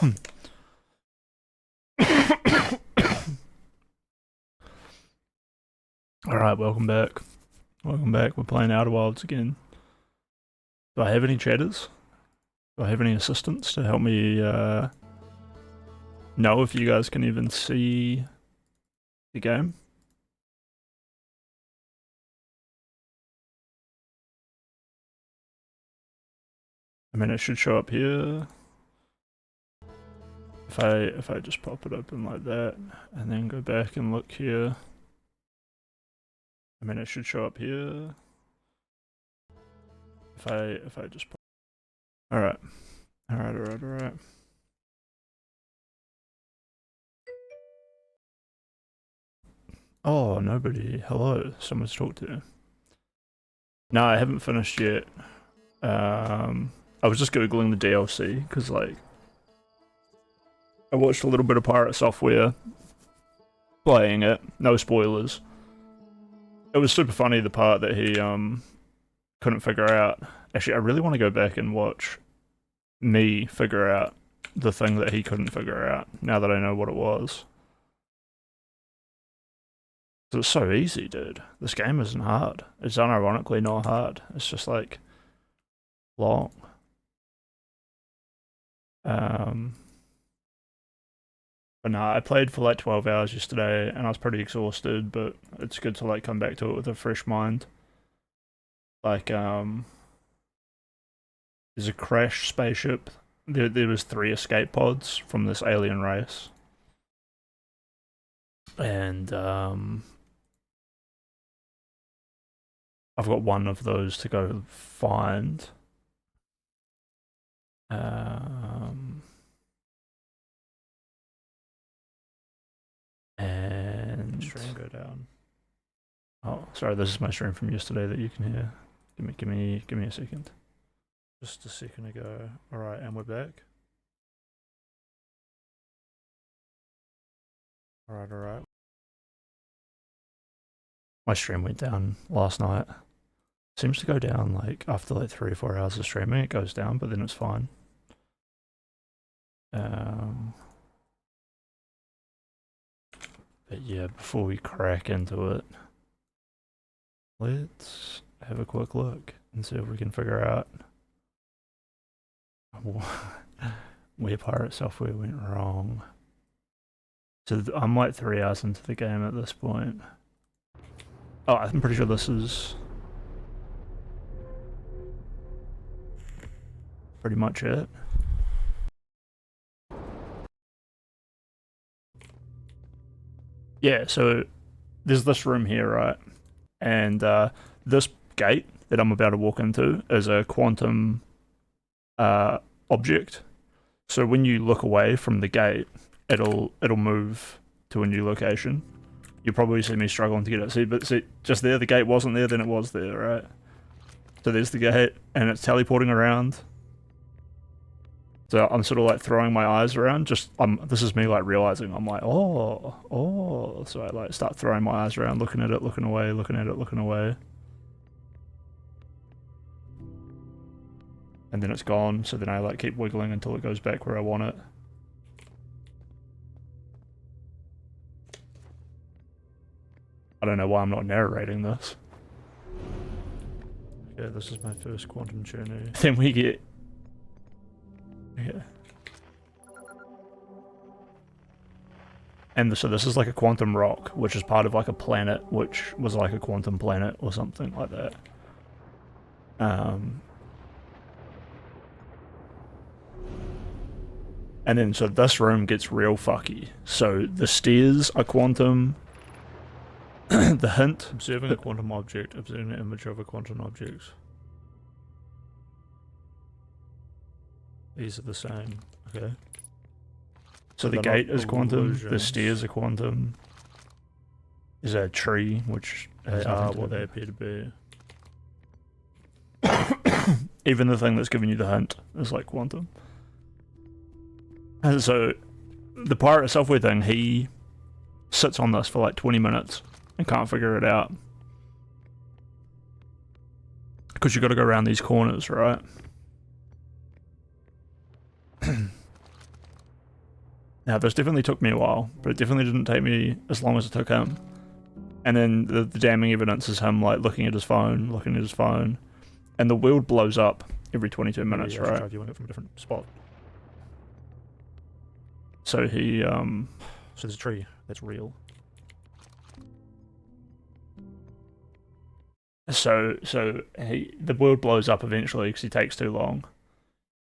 Alright, welcome back. Welcome back. We're playing Outerwilds again. Do I have any chatters? Do I have any assistants to help me know if you guys can even see the game? I mean, it should show up here. If I just pop it open like that and then go back and look here. I mean, it should show up here. If I just pop. Alright. Alright. Oh, nobody. Hello. Someone to talk to. No, I haven't finished yet. I was just googling the DLC because, like, I watched a little bit of Pirate Software playing it. No spoilers. It was super funny, the part that he couldn't figure out. Actually, I really want to go back and watch me figure out the thing that he couldn't figure out now that I know what it was. It's so easy, dude. This game isn't hard. It's unironically not hard. It's just like long. But nah, I played for like 12 hours yesterday and I was pretty exhausted, but it's good to like come back to it with a fresh mind. Like, there's a crashed spaceship. There was 3 escape pods from this alien race. And, I've got one of those to go find. And stream go down. Oh, sorry, this is my stream from yesterday that you can hear. Give me a second. Just a second ago. Alright, and we're back. Alright. My stream went down last night. Seems to go down like after like 3 or 4 hours of streaming, it goes down, but then it's fine. But yeah, before we crack into it, let's have a quick look and see if we can figure out where Pirate Software went wrong. So I'm like 3 hours into the game at this point. Oh, I'm pretty sure this is pretty much it. Yeah, so there's this room here, right? And this gate that I'm about to walk into is a quantum object. So when you look away from the gate, it'll move to a new location. You'll probably see me struggling to get it. But see, just there, the gate wasn't there, then it was there, right? So there's the gate, and it's teleporting around. So I'm sort of like throwing my eyes around, this is me like realizing, I'm like, oh. So I like start throwing my eyes around, looking at it, looking away, looking at it, looking away. And then it's gone, so then I like keep wiggling until it goes back where I want it. I don't know why I'm not narrating this. Okay, this is my first quantum journey. Then we get... Yeah. And so this is like a quantum rock, which is part of like a planet, which was like a quantum planet or something like that. And then so this room gets real fucky. So the stairs are quantum. The hint. Observing a quantum object, observing an image of a quantum object. These are the same. Okay. So the gate is quantum, the stairs are quantum. There's a tree, which they are what they appear to be. Even the thing that's giving you the hint is like quantum. And so the Pirate Software thing, he sits on this for like 20 minutes and can't figure it out. Because you got to go around these corners, right? Now, this definitely took me a while, but it definitely didn't take me as long as it took him. And then the damning evidence is him like looking at his phone, and the world blows up every 22 minutes, yeah, right? try viewing it from a different spot. So he So there's a tree that's real. So the world blows up eventually because he takes too long,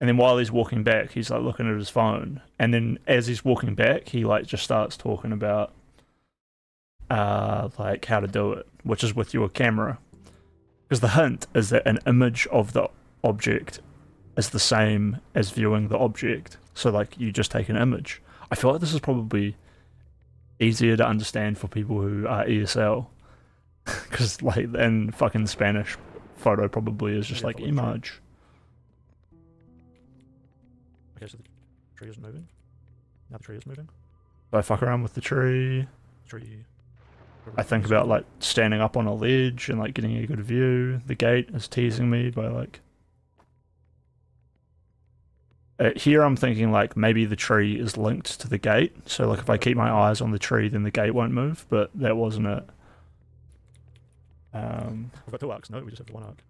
and then while he's walking back, he's like looking at his phone, and then as he's walking back, he like just starts talking about like how to do it, which is with your camera, because the hint is that an image of the object is the same as viewing the object. So like you just take an image. I feel like this is probably easier to understand for people who are ESL. Because, like, in fucking Spanish, photo probably is just like image. Okay, so the tree isn't moving. Now the tree is moving. So I fuck around with the tree. Tree. I think about, like, standing up on a ledge and, like, getting a good view. The gate is teasing me by, like... here I'm thinking, like, maybe the tree is linked to the gate. So, like, if I keep my eyes on the tree, then the gate won't move. But that wasn't it. We've got 2 arcs. No, we just have the 1 arc.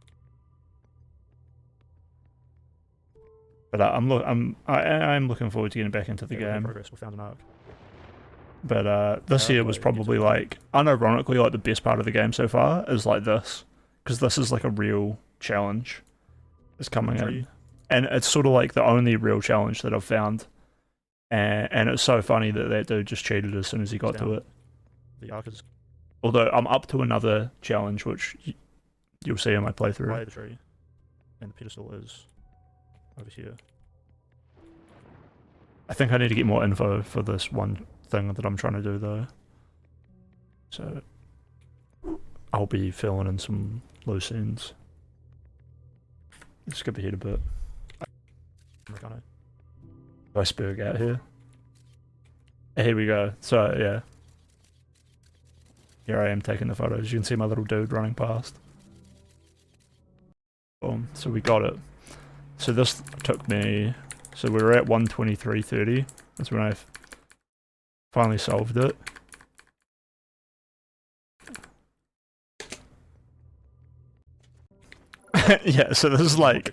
But I'm looking forward to getting back into the game. Progress. We found an arc. But this here was probably like, unironically, like the best part of the game so far is like this, because this is like a real challenge that's coming in, and it's sort of like the only real challenge that I've found, and it's so funny that that dude just cheated as soon as he got to it. The arc is. Although I'm up to another challenge, which you'll see in my playthrough. Right, the tree, and the pedestal is over here. I think I need to get more info for this one thing that I'm trying to do though. So I'll be filling in some loose ends. Let's skip ahead a bit. Do I spurg out here? Here we go. So yeah. Here I am taking the photos. You can see my little dude running past. Boom. So we got it. So this took me... So we were at 1:23:30. That's when I finally solved it. Yeah, so this is like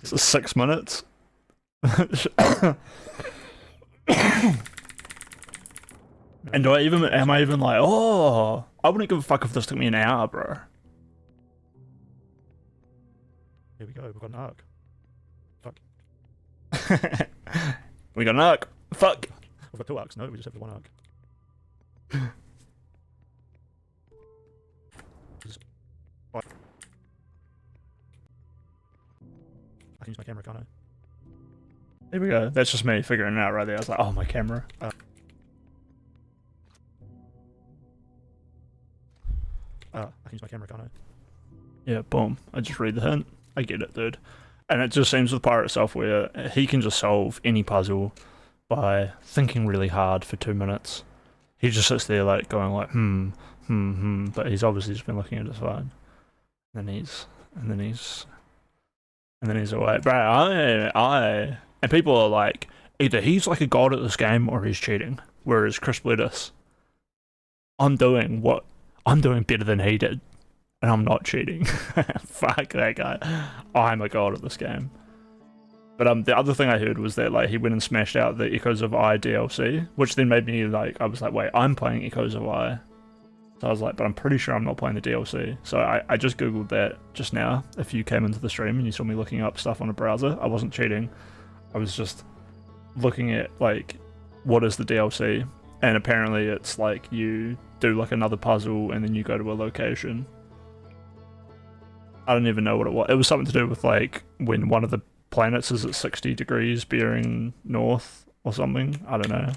6 minutes. And am I even like, oh, I wouldn't give a fuck if this took me an hour, bro. Here we go, we've got an arc. Fuck. We got an arc. Fuck. We've got 2 arcs, no, we just have the 1 arc. I can use my camera, can't I? There we go. That's just me figuring it out right there. I was like, oh, my camera. I can use my camera, can't I? Yeah, boom. I just read the hint. I get it, dude. And it just seems with Pirate Software, he can just solve any puzzle by thinking really hard for 2 minutes. He just sits there like going like, but he's obviously just been looking at his phone. And then he's away. Bro, and people are like, either he's like a god at this game or he's cheating. Whereas Chris Bledis, I'm doing better than he did. And I'm not cheating. Fuck that guy. I'm a god at this game. But the other thing I heard was that like he went and smashed out the Echoes of I DLC, which then made me like, I was like, wait, I'm playing Echoes of I. So I was like, but I'm pretty sure I'm not playing the DLC. So I just googled that just now. If you came into the stream and you saw me looking up stuff on a browser, I wasn't cheating. I was just looking at like, what is the DLC? And apparently it's like you do like another puzzle and then you go to a location. I don't even know what it was. It was something to do with like when one of the planets is at 60 degrees bearing north or something. I don't know.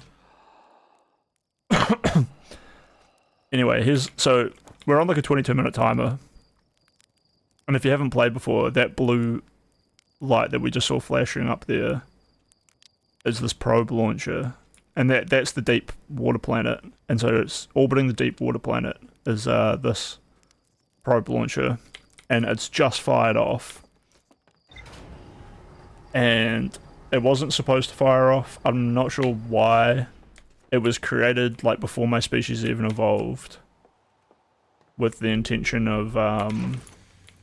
Anyway, so we're on like a 22-minute timer. And if you haven't played before, that blue light that we just saw flashing up there is this probe launcher. And that's the deep water planet. And so it's orbiting the deep water planet is this probe launcher. And it's just fired off. And it wasn't supposed to fire off. I'm not sure why. It was created like before my species even evolved, with the intention of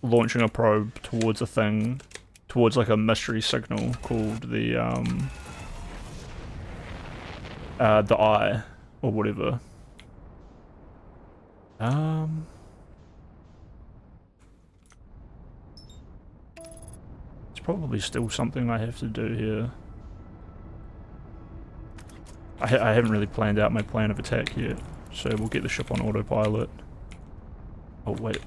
launching a probe towards a thing, towards like a mystery signal called the eye or whatever. It's probably still something I have to do here. I haven't really planned out my plan of attack yet, so we'll get the ship on autopilot. Oh wait,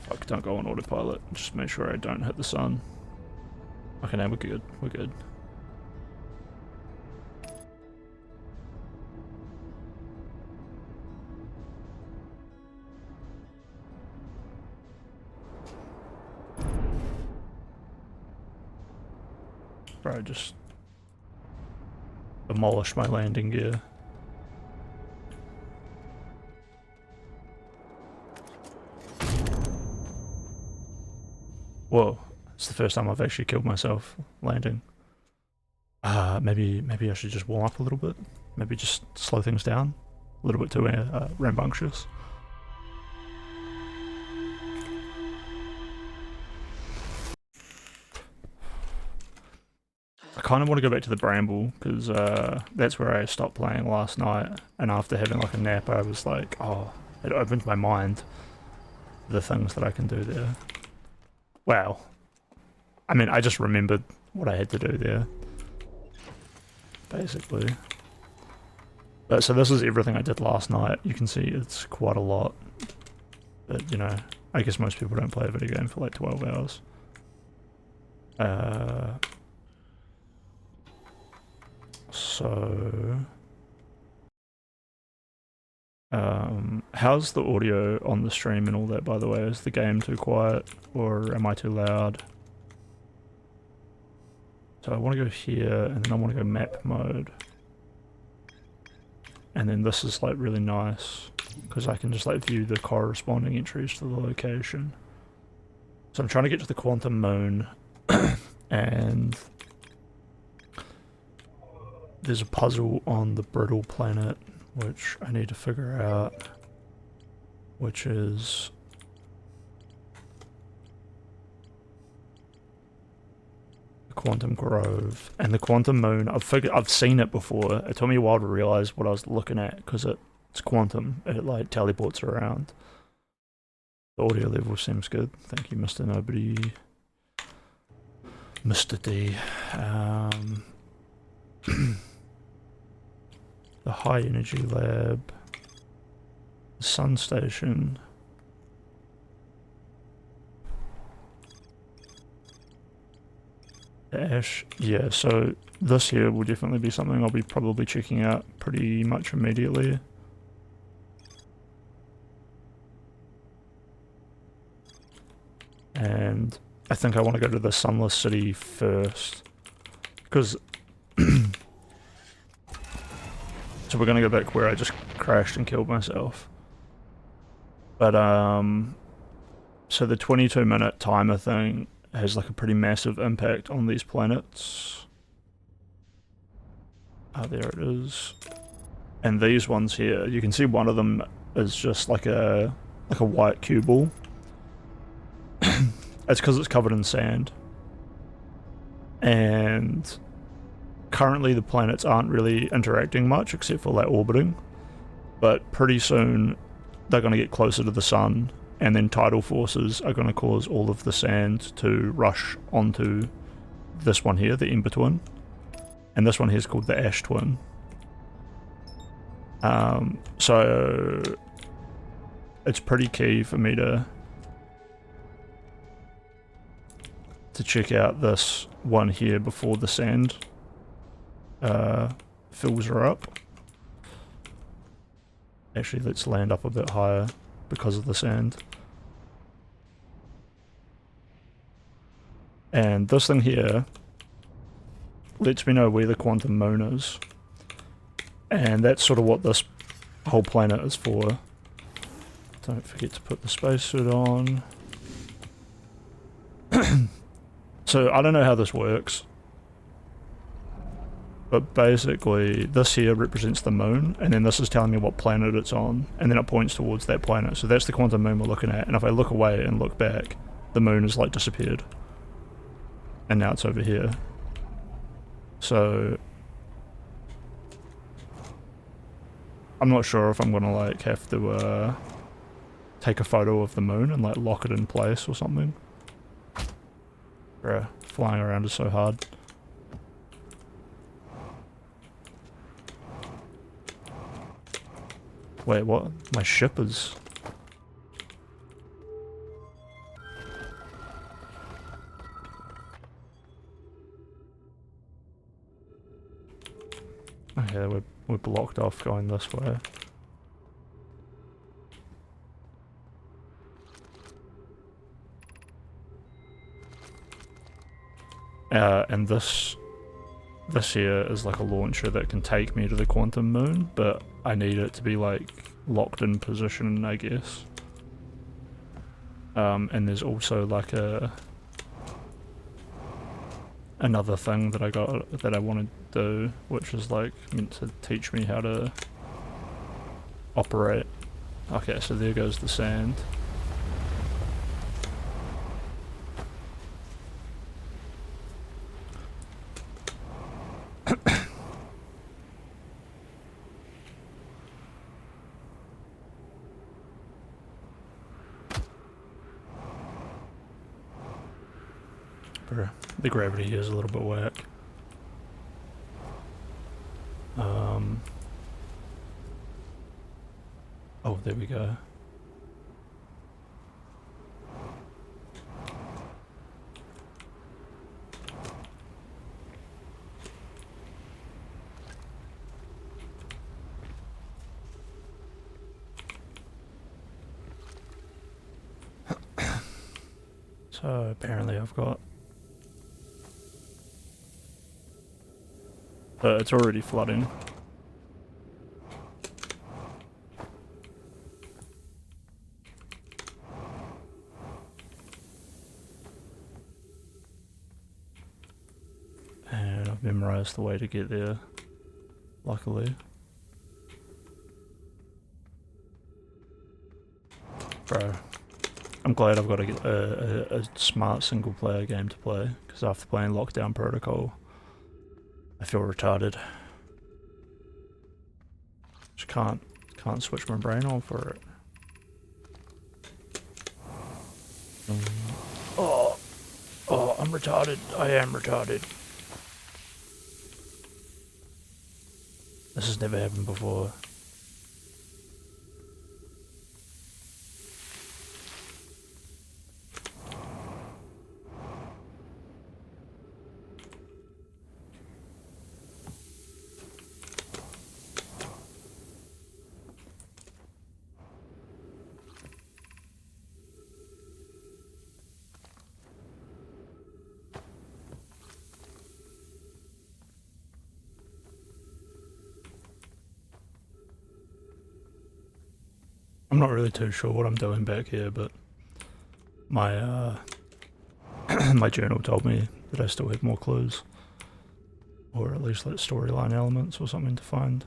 fuck, don't go on autopilot, just make sure I don't hit the sun. Okay, now we're good, we're good. Bro, just demolish my landing gear. Whoa, it's the first time I've actually killed myself landing. Maybe I should just warm up a little bit. Maybe just slow things down a little bit too rambunctious. I kind of want to go back to the Bramble, because that's where I stopped playing last night, and after having like a nap I was like, oh, it opened my mind, the things that I can do there. Wow. I mean, I just remembered what I had to do there, basically. But so this is everything I did last night. You can see it's quite a lot, but you know, I guess most people don't play a video game for like 12 hours. So, how's the audio on the stream and all that, by the way? Is the game too quiet, or am I too loud? So I want to go here, and then I want to go map mode. And then this is like really nice, because I can just like view the corresponding entries to the location. So I'm trying to get to the quantum moon, and there's a puzzle on the brittle planet which I need to figure out, which is the quantum grove and the quantum moon. I've seen it before. It took me a while to realize what I was looking at, because it's quantum. It like teleports around. The audio level seems good. Thank you, Mr. Nobody. Mr. D. The high energy lab, the sun station, the ash. Yeah, so this here will definitely be something I'll be probably checking out pretty much immediately. And I think I want to go to the Sunless City first, because so we're gonna go back where I just crashed and killed myself. But so the 22-minute timer thing has like a pretty massive impact on these planets. There it is. And these ones here, you can see one of them is just like a white cue ball. It's because it's covered in sand. And currently the planets aren't really interacting much except for like orbiting, but pretty soon they're going to get closer to the sun, and then tidal forces are going to cause all of the sand to rush onto this one here, the Ember Twin, and this one here is called the Ash Twin. So it's pretty key for me to check out this one here before the sand fills her up. Actually, let's land up a bit higher because of the sand. And this thing here lets me know where the quantum moon is. And that's sort of what this whole planet is for. Don't forget to put the spacesuit on. So I don't know how this works. But basically, this here represents the moon, and then this is telling me what planet it's on, and then it points towards that planet. So that's the quantum moon we're looking at, and if I look away and look back, the moon has like disappeared. And now it's over here. So I'm not sure if I'm gonna like have to take a photo of the moon and like lock it in place or something. Bruh, flying around is so hard. Wait, what? My ship is... Okay, we're blocked off going this way. And this here is like a launcher that can take me to the quantum moon, but I need it to be like locked in position, I guess. And there's also like another thing that I want to do, which is like meant to teach me how to operate. Okay, so there goes the sand. The gravity here is a little bit whack. Oh, there we go. So apparently I've got... it's already flooding. And I've memorized the way to get there, luckily. Bro, I'm glad I've got a smart single player game to play, because after playing Lockdown Protocol, I feel retarded. Just can't switch my brain on for it. Oh, I'm retarded. I am retarded. This has never happened before. I'm not really too sure what I'm doing back here, but my my journal told me that I still have more clues, or at least like storyline elements or something to find.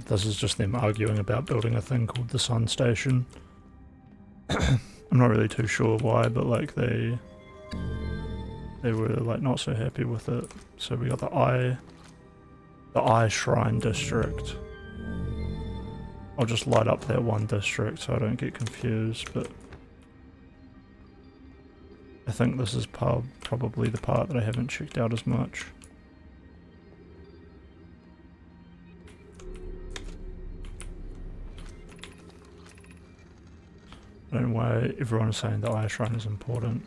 This is just them arguing about building a thing called the Sun Station. I'm not really too sure why, but like they were like not so happy with it. So we got the Eye Shrine District. I'll just light up that one district so I don't get confused, but I think this is probably the part that I haven't checked out as much. I don't know why everyone is saying the Eye Shrine is important.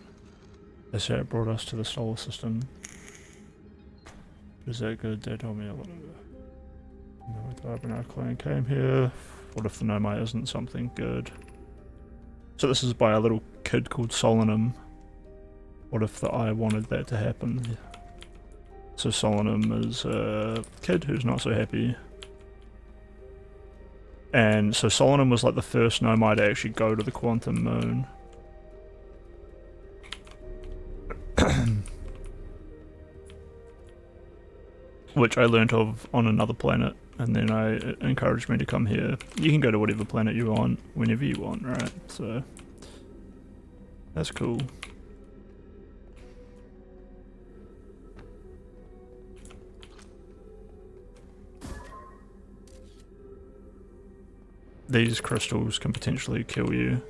They say it brought us to the solar system. Is that good? They told me a lot of no, when our clan came here. What if the Nomai isn't something good? So this is by a little kid called Solanum. What if the Eye wanted that to happen? So Solanum is a kid who's not so happy. And so Solanum was like the first Nomai to actually go to the Quantum Moon. Which I learnt of on another planet, and then it encouraged me to come here. You can go to whatever planet you want, whenever you want, right? So, that's cool. These crystals can potentially kill you.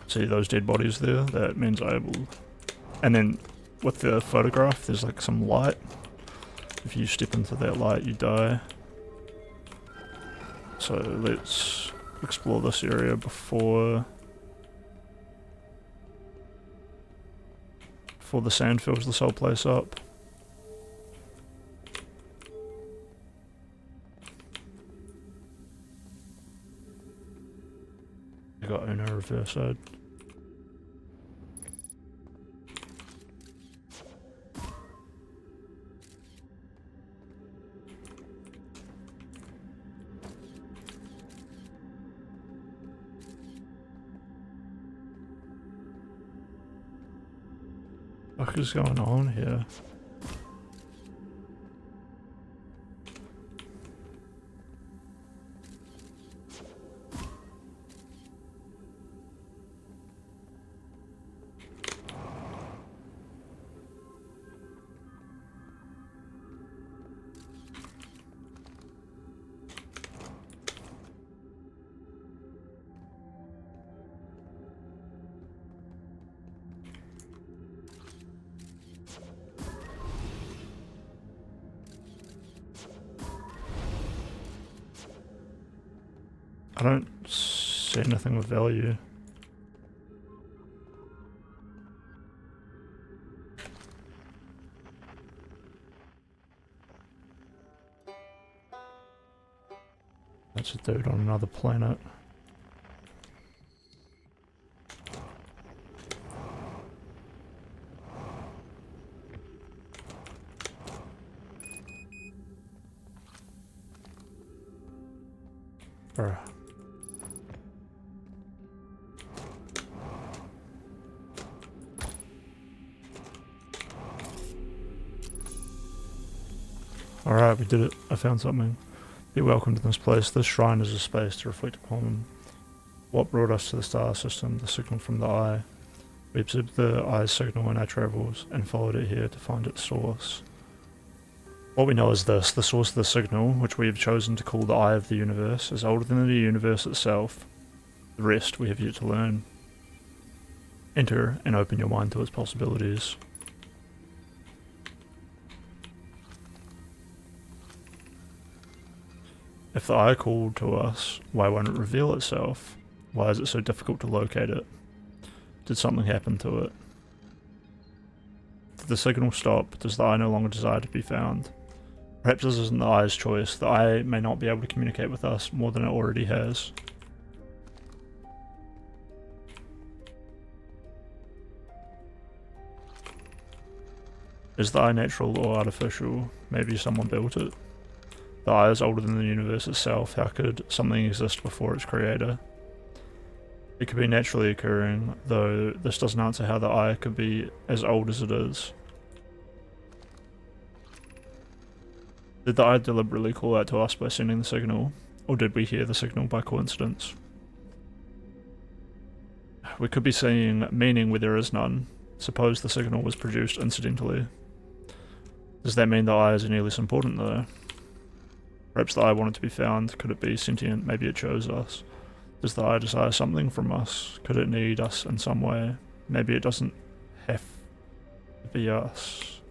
See those dead bodies there? That means I will... And then with the photograph, there's like some light. If you step into that light, you die. So let's explore this area before the sand fills this whole place up. I got Uno reverse side. What is going on here? I don't see anything with value. That's a dude on another planet. Bruh. Alright, we did it. I found something. Be welcome to this place. This shrine is a space to reflect upon what brought us to the star system, the signal from the Eye. We observed the Eye's signal in our travels and followed it here to find its source. What we know is this: the source of the signal, which we have chosen to call the Eye of the Universe, is older than the universe itself. The rest we have yet to learn. Enter and open your mind to its possibilities. If the Eye called to us, why won't it reveal itself? Why is it so difficult to locate it? Did something happen to it? Did the signal stop? Does the Eye no longer desire to be found? Perhaps this isn't the Eye's choice. The Eye may not be able to communicate with us more than it already has. Is the Eye natural or artificial? Maybe someone built it. The Eye is older than the universe itself. How could something exist before its creator? It could be naturally occurring, though this doesn't answer how the Eye could be as old as it is. Did the Eye deliberately call out to us by sending the signal, or did we hear the signal by coincidence? We could be seeing meaning where there is none. Suppose the signal was produced incidentally. Does that mean the Eye is any less important though? Perhaps the Eye wanted to be found. Could it be sentient? Maybe it chose us. Does the Eye desire something from us? Could it need us in some way? Maybe it doesn't have to be us.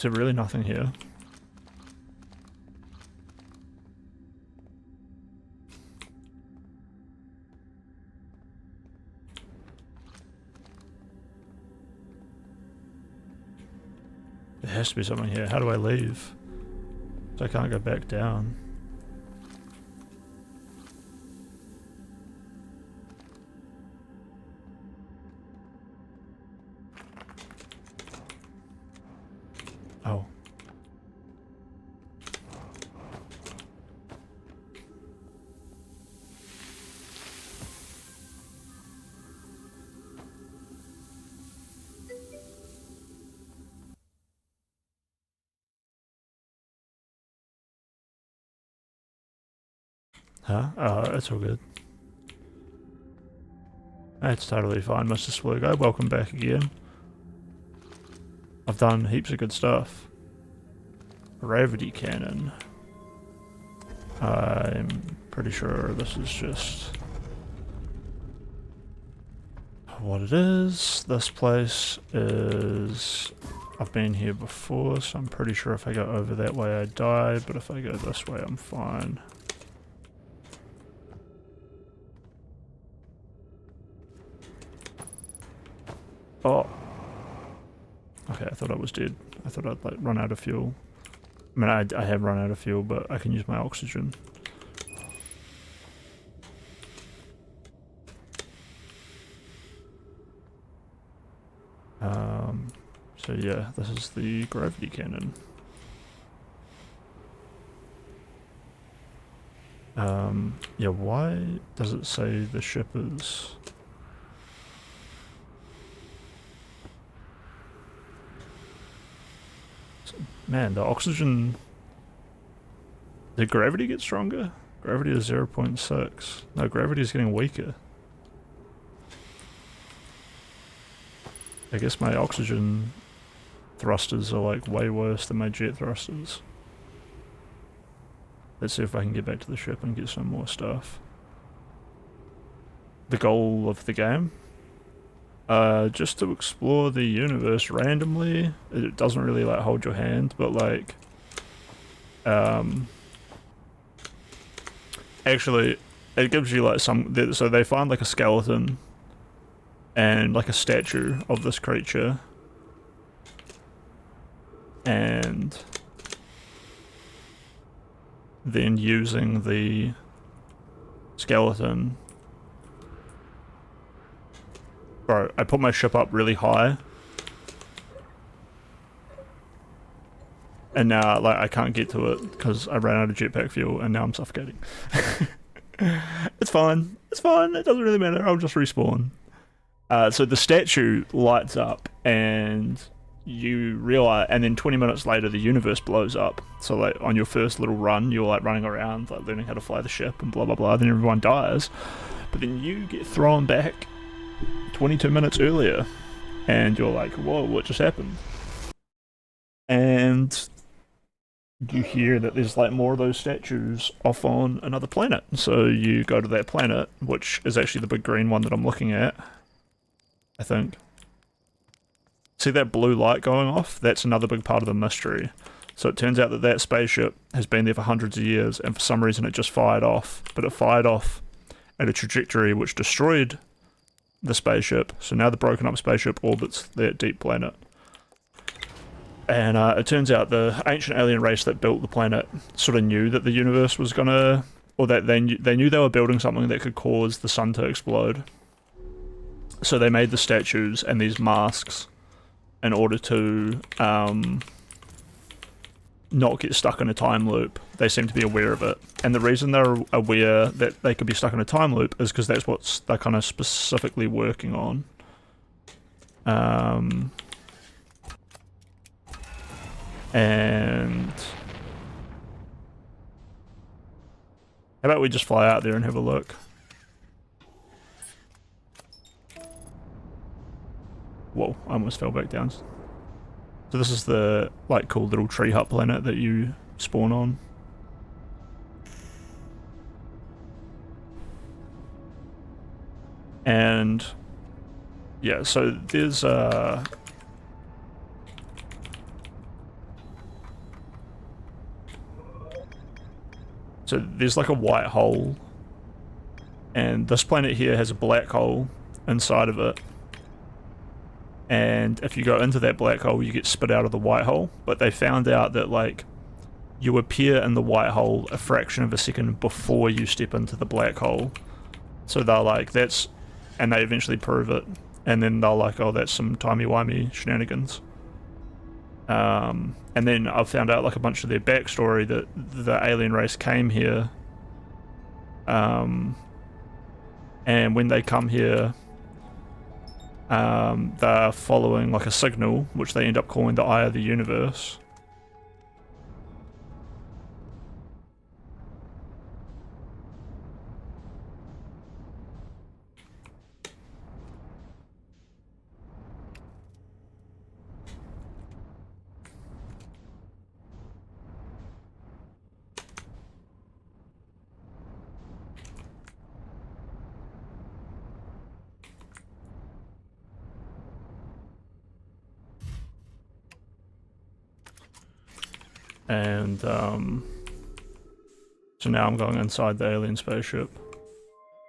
Is there really nothing here? There has to be something here. How do I leave? So I can't go back down. Oh. Huh? Oh, it's all good. It's totally fine, Mr. Swirgo. Welcome back again. I've done heaps of good stuff. Gravity cannon. I'm pretty sure this is just what it is. This place is... I've been here before, so I'm pretty sure if I go over that way I die, but if I go this way I'm fine. Oh. Okay, I thought I was dead. I thought I'd like run out of fuel. I mean, I have run out of fuel, but I can use my oxygen. So yeah, this is the gravity cannon. Yeah, why does it say the ship is... Man, the oxygen... Did gravity get stronger? Gravity is 0.6. No, gravity is getting weaker. I guess my oxygen thrusters are like way worse than my jet thrusters. Let's see if I can get back to the ship and get some more stuff. The goal of the game? Just to explore the universe randomly. It doesn't really like hold your hand, but like... Actually, it gives you like some... So they find like a skeleton and like a statue of this creature. And then using the skeleton... Bro, I put my ship up really high. And now, like, I can't get to it because I ran out of jetpack fuel and now I'm suffocating. It's fine. It's fine. It doesn't really matter. I'll just respawn. So the statue lights up and you realize, and then 20 minutes later the universe blows up. So like on your first little run, you're like running around, like learning how to fly the ship and blah blah blah. Then everyone dies, but then you get thrown back 22 minutes earlier, and you're like, whoa, what just happened? And you hear that there's like more of those statues off on another planet. So you go to that planet, which is actually the big green one that I'm looking at, I think. See that blue light going off? That's another big part of the mystery. So it turns out that that spaceship has been there for hundreds of years, and for some reason it just fired off. But it fired off at a trajectory which destroyed the spaceship. So now the broken up spaceship orbits that deep planet. And it turns out the ancient alien race that built the planet sort of knew that the universe was gonna... Or that they knew they were building something that could cause the sun to explode. So they made the statues and these masks in order to not get stuck in a time loop. They seem to be aware of it. And the reason they're aware that they could be stuck in a time loop is because that's what they're kind of specifically working on. And... How about we just fly out there and have a look? Whoa, I almost fell back down. So this is the, like, cool little tree hut planet that you spawn on. And... yeah, so there's So there's like a white hole, and this planet here has a black hole inside of it. And if you go into that black hole, you get spit out of the white hole. But they found out that, like, you appear in the white hole a fraction of a second before you step into the black hole. So they're like, that's... And they eventually prove it. And then they're like, oh, that's some timey-wimey shenanigans. And then I've found out, like, a bunch of their backstory, that the alien race came here. And when they come here... they're following like a signal, which they end up calling the Eye of the Universe. And so now I'm going inside the alien spaceship.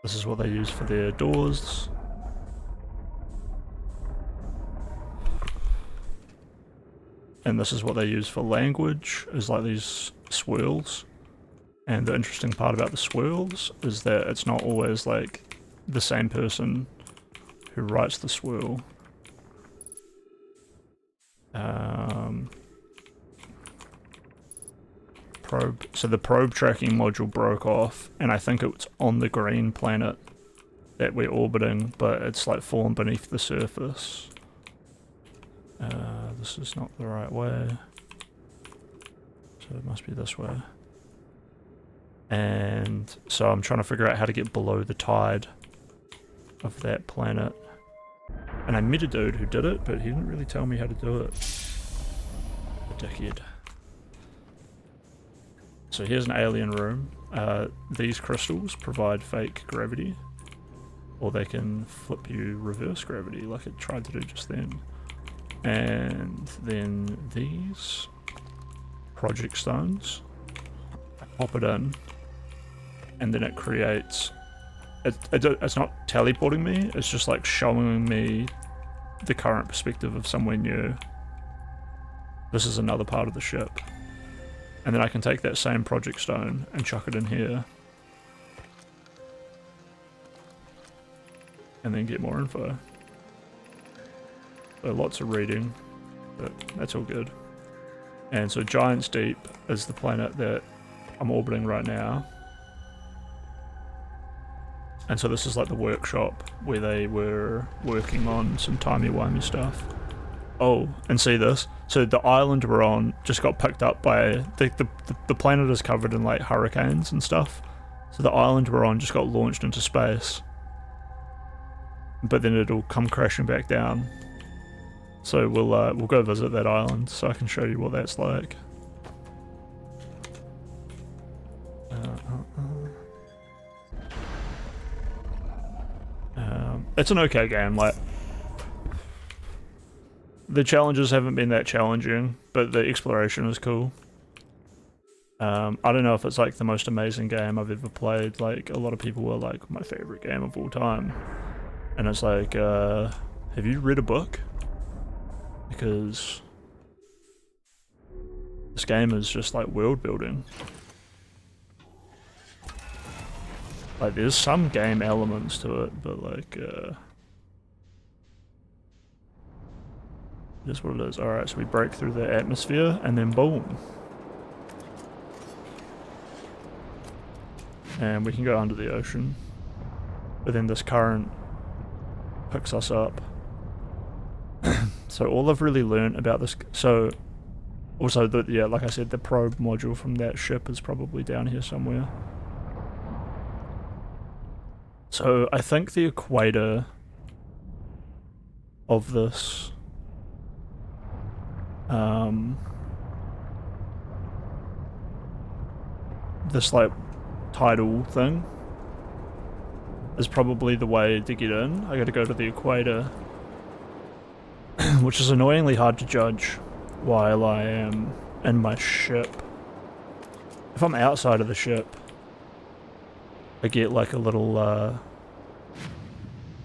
This is what they use for their doors. And this is what they use for language, is like these swirls. And the interesting part about the swirls is that it's not always like the same person who writes the swirl. So the probe tracking module broke off, and I think it's on the green planet that we're orbiting, but it's like fallen beneath the surface. This is not the right way, so it must be this way. And so I'm trying to figure out how to get below the tide of that planet. And I met a dude who did it, but he didn't really tell me how to do it. A dickhead. So here's an alien room. These crystals provide fake gravity, or they can flip you reverse gravity like it tried to do just then. And then these project stones, I pop it in, and then it creates... It's not teleporting me, it's just like showing me the current perspective of somewhere new. This is another part of the ship. And then I can take that same project stone and chuck it in here. And then get more info. So lots of reading, but that's all good. And so Giants Deep is the planet that I'm orbiting right now. And so this is like the workshop where they were working on some timey-wimey stuff. Oh, and see this? So the island we're on just got picked up by... The planet is covered in like hurricanes and stuff. So the island we're on just got launched into space. But then it'll come crashing back down. So we'll go visit that island so I can show you what that's like. It's an okay game, like... The challenges haven't been that challenging, but the exploration is cool. I don't know if it's like the most amazing game I've ever played. Like, a lot of people were like, my favorite game of all time. And it's like, have you read a book? Because this game is just like world building. Like, there's some game elements to it, but like, it is what it is. Alright, so we break through the atmosphere, and then boom. And we can go under the ocean. But then this current picks us up. So all I've really learned about this... So, also, yeah, like I said, the probe module from that ship is probably down here somewhere. So I think the equator of this this like tidal thing is probably the way to get in. I gotta go to the equator, which is annoyingly hard to judge while I am in my ship. If I'm outside of the ship, I get like a little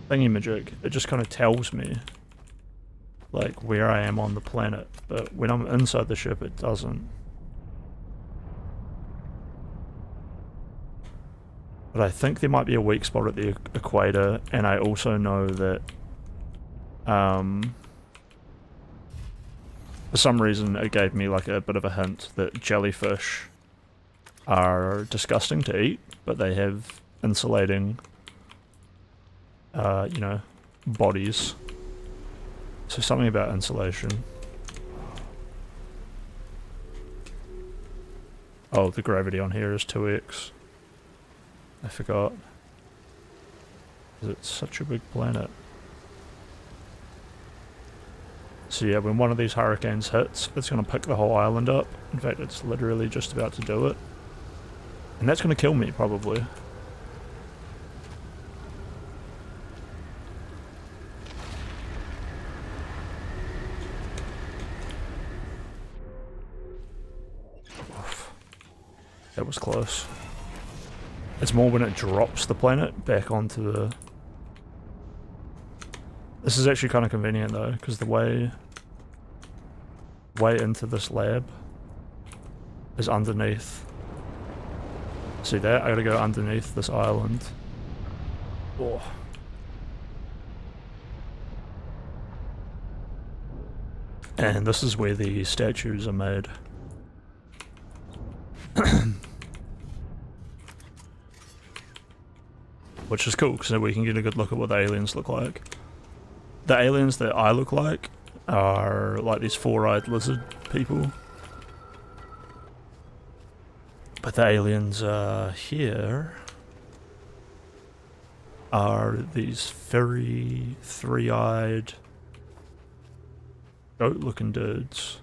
thingy-majig. It just kind of tells me like where I am on the planet, but when I'm inside the ship it doesn't. But I think there might be a weak spot at the equator, and I also know that for some reason it gave me like a bit of a hint that jellyfish are disgusting to eat, but they have insulating you know, bodies. So something about insulation. Oh, the gravity on here is 2x. I forgot. It's such a big planet. So yeah, when one of these hurricanes hits, it's going to pick the whole island up. In fact, it's literally just about to do it. And that's going to kill me, probably. Oof. That was close. It's more when it drops the planet back onto the... This is actually kind of convenient though, because the way into this lab is underneath. See that? I gotta go underneath this island. Oh. And this is where the statues are made. Which is cool, because we can get a good look at what the aliens look like. The aliens that I look like are like these four-eyed lizard people. But the aliens here are these furry, three-eyed, goat-looking dudes.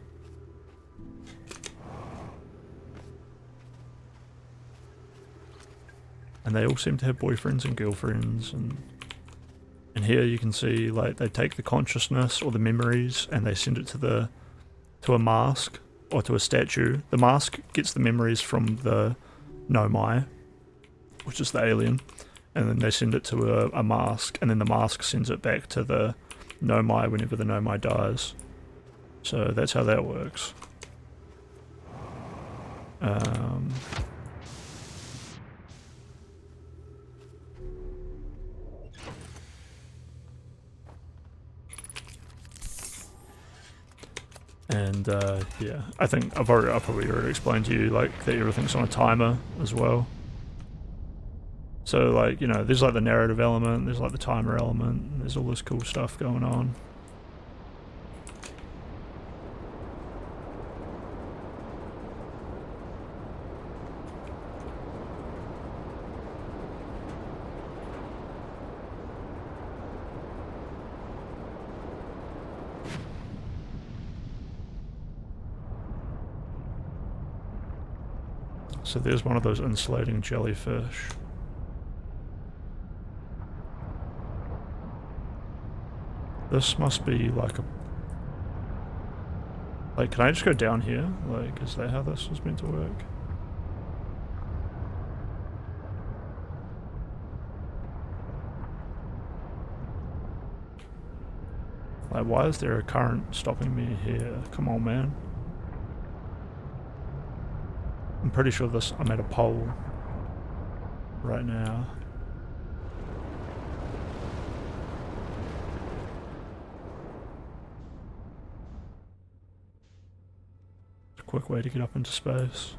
And they all seem to have boyfriends and girlfriends, and here you can see like they take the consciousness or the memories and they send it to a mask or to a statue. The mask gets the memories from the Nomai, which is the alien, and then they send it to a mask, and then the mask sends it back to the Nomai whenever the Nomai dies. So that's how that works. And yeah, I think I've probably already explained to you like that everything's on a timer as well. So like, you know, there's like the narrative element, there's like the timer element, and there's all this cool stuff going on. So there's one of those insulating jellyfish. This must be like a... Like, can I just go down here? Like, is that how this was meant to work? Like, why is there a current stopping me here? Come on, man. I'm pretty sure I'm at a pole right now. It's a quick way to get up into space.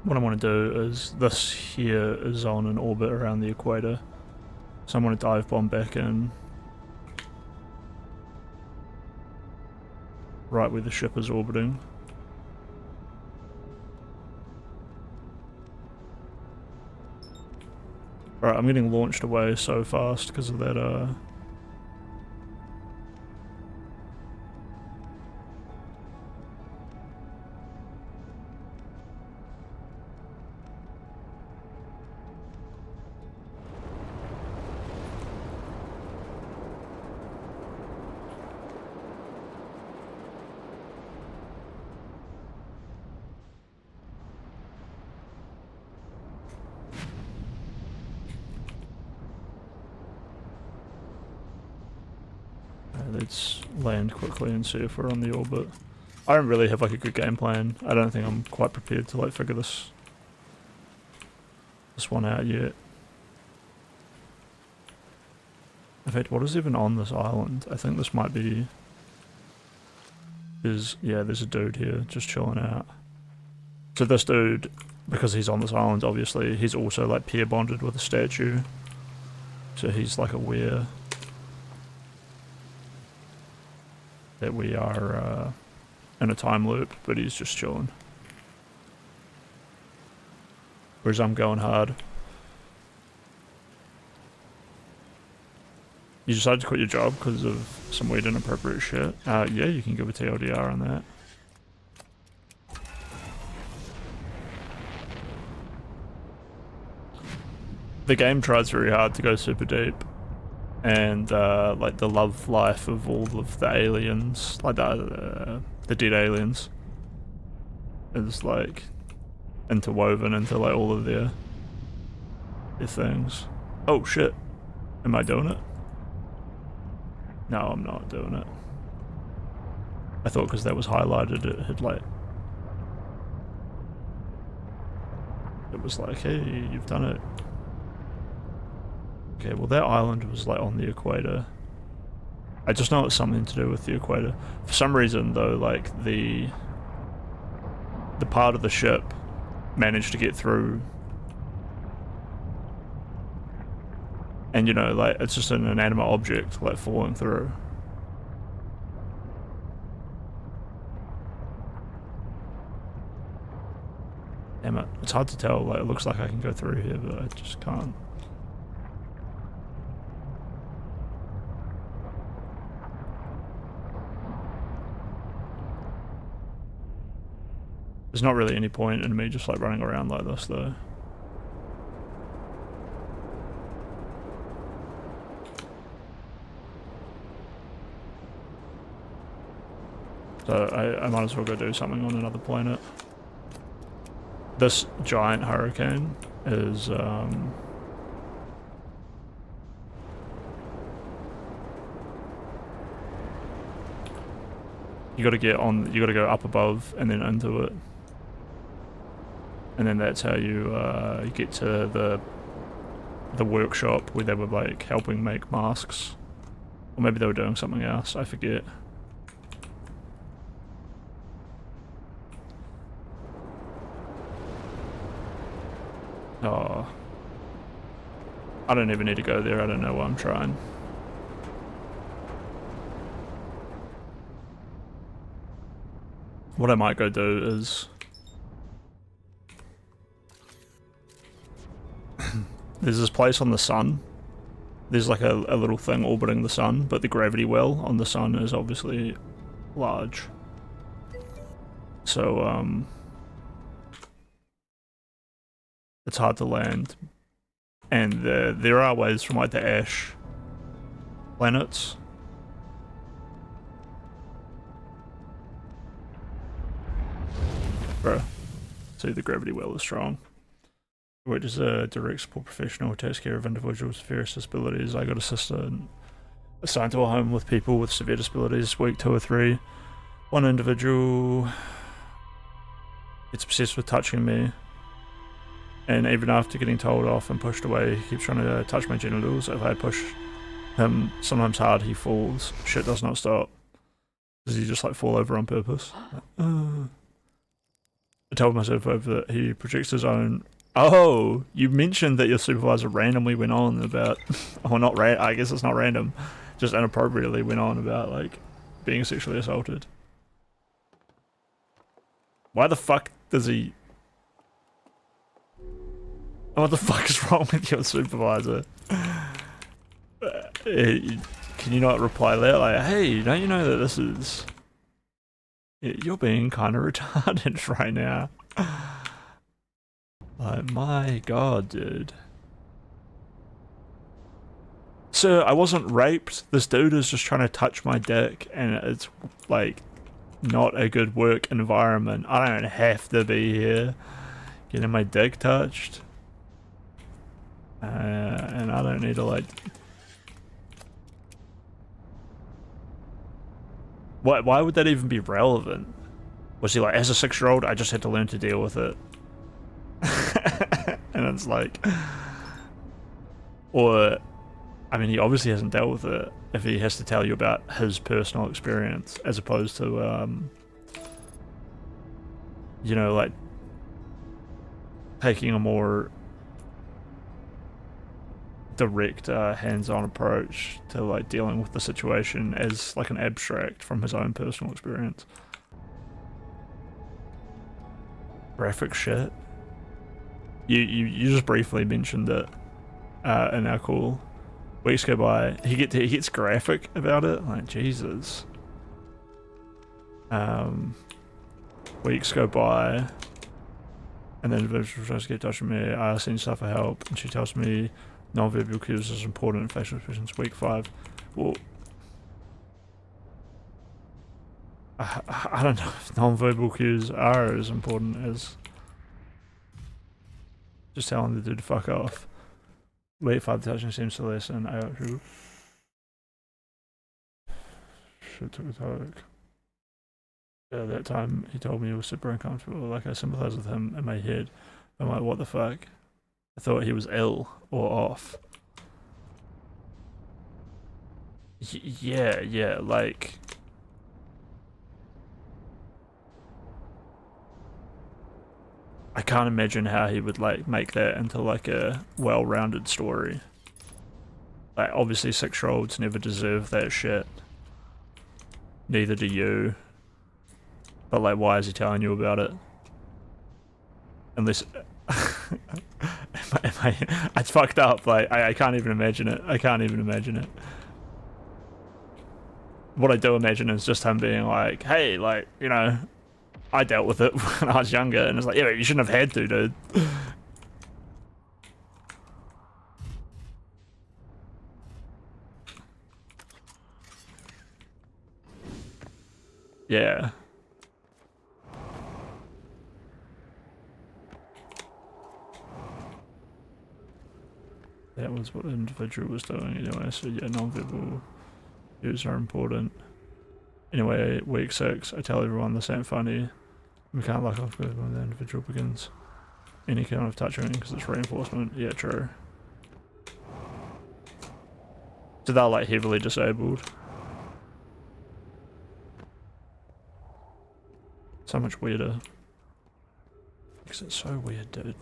What I want to do is, this here is on an orbit around the equator. So I want to dive bomb back in. Right where the ship is orbiting. Alright, I'm getting launched away so fast because of that, let's land quickly and see if we're on the orbit. I don't really have like a good game plan. I don't think I'm quite prepared to like figure this one out yet. In fact, what is even on this island? I think this might be... yeah, there's a dude here just chilling out. So this dude, because he's on this island, obviously, he's also like pair bonded with a statue. So he's like aware that we are in a time loop, but he's just chilling. Whereas I'm going hard. You decided to quit your job because of some weird inappropriate shit? Yeah, you can give a TLDR on that. The game tries very hard to go super deep. And like the love life of all of the aliens, like the dead aliens, is like interwoven into like all of their things. Oh shit, am I doing it? No, I'm not doing it. I thought because that was highlighted it had like, it was like, hey, you've done it. Okay, well that island was like on the equator. I just know it's something to do with the equator. For some reason though, like the part of the ship managed to get through. And you know, like it's just an inanimate object like falling through. Damn it, it's hard to tell, like it looks like I can go through here, but I just can't. There's not really any point in me just like running around like this though. So I might as well go do something on another planet. This giant hurricane is you gotta go up above and then into it. And then that's how you get to the workshop where they were like helping make masks. Or maybe they were doing something else, I forget. Oh. I don't even need to go there, I don't know why I'm trying. What I might go do is... there's this place on the sun. There's like a little thing orbiting the sun, but the gravity well on the sun is obviously large. So, it's hard to land. And there are ways from like the ash planets. Bro, see the gravity well is strong. Which is a direct support professional who takes care of individuals with various disabilities. I got a sister assigned to a home with people with severe disabilities, week 2 or 3. One individual gets obsessed with touching me. And even after getting told off and pushed away, he keeps trying to touch my genitals. If I push him sometimes hard, he falls. Shit does not stop. Does he just like fall over on purpose? I told myself over that he projects his own... Oh, you mentioned that your supervisor randomly went on about... oh, not I guess it's not random. Just inappropriately went on about, like, being sexually assaulted. Why the fuck does he... What the fuck is wrong with your supervisor? Can you not reply that? Like, hey, don't you know that this is... You're being kind of retarded right now. Like, my god, dude. Sir, I wasn't raped. This dude is just trying to touch my dick, and it's, like, not a good work environment. I don't have to be here getting my dick touched. And I don't need to, like... Why would that even be relevant? Was he like, as a 6-year-old, I just had to learn to deal with it? And it's like, or, I mean, he obviously hasn't dealt with it if he has to tell you about his personal experience, as opposed to, you know, like, taking a more direct, hands-on approach to, like, dealing with the situation as, like, an abstract from his own personal experience. Graphic shit. You just briefly mentioned it in our call. Weeks go by, he gets graphic about it. Like, Jesus. Weeks go by, and then individual tries to get in touch with me. I ask stuff for help, and she tells me non-verbal cues is important in facial expressions. Week 5. Well, I don't know if non-verbal cues are as important as just telling the dude to fuck off. Week 5, the touching seems to lessen. I actually should took a talk. At that time, he told me he was super uncomfortable. Like, I sympathize with him in my head. I'm like, what the fuck? I thought he was ill or off. Yeah, like... I can't imagine how he would, like, make that into, like, a well-rounded story. Like, obviously 6-year-olds never deserve that shit. Neither do you. But, like, why is he telling you about it? Unless... it's fucked up. Like, I can't even imagine it. I can't even imagine it. What I do imagine is just him being like, hey, like, you know, I dealt with it when I was younger, and it's like, yeah, but you shouldn't have had to, dude. Yeah. That was what the individual was doing anyway, so yeah, non-verbal cues are important. Anyway, week 6, I tell everyone this ain't funny. We can't lock off when the individual begins any kind of touching because it's reinforcement. Yeah, true. So they're like heavily disabled. So much weirder. Because it's so weird, dude.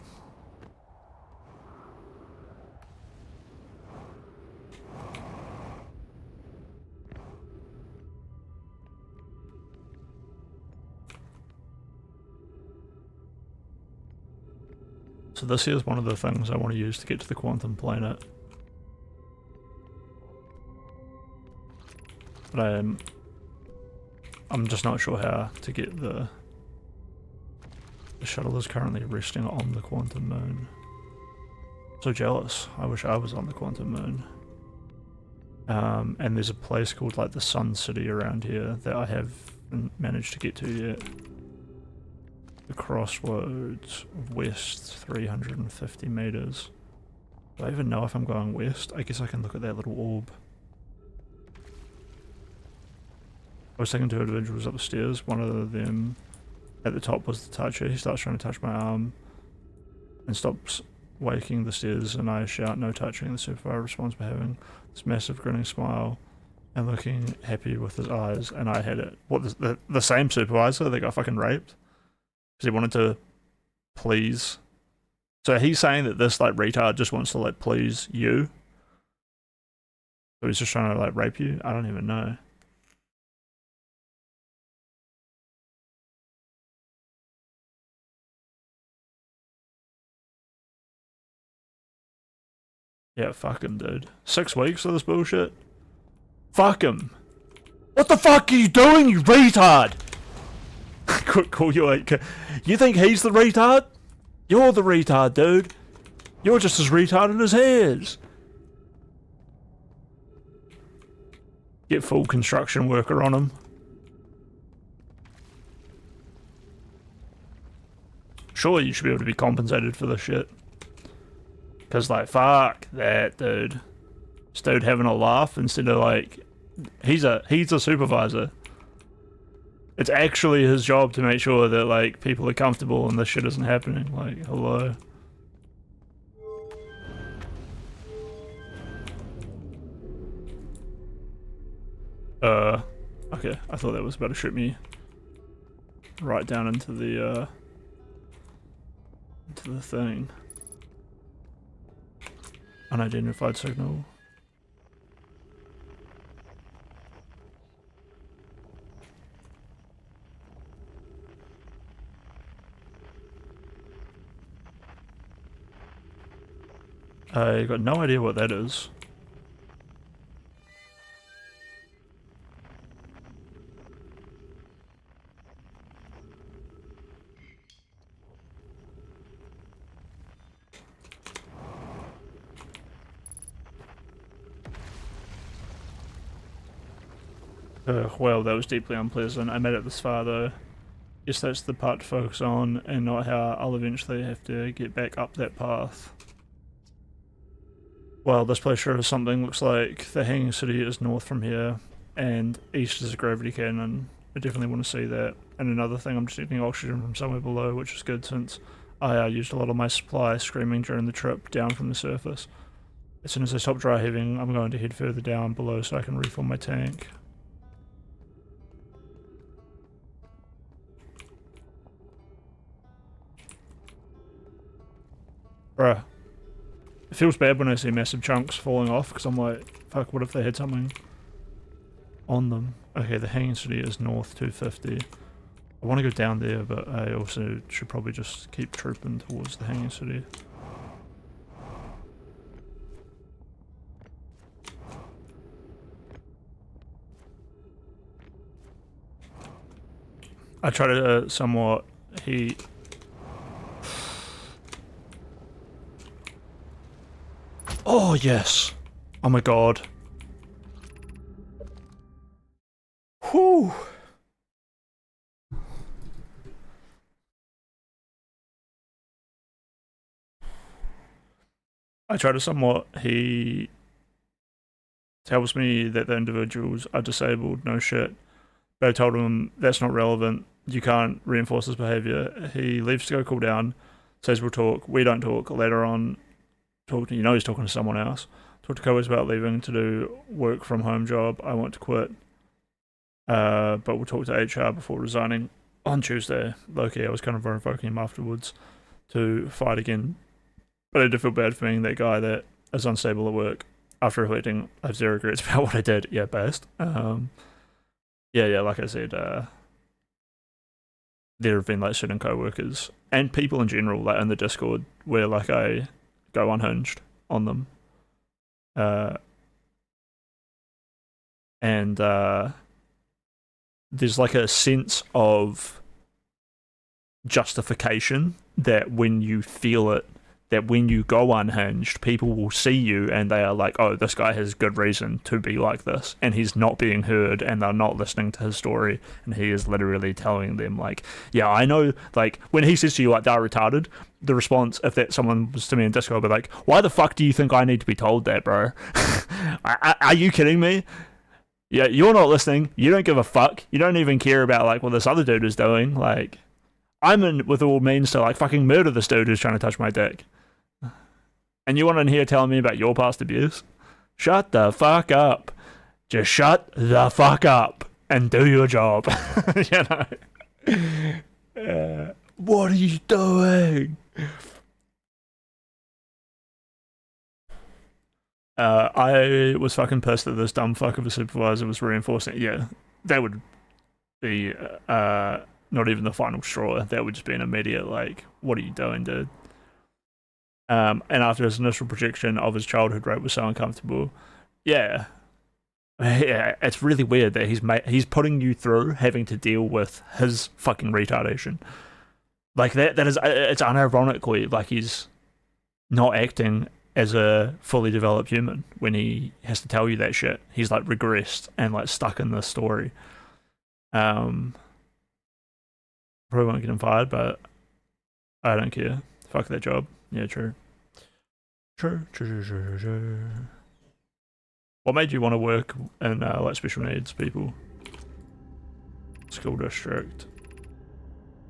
So this here is one of the things I want to use to get to the quantum planet. But I'm just not sure how to get the shuttle is currently resting on the quantum moon. So jealous. I wish I was on the quantum moon. And there's a place called like the Sun City around here that I haven't managed to get to yet. The crossroads west 350 meters. Do I even know if I'm going west? I guess I can look at that little orb. I was taking 2 individuals up the stairs. One of them at the top was the toucher. He starts trying to touch my arm and stops waking the stairs, and I shout no touching. The supervisor responds by having this massive grinning smile and looking happy with his eyes, and I had it. What, the same supervisor that got fucking raped? Because he wanted to please. So he's saying that this like retard just wants to like please you. So he's just trying to like rape you? I don't even know. Yeah, fuck him, dude. 6 weeks of this bullshit? Fuck him. What the fuck are you doing, you retard? Call you like, you think he's the retard? You're the retard, dude. You're just as retarded as he is. Get full construction worker on him. Surely you should be able to be compensated for this shit. Cause like, fuck that, dude. This dude having a laugh instead of like, he's a supervisor. It's actually his job to make sure that like people are comfortable and this shit isn't happening. Like, hello. Okay, I thought that was about to shoot me right down into the thing. Unidentified signal. I got no idea what that is. Well, that was deeply unpleasant. I made it this far though. Guess that's the part to focus on and not how I'll eventually have to get back up that path. Well, this place sure is something. Looks like the Hanging City is north from here and east is a gravity cannon. I definitely want to see that. And another thing, I'm detecting oxygen from somewhere below, which is good since I used a lot of my supply screaming during the trip down from the surface. As soon as I stop dry heaving, I'm going to head further down below so I can refill my tank. Bruh. It feels bad when I see massive chunks falling off because I'm like, fuck, what if they had something on them? Okay, the Hanging City is north 250. I want to go down there, but I also should probably just keep trooping towards the Hanging City. I try to somewhat heat. Oh yes! Oh my god. Whew! I try to somewhat. He tells me that the individuals are disabled, no shit. But I told him that's not relevant. You can't reinforce his behavior. He leaves to go cool down, says we'll talk. We don't talk. Later on, he's talking to someone else. Talk to coworkers about leaving to do work from home job. I want to quit. But we'll talk to HR before resigning on Tuesday. Low-key, I was kind of invoking him afterwards to fight again. But I did feel bad for being that guy that is unstable at work. After reflecting, I have zero regrets about what I did. Yeah, best. Yeah, like I said, there have been like certain co-workers and people in general, like in the Discord, where like I go unhinged on them. And there's like a sense of justification that when you feel it, that when you go unhinged, people will see you and they are like, oh, this guy has good reason to be like this, and he's not being heard and they're not listening to his story, and he is literally telling them like, yeah, I know, like when he says to you like they're retarded, the response, if that someone was to me in Discord, would be like, why the fuck do you think I need to be told that, bro? Are you kidding me? Yeah, you're not listening, you don't give a fuck, you don't even care about like what this other dude is doing. Like, I'm in with all means to like fucking murder this dude who's trying to touch my dick. And you want in here telling me about your past abuse? Shut the fuck up. Just shut the fuck up and do your job. You know? What are you doing? I was fucking pissed that this dumb fuck of a supervisor was reinforcing. Yeah, that would be not even the final straw. That would just be an immediate like, what are you doing, dude? And after his initial projection of his childhood rape was so uncomfortable, yeah, it's really weird that he's putting you through having to deal with his fucking retardation. Like that is, it's unironically like he's not acting as a fully developed human when he has to tell you that shit. He's like regressed and like stuck in this story. Probably won't get him fired, but I don't care. Fuck that job. Yeah, true. True. What made you want to work in like special needs people? School District,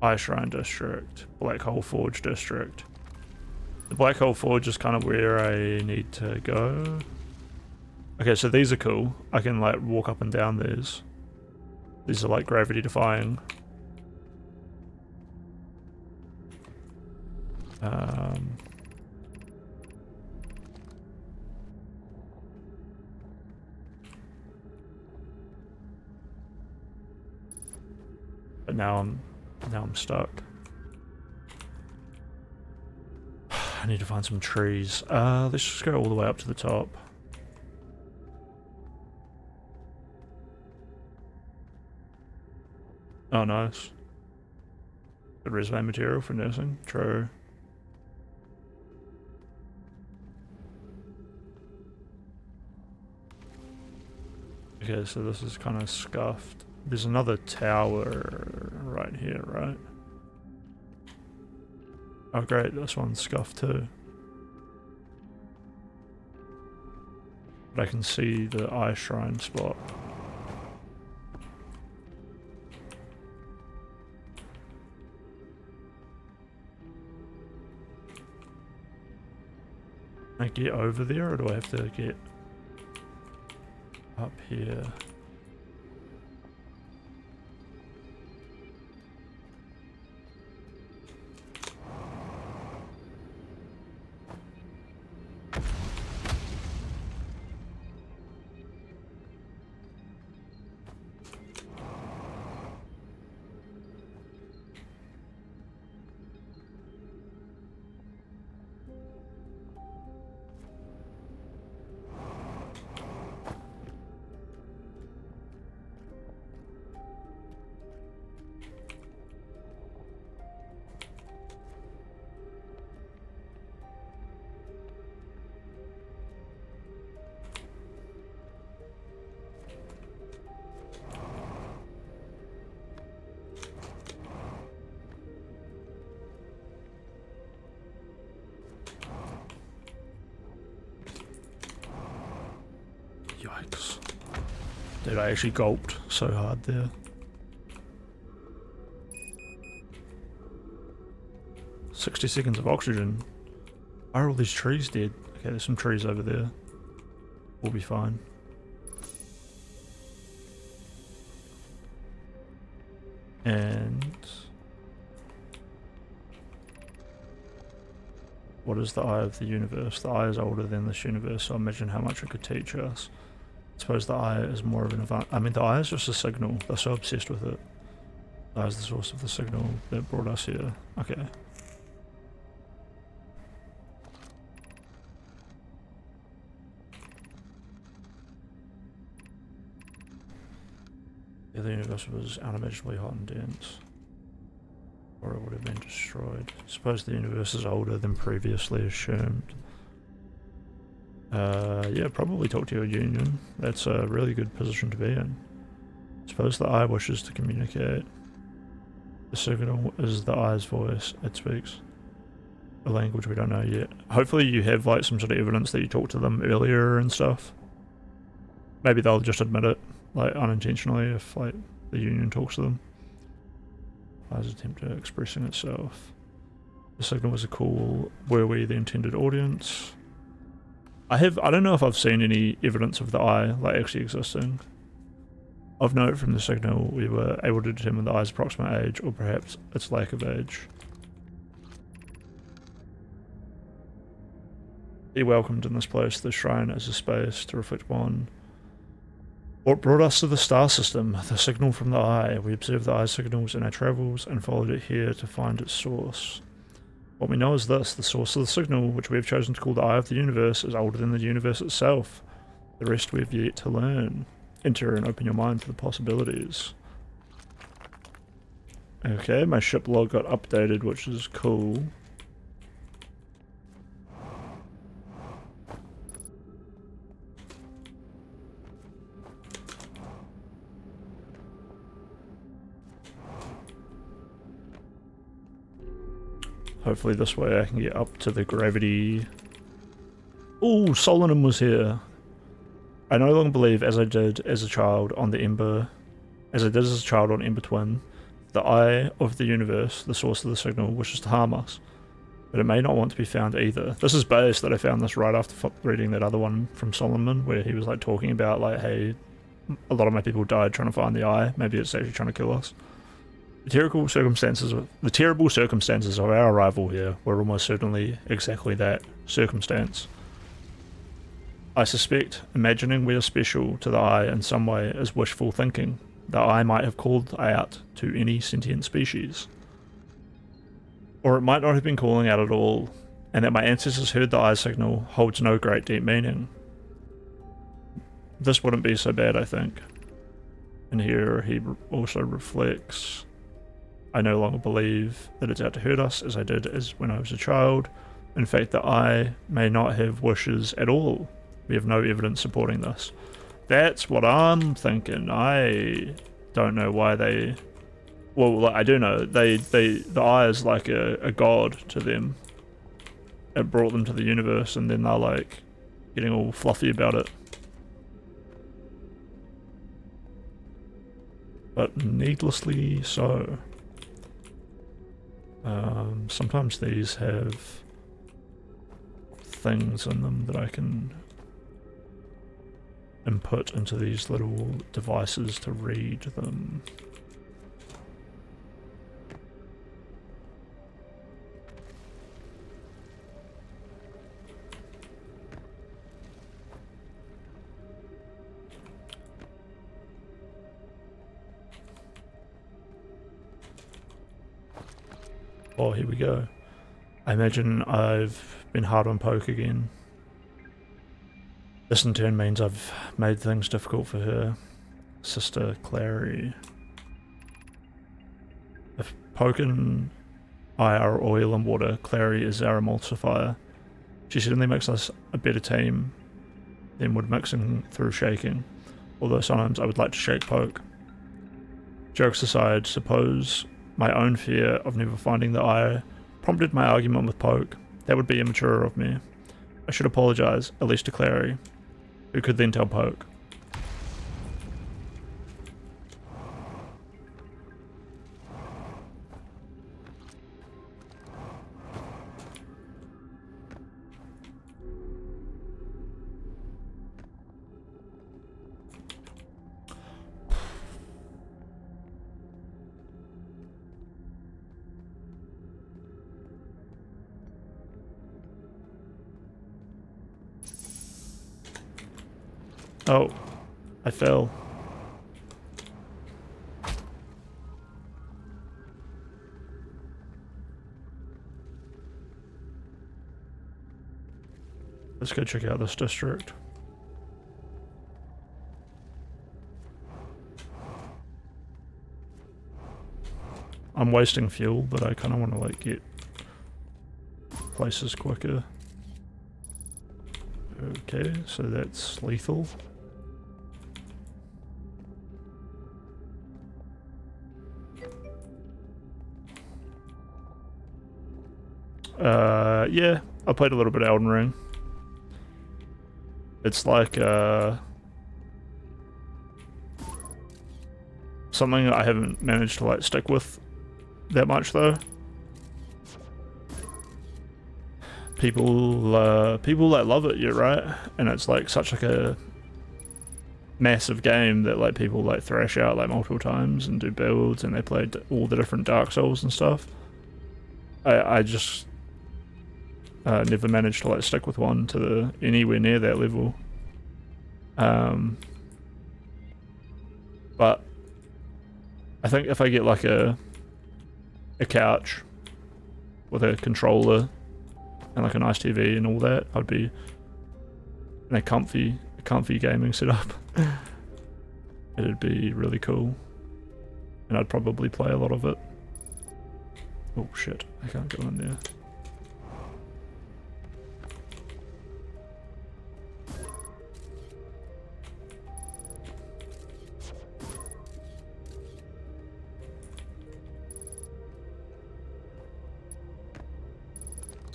Eye Shrine District, Black Hole Forge District. The Black Hole Forge is kind of where I need to go. Okay, so these are cool. I can like walk up and down these. These are like gravity defying. But now I'm stuck. I need to find some trees. Let's just go all the way up to the top. Oh, nice. Good resume material for nursing. True. Okay, so this is kind of scuffed. There's another tower right here, right? Oh great, this one's scuffed too. But I can see the Eye Shrine spot. Can I get over there, or do I have to get up here? Yikes. Dude, I actually gulped so hard there. "60 seconds of oxygen. Why are all these trees dead?" Okay, there's some trees over there. We'll be fine. And what is the Eye of the Universe? The Eye is older than this universe, so imagine how much it could teach us. I suppose the Eye is more of an advanced... I mean, the Eye is just a signal. They're so obsessed with it. The Eye is the source of the signal that brought us here. Okay. Yeah, the universe was unimaginably hot and dense, or it would have been destroyed. I suppose the universe is older than previously assumed. Yeah, probably talk to your union. That's a really good position to be in. I suppose the Eye wishes to communicate. The signal is the Eye's voice. It speaks a language we don't know yet. Hopefully you have like some sort of evidence that you talked to them earlier and stuff. Maybe they'll just admit it, like unintentionally, if like the union talks to them. Eye's attempt at expressing itself. The signal was a call. Were we the intended audience? I don't know if I've seen any evidence of the Eye like actually existing. Of note, from the signal we were able to determine the Eye's approximate age, or perhaps its lack of age. Be welcomed in this place. The shrine is a space to reflect on what brought us to the star system, the signal from the Eye. We observed the Eye's signals in our travels and followed it here to find its source. What we know is this: the source of the signal, which we have chosen to call the Eye of the Universe, is older than the universe itself. The rest we have yet to learn. Enter and open your mind to the possibilities. Okay, my ship log got updated, which is cool. Hopefully this way I can get up to the gravity. Ooh, Solanum was here. I no longer believe, as I did as a child, on the Ember As I did as a child on Ember Twin, the eye of the universe, the source of the signal, wishes to harm us. But it may not want to be found either. This is based that I found this right after reading that other one from Solomon, where he was like talking about like, hey, a lot of my people died trying to find the eye. Maybe it's actually trying to kill us. The terrible circumstances of our arrival here were almost certainly exactly that, circumstance. I suspect imagining we are special to the eye in some way is wishful thinking. The eye might have called out to any sentient species. Or it might not have been calling out at all, and that my ancestors heard the eye signal holds no great deep meaning. This wouldn't be so bad, I think. And here he also reflects, I no longer believe that it's out to hurt us as I did as when I was a child. In fact, the eye may not have wishes at all. We have no evidence supporting this. That's what I'm thinking. I don't know why they... Well, I do know. The eye is like a god to them. It brought them to the universe, and then they're like getting all fluffy about it. But needlessly so. Sometimes these have things in them that I can input into these little devices to read them. Oh, here we go. I imagine I've been hard on Poke again. This in turn means I've made things difficult for her. Sister Clary. If Poke and I are oil and water, Clary is our emulsifier. She certainly makes us a better team than would mixing through shaking, although sometimes I would like to shake Poke. Jokes aside, suppose my own fear of never finding the eye prompted my argument with Poke. That would be immature of me. I should apologize, at least to Clary, who could then tell Poke. Oh, I fell. Let's go check out this district. I'm wasting fuel, but I kind of want to like get places quicker. Okay, so that's lethal. Yeah, I played a little bit of Elden Ring. It's like, something I haven't managed to like stick with that much though. People like love it, yeah, right? And it's like such like a massive game that like people like thrash out like multiple times and do builds, and they played all the different Dark Souls and stuff. I just never managed to like stick with one to anywhere near that level. But I think if I get like a couch with a controller and like a nice TV and all that, I'd be in a comfy gaming setup. It'd be really cool, and I'd probably play a lot of it. Oh shit, I can't go in there.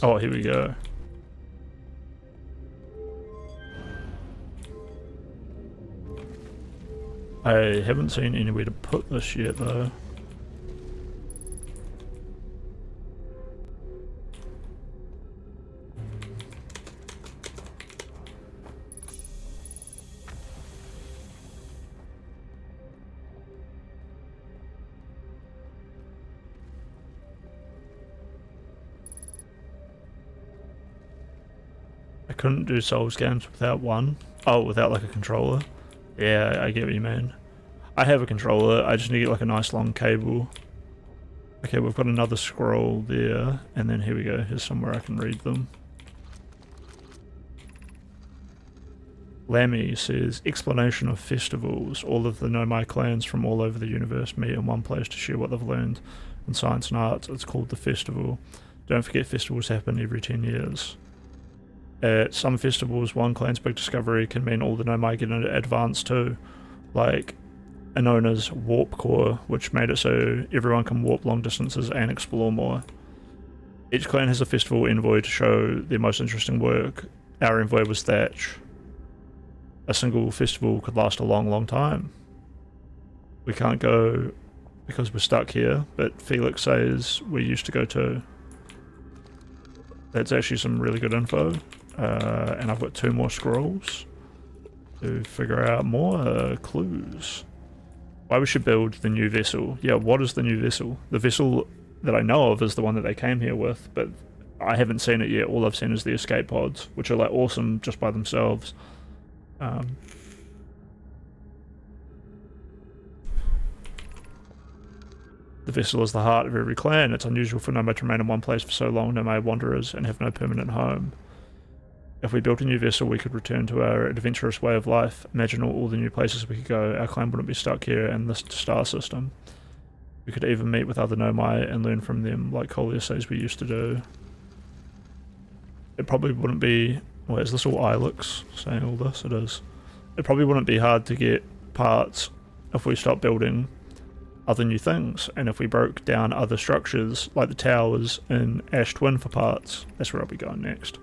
Oh, here we go. I haven't seen anywhere to put this yet though. I couldn't do soul scans without one. Oh, without like a controller. Yeah, I get what you mean. I have a controller, I just need like a nice long cable. Okay, we've got another scroll there, and then here we go, here's somewhere I can read them. Lammy says, explanation of festivals. All of the Nomai clans from all over the universe meet in one place to share what they've learned in science and arts. It's called the festival. Don't forget festivals happen every 10 years. At some festivals, one clan's big discovery can mean all the Nomai get advanced too. Like Anona's warp core, which made it so everyone can warp long distances and explore more. Each clan has a festival envoy to show their most interesting work. Our envoy was Thatch. A single festival could last a long time. We can't go because we're stuck here, but Felix says we used to go too. That's actually some really good info. And I've got 2 more scrolls to figure out more clues. Why we should build the new vessel. Yeah, what is the new vessel? The vessel that I know of is the one that they came here with, but I haven't seen it yet. All I've seen is the escape pods, which are like awesome just by themselves. The vessel is the heart of every clan. It's unusual for Nomad to remain in one place for so long, Nomad wanderers, and have no permanent home. If we built a new vessel, we could return to our adventurous way of life. Imagine all the new places we could go. Our clan wouldn't be stuck here in this star system. We could even meet with other Nomai and learn from them, like Collier says we used to do. It probably wouldn't be... Well, is this all Ilex saying all this? It is. It probably wouldn't be hard to get parts if we stopped building other new things, and if we broke down other structures, like the towers in Ash Twin for parts. That's where I'll be going next.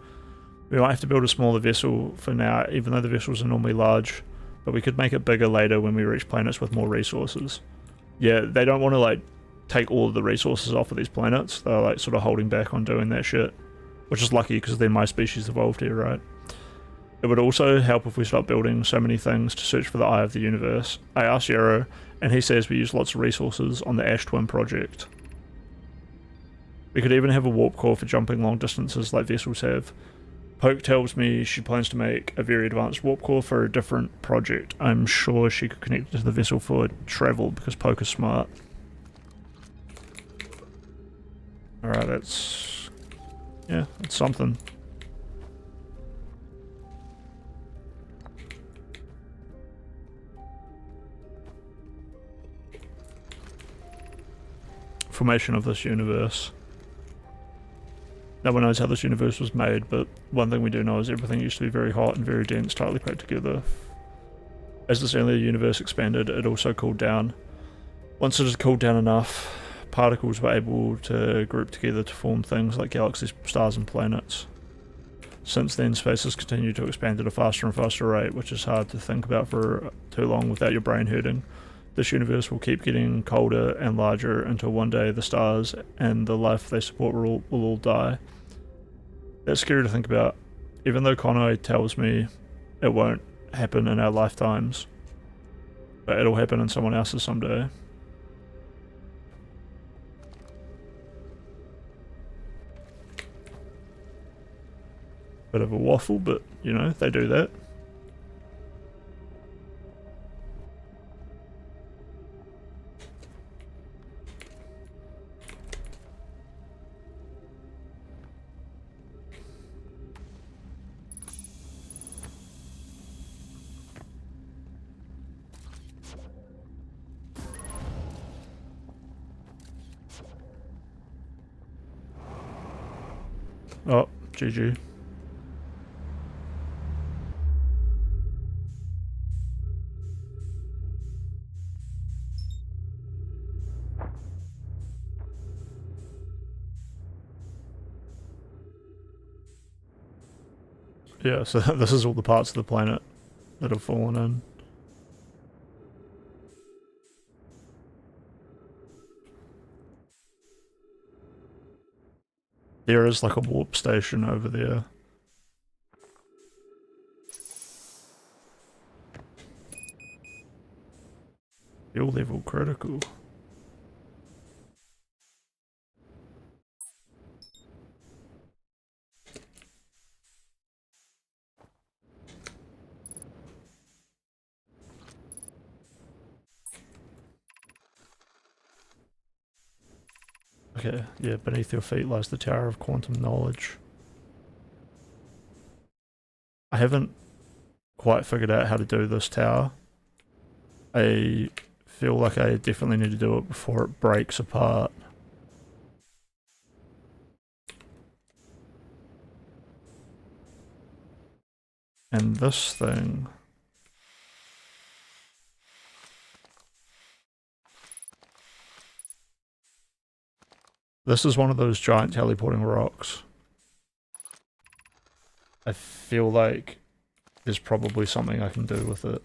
We might have to build a smaller vessel for now, even though the vessels are normally large, but we could make it bigger later when we reach planets with more resources. Yeah, they don't want to like take all of the resources off of these planets. They're like sort of holding back on doing that shit, which is lucky because then my species evolved here, right? It would also help if we stopped building so many things to search for the eye of the universe. I asked Yarrow, and he says we use lots of resources on the Ash Twin project. We could even have a warp core for jumping long distances like vessels have. Poke tells me she plans to make a very advanced warp core for a different project. I'm sure she could connect it to the vessel for travel because Poke is smart. Alright, that's... yeah, that's something. Formation of this universe. No one knows how this universe was made, but one thing we do know is everything used to be very hot and very dense, tightly packed together. As this earlier universe expanded, it also cooled down. Once it has cooled down enough, particles were able to group together to form things like galaxies, stars, and planets. Since then, space has continued to expand at a faster and faster rate, which is hard to think about for too long without your brain hurting. This universe will keep getting colder and larger until one day the stars and the life they support will all die. That's scary to think about, even though Konai tells me it won't happen in our lifetimes, but it'll happen in someone else's someday. Bit of a waffle, but you know, they do that. Oh, GG. Yeah, so this is all the parts of the planet that have fallen in. There is like a warp station over there. Fuel level critical. Okay, yeah, beneath your feet lies the Tower of Quantum Knowledge. I haven't quite figured out how to do this tower. I feel like I definitely need to do it before it breaks apart. And this thing... This is one of those giant teleporting rocks. I feel like there's probably something I can do with it.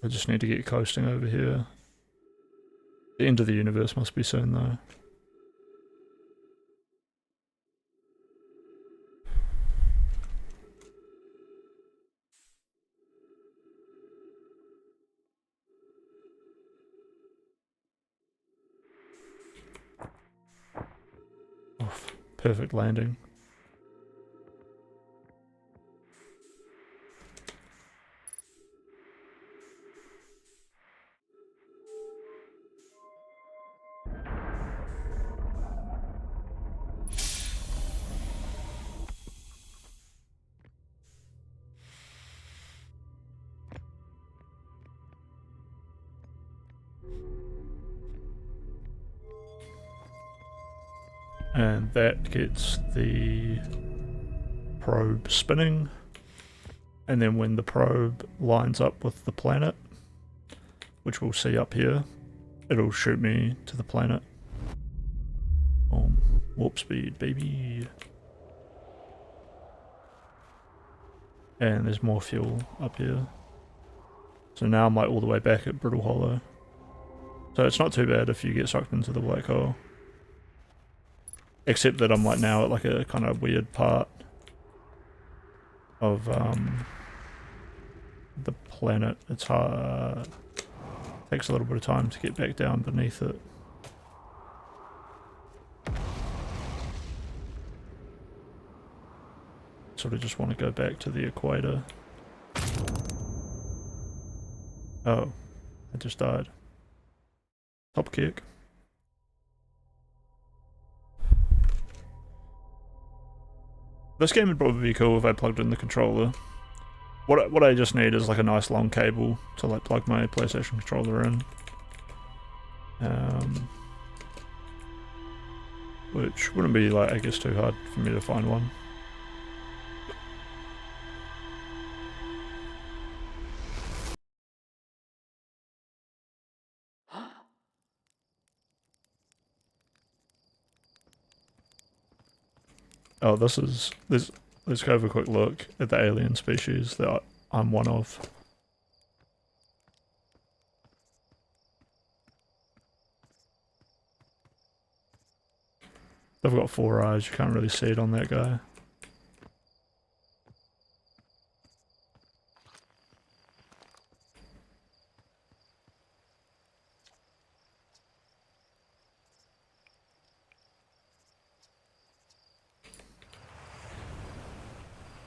I just need to get coasting over here. The end of the universe must be soon though. Oof, perfect landing. And that gets the probe spinning. And then when the probe lines up with the planet, which we'll see up here, it'll shoot me to the planet. Warp speed, baby. And there's more fuel up here. So now I'm like all the way back at Brittle Hollow. So it's not too bad if you get sucked into the black hole. Except that I'm like now at like a kind of weird part of the planet. It's hard. Takes a little bit of time to get back down beneath it. Sort of just want to go back to the equator. Oh, I just died. Top kick. This game would probably be cool if I plugged in the controller. What I just need is like a nice long cable to like plug my PlayStation controller in. Which wouldn't be like, I guess, too hard for me to find one. Oh, let's go have a quick look at the alien species that I'm one of. They've got 4 eyes, you can't really see it on that guy.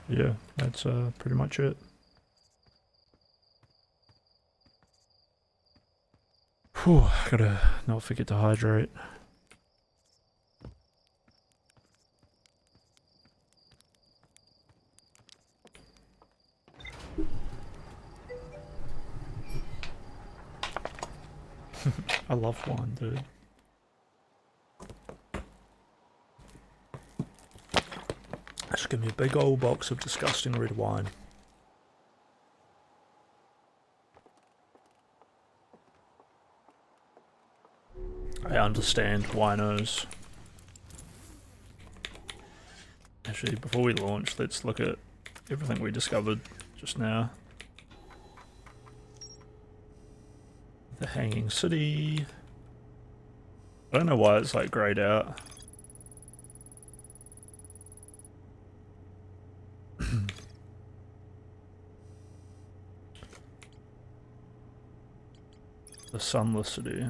Yeah, that's pretty much it. Whew, gotta not forget to hydrate. I love wine, dude. Just give me a big old box of disgusting red wine. I understand winos. Actually, before we launch, let's look at everything we discovered just now. The Hanging City. I don't know why it's like grayed out. The Sunless City.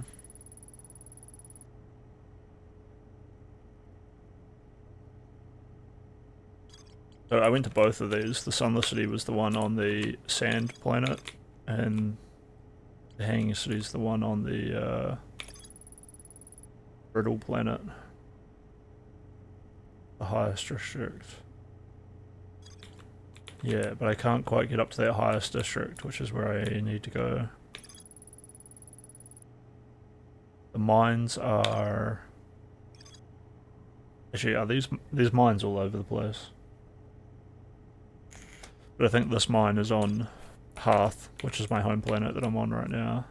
So I went to both of these. The Sunless City was the one on the sand planet, and the Hanging City is the one on the brittle planet. The highest district. Yeah, but I can't quite get up to that highest district, which is where I need to go. The mines are... Actually, are there's mines all over the place. But I think this mine is on Hearth, which is my home planet that I'm on right now.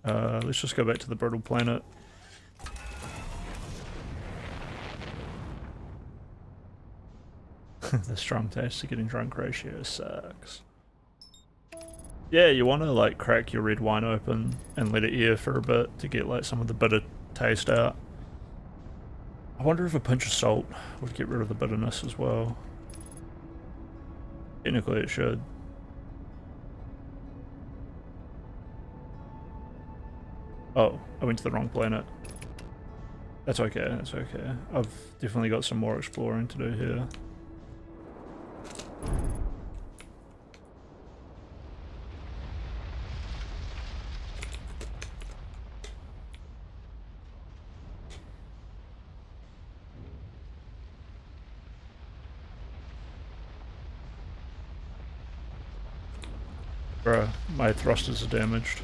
Let's just go back to the brittle planet. The strong taste to getting drunk ratio sucks. Yeah, you want to like crack your red wine open and let it air for a bit to get like some of the bitter taste out. I wonder if a pinch of salt would get rid of the bitterness as well. Technically it should. Oh, I went to the wrong planet. That's okay, that's okay. I've definitely got some more exploring to do here. Bruh, my thrusters are damaged.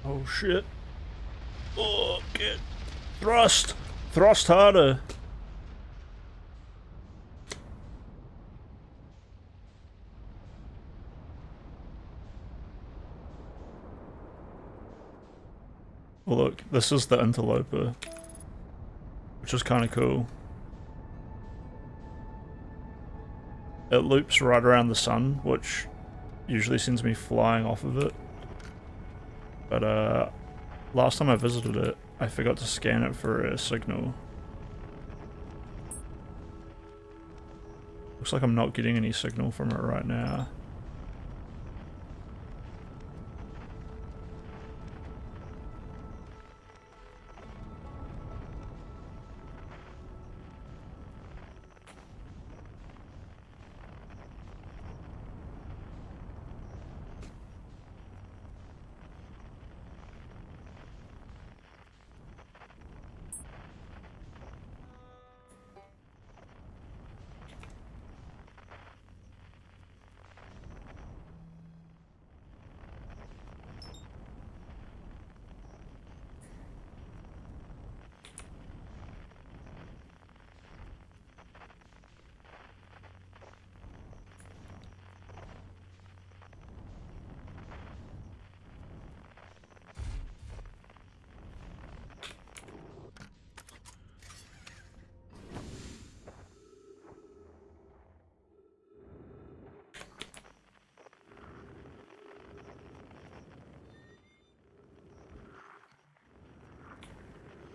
Oh shit. Oh, get thrust! Thrust harder! Well look, this is the interloper, which is kind of cool. It loops right around the sun, which usually sends me flying off of it. But last time I visited it, I forgot to scan it for a signal. Looks like I'm not getting any signal from it right now.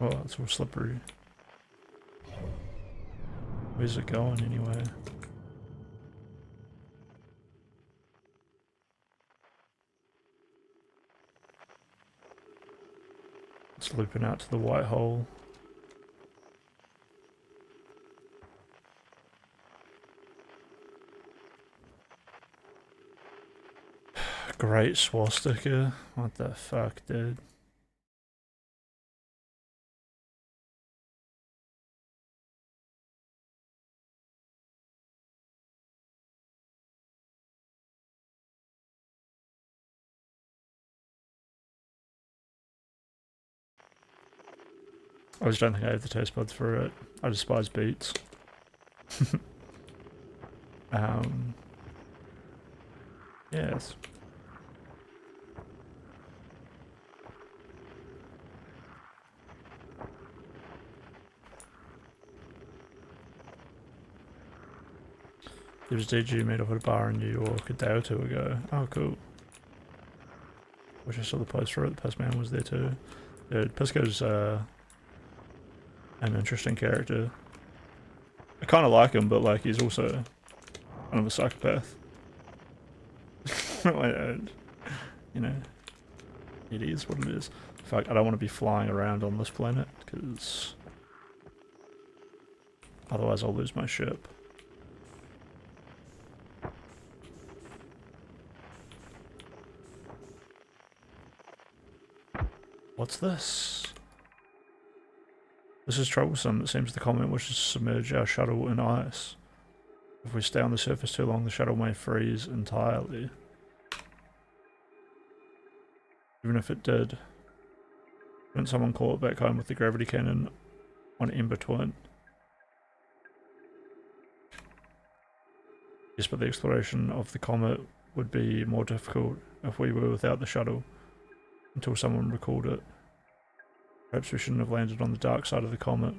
Oh, it's all slippery. Where's it going anyway? It's looping out to the white hole. Great swastika. What the fuck, dude? I just don't think I have the taste buds for it. I despise beets. Yes. There was DG made up at a bar in New York a day or two ago. Oh, cool. Wish I saw the post for it. The postman was there too. Dude, Pisco's an interesting character. I kind of like him, but like he's also kind of a psychopath. You know, it is what it is. Fuck, I don't want to be flying around on this planet because otherwise I'll lose my ship. What's this? This is troublesome. It seems the comet wishes to submerge our shuttle in ice. If we stay on the surface too long, the shuttle may freeze entirely. Even if it did, couldn't someone call it back home with the gravity cannon on in between? Yes, but the exploration of the comet would be more difficult if we were without the shuttle until someone recalled it. Perhaps we shouldn't have landed on the dark side of the comet.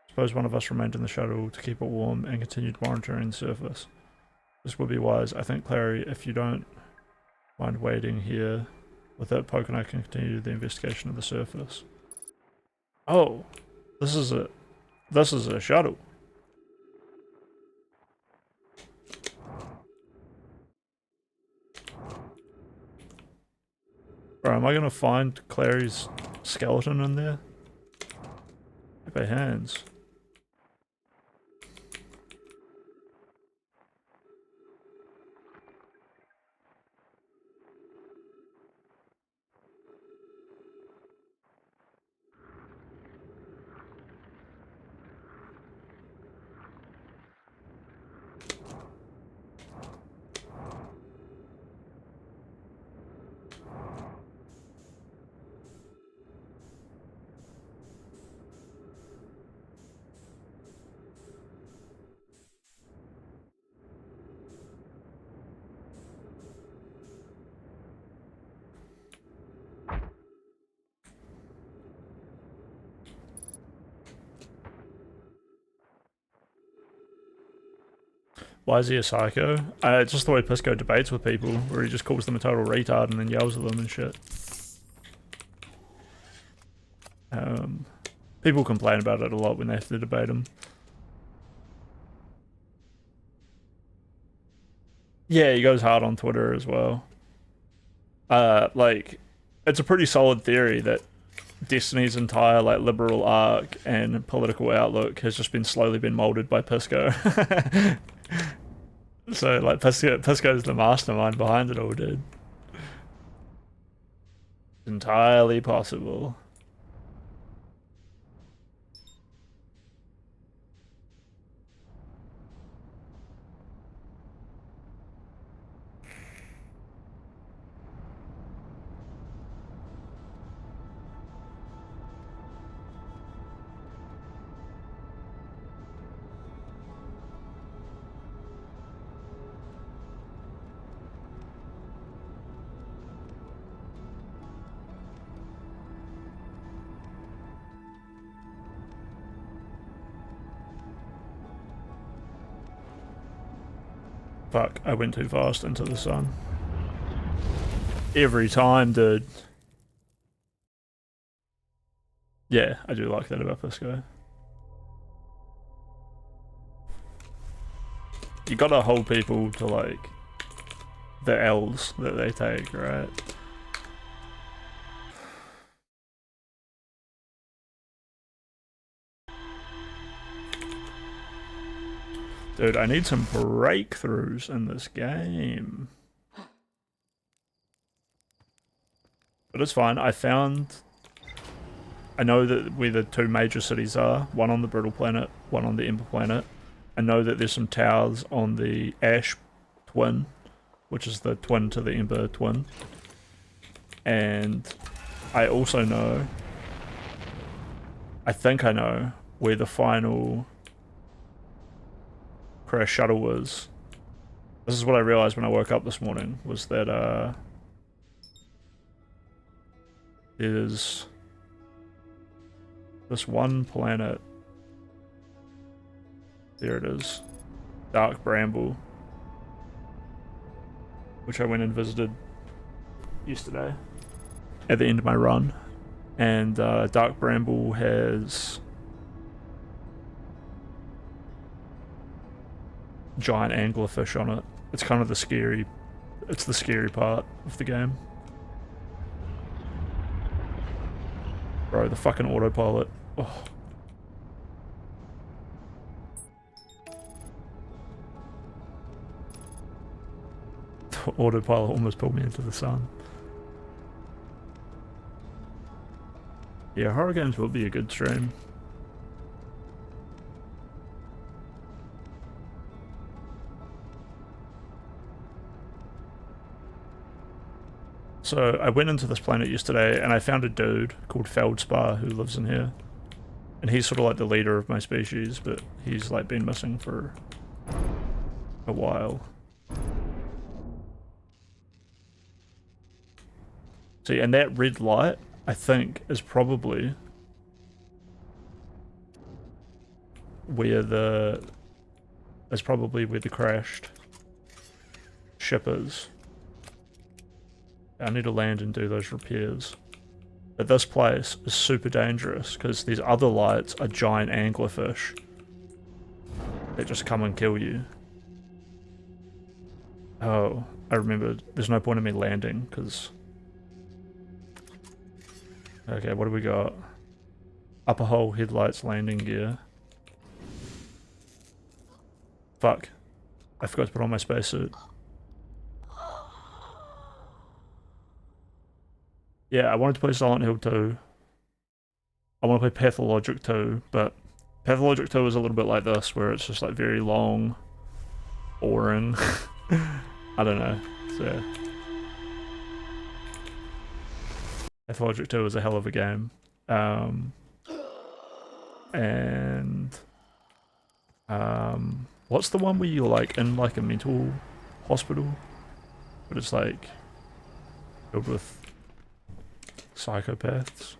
Suppose one of us remained in the shuttle to keep it warm and continued monitoring the surface. This would be wise. I think, Clary, if you don't mind waiting here, with that poke and I can continue the investigation of the surface. Oh, this is a shuttle. Bro, am I gonna find Clary's skeleton in there? Look at her hands. Why is he a psycho? It's just the way Pisco debates with people, where he just calls them a total retard and then yells at them and shit. People complain about it a lot when they have to debate him. Yeah, he goes hard on Twitter as well. Like, it's a pretty solid theory that Destiny's entire like liberal arc and political outlook has just been slowly been molded by Pisco. So like Pisco's the mastermind behind it all, dude. Entirely possible. Fuck, I went too fast into the sun. Every time, dude. Yeah, I do like that about this guy. You gotta hold people to like the L's that they take, right? Dude, I need some breakthroughs in this game. But it's fine. I know that where the two major cities are, one on the Brittle Planet, one on the Ember Planet. I know that there's some towers on the Ash Twin, which is the twin to the Ember Twin. And I also know, I think I know, where the final crash shuttle was. This is what I realized when I woke up this morning, was that there's this one planet. There it is. Dark Bramble. Which I went and visited yesterday at the end of my run. And Dark Bramble has giant anglerfish on it. It's kind of the scary part of the game. Bro, the fucking autopilot. Oh. The autopilot almost pulled me into the sun. Yeah, horror games will be a good stream. So I went into this planet yesterday and I found a dude called Feldspar who lives in here. And he's sort of like the leader of my species, but he's like been missing for a while. See, and that red light, I think, is probably where the crashed ship is. I need to land and do those repairs. But this place is super dangerous because these other lights are giant anglerfish that just come and kill you. Oh, I remembered. There's no point in me landing because... Okay, what do we got? Upper hull, headlights, landing gear. Fuck. I forgot to put on my spacesuit. Yeah, I wanted to play Silent Hill 2. I want to play Pathologic 2, but Pathologic 2 is a little bit like this, where it's just like very long, boring. I don't know. So, Pathologic 2 is a hell of a game. And what's the one where you're like in like a mental hospital, but it's like filled with psychopaths?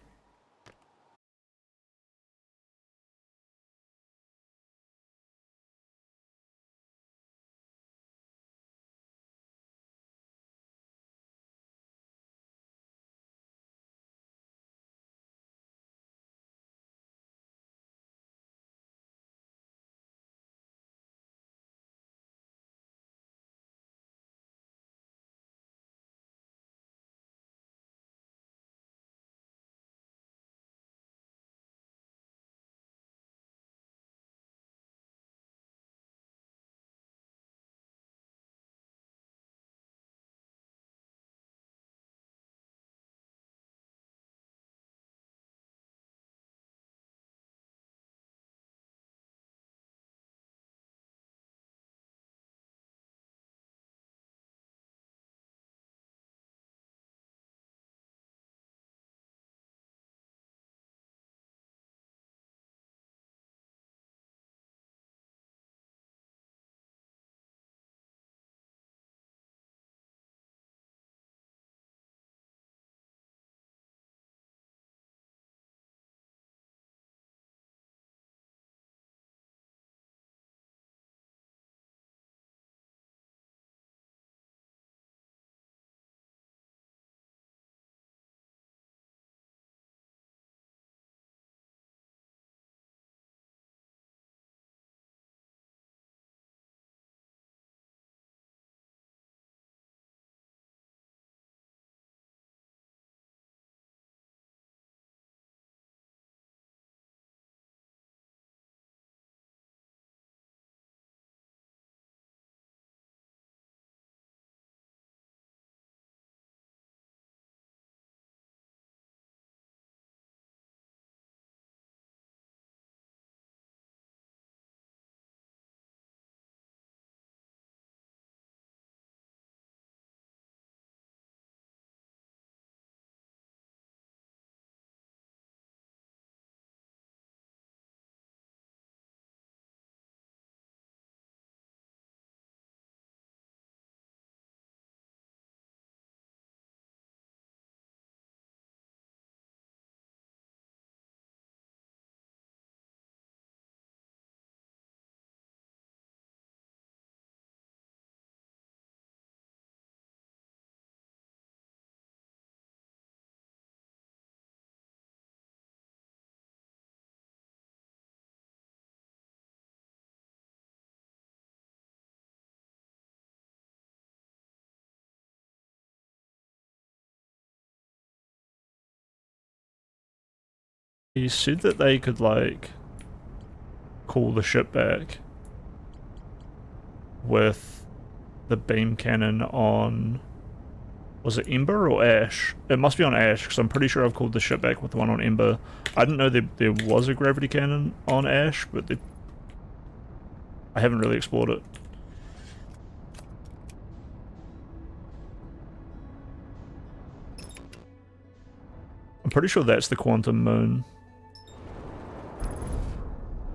He said that they could like call the ship back with the beam cannon on, was it Ember or Ash? It must be on Ash, because I'm pretty sure I've called the ship back with the one on Ember. I didn't know there was a gravity cannon on Ash, but I haven't really explored it. I'm pretty sure that's the quantum moon.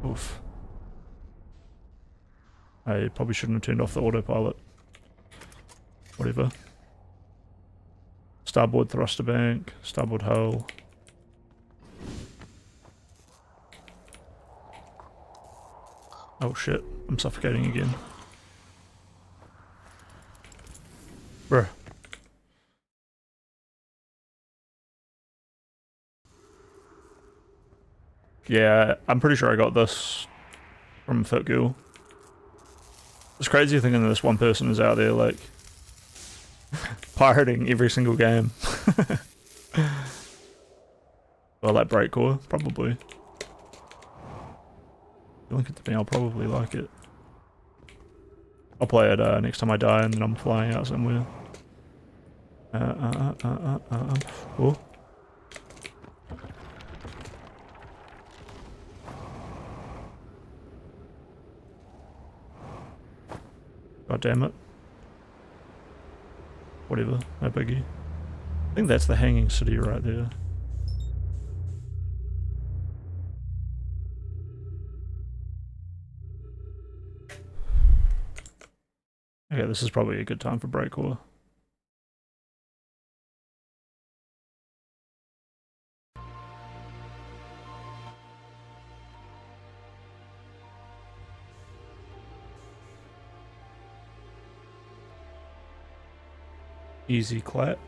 Oof. I probably shouldn't have turned off the autopilot. Whatever. Starboard thruster bank, starboard hull. Oh shit, I'm suffocating again. Bruh. Yeah, I'm pretty sure I got this from Fit Girl. It's crazy thinking that this one person is out there like pirating every single game. Well, like Breakcore, probably. Link it to me, I'll probably like it. I'll play it next time I die and then I'm flying out somewhere. Oh. God damn it. Whatever, no biggie. I think that's the hanging city right there. Okay, this is probably a good time for Breakcore. Easy clap.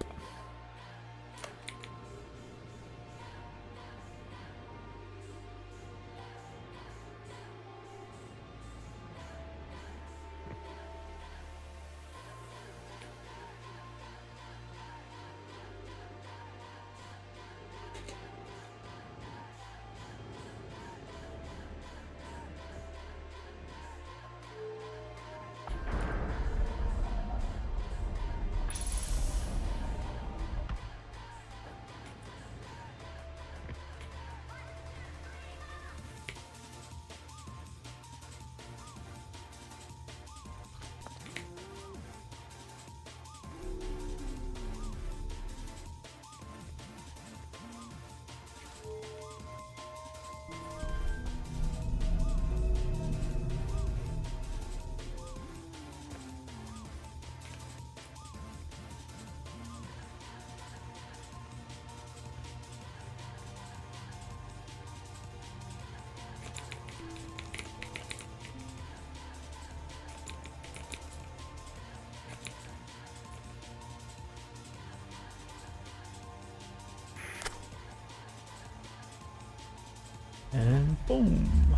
And boom.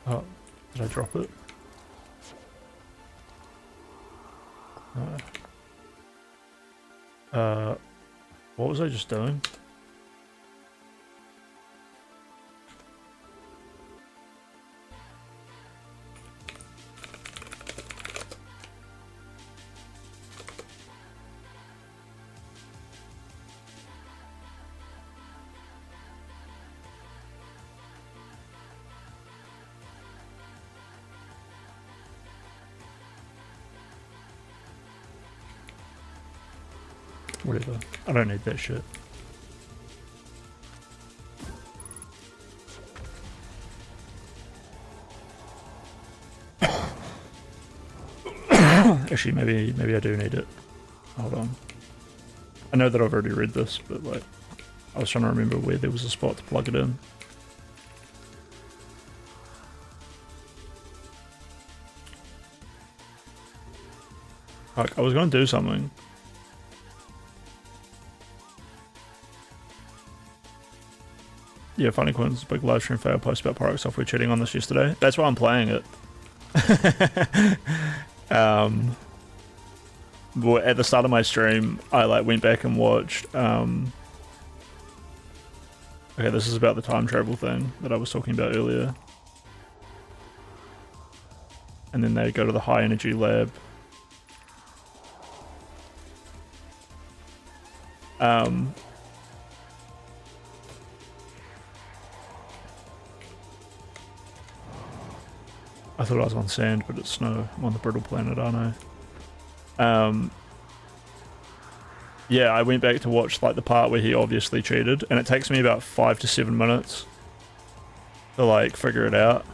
Oh, did I drop it? What was I just doing? Whatever. I don't need that shit. Actually, maybe I do need it. Hold on. I know that I've already read this, but like, I was trying to remember where there was a spot to plug it in. Like, I was gonna do something. Yeah, Funny Quinn's big live stream fail post about Pyrox software cheating on this yesterday. That's why I'm playing it. Well, at the start of my stream, I like went back and watched. Okay, this is about the time travel thing that I was talking about earlier. And then they go to the high energy lab. I thought I was on sand, but it's snow. I'm on the brittle planet, aren't I? Yeah, I went back to watch like the part where he obviously cheated, and it takes me about 5 to 7 minutes to like figure it out.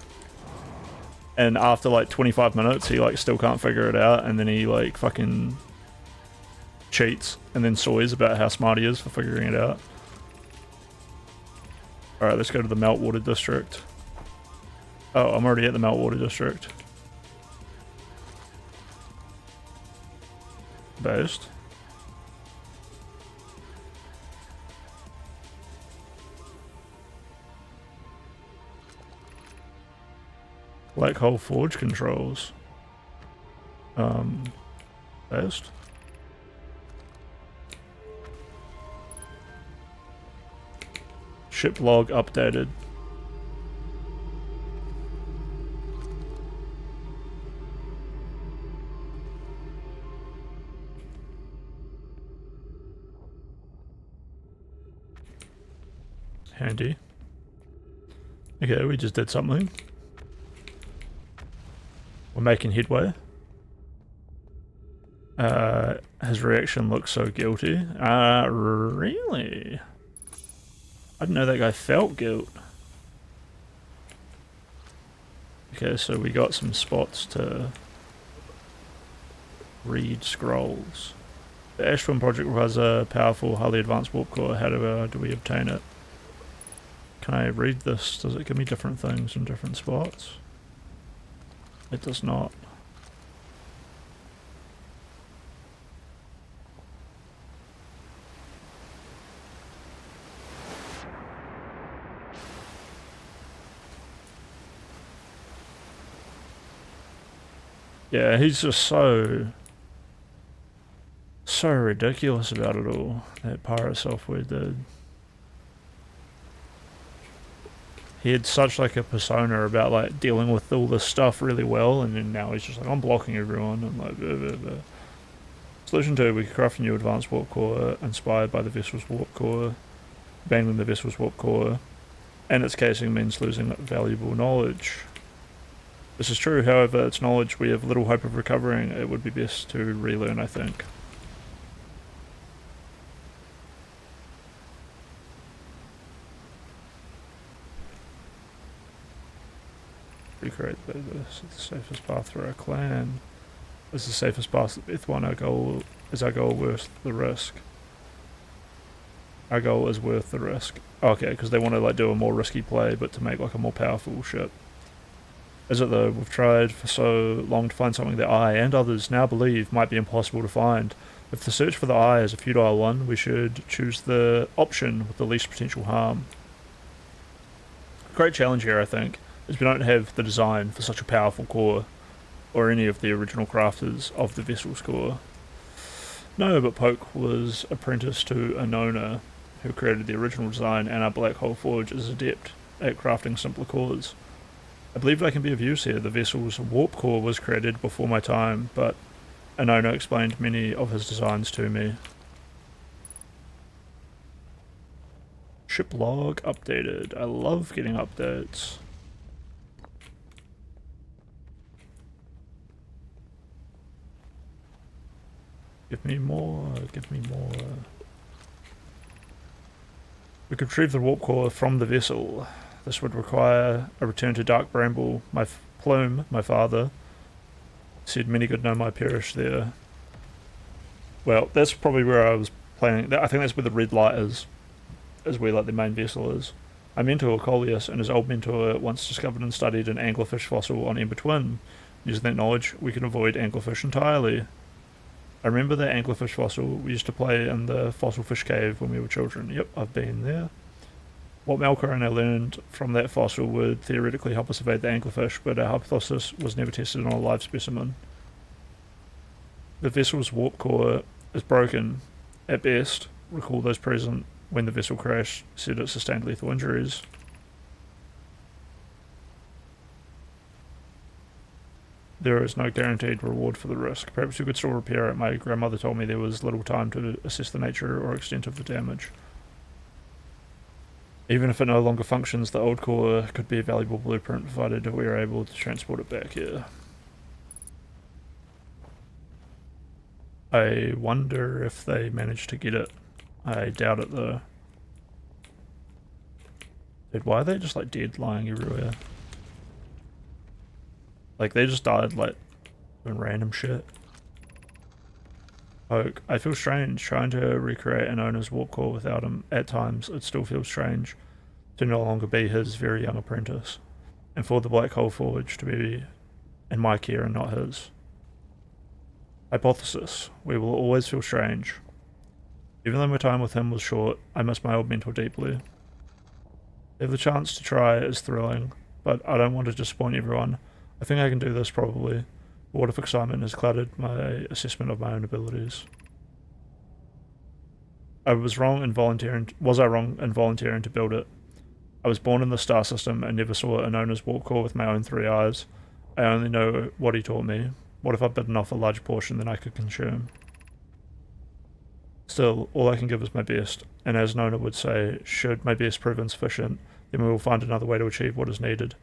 And after like 25 minutes, he like still can't figure it out, and then he like fucking cheats, and then soys about how smart he is for figuring it out. Alright, let's go to the Meltwater District. Oh, I'm already at the Meltwater District. Based. Black Hole Forge controls. Based. Ship log updated. Handy. Okay, we just did something. We're making headway. His reaction looks so guilty. Really? I didn't know that guy felt guilt. Okay, so we got some spots to read scrolls. The Ashwin project requires a powerful, highly advanced warp core. How do we obtain it? Can I read this? Does it give me different things in different spots? It does not. Yeah, he's just so ridiculous about it all, that pirate software did. He had such like a persona about like dealing with all this stuff really well, and then now he's just like, I'm blocking everyone, and like blah, blah, blah. Solution 2, we could craft a new advanced warp core inspired by the vessel's warp core. Abandoning the vessel's warp core and its casing means losing valuable knowledge. This is true, however, it's knowledge we have little hope of recovering. It would be best to relearn, I think. Recreate this. It's the safest path for our clan. This is the safest path to Death 1. Our goal worth the risk. Our goal is worth the risk. Okay, because they want to like do a more risky play, but to make like a more powerful ship. Is it though? We've tried for so long to find something that I and others now believe might be impossible to find. If the search for the eye is a futile one, we should choose the option with the least potential harm. Great challenge here, I think, is we don't have the design for such a powerful core, or any of the original crafters of the vessel's core. No, but Poke was apprenticed to a Nona, who created the original design, and our Black Hole Forge is adept at crafting simpler cores. I believe I can be of use here. The vessel's warp core was created before my time, but Anona explained many of his designs to me. Ship log updated. I love getting updates. Give me more, give me more. We could retrieve the warp core from the vessel. This would require a return to Dark Bramble. Plume, my father, said many good know my perish there. Well, that's probably where I was planning. I think that's where the red light is where like the main vessel is. My mentor, Coleus, and his old mentor once discovered and studied an anglerfish fossil on Ember Twin. Using that knowledge, we can avoid anglerfish entirely. I remember that anglerfish fossil. We used to play in the fossil fish cave when we were children. Yep, I've been there. What Malco and I learned from that fossil would theoretically help us evade the anglerfish, but our hypothesis was never tested on a live specimen. The vessel's warp core is broken. At best, recall those present when the vessel crashed said it sustained lethal injuries. There is no guaranteed reward for the risk. Perhaps you could still repair it. My grandmother told me there was little time to assess the nature or extent of the damage. Even if it no longer functions, the old core could be a valuable blueprint provided we are able to transport it back here. I wonder if they managed to get it. I doubt it though. Dude, why are they just like dead lying everywhere? Like they just died like doing random shit. Oak, I feel strange trying to recreate an owner's warp core without him. At times, it still feels strange to no longer be his very young apprentice, and for the Black Hole Forge to be in my care and not his. Hypothesis, we will always feel strange. Even though my time with him was short, I miss my old mentor deeply. If the chance to try is thrilling, but I don't want to disappoint everyone. I think I can do this probably. But what if excitement has clouded my assessment of my own abilities? Was I wrong in volunteering to build it? I was born in the star system and never saw a owner's warp core with my own 3 eyes. I only know what he taught me. What if I've bitten off a larger portion than I could consume? Still, all I can give is my best, and as Nona would say, should my best prove insufficient, then we will find another way to achieve what is needed.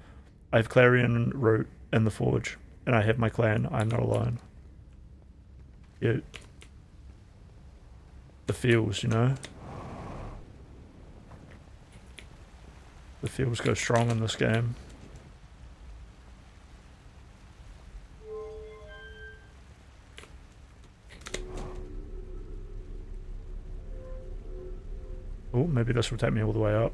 I have Clarion Root in the Forge, and I have my clan. I am not alone. Yeah. The feels, you know? The feels go strong in this game. Oh, maybe this will take me all the way up.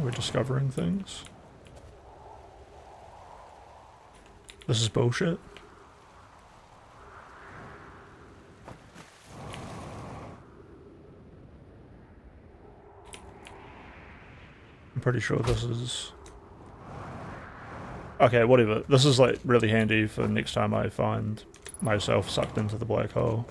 We're discovering things. This is bullshit. I'm pretty sure this is... Okay, whatever. This is like really handy for next time I find myself sucked into the black hole.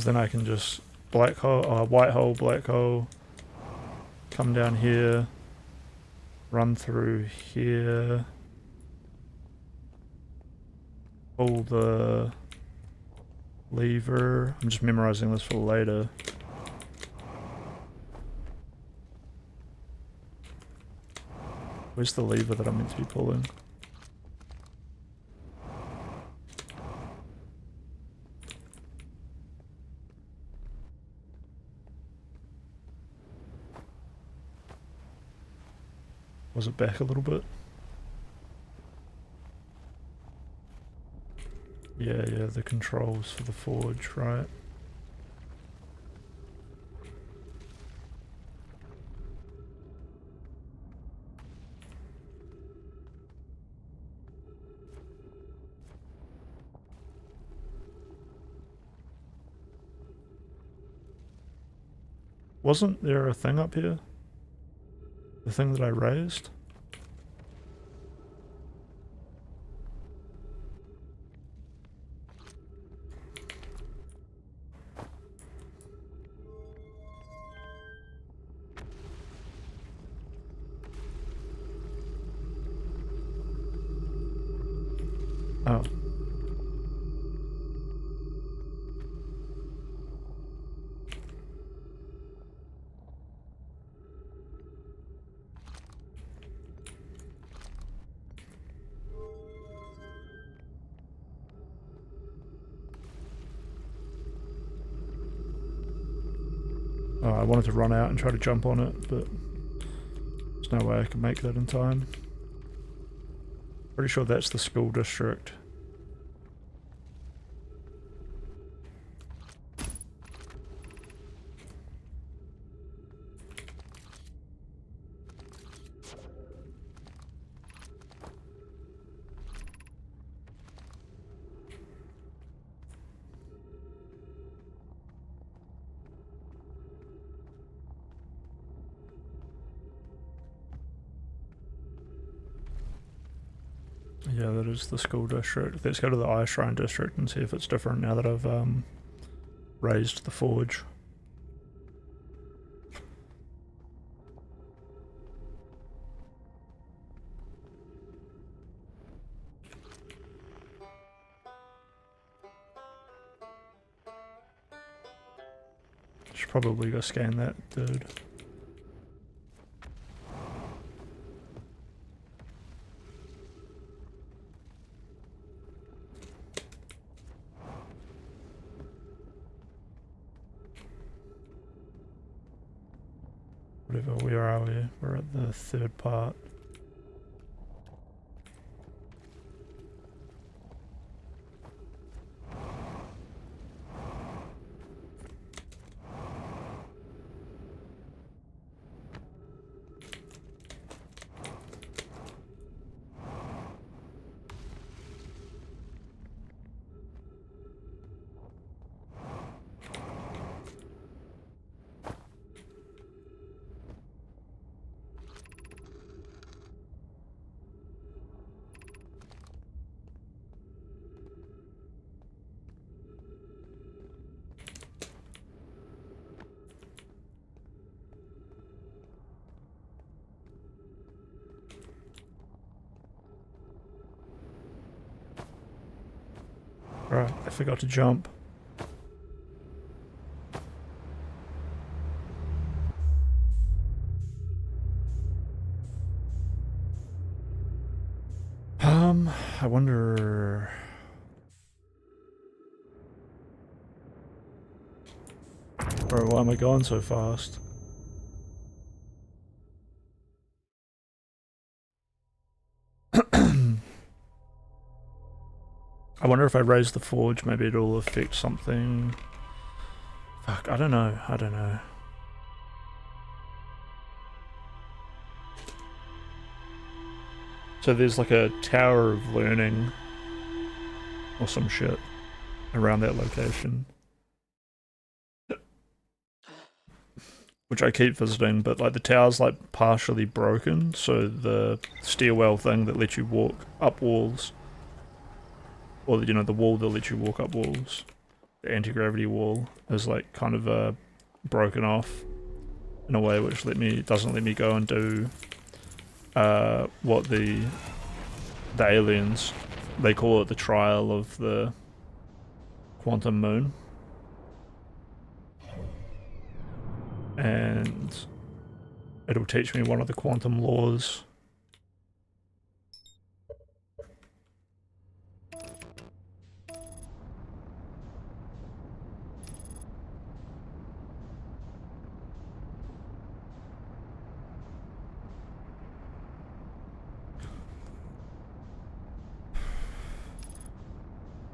Then I can just white hole, black hole, come down here, run through here, pull the lever. I'm just memorizing this for later. Where's the lever that I'm meant to be pulling? Was it back a little bit? Yeah, the controls for the forge, right? Wasn't there a thing up here? The thing that I raised? Oh. Oh, I wanted to run out and try to jump on it, but there's no way I can make that in time. Pretty sure that's the school district. Yeah, that is the school district. Let's go to the Ice Shrine district and see if it's different now that I've raised the forge. Should probably go scan that dude. Whatever, where are we? We're at the third part. Right, I forgot to jump. I wonder... Bro, why am I going so fast? I wonder if I raise the forge, maybe it'll affect something. Fuck, I don't know, I don't know. So there's like a tower of learning or some shit around that location, which I keep visiting, but like the tower's like partially broken, so the stairwell thing that lets you walk up walls, or you know, the wall that lets you walk up walls, the anti-gravity wall, is like kind of broken off in a way which doesn't let me go and do what the aliens, they call it the trial of the quantum moon. And it'll teach me one of the quantum laws.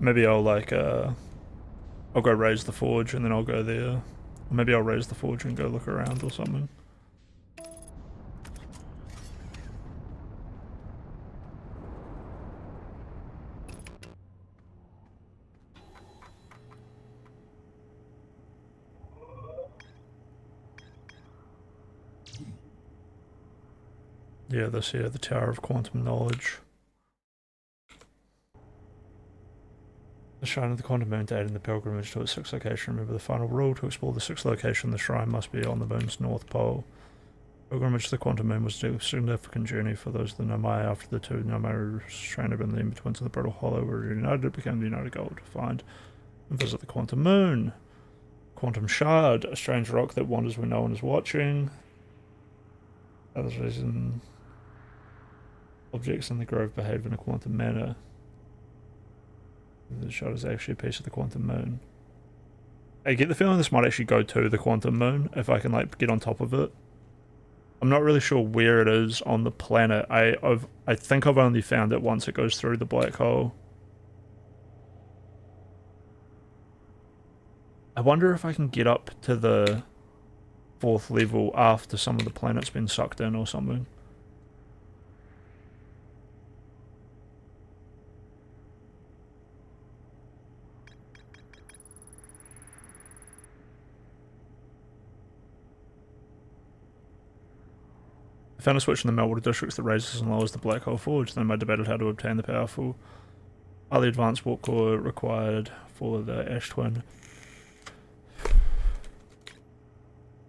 Maybe I'll like I'll go raise the forge and then I'll go there. Or maybe I'll raise the forge and go look around or something. Yeah, this here, the Tower of Quantum Knowledge. The shrine of the quantum moon to aid in the pilgrimage to its sixth location. Remember the final rule: to explore the sixth location, the shrine must be on the moon's north pole. Pilgrimage to the quantum moon was a significant journey for those of the Nomai after the two Nomai stranded in the in-betweens of the Brittle Hollow were reunited. It became the united goal to find and visit the quantum moon. Quantum shard, a strange rock that wanders when no one is watching. Other reason, objects in the grove behave in a quantum manner. The shard is actually a piece of the quantum moon. I get the feeling this might actually go to the quantum moon if I can like get on top of it. I'm not really sure where it is on the planet. I think I've only found it once it goes through the black hole. I wonder if I can get up to the 4th level after some of the planet's been sucked in or something. I found a switch in the meltwater districts that raises and lowers the black hole forge. Then I debated how to obtain the powerful, highly advanced warp core required for the Ash Twin.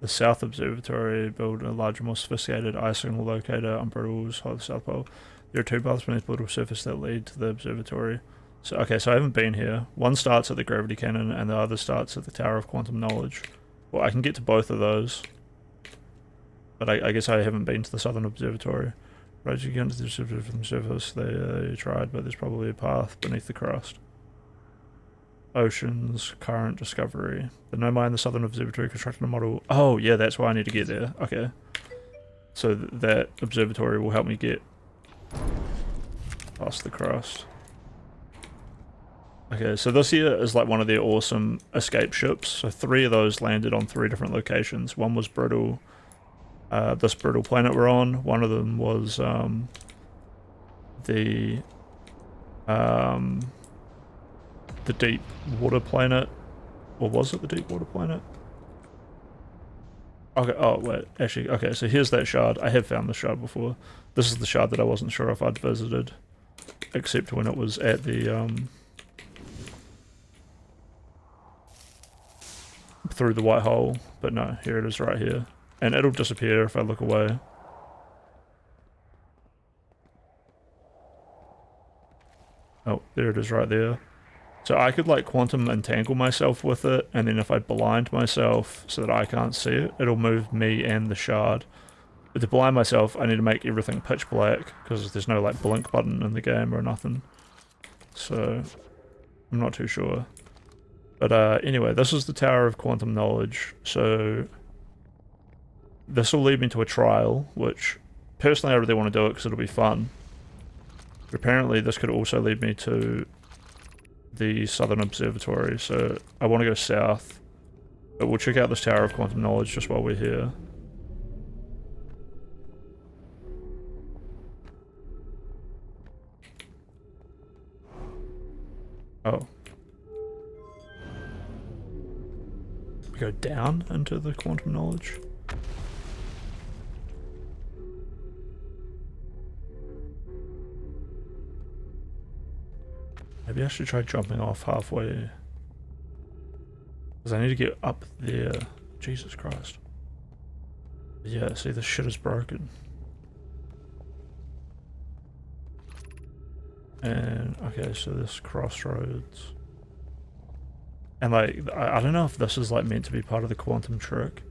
The South Observatory build a larger, more sophisticated eye signal locator on Brittle's South Pole. There are 2 paths beneath the Brittle surface that lead to the observatory. So okay, so I haven't been here. One starts at the gravity cannon and the other starts at the Tower of Quantum Knowledge. Well, I can get to both of those. But I guess I haven't been to the Southern Observatory. Right, you get into the observatory from the surface. They tried, but there's probably a path beneath the crust. Oceans, current, discovery. The Nomai and the Southern Observatory constructed a model. Oh, yeah, that's why I need to get there. Okay. So that observatory will help me get past the crust. Okay, so this here is like one of their awesome escape ships. So 3 of those landed on 3 different locations. One was Brittle. This Brittle planet we're on. One of them was the deep water planet. Or was it the deep water planet? Okay, oh wait, actually, okay, so here's that shard. I have found the shard before. This is the shard that I wasn't sure if I'd visited. Except when it was at the, through the white hole. But no, here it is right here. And it'll disappear if I look away. Oh, there it is right there. So I could like quantum entangle myself with it, and then if I blind myself so that I can't see it, it'll move me and the shard. But to blind myself, I need to make everything pitch black, because there's no like blink button in the game or nothing. So, I'm not too sure. But anyway, this is the Tower of Quantum Knowledge, so this will lead me to a trial, which personally I really want to do it because it'll be fun. But apparently this could also lead me to the Southern Observatory, so I want to go south. But we'll check out this Tower of Quantum Knowledge just while we're here. Oh. We go down into the Quantum Knowledge? Maybe I should try jumping off halfway. Because I need to get up there. Jesus Christ. Yeah, see, this shit is broken. And, okay, so this crossroads. And, like, I don't know if this is, like, meant to be part of the quantum trick.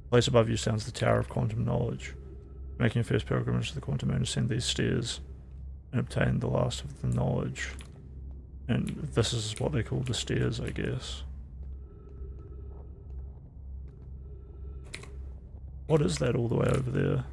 The place above you sounds the Tower of Quantum Knowledge. Making your first pilgrimage to the quantum moon, ascend these stairs and obtain the last of the knowledge. And this is what they call the stairs, I guess. What is that all the way over there?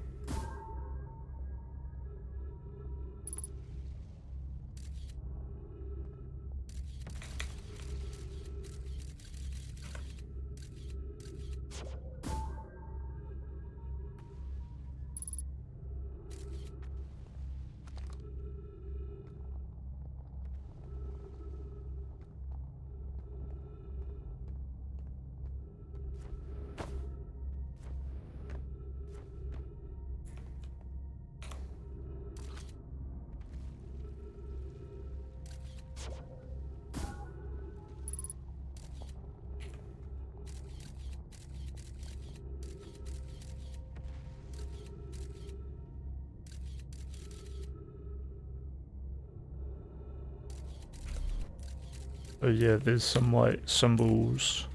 So yeah, there's some like symbols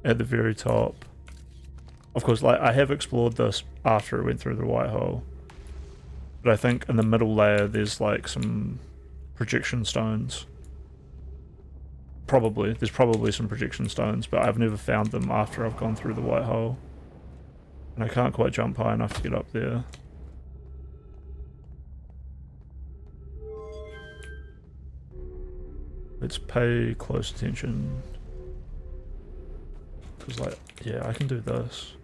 at the very top. Of course, like I have explored this after it went through the white hole, but I think in the middle layer there's like some projection stones. There's probably some projection stones, but I've never found them after I've gone through the white hole. And I can't quite jump high enough to get up there. Let's pay close attention. Because like, yeah, I can do this.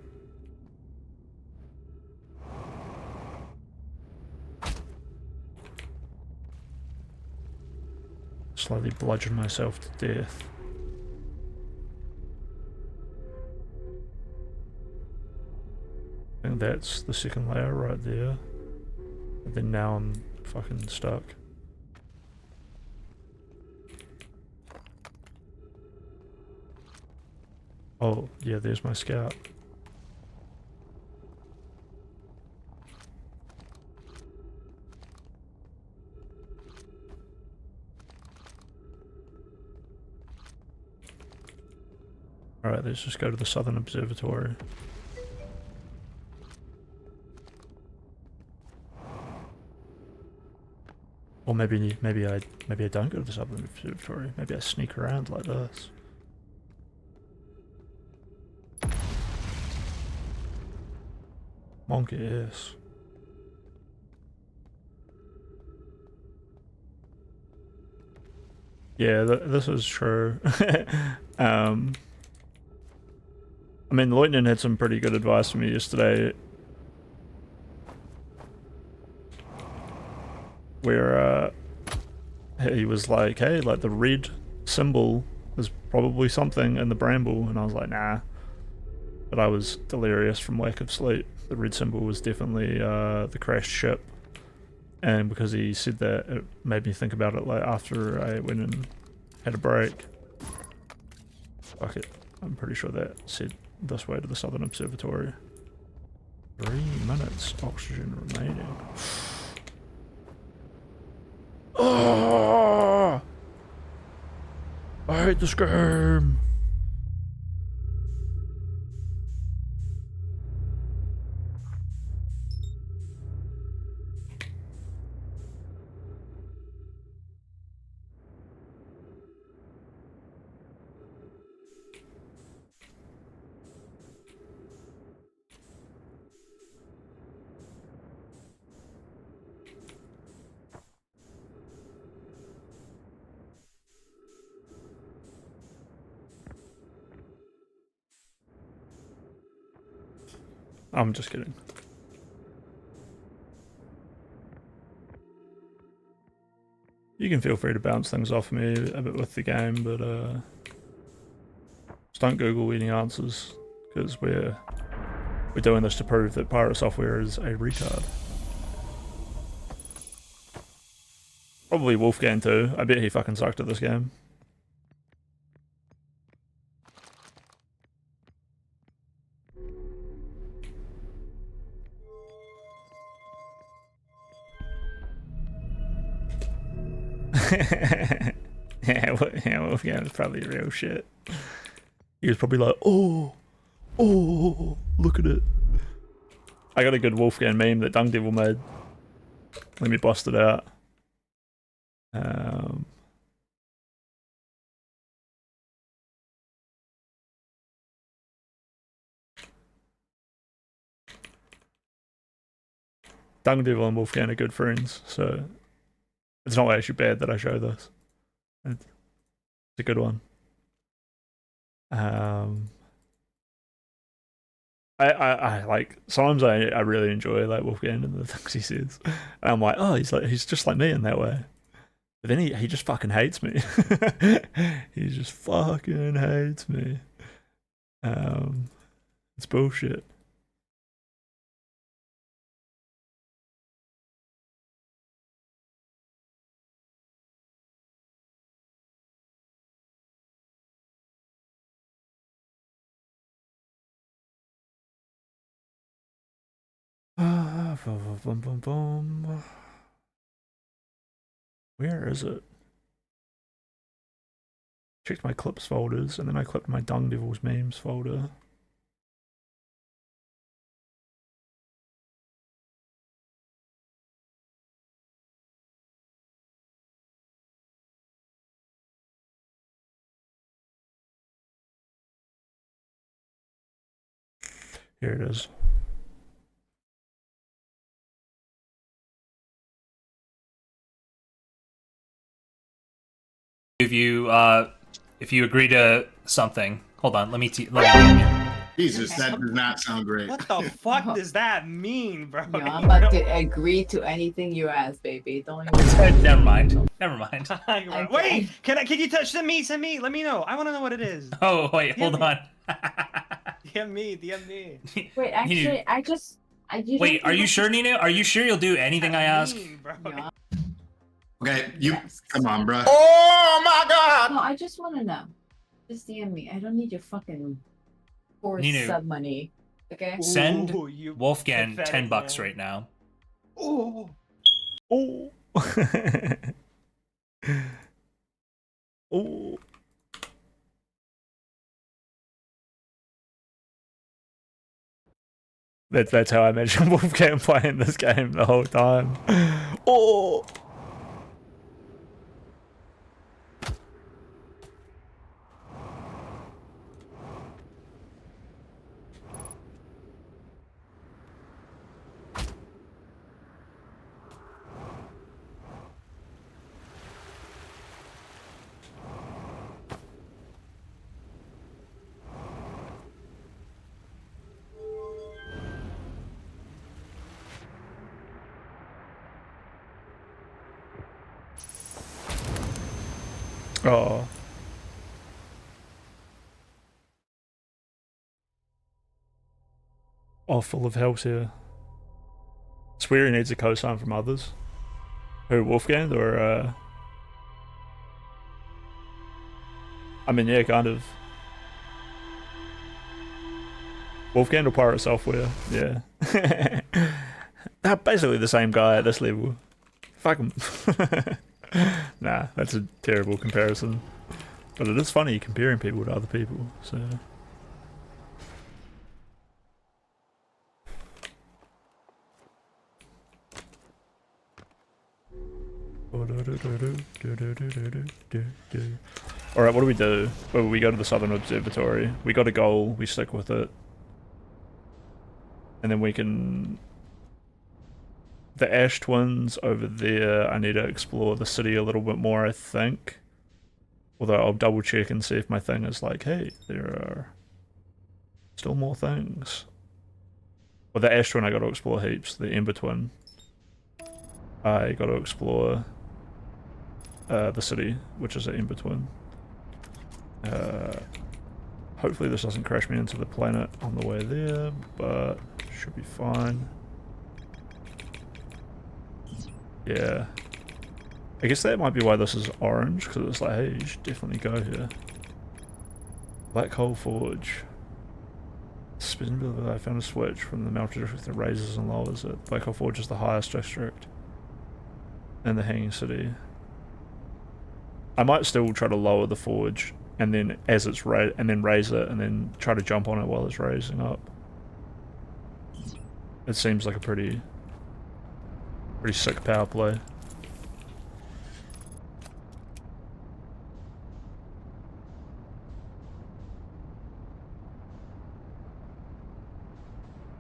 Slowly bludgeon myself to death. I think that's the second layer right there. And then now I'm fucking stuck. Oh, yeah, there's my scout. Alright, let's just go to the Southern Observatory. Or maybe I don't go to the Southern Observatory. Maybe I sneak around like this. Monkey ass. Yeah, this is true. um, I mean, the Lieutenant had some pretty good advice for me yesterday. Where he was like, hey, like the red symbol is probably something in the bramble. And I was like, nah. But I was delirious from lack of sleep. The red symbol was definitely the crashed ship. And because he said that, it made me think about it like after I went and had a break. Fuck it. I'm pretty sure that said this way to the Southern Observatory. 3 minutes oxygen remaining. Oh! I hate this game. I'm just kidding. You can feel free to bounce things off me a bit with the game, but just don't Google any answers, because we're doing this to prove that pirate software is a retard. Probably Wolfgang too. I bet he fucking sucked at this game. Yeah, Wolfgang was probably real shit. He was probably like, oh, look at it. I got a good Wolfgang meme that Dung Devil made. Let me bust it out. Dung Devil and Wolfgang are good friends, so it's not actually bad that I show this. It's a good one. I like sometimes I really enjoy like Wolfgang and the things he says. And I'm like, oh, he's just like me in that way. But then he just fucking hates me. He just fucking hates me. It's bullshit. Where is it? Checked my clips folders, and then I clipped my Dung Devils memes folder. Here it is. If you agree to something, hold on. Let me DM you. Jesus, that does not sound great. What the fuck does that mean, bro? Yo, I'm about to agree to anything you ask, baby. Don't even. Never mind. Never mind. Okay. Wait, can you touch? Send me. Let me know. I want to know what it is. Oh wait, hold on. DM me. Wait, actually, Wait, are you sure, Nino? Are you sure you'll do anything I ask? Bro. Yeah. Okay, Yes. come on, bro. Oh my god! No, I just want to know. Just DM me. I don't need your fucking poor Nino. sub money. Okay? Send Ooh, you Wolfgang pathetic, $10 man. right now. Ooh. Oh. Oh. That's how I imagine Wolfgang playing this game the whole time. Oh. Oh. Oh, full of help here. Swear he needs a cosign from others. Who, Wolfgang or I mean, yeah, kind of. Wolfgang or Pirate Software, yeah. They're basically the same guy at this level. Fuck him. Nah, that's a terrible comparison. But it is funny comparing people to other people, so... Alright, what do we do? Well, we go to the Southern Observatory. We got a goal, we stick with it. And then we can... The Ash Twins over there, I need to explore the city a little bit more, I think. Although I'll double check and see if my thing is like, hey, there are still more things. Well, the Ash Twin I gotta explore heaps. The Ember Twin I gotta explore the city, which is an Ember Twin. Hopefully this doesn't crash me into the planet on the way there, but should be fine. Yeah. I guess that might be why this is orange, because it's like, hey, you should definitely go here. Black Hole Forge. I found a switch from the melter district that raises and lowers it. Black Hole Forge is the highest district in the Hanging City. I might still try to lower the forge, and then as it's and then raise it, and then try to jump on it while it's raising up. It seems like a pretty sick power play.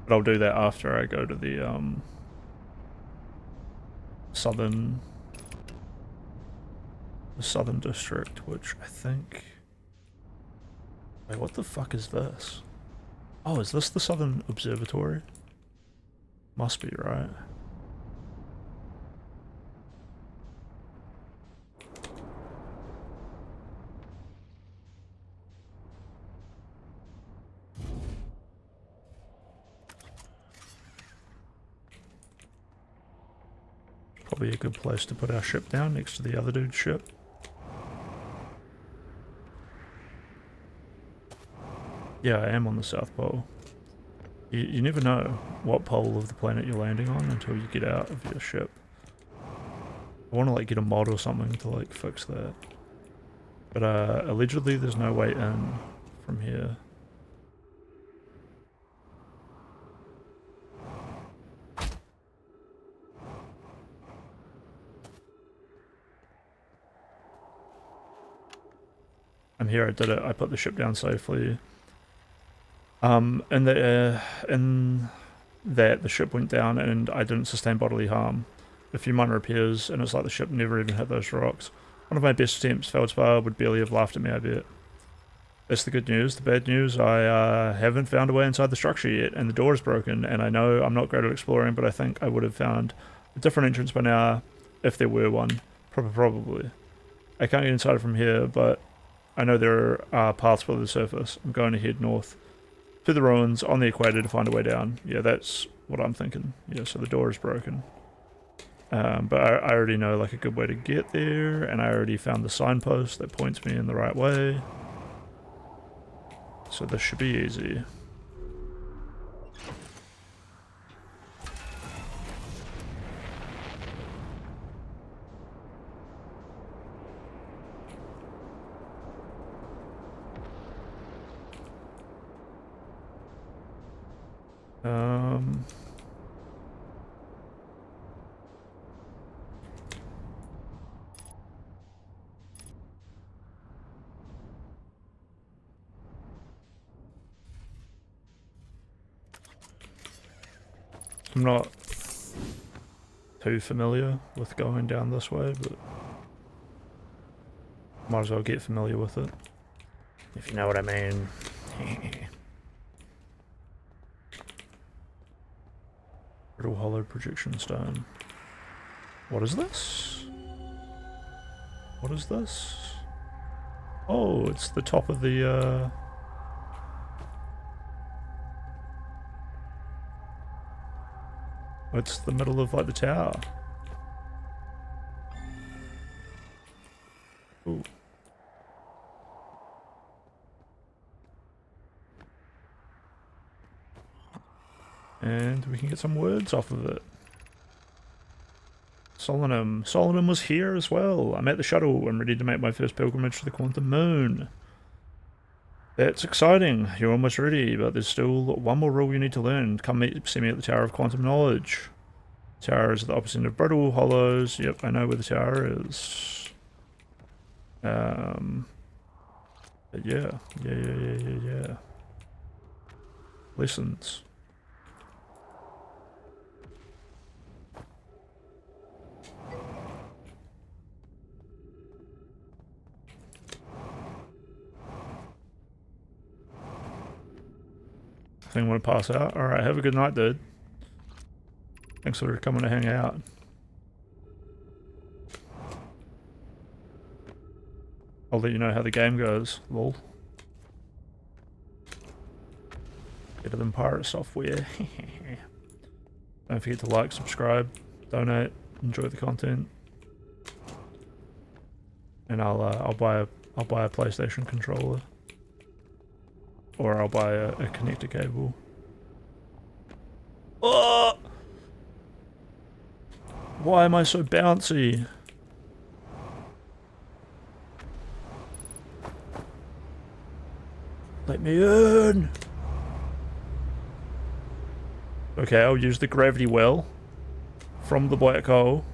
But I'll do that after I go to the southern district, which I think... Wait, what the fuck is this? Oh, is this the Southern Observatory? Must be, right? Probably a good place to put our ship down next to the other dude's ship. Yeah, I am on the South Pole. You never know what pole of the planet you're landing on until you get out of your ship. I want to like get a mod or something to like fix that. But allegedly there's no way in from here. I'm here, I did it, I put the ship down safely. In that the ship went down and I didn't sustain bodily harm. A few minor repairs, and it's like the ship never even hit those rocks. One of my best attempts, Feldspar would barely have laughed at me, I bet. That's the good news. The bad news, I haven't found a way inside the structure yet, and the door is broken, and I know I'm not great at exploring, but I think I would have found a different entrance by now, if there were one. Probably. I can't get inside from here, but I know there are paths below the surface. I'm going to head north to the ruins on the equator to find a way down. Yeah, that's what I'm thinking. Yeah, so the door is broken. But I already know like a good way to get there, and I already found the signpost that points me in the right way. So this should be easy. I'm not too familiar with going down this way, but might as well get familiar with it, if you know what I mean. Brittle hollow projection stone. What is this? What is this? Oh, it's the top of the it's the middle of like the tower. Ooh. And we can get some words off of it. Solanum. Solanum was here as well. I'm at the shuttle. I'm ready to make my first pilgrimage to the quantum moon. That's exciting. You're almost ready, but there's still one more rule you need to learn. Come see me at the Tower of Quantum Knowledge. Tower is the opposite of brittle hollows. Yep, I know where the tower is. But yeah. Lessons. I think I'm gonna pass out. Alright, have a good night, dude. Thanks for coming to hang out. I'll let you know how the game goes, lol. Better than pirate software. Don't forget to like, subscribe, donate, enjoy the content. And I'll buy a PlayStation controller. Or I'll buy a connector cable. Oh! Why am I so bouncy? Let me in! Okay, I'll use the gravity well from the black hole.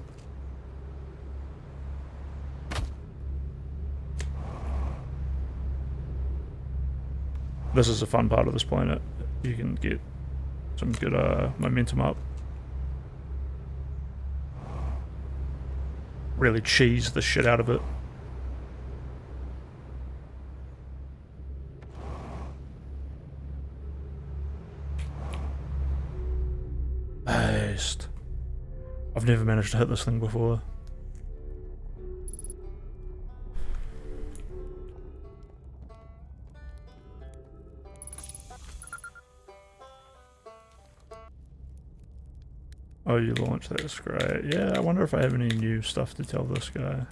This is a fun part of this planet. You can get some good momentum up. Really cheese the shit out of it. Based. I've never managed to hit this thing before. Oh, you launched that, that's great. Yeah, I wonder if I have any new stuff to tell this guy.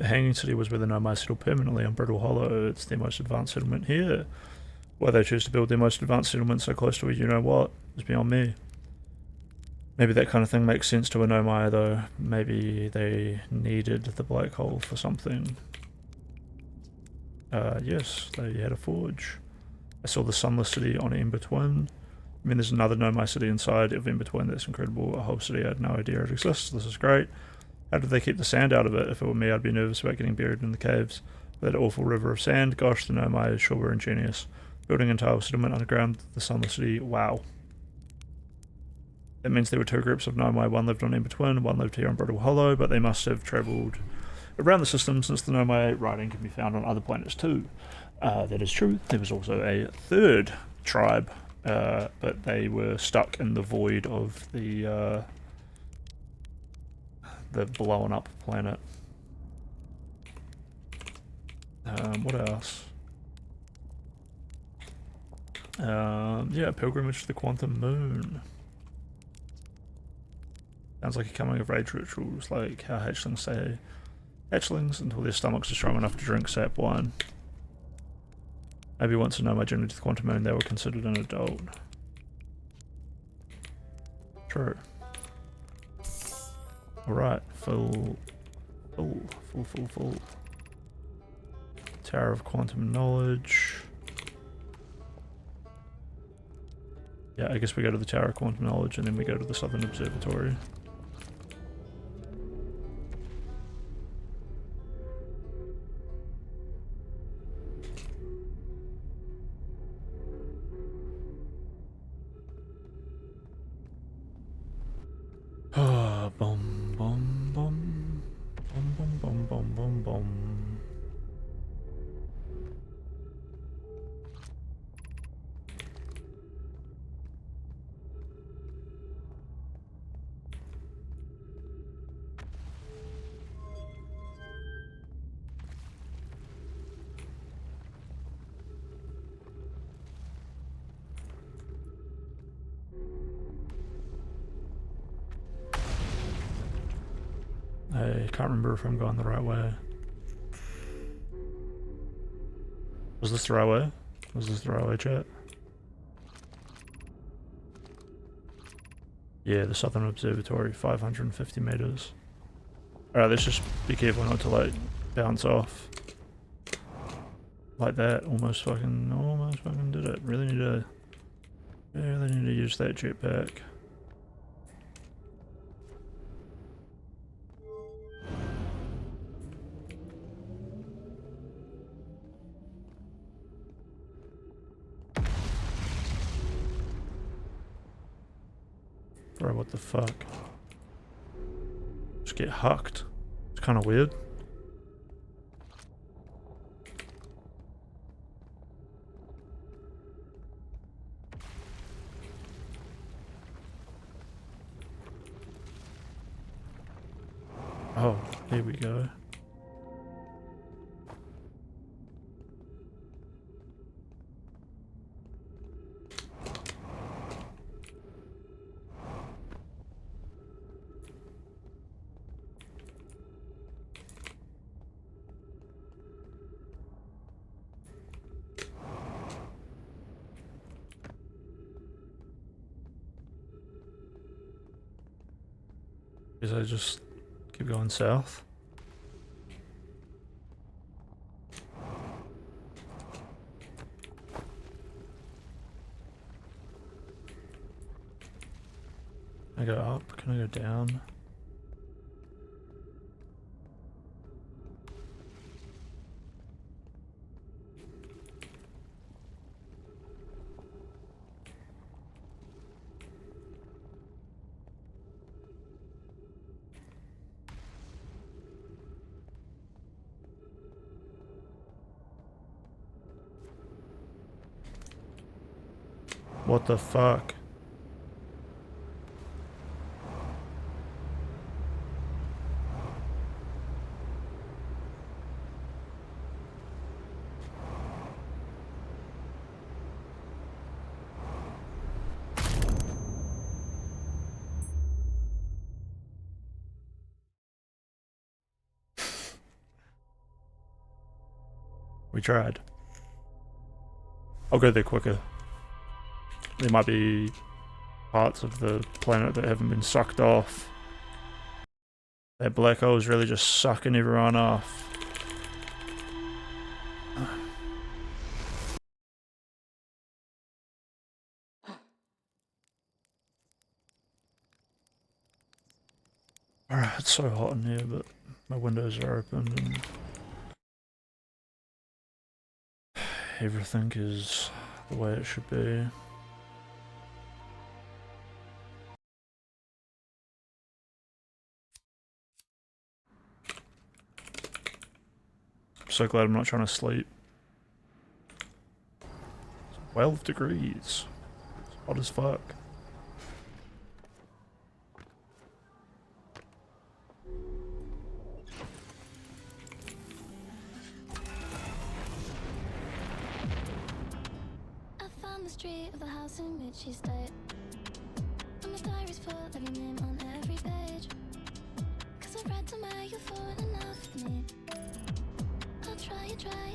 The Hanging City was where the Nomai settled permanently on Brittle Hollow. It's their most advanced settlement here. Why they choose to build their most advanced settlement so close to a you-know-what is beyond me. Maybe that kind of thing makes sense to a Nomai, though. Maybe they needed the black hole for something. Yes, they had a forge. I saw the Sunless City on Ember Twin. I mean, there's another Nomai city inside of Ember Twin. That's incredible. A whole city I had no idea it exists. This is great. How did they keep the sand out of it? If it were me, I'd be nervous about getting buried in the caves. That awful river of sand. Gosh, the Nomai sure were ingenious. Building an entire settlement underground, the Sunless City. Wow. That means there were two groups of Nomai. One lived on Ember Twin, one lived here on Brittle Hollow, but they must have travelled around the system since the Nomai writing can be found on other planets too. That is true. There was also a third tribe, but they were stuck in the void of the blown up planet. What else? Yeah, pilgrimage to the quantum moon. Sounds like a coming of age rituals, like how hatchlings say hatchlings until their stomachs are strong enough to drink sap wine. Maybe once I know my journey to the quantum moon, they were considered an adult. True. Alright, full. Tower of Quantum Knowledge. Yeah, I guess we go to the Tower of Quantum Knowledge and then we go to the Southern Observatory. Ah, bum bum bum bum bum bum bum bum bum. I can't remember if I'm going the right way. Was this the right way? Was this the right way, chat? Yeah, the Southern Observatory, 550 meters. Alright, let's just be careful not to like bounce off. Like that, almost fucking did it. Really need to use that jetpack. Bro, what the fuck? Just get hucked. It's kind of weird. Oh, here we go. Guess I just keep going south. Can I go up? Can I go down? What the fuck? We tried. I'll go there quicker. There might be parts of the planet that haven't been sucked off. That black hole is really just sucking everyone off. Alright, it's so hot in here, but my windows are open and everything is the way it should be. I'm so glad I'm not trying to sleep. It's 12 degrees. It's hot as fuck. I found the street of the house in which she stayed. And my diary's full of your name on every page. Cause I read somewhere you thought enough of me. I'll try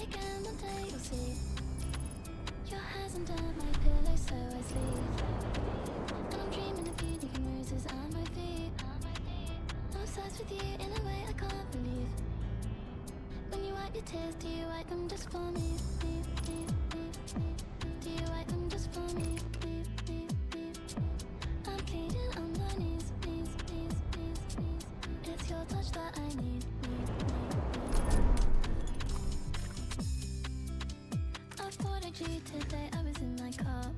again, one day you'll see. Your hair's under my pillow so I sleep. And I'm dreaming of you leaving roses on my feet. I'm obsessed with you in a way I can't believe. When you wipe your tears, do you wipe them just for me? Do you wipe them just for me? I'm pleading on my knees. It's your touch that I need. I thought I'd you today, I was in my car.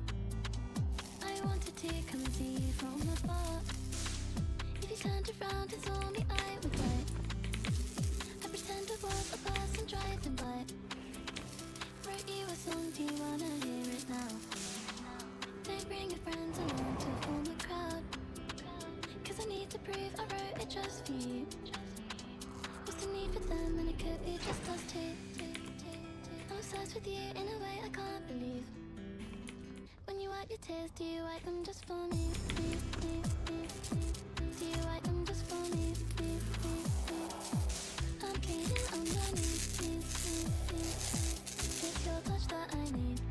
I wanted to come and see you from afar. If you turned around and saw me, I would wait. I pretend I was a person driving by. Wrote you a song, do you wanna hear it now? They bring your friends along to form a crowd. Cause I need to prove I wrote it just for you. What's the need for them when it could be just us two? I'm obsessed with you in a way I can't believe. When you wipe your tears, do you wipe them just for me? Do you wipe them just for me? I'm pleading on my knees. It's your touch that I need.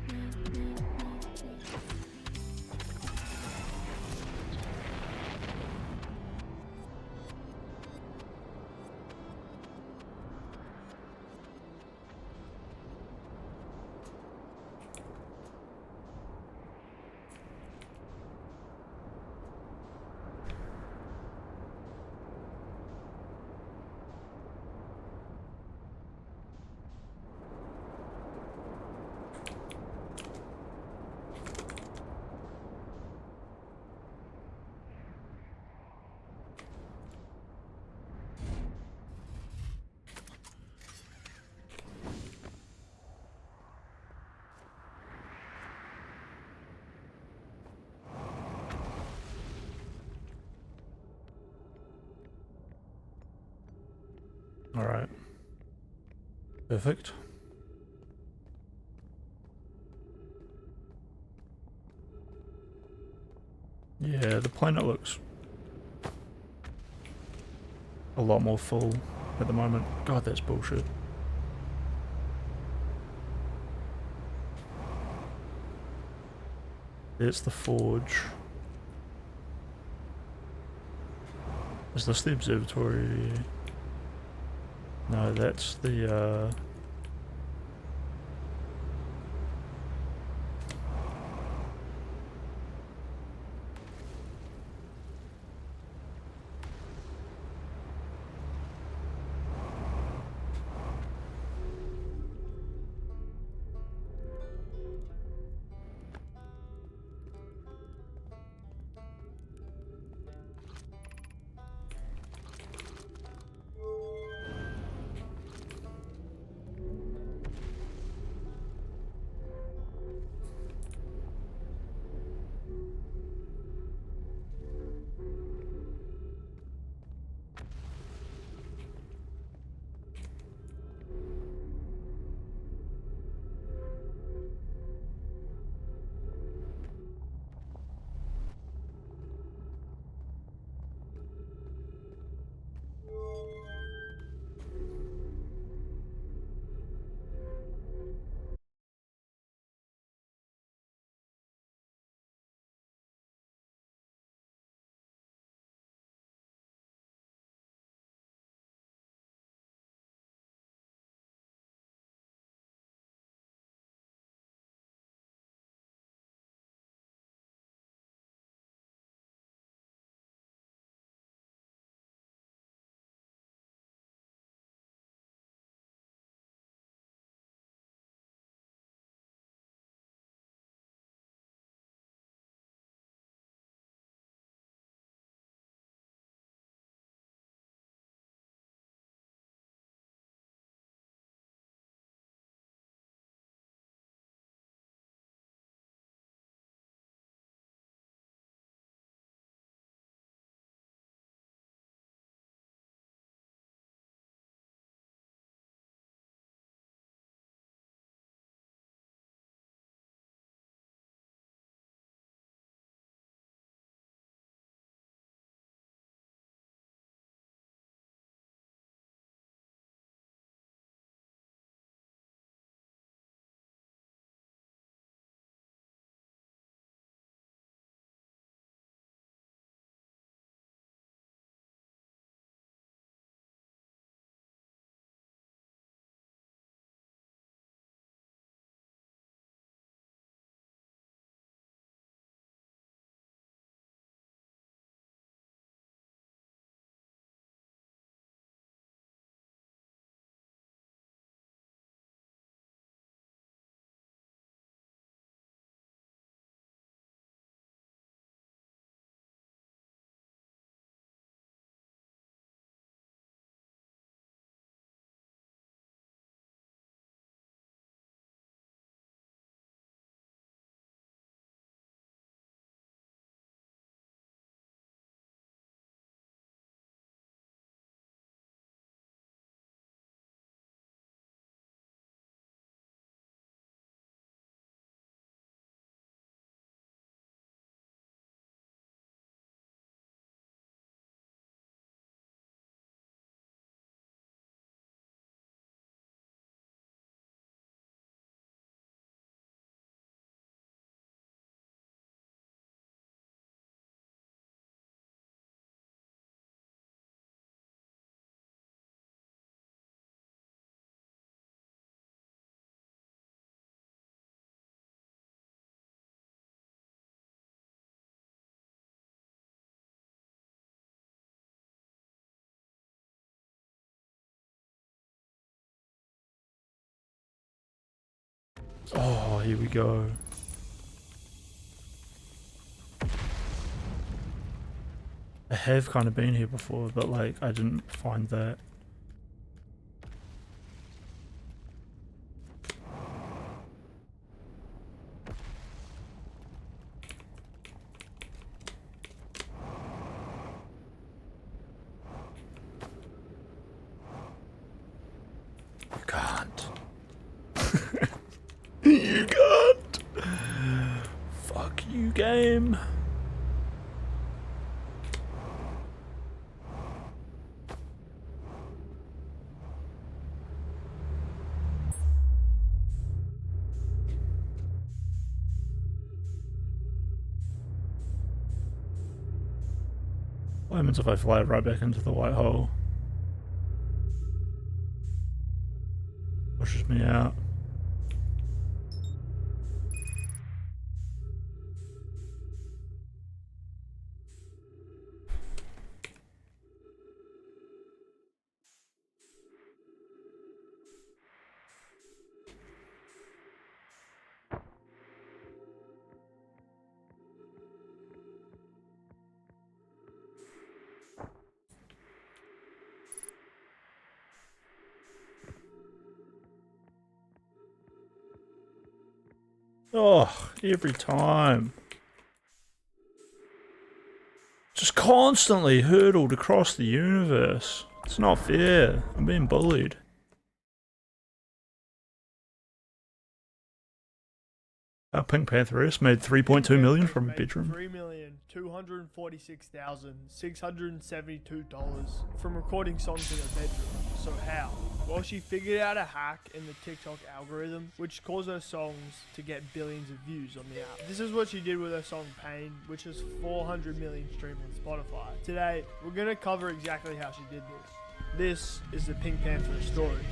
Alright. Perfect. Yeah, the planet looks a lot more full at the moment. God, that's bullshit. It's the forge. Is this the observatory? No, that's the Oh, here we go. I have kind of been here before, but like I didn't find that. You can't. You can't. Fuck you, game. What happens if I fly right back into the white hole? Pushes me out. Oh, every time. Just constantly hurtled across the universe. It's not fair. I'm being bullied. Pink Pantheress made 3.2 million from a bedroom. $3,246,672 from recording songs in her bedroom. So how? Well, she figured out a hack in the TikTok algorithm, which caused her songs to get billions of views on the app. This is what she did with her song Pain, which has 400 million streams on Spotify. Today, we're gonna cover exactly how she did this. This is the Pink Panther story.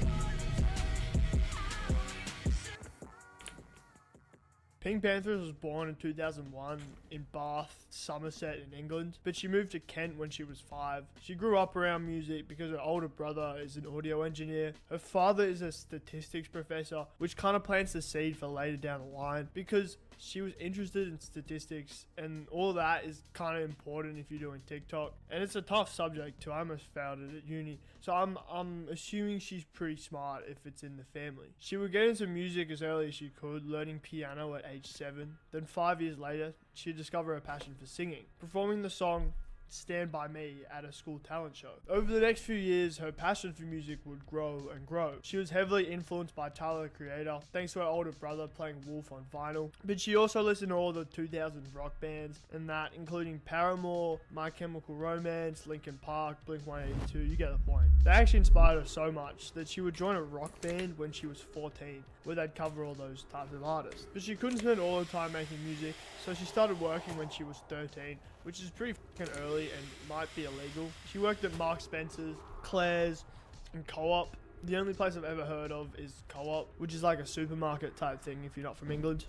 Pink Panthers was born in 2001 in Bath, Somerset in England, but she moved to Kent when she was 5. She grew up around music because her older brother is an audio engineer. Her father is a statistics professor, which kind of plants the seed for later down the line because she was interested in statistics, and all that is kind of important if you're doing TikTok. And it's a tough subject too. I almost failed it at uni. So I'm assuming she's pretty smart if it's in the family. She would get into music as early as she could, learning piano at age 7. Then 5 years later, she discovered her passion for singing, performing the song Stand By Me at a school talent show. Over the next few years, her passion for music would grow and grow. She was heavily influenced by Tyler the Creator, thanks to her older brother playing Wolf on vinyl. But she also listened to all the 2000s rock bands, and that including Paramore, My Chemical Romance, Linkin Park, Blink-182, you get the point. They actually inspired her so much that she would join a rock band when she was 14, where they'd cover all those types of artists. But she couldn't spend all her time making music, so she started working when she was 13, which is pretty fucking early and might be illegal. She worked at Mark Spencer's, Claire's, and Co-op. The only place I've ever heard of is Co-op, which is like a supermarket type thing if you're not from England.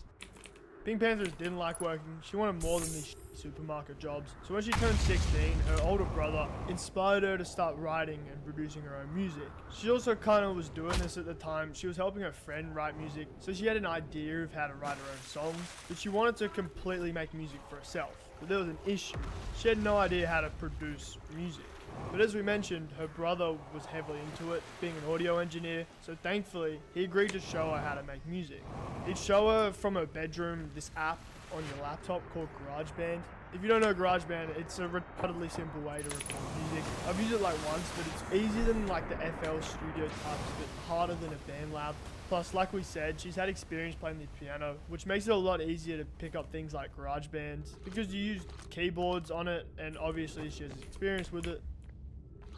Pink Panthers didn't like working. She wanted more than these supermarket jobs. So when she turned 16, her older brother inspired her to start writing and producing her own music. She also kind of was doing this at the time. She was helping her friend write music, so she had an idea of how to write her own songs, but she wanted to completely make music for herself. But there was an issue. She had no idea how to produce music. But as we mentioned, her brother was heavily into it, being an audio engineer, so thankfully, he agreed to show her how to make music. He'd show her from her bedroom this app on your laptop called GarageBand. If you don't know GarageBand, it's a retardedly simple way to record music. I've used it like once, but it's easier than like the FL Studio types, but harder than a BandLab. Plus, like we said, she's had experience playing the piano, which makes it a lot easier to pick up things like GarageBand because you use keyboards on it, and obviously she has experience with it.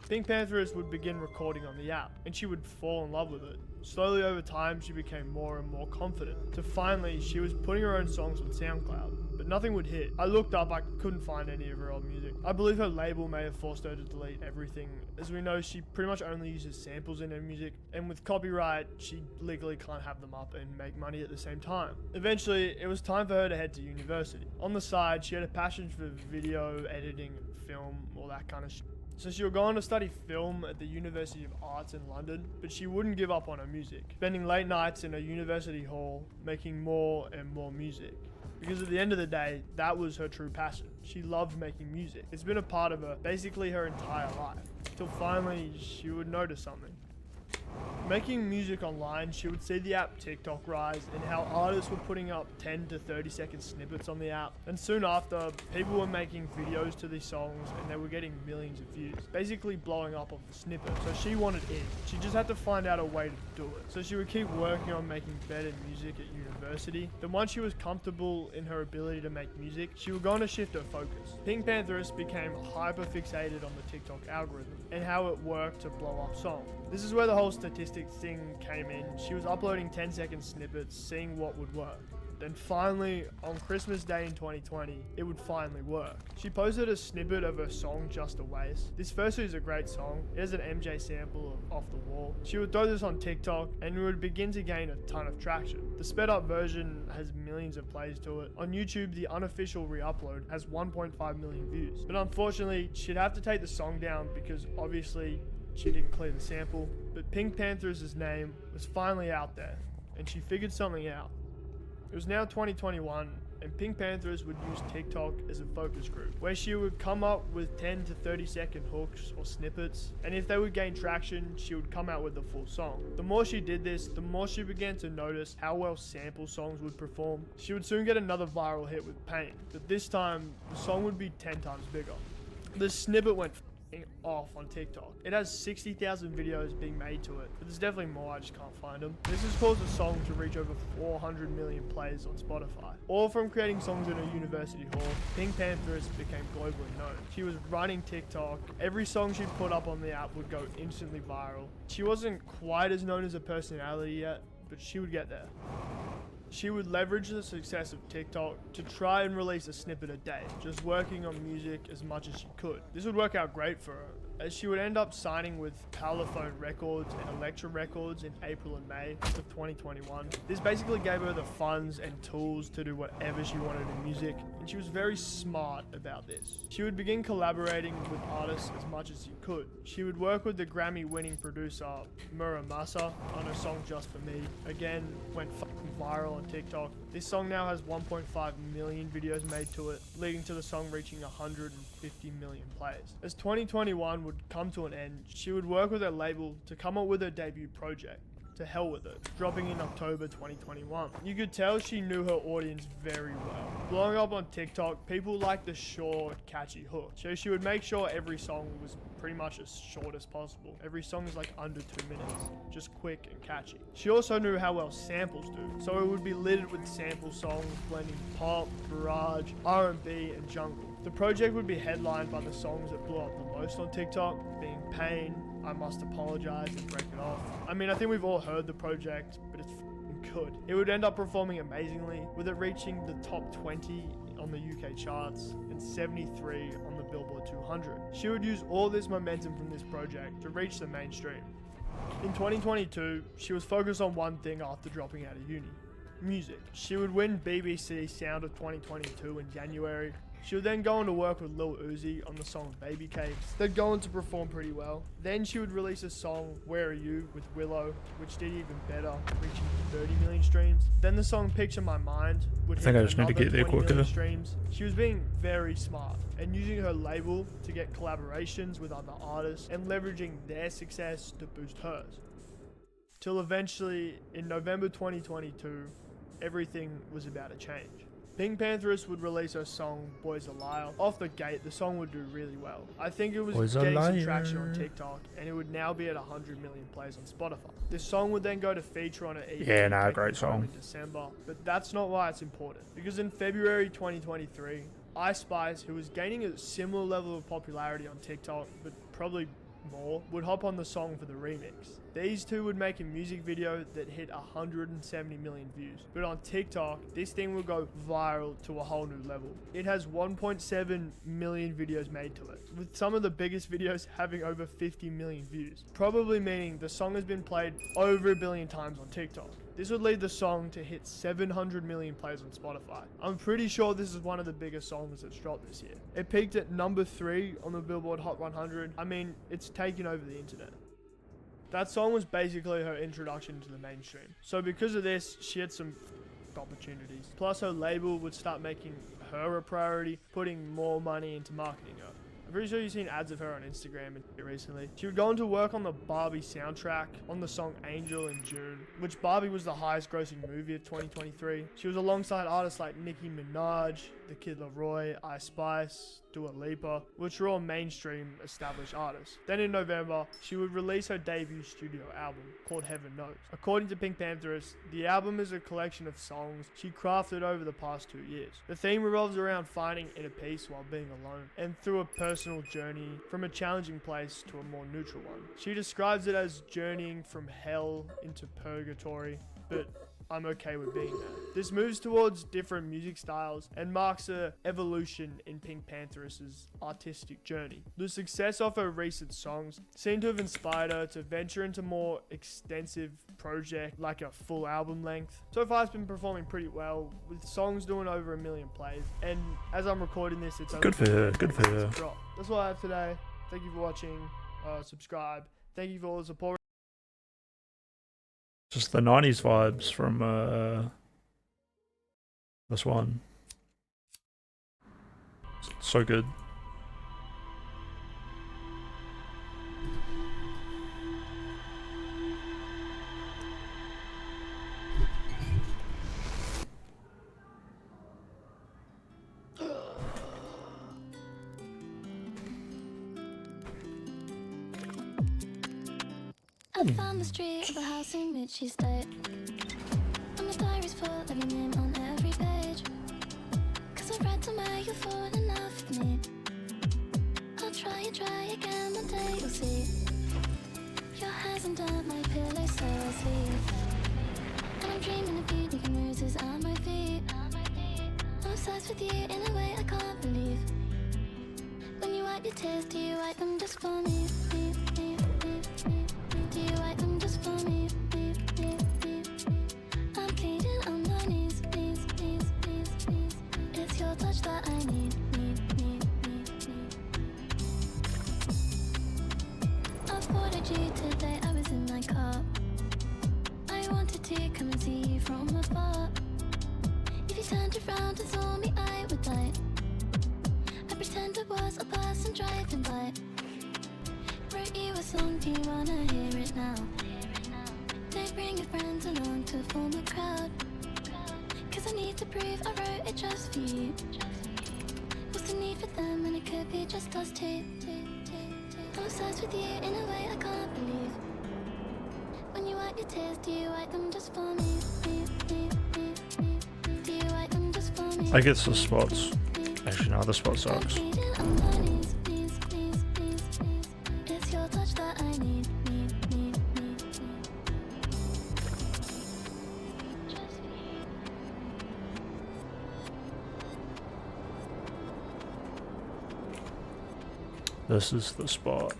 Pink Pantheress would begin recording on the app, and she would fall in love with it. Slowly over time, she became more and more confident. So finally, she was putting her own songs on SoundCloud, but nothing would hit. I looked up, I couldn't find any of her old music. I believe her label may have forced her to delete everything. As we know, she pretty much only uses samples in her music, and with copyright, she legally can't have them up and make money at the same time. Eventually, it was time for her to head to university. On the side, she had a passion for video editing and film, all that kind of shit. So she would go on to study film at the University of Arts in London, but she wouldn't give up on her music, spending late nights in a university hall, making more and more music. Because at the end of the day, that was her true passion. She loved making music. It's been a part of her basically her entire life, till finally she would notice something. Making music online, she would see the app TikTok rise and how artists were putting up 10 to 30 second snippets on the app. And soon after, people were making videos to these songs and they were getting millions of views, basically blowing up off the snippet. So she wanted in. She just had to find out a way to do it. So she would keep working on making better music at university. Then once she was comfortable in her ability to make music, she would go on to shift her focus. Pink Pantheress became hyper fixated on the TikTok algorithm and how it worked to blow up songs. This is where the whole statistics thing came in. She was uploading 10-second snippets, seeing what would work. Then finally, on Christmas Day in 2020, it would finally work. She posted a snippet of her song Just a Waste. This firstly is a great song. It has an MJ sample of Off the Wall. She would throw this on TikTok and it would begin to gain a ton of traction. The sped up version has millions of plays to it. On YouTube, the unofficial re-upload has 1.5 million views. But unfortunately, she'd have to take the song down because obviously she didn't clear the sample. But Pink Pantheress' name was finally out there and she figured something out. It was now 2021, and Pink Pantheress would use TikTok as a focus group, where she would come up with 10 to 30 second hooks or snippets, and if they would gain traction, she would come out with the full song. The more she did this, the more she began to notice how well sample songs would perform. She would soon get another viral hit with Pain, but this time, the song would be 10 times bigger. The snippet went off on TikTok. It has 60,000 videos being made to it, but there's definitely more, I just can't find them. This has caused the song to reach over 400 million plays on Spotify. All from creating songs in a university hall, Pink Pantheress became globally known. She was running TikTok. Every song she put up on the app would go instantly viral. She wasn't quite as known as a personality yet, but she would get there. She would leverage the success of TikTok to try and release a snippet a day, just working on music as much as she could. This would work out great for her, as she would end up signing with Parlophone Records and Elektra Records in April and May of 2021. This basically gave her the funds and tools to do whatever she wanted in music, and she was very smart about this. She would begin collaborating with artists as much as she could. She would work with the Grammy-winning producer Muramasa on her song Just For Me. Again, went fucking viral on TikTok. This song now has 1.5 million videos made to it, leading to the song reaching 150 million plays. As 2021 would come to an end, she would work with her label to come up with her debut project, To Hell With It, dropping in October 2021. You could tell she knew her audience very well. Blowing up on TikTok, people liked the short, catchy hook, so she would make sure every song was pretty much as short as possible. Every song is like under 2 minutes, just quick and catchy. She also knew how well samples do, so it would be littered with sample songs blending pop, garage, R&B, and jungle. The project would be headlined by the songs that blew up the most on TikTok, being Pain, I Must Apologize, and Break It Off. I mean, I think we've all heard the project, but it's good. It would end up performing amazingly, with it reaching the top 20 on the UK charts and 73 on the Billboard 200. She would use all this momentum from this project to reach the mainstream. In 2022, she was focused on one thing after dropping out of uni: music. She would win BBC Sound of 2022 in January. She would then go on to work with Lil Uzi on the song Baby Cakes. They'd go on to perform pretty well. Then she would release a song, Where Are You, with Willow, which did even better, reaching 30 million streams. Then the song Picture My Mind would hit I just need to another get there 20 million quicker. streams. She was being very smart and using her label to get collaborations with other artists and leveraging their success to boost hers. Till eventually, in November 2022, everything was about to change. Pink Pantheress would release her song Boys a Liar. Off the gate, the song would do really well. I think it was Boys a getting some liar. traction on TikTok, and it would now be at 100 million plays on Spotify. This song would then go to feature on an EP Yeah, nah, taking great home song. in December, but that's not why it's important. Because in February 2023, Ice Spice, who was gaining a similar level of popularity on TikTok, but probably more, would hop on the song for the remix. These two would make a music video that hit 170 million views, but on TikTok, this thing will go viral to a whole new level. It has 1.7 million videos made to it, with some of the biggest videos having over 50 million views, probably meaning the song has been played over 1 billion times on TikTok. This would lead the song to hit 700 million plays on Spotify. I'm pretty sure this is one of the biggest songs that's dropped this year. It peaked at number 3 on the Billboard Hot 100. I mean, it's taken over the internet. That song was basically her introduction to the mainstream. So because of this, she had some opportunities. Plus her label would start making her a priority, putting more money into marketing her. I'm pretty sure you've seen ads of her on Instagram recently. She would go on to work on the Barbie soundtrack on the song Angel in June, which Barbie was the highest grossing movie of 2023. She was alongside artists like Nicki Minaj, The Kid Laroi, Ice Spice, Dua Lipa, which were all mainstream established artists. Then in November, she would release her debut studio album called Heaven Knows. According to Pink Pantheress, the album is a collection of songs she crafted over the past 2 years. The theme revolves around finding inner peace while being alone, and through a personal journey from a challenging place to a more neutral one. She describes it as journeying from hell into purgatory, but I'm okay with being there. This moves towards different music styles and marks a evolution in Pink Pantheress' artistic journey. The success of her recent songs seem to have inspired her to venture into more extensive project like a full album length. So far it's been performing pretty well, with songs doing over 1 million plays, and as I'm recording this, it's Good for her, good for her. drop. That's what I have today. Thank you for watching. Subscribe. Thank you for all the support. Just the 90s vibes from this one. So good. I found the street of a house in which she stayed, and my diary's full of your name on every page. Cause I read somewhere you'll fall in love with me. I'll try and try again, one day you'll see. Your hands under my pillow so I sleep, and I'm dreaming of you leaving roses on my feet. I'm obsessed with you in a way I can't believe. When you wipe your tears, do you wipe them just for me? Do you wipe them just for me? I'm pleading on my knees, knees, knees, knees, knees. It's your touch that I need. I ordered you today, I was in my car. I wanted to come and see you from afar. If you turned around and saw me, I would die. I pretend I was a person driving by. Wrote you a song, do you wanna hear it now? Don't bring your friends along to form a crowd, cause I need to prove I wrote it just for you. What's the need for them when it could be just us two? I'm obsessed with you in a way I can't believe. When you wipe your tears, do you wipe them just for me? Do you wipe them just for me? I get the spots. Actually, no, the spot sucks. It's your touch that I need. This is the spot.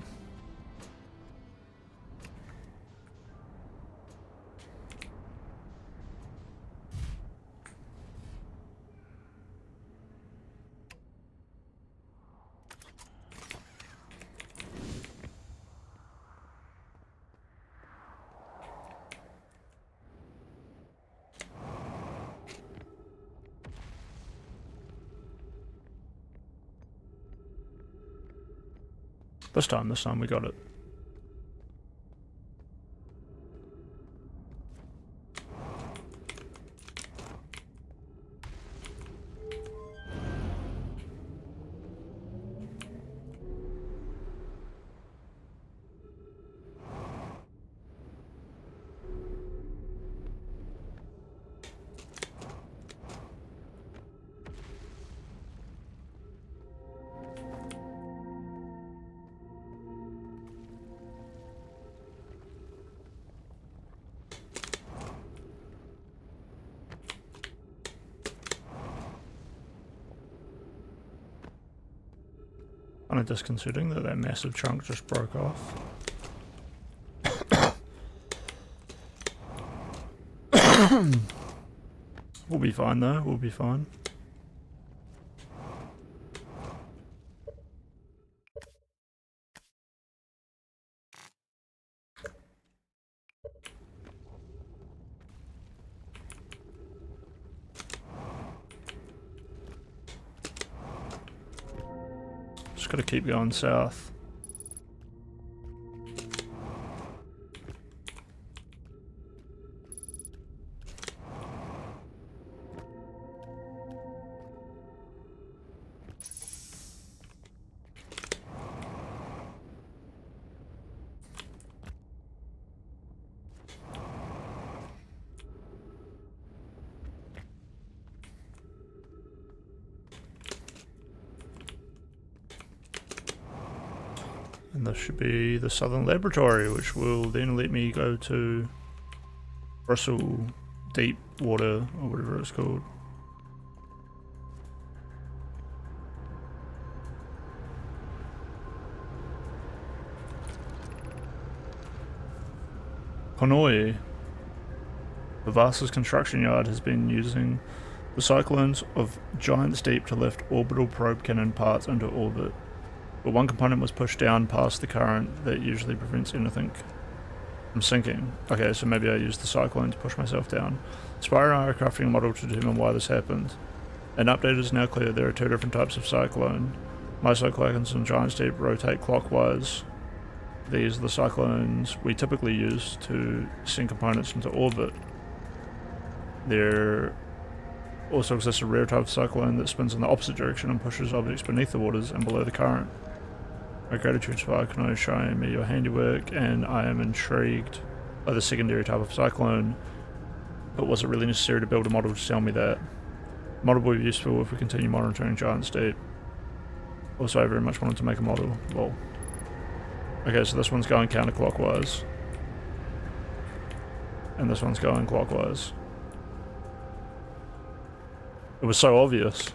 This time we got it. Kind of disconcerting that that massive chunk just broke off. We'll be fine though, we'll be fine. Just gotta keep going south. And this should be the Southern Laboratory, which will then let me go to Bristol Deep Water, or whatever it's called. Hanoi. The Vasa's construction yard has been using the cyclones of Giant's Deep to lift orbital probe cannon parts into orbit. But one component was pushed down past the current that usually prevents anything from sinking. Okay, so maybe I used the cyclone to push myself down. Spire and I are crafting a model to determine why this happened. An update is now clear. There are two different types of cyclone. Cyclones and Giant's Deep rotate clockwise. These are the cyclones we typically use to send components into orbit. There also exists a rare type of cyclone that spins in the opposite direction and pushes objects beneath the waters and below the current. My gratitude, Spire, Kano, showing me your handiwork, and I am intrigued by the secondary type of cyclone. But was it really necessary to build a model to tell me that? The model will be useful if we continue monitoring Giant's Deep. Also, I very much wanted to make a model. Lol. Okay, so this one's going counterclockwise. And this one's going clockwise. It was so obvious.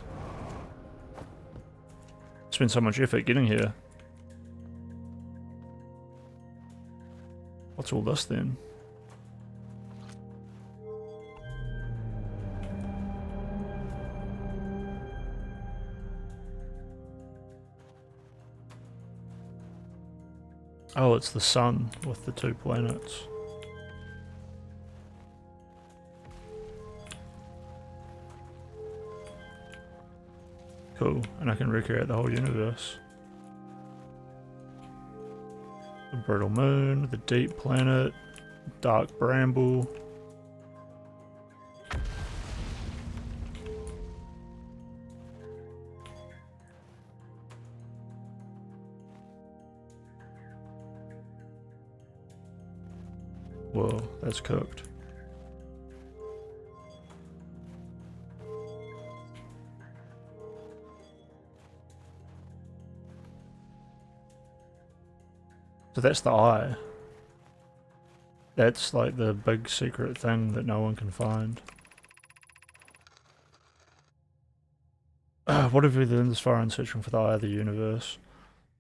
Spent so much effort getting here. What's all this then? Oh, it's the sun with the two planets. Cool, and I can recreate the whole universe. The brittle moon, the deep planet, dark bramble. Whoa, that's cooked. So that's the eye. That's like the big secret thing that no one can find. What have we learned this far in searching for the eye of the universe?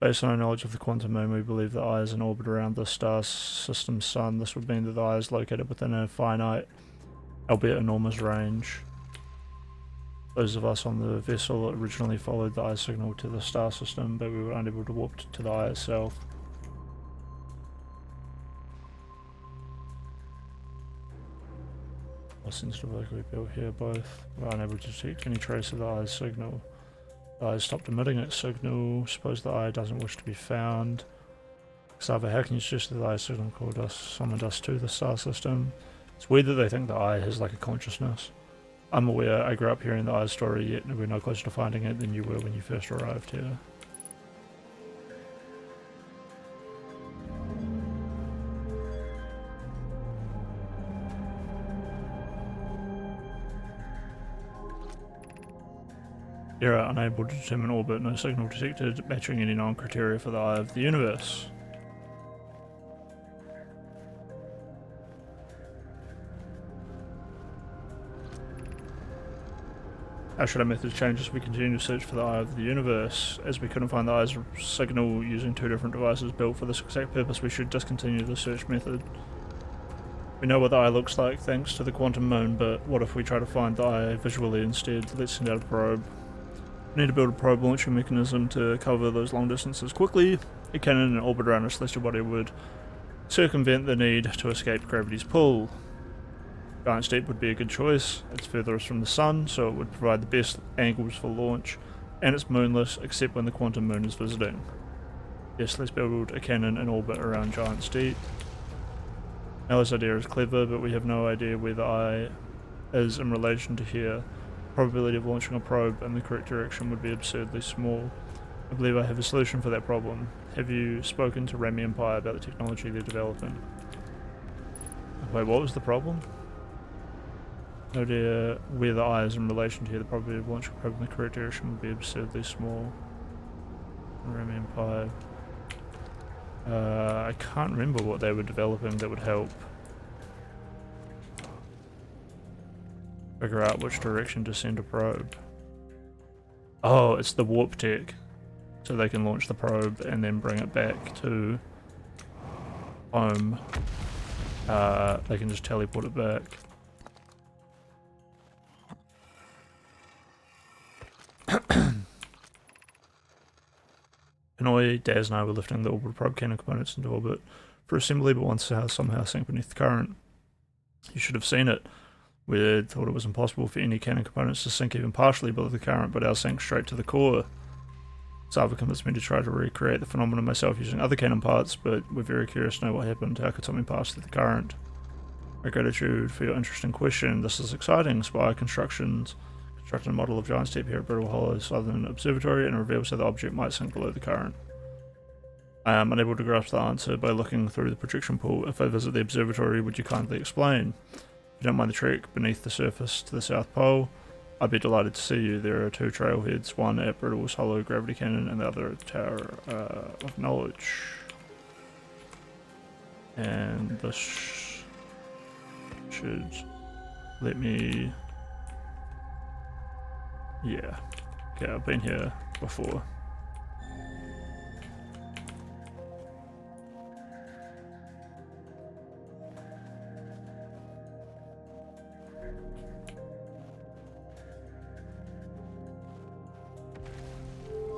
Based on our knowledge of the quantum moon, we believe the eye is in orbit around the star system's sun. This would mean that the eye is located within a finite, albeit enormous range. Those of us on the vessel originally followed the eye signal to the star system, but we were unable to warp to the eye itself. What sensitive work we built here, both were unable to detect any trace of the eye's signal. The eye stopped emitting its signal. Suppose the eye doesn't wish to be found. Xavier, how can you suggest that the eye signal called us, summoned us to the star system? It's weird that they think the eye has like a consciousness. I'm aware, I grew up hearing the eye's story, yet we're no closer to finding it than you were when you first arrived here. Error, unable to determine orbit, no signal detected, matching any known criteria for the eye of the universe. How should our methods change as we continue to search for the eye of the universe? As we couldn't find the eye's signal using two different devices built for this exact purpose, we should discontinue the search method. We know what the eye looks like thanks to the quantum moon, but what if we try to find the eye visually instead? Let's send out a probe. We need to build a probe launching mechanism to cover those long distances quickly. A cannon in orbit around a celestial body would circumvent the need to escape gravity's pull. Giant's Deep would be a good choice. It's furthest from the sun, so it would provide the best angles for launch, and it's moonless except when the quantum moon is visiting. Yes, let's build a cannon in orbit around Giant's Deep. Ella's idea is clever, but we have no idea where the eye is in relation to here. The probability of launching a probe in the correct direction would be absurdly small. I believe I have a solution for that problem. Have you spoken to Rami Empire about the technology they're developing? Wait, what was the problem? No idea where the eye is in relation to here. The probability of launching a probe in the correct direction would be absurdly small. Rami Empire. I can't remember what they were developing that would help figure out which direction to send a probe. Oh, it's the warp tech. So they can launch the probe and then bring it back to home. They can just teleport it back. Hanoi, Daz and I were lifting the orbital probe cannon components into orbit for assembly, but once somehow sank beneath the current. You should have seen it. We thought it was impossible for any cannon components to sink even partially below the current, but ours sank straight to the core. Sava convinced me to try to recreate the phenomenon myself using other cannon parts, but we're very curious to know what happened. How could something pass through the current? My gratitude for your interesting question. This is exciting. Spire constructed a model of Giant's Deep here at Brittle Hollow Southern Observatory and reveals how the object might sink below the current. I am unable to grasp the answer by looking through the projection pool. If I visit the observatory, would you kindly explain? If you don't mind the trek beneath the surface to the South Pole, I'd be delighted to see you. There are two trailheads, one at Brittle's Hollow Gravity Cannon and the other at the Tower of Knowledge. And this should let me... Yeah. Okay, I've been here before.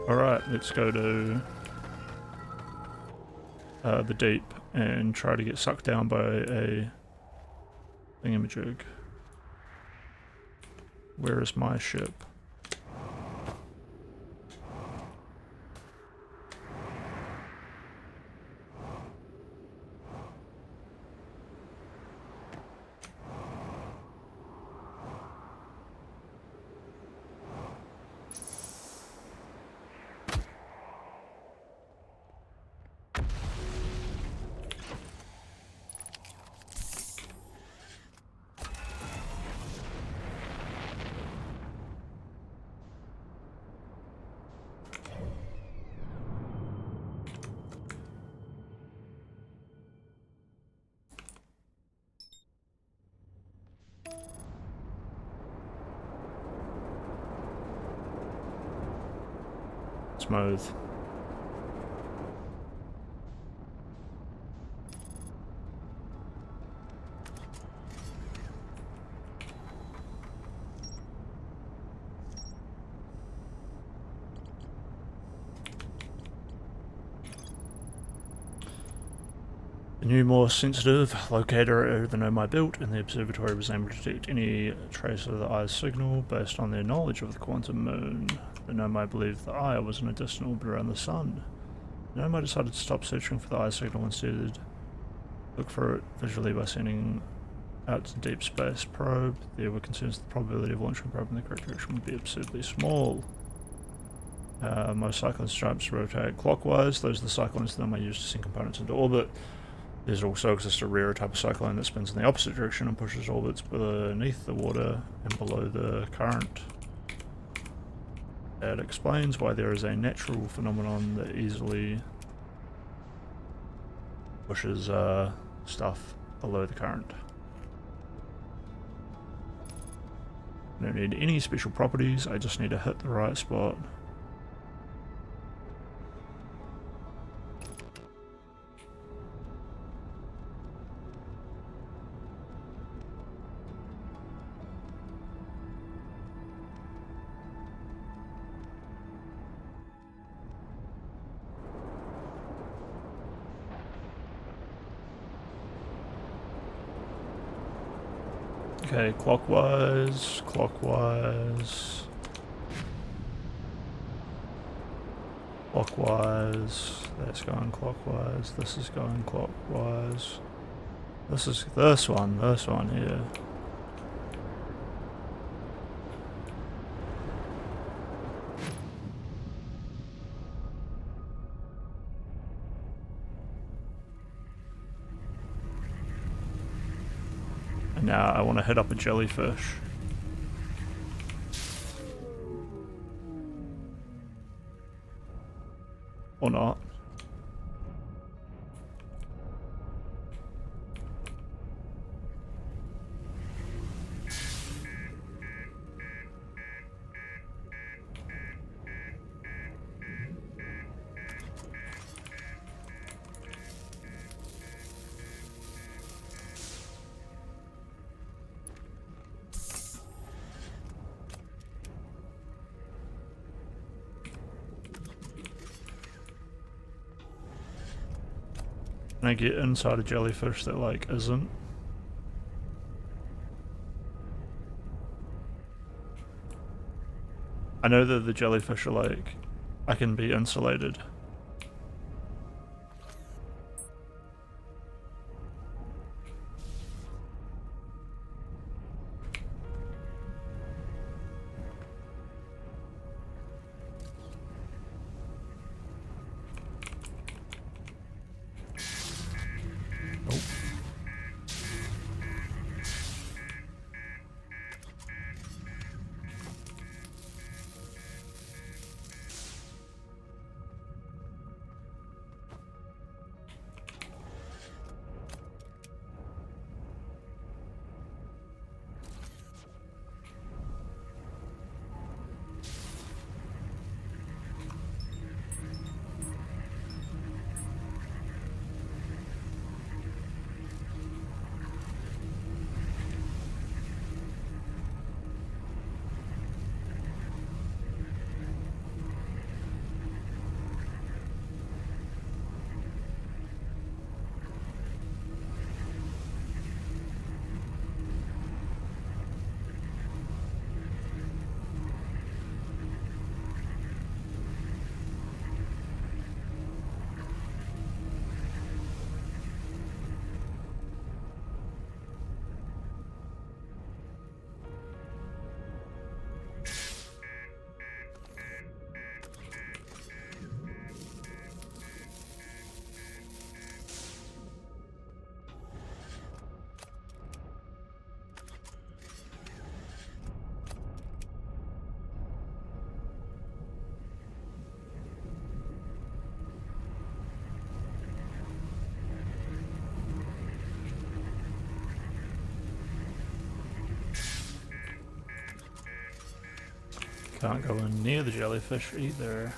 Alright, let's go to the deep and try to get sucked down by a thingamajig. Where is my ship? Smooth. The new, more sensitive locator the Nomai built, and the observatory was able to detect any trace of the eye's signal based on their knowledge of the quantum moon. The Nomai believed the eye was in a distant orbit around the sun. The Nomai decided to stop searching for the eye signal and instead look for it visually by sending out to deep space probe. There were concerns that the probability of launching a probe in the correct direction would be absurdly small. Most cyclone stripes rotate clockwise. Those are the cyclones that Nomai used to send components into orbit. There's also exists a rare type of cyclone that spins in the opposite direction and pushes orbits beneath the water and below the current. That explains why there is a natural phenomenon that easily pushes stuff below the current. I don't need any special properties, I just need to hit the right spot. Okay, clockwise, clockwise. Clockwise. That's going clockwise. This is going clockwise. This is this one here. And now I want to hit up a jellyfish. Or not. Can I get inside a jellyfish that like isn't? I know that the jellyfish are like, I can be insulated. Can't go in near the jellyfish either.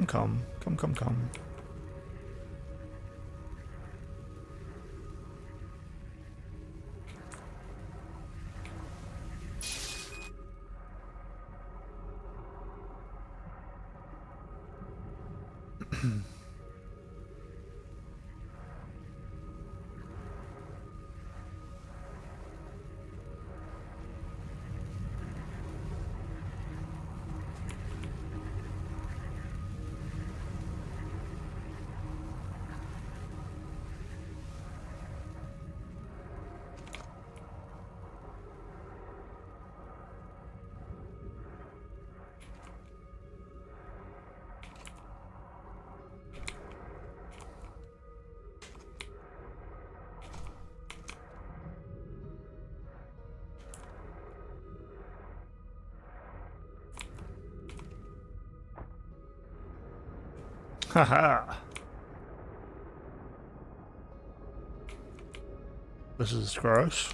Come, come. Come, come, come. Haha. This is gross.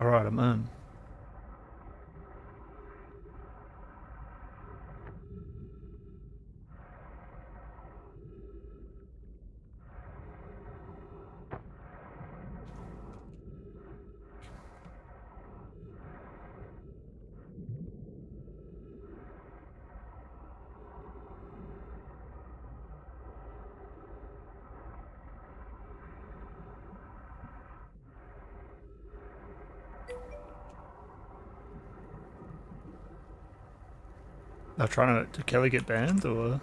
Alright, I'm in. They're trying to... Did Kelly get banned, or...?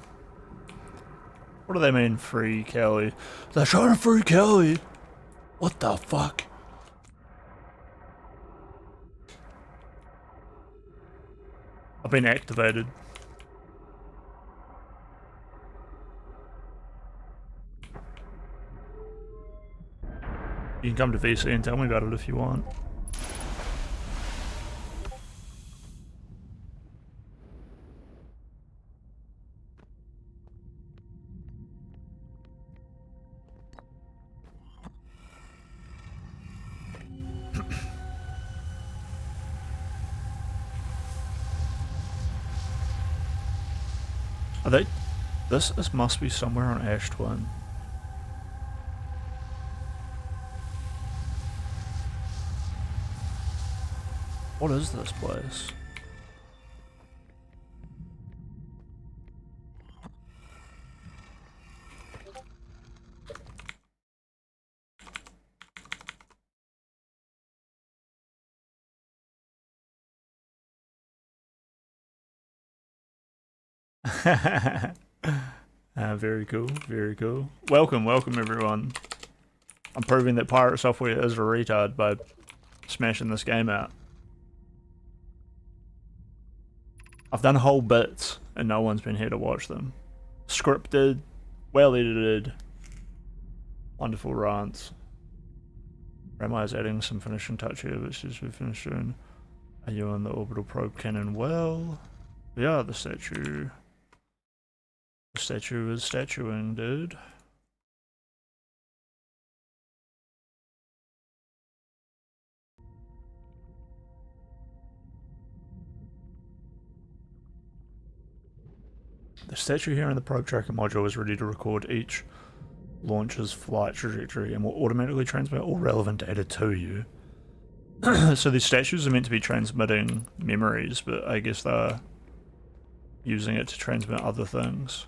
What do they mean, free Kelly? They're trying to free Kelly! What the fuck? I've been activated. You can come to VC and tell me about it if you want. Are they... This must be somewhere on Ash Twin. What is this place? Very cool, very cool. Welcome everyone. I'm proving that Pirate Software is a retard by smashing this game out. I've done whole bits and no one's been here to watch them. Scripted, well edited, wonderful rants. Ramai is adding some finishing touch here, but she's finished soon. Are you on the orbital probe cannon? Well, yeah, the statue. The statue is statuing, dude. The statue here in the probe tracker module is ready to record each launcher's flight trajectory and will automatically transmit all relevant data to you. So these statues are meant to be transmitting memories, but I guess they're using it to transmit other things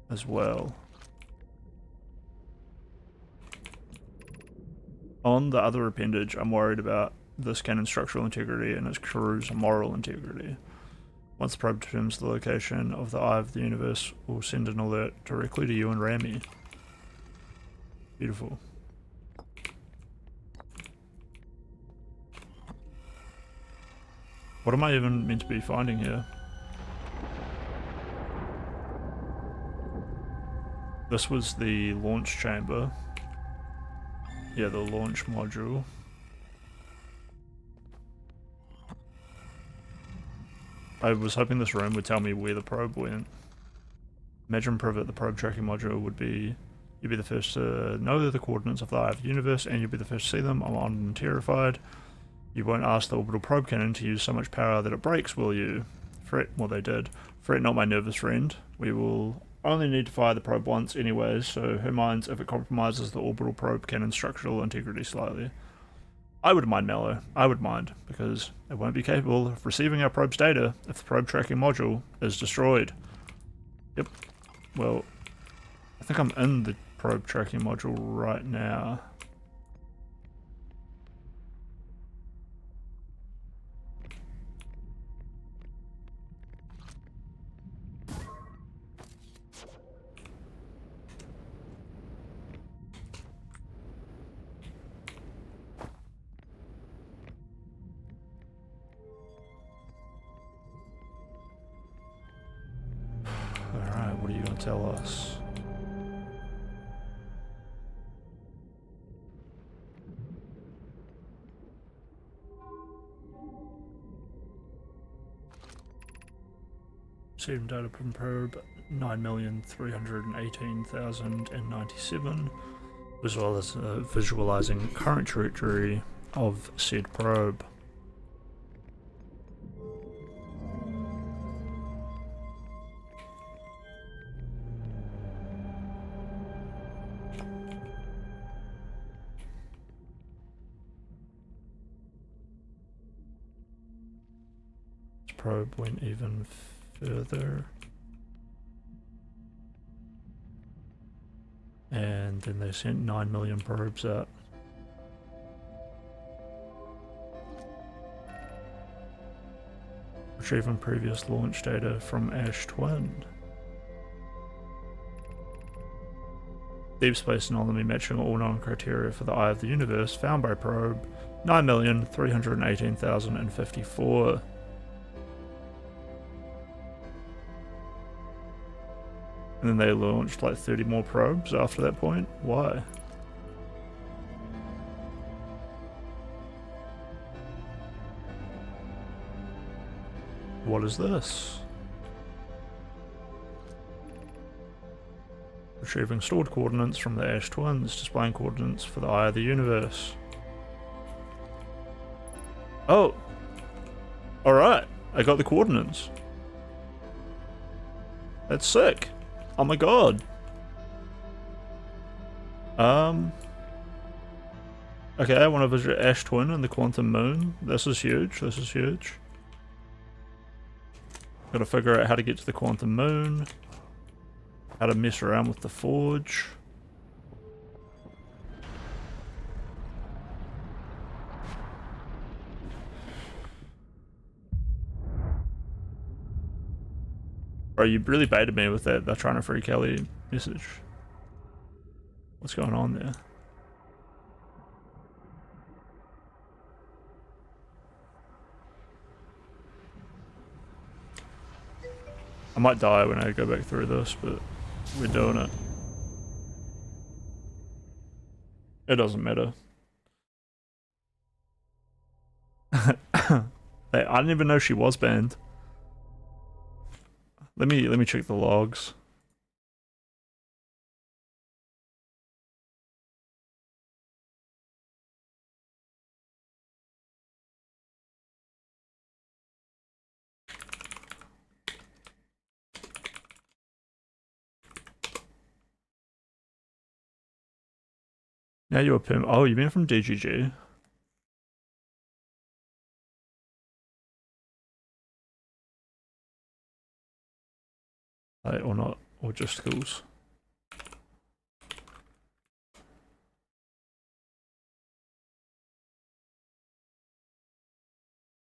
as well. On the other appendage, I'm worried about this cannon's structural integrity and its crew's moral integrity. Once the probe determines the location of the Eye of the Universe, we'll send an alert directly to you and Rami. Beautiful. What am I even meant to be finding here? This was the launch chamber. Yeah, the launch module. I was hoping this room would tell me where the probe went. Imagine Privet, the probe tracking module would be... You'd be the first to know the coordinates of the Eye of the Universe, and you'd be the first to see them. I'm armed and terrified. You won't ask the orbital probe cannon to use so much power that it breaks, will you? Fret, well they did. Fret not, my nervous friend. We will only need to fire the probe once anyways, so who minds if it compromises the orbital probe cannon's structural integrity slightly? I would mind, Mallow. I would mind, because it won't be capable of receiving our probe's data if the probe tracking module is destroyed. Yep. Well, I think I'm in the probe tracking module right now. Alright, what are you going to tell us? Receiving data from probe 9,318,097, as well as visualizing current trajectory of said probe. This probe went even further. And then they sent 9 million probes out. Retrieving previous launch data from Ash Twin. Deep space anomaly matching all known criteria for the Eye of the Universe found by probe 9,318,054. And then they launched like 30 more probes after that point. Why? What is this? Retrieving stored coordinates from the Ash Twins, displaying coordinates for the Eye of the Universe. Oh! Alright, I got the coordinates. That's sick. Oh my god. Okay, I want to visit Ash Twin and the Quantum Moon. This is huge, this is huge. Gotta figure out how to get to the Quantum Moon. How to mess around with the Forge. Bro, you really baited me with that. They're trying to free Kelly message. What's going on there? I might die when I go back through this, but we're doing it. It doesn't matter. Hey, I didn't even know she was banned. Let me check the logs. Now you're a perm. Oh, you mean from DGG? Or not, or just schools.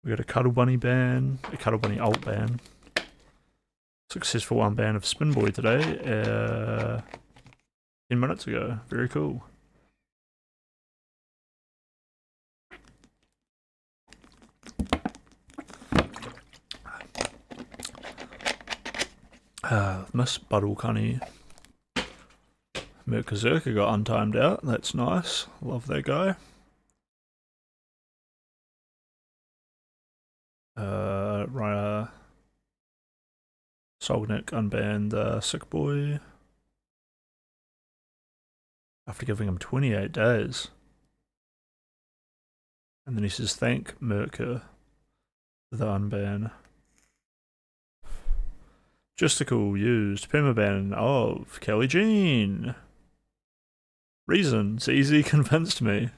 We got a Cuddle Bunny ban, a Cuddle Bunny alt ban. Successful unban of Spin Boy today, 10 minutes ago. Very cool. Miss Buddlecunny. Merkazerka got untimed out. That's nice. Love that guy. Right. Solnick unbanned Sick Boy. After giving him 28 days. And then he says, thank Merker for the unban. Justical used permaban of Kelly Jean. Reasons easy convinced me.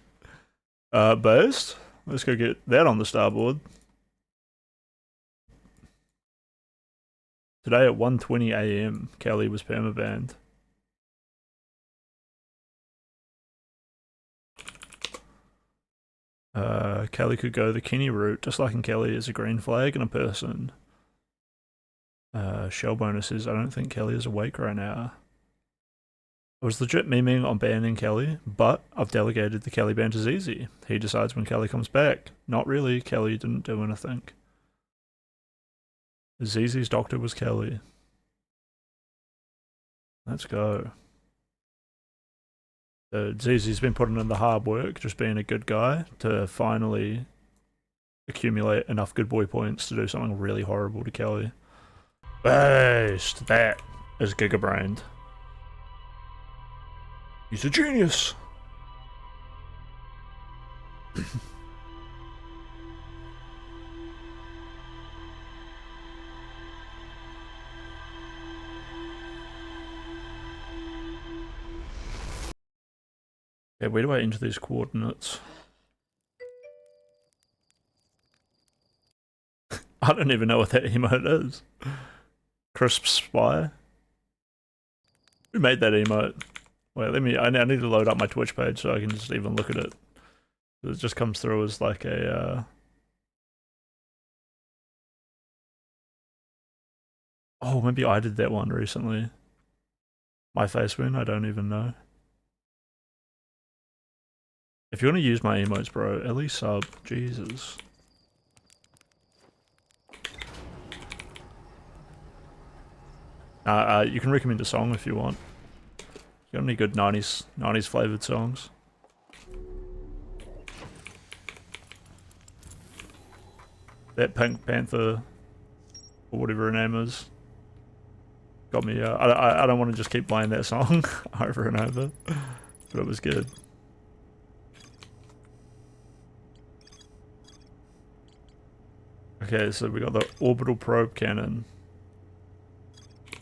Based. Let's go get that on the starboard. Today at 1:20 AM, Kelly was permabanned. Kelly could go the Kenny route. Disliking Kelly is a green flag and a person. Shell bonuses. I don't think Kelly is awake right now. I was legit memeing on banning Kelly, but I've delegated the Kelly ban to ZZ. He decides when Kelly comes back. Not really, Kelly didn't do anything. ZZ's doctor was Kelly. Let's go. ZZ's been putting in the hard work, just being a good guy, to finally accumulate enough good boy points to do something really horrible to Kelly. Based. That is gigabrained. He's a genius. Okay, where do I enter these coordinates? I don't even know what that emote is. Crisp Spy? Who made that emote? Wait, I need to load up my Twitch page so I can just even look at it. It just comes through as like a, Oh, maybe I did that one recently. My face win? I don't even know. If you want to use my emotes, bro, at least sub. Jesus. You can recommend a song if you want. You got any good 90s flavored songs? That Pink Panther, or whatever her name is, got me. I don't want to just keep playing that song over and over, but it was good. Okay, so we got the orbital probe cannon.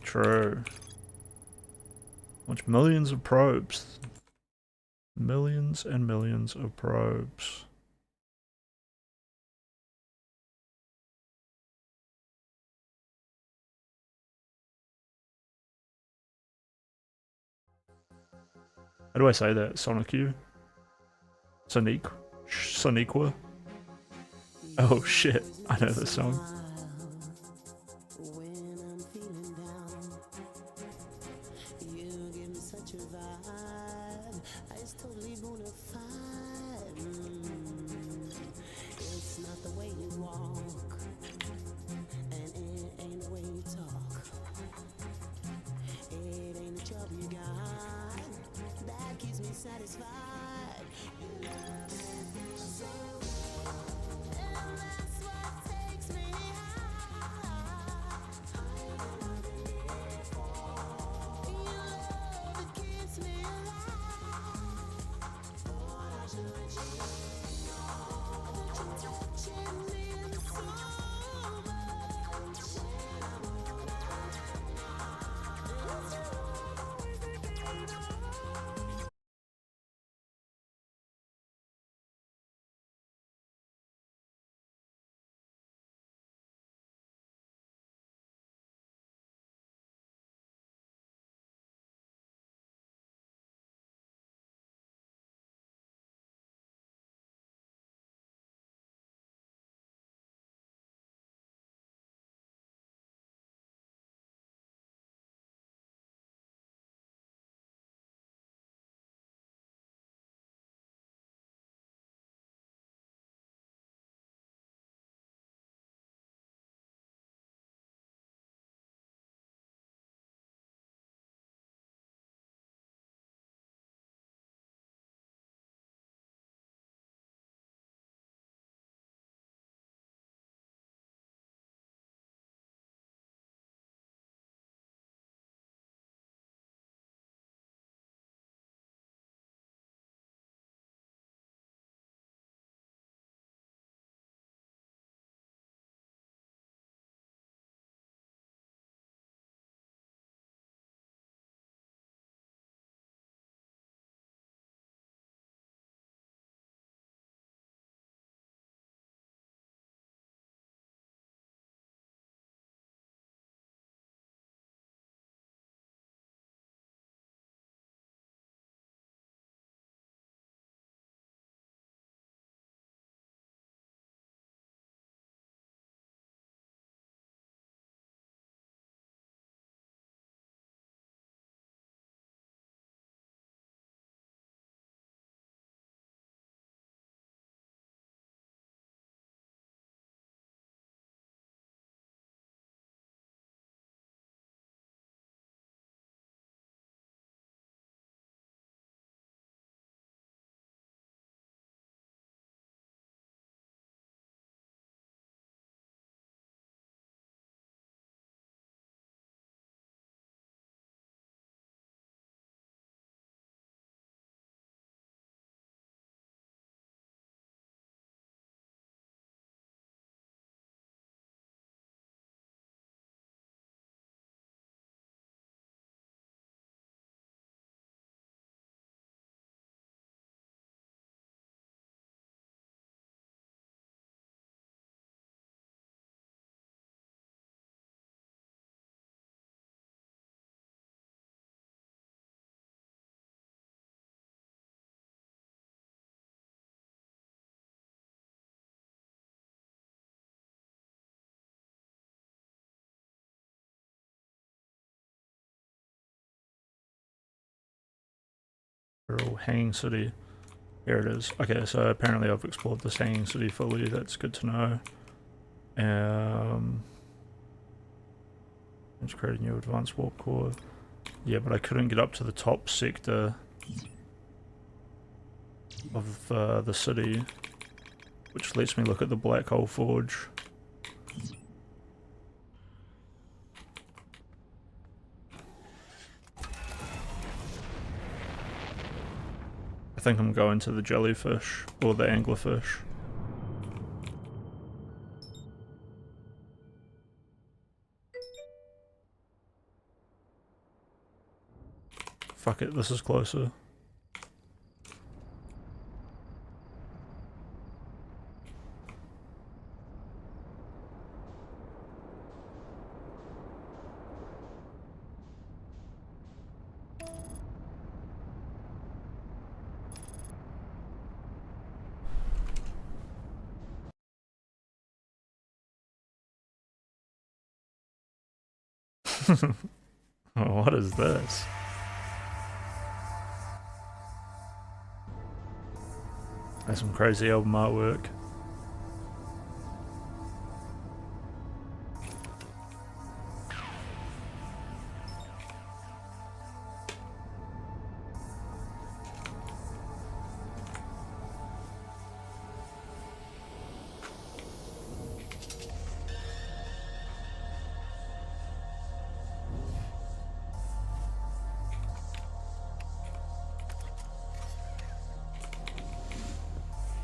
True. Launch millions of probes. Millions and millions of probes. How do I say that? Sonic U? Soniqua? Oh shit, I know this song. Little hanging city. Here it is. Okay, so apparently I've explored this hanging city fully. That's good to know. Let's create a new advanced warp core. Yeah, but I couldn't get up to the top sector of the city, which lets me look at the black hole forge. I think I'm going to the jellyfish or the anglerfish. Fuck it, this is closer. Oh, what is this? That's some crazy album artwork.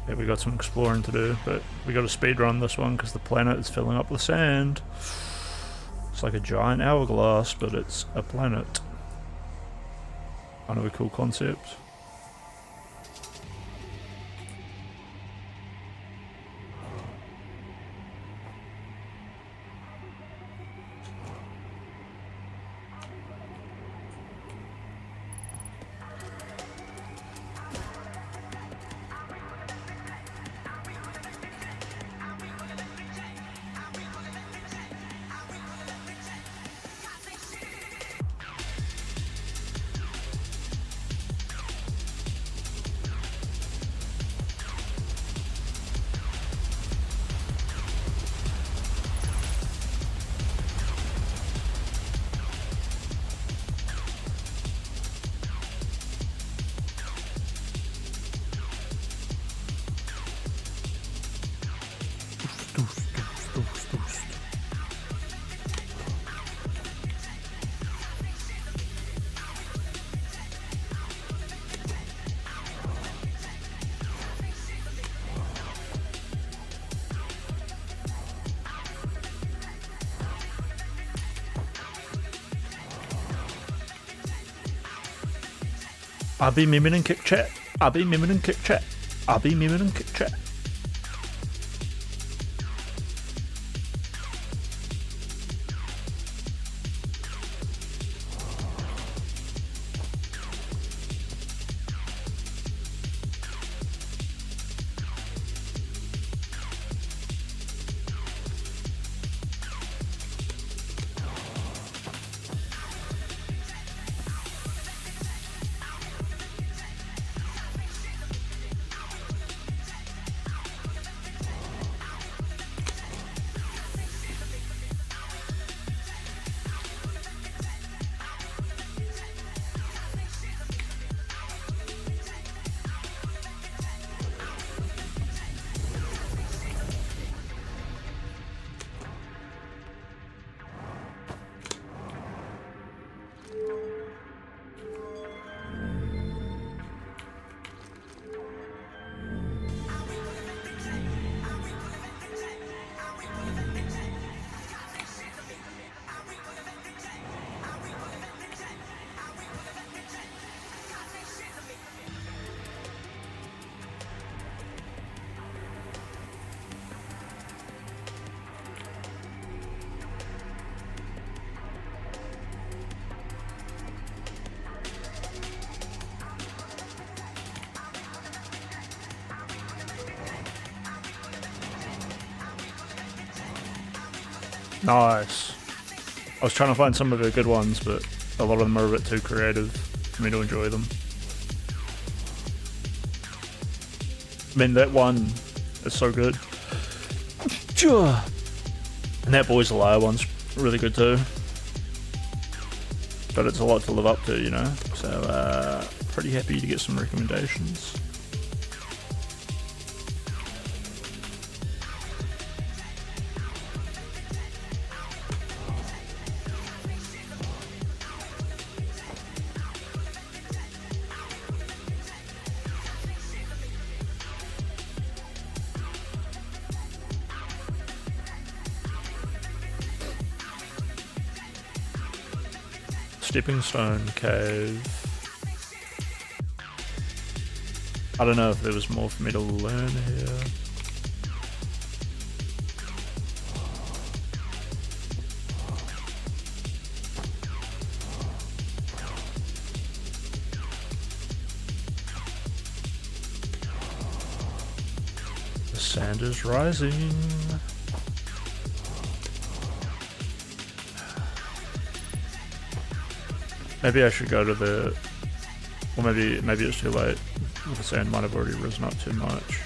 Yeah, we got some exploring to do, but we got to speedrun this one because the planet is filling up with sand. It's like a giant hourglass, but it's a planet. Kind of a cool concept. I'll be mimming and kick chat. I'll be mimming and kick chat. I'll be mimming and kick chat. Nice. I was trying to find some of the good ones, but a lot of them are a bit too creative for me to enjoy them. I mean, that one is so good. And that Boys a Liar one's really good too. But it's a lot to live up to, you know? So, pretty happy to get some recommendations. Stepping Stone Cave. I don't know if there was more for me to learn here. The sand is rising. Maybe I should go to the... Or maybe it's too late. The sand might have already risen up too much.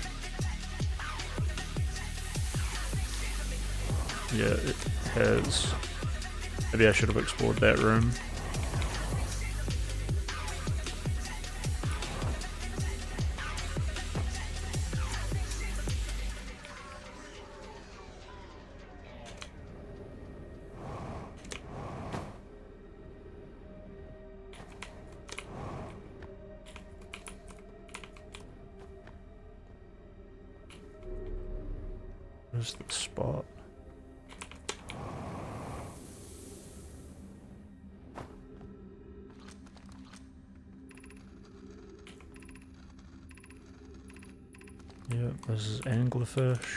Yeah, it has. Maybe I should have explored that room. Where's the spot? Yep, this is anglerfish.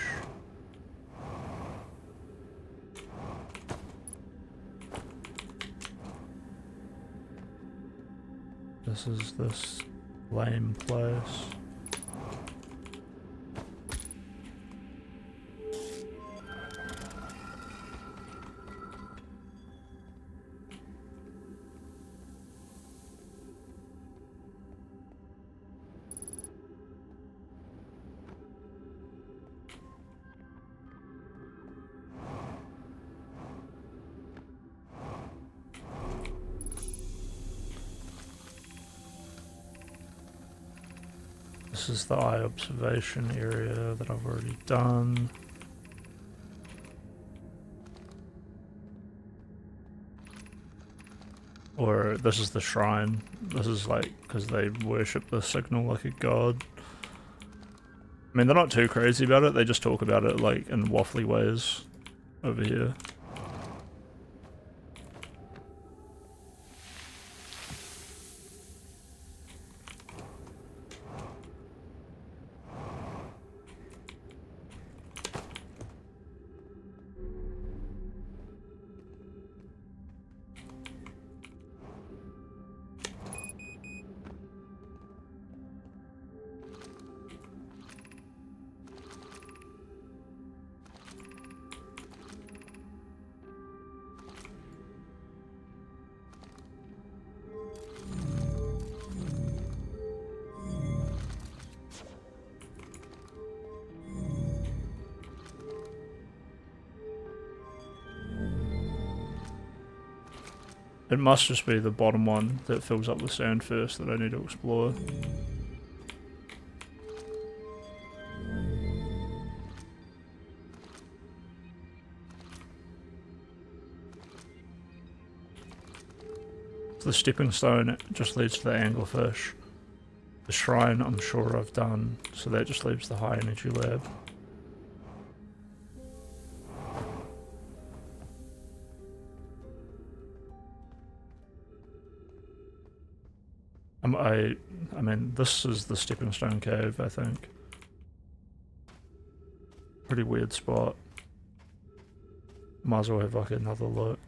This is this lame place. This is the eye observation area that I've already done. Or this is the shrine. This is like, because they worship the signal like a god. I mean, they're not too crazy about it, they just talk about it like in waffly ways over here. It must just be the bottom one that fills up with sand first that I need to explore. The stepping stone just leads to the anglerfish. The shrine I'm sure I've done, so that just leaves the high energy lab. I mean, this is the stepping stone cave, I think. Pretty weird spot. Might as well have like another look.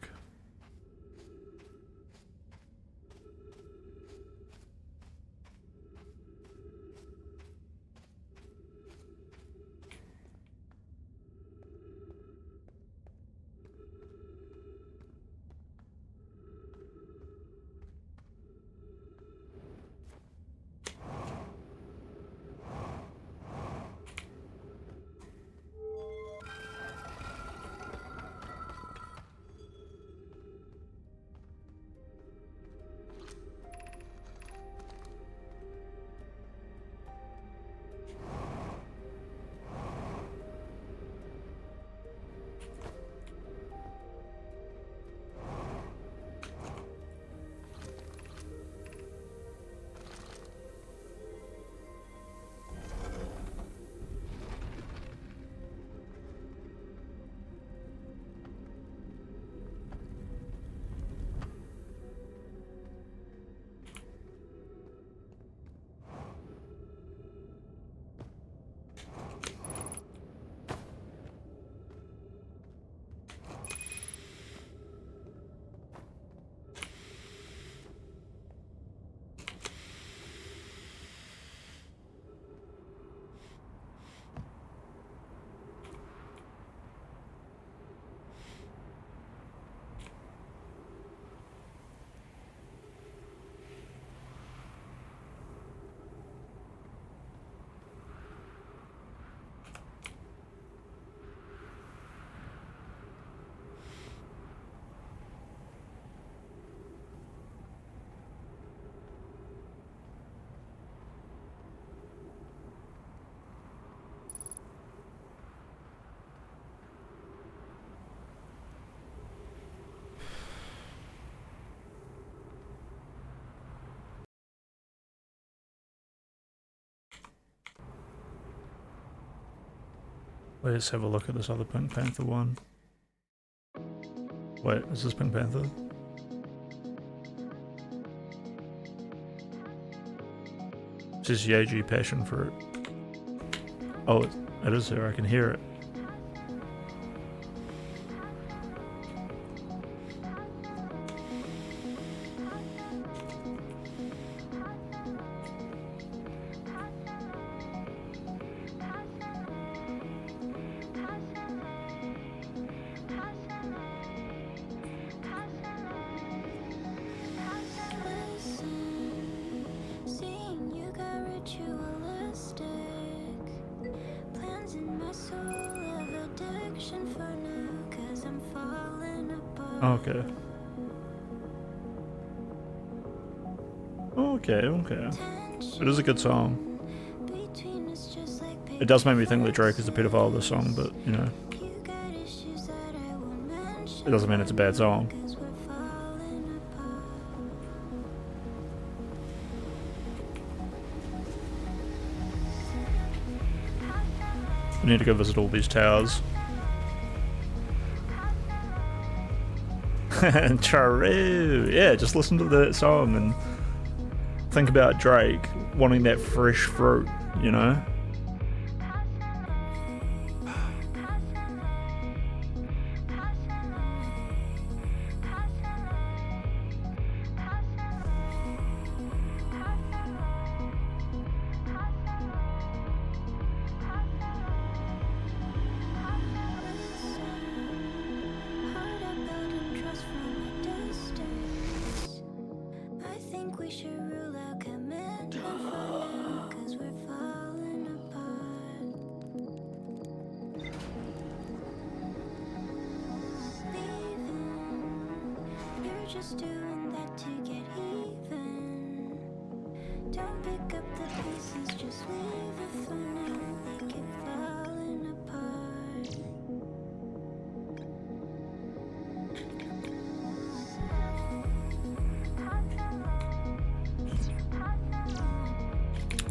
Let's have a look at this other Pink Panther one. Wait, is this Pink Panther? It says Yeji Passion Fruit. Oh, it is her, I can hear it. Seeing you got ritualistic plans in my soul of addiction for now, 'cause I'm falling apart. Okay. Okay. It is a good song. Between us just like It does make me think that Drake is a pedophile, this song, but, you know, you got issues that I won't mention, it doesn't mean it's a bad song. 'cause we're falling apart. I need to go visit all these towers. True. Yeah, just listen to that song and think about Drake wanting that fresh fruit, you know? Hard at building trust from a distance. I think we should rule out commitment for now, 'cause we're falling apart. Leaving, you're just doing that to get even. Don't pick up the pieces, just leave it for now. We keep falling apart.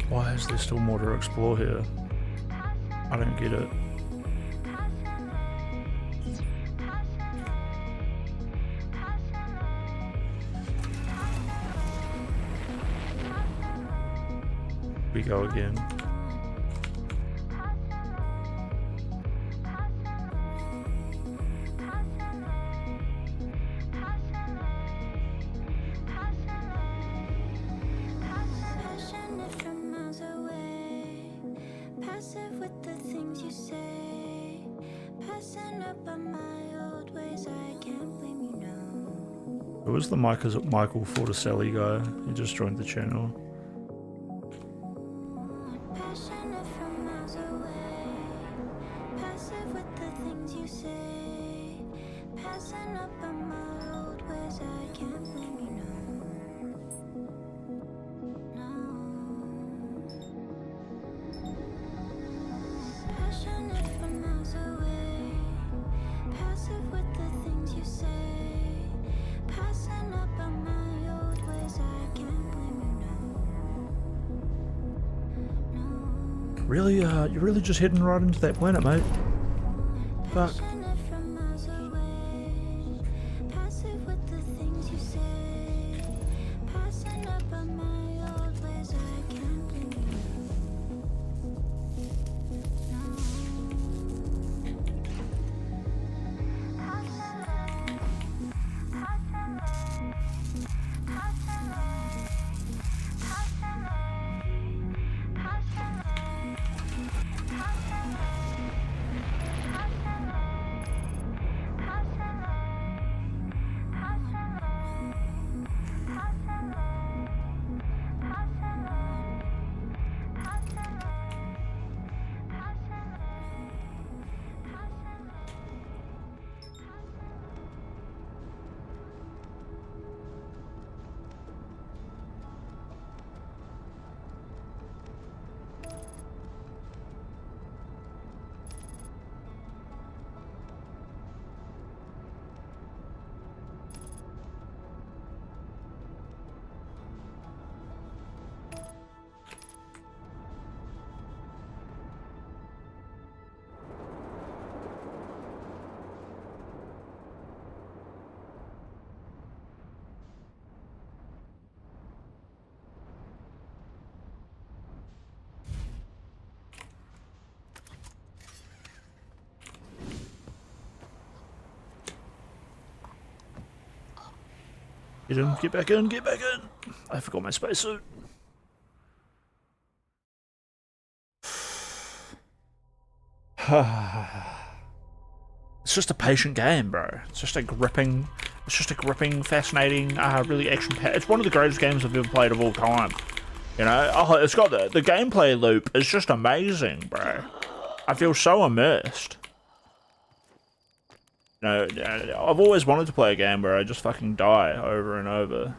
Why is there still more to explore here? I don't get it. We go again. Passionate from miles away, passive with the things you say, passing up on my old ways. I can't blame you, no. Who was the Michael Forticelli guy? He just joined the channel. Passionate from miles away, passive with the things you say, passing up on my old ways. I can't blame you, no. Passionate from miles away, passive with the things you say, passing up on my old ways. I can't blame you, no. Really, you're really just heading right into that planet, mate. Fuck. Passionate from miles away, passive with the things you say, passing up on my old ways. I can't blame you, no. Get in, get back in, get back in. I forgot my spacesuit. It's just a patient game, bro. It's just a gripping, fascinating, really action-packed. It's one of the greatest games I've ever played of all time. You know, oh, it's got the gameplay loop is just amazing, bro. I feel so immersed. You know, I've always wanted to play a game where I just fucking die over and over.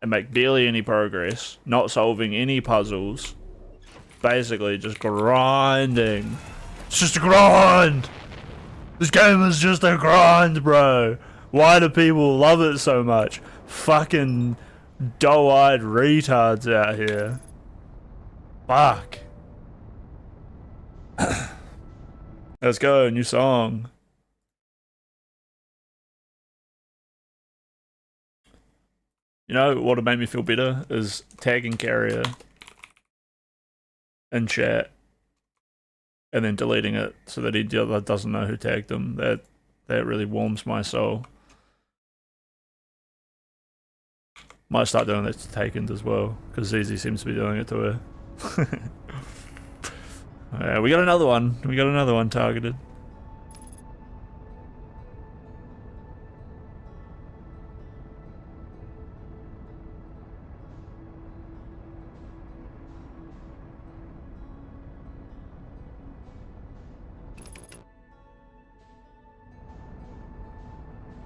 And make barely any progress, not solving any puzzles. Basically just grinding. It's just a grind! This game is just a grind, bro. Why do people love it so much? Fucking doe-eyed retards out here. Fuck. Let's go, new song. You know what would make me feel better is tagging Carrier in chat and then deleting it so that he doesn't know who tagged him. That really warms my soul. Might start doing that to Taken as well, because Zizi seems to be doing it to her. Yeah, we got another one. We got another one targeted.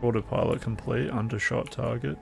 Autopilot complete, undershot target.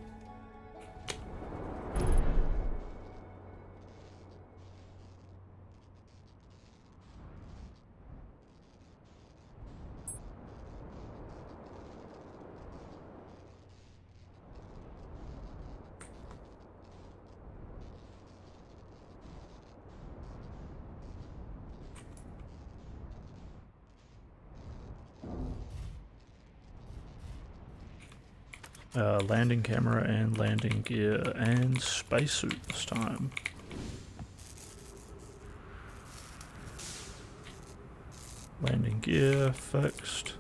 Landing camera and landing gear and spacesuit this time. Landing gear fixed.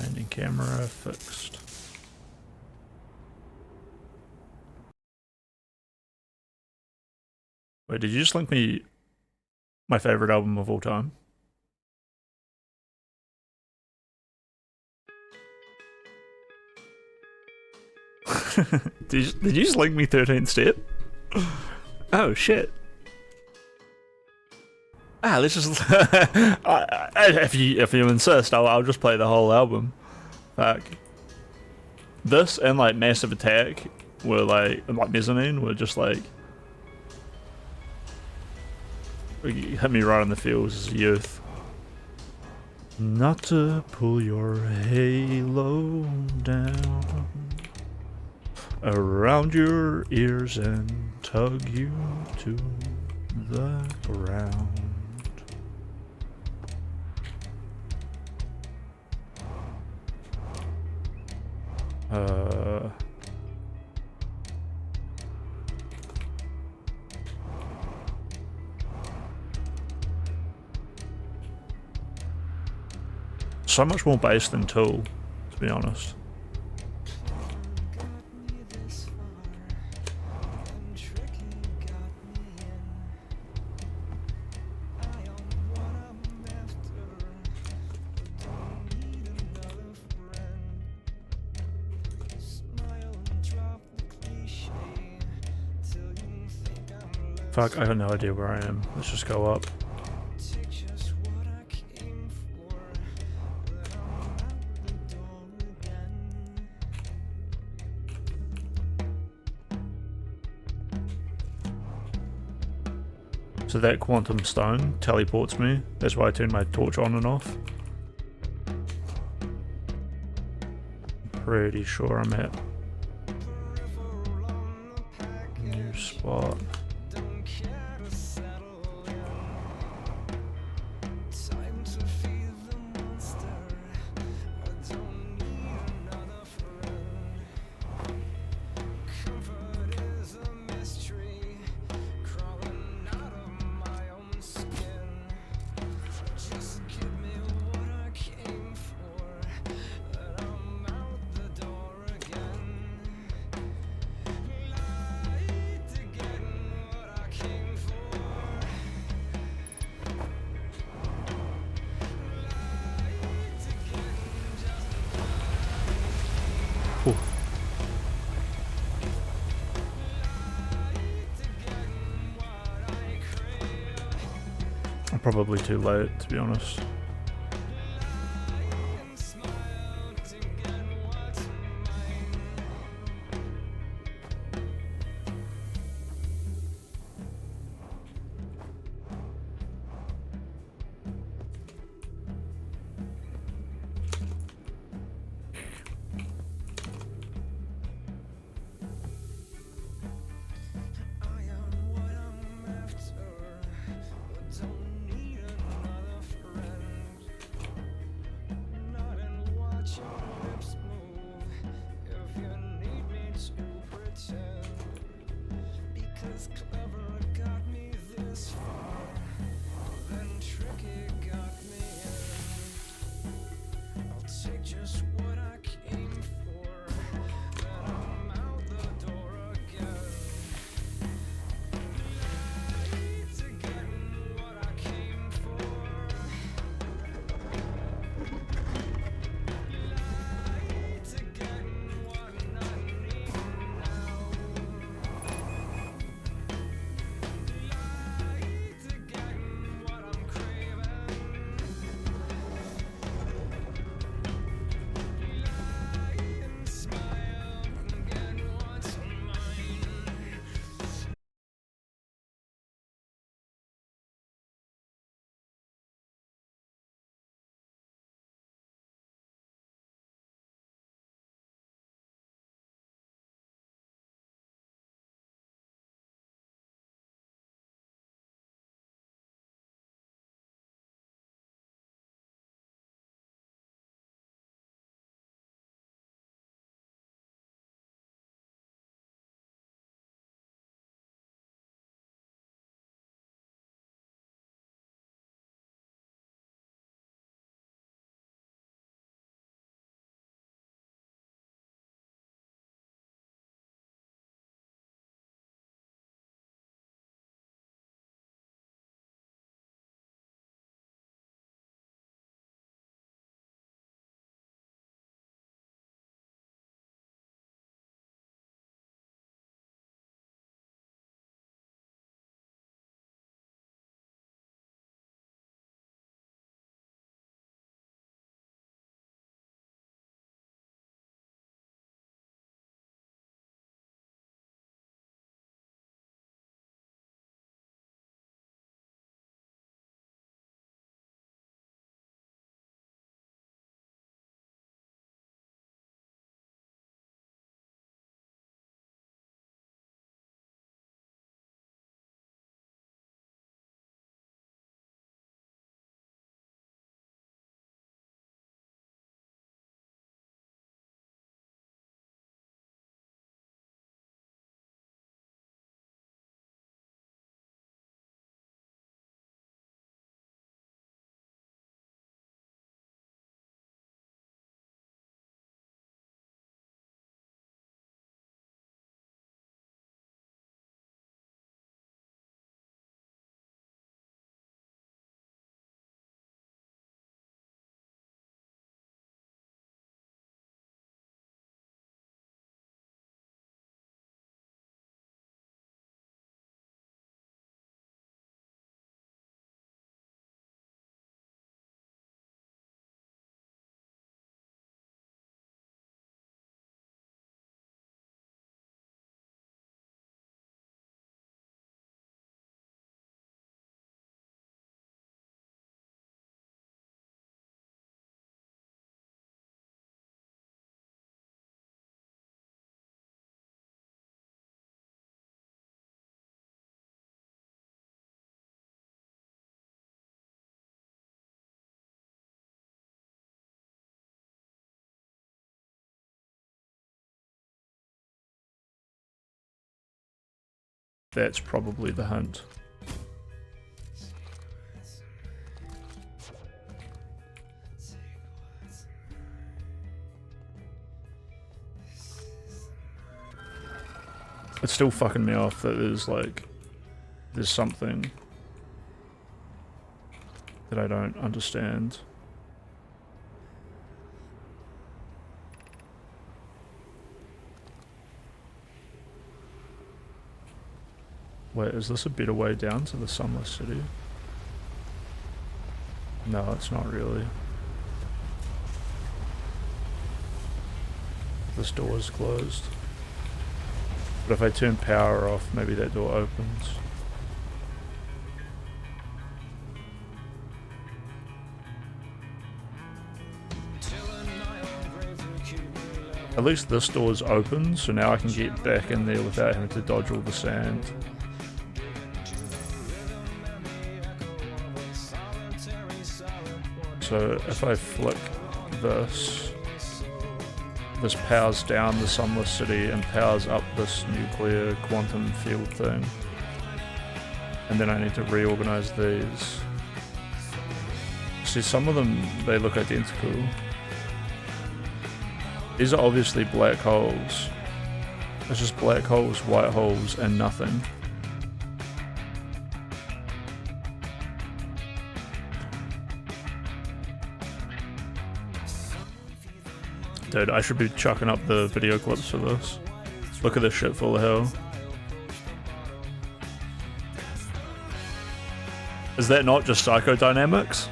Landing camera fixed. Wait, did you just link me my favorite album of all time? Did you just link me 13th Step? Oh shit. Ah, let's just if you insist, I'll just play the whole album. Fuck. This and like Massive Attack were like Mezzanine were just like hit me right in the feels as a youth. Not to pull your halo down around your ears and tug you to the ground. So much more bass than Tool, to be honest. Fuck, I got no idea where I am. Let's just go up. So that quantum stone teleports me. That's why I turn my torch on and off. Pretty sure I'm at new spot. I'm probably too late, to be honest. That's probably the hint. It's still fucking me off that there's something that I don't understand. Wait, is this a better way down to the Sunless City? No, it's not really. This door is closed. But if I turn power off, maybe that door opens. At least this door is open, so now I can get back in there without having to dodge all the sand. So if I flick this, this powers down the Sunless City and powers up this nuclear quantum field thing. And then I need to reorganize these. See, some of them, they look identical. These are obviously black holes. It's just black holes, white holes, and nothing. Dude, I should be chucking up the video clips for this. Look at this shit full of hell. Is that not just psychodynamics?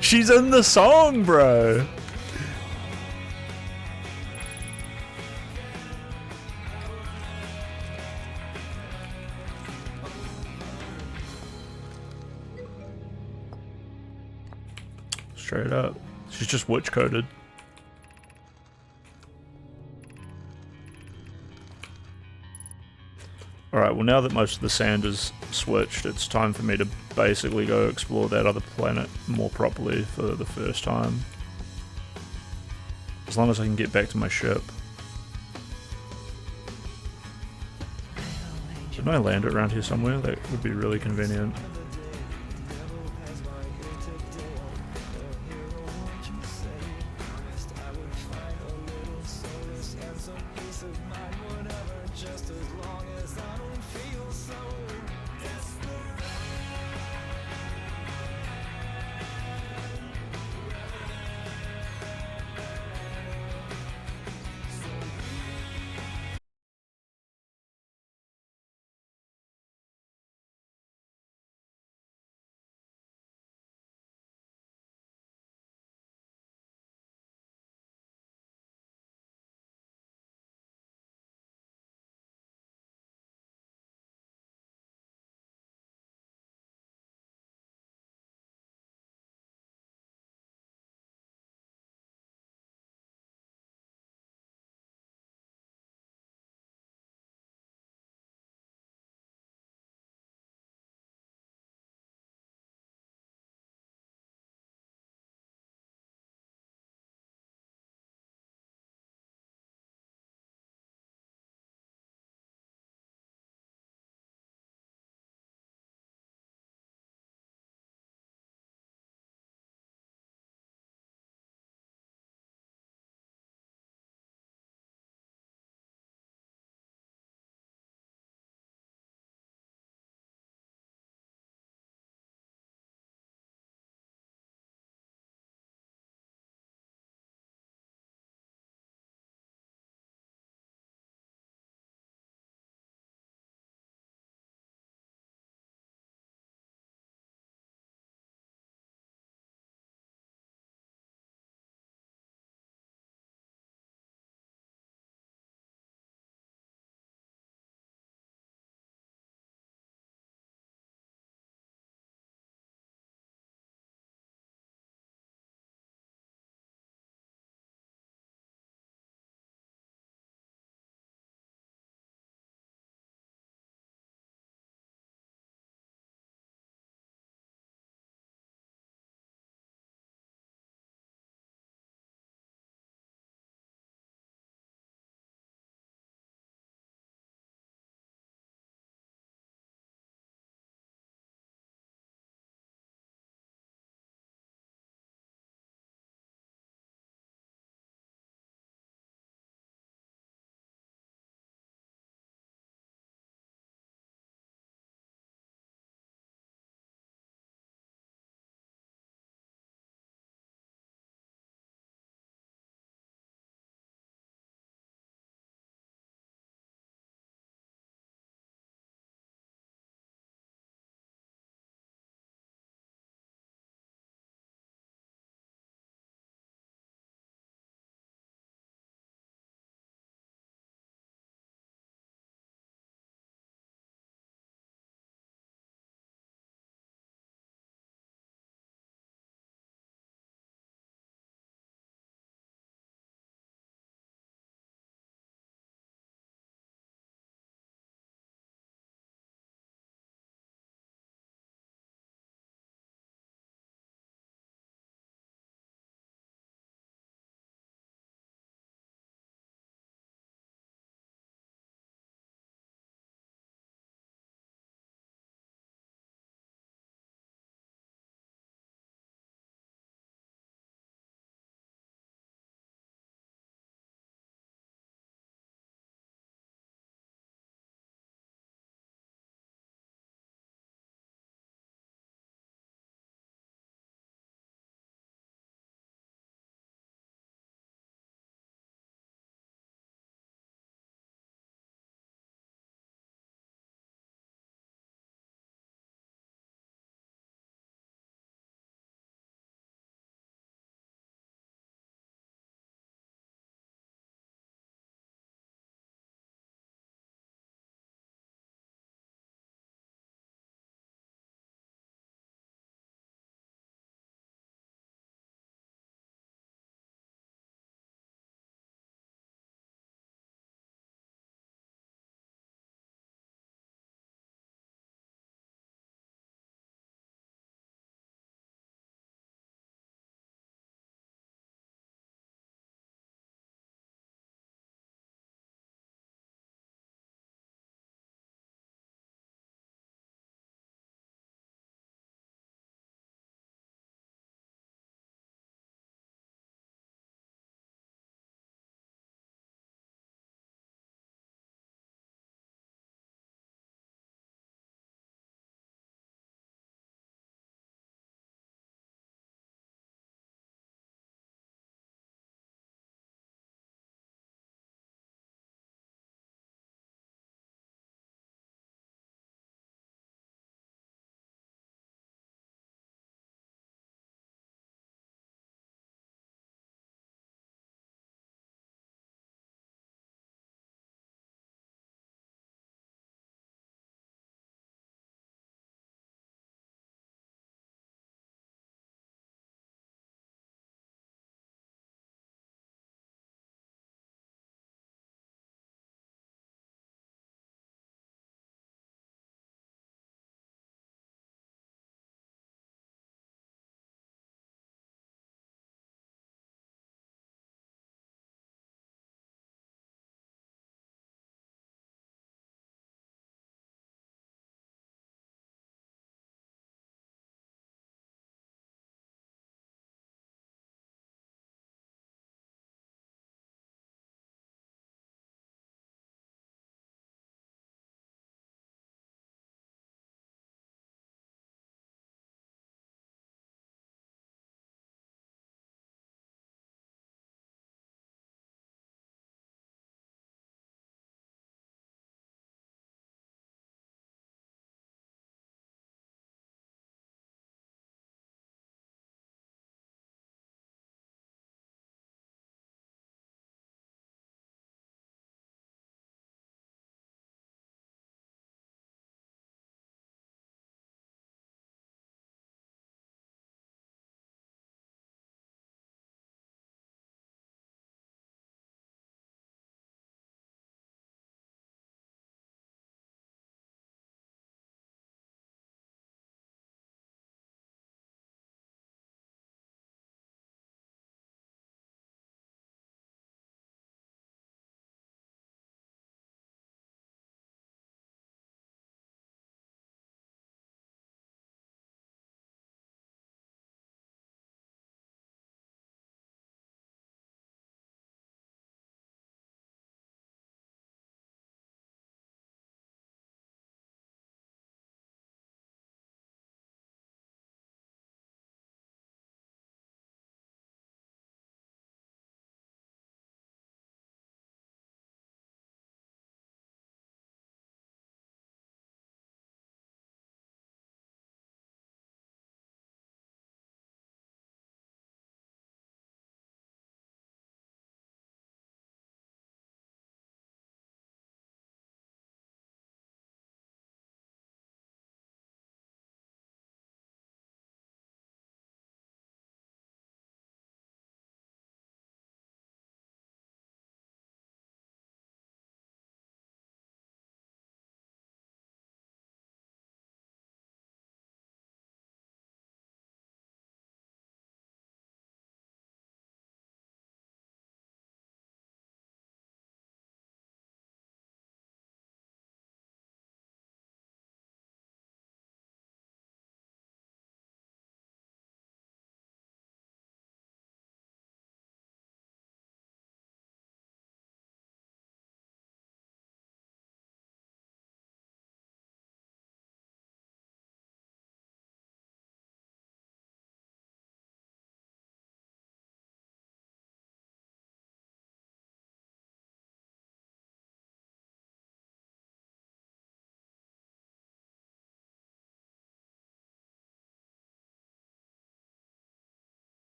She's in the song, bro! Straight up. She's just witch coded. Alright, well now that most of the sand is switched, it's time for me to basically go explore that other planet more properly for the first time. As long as I can get back to my ship. Didn't I land it around here somewhere? That would be really convenient.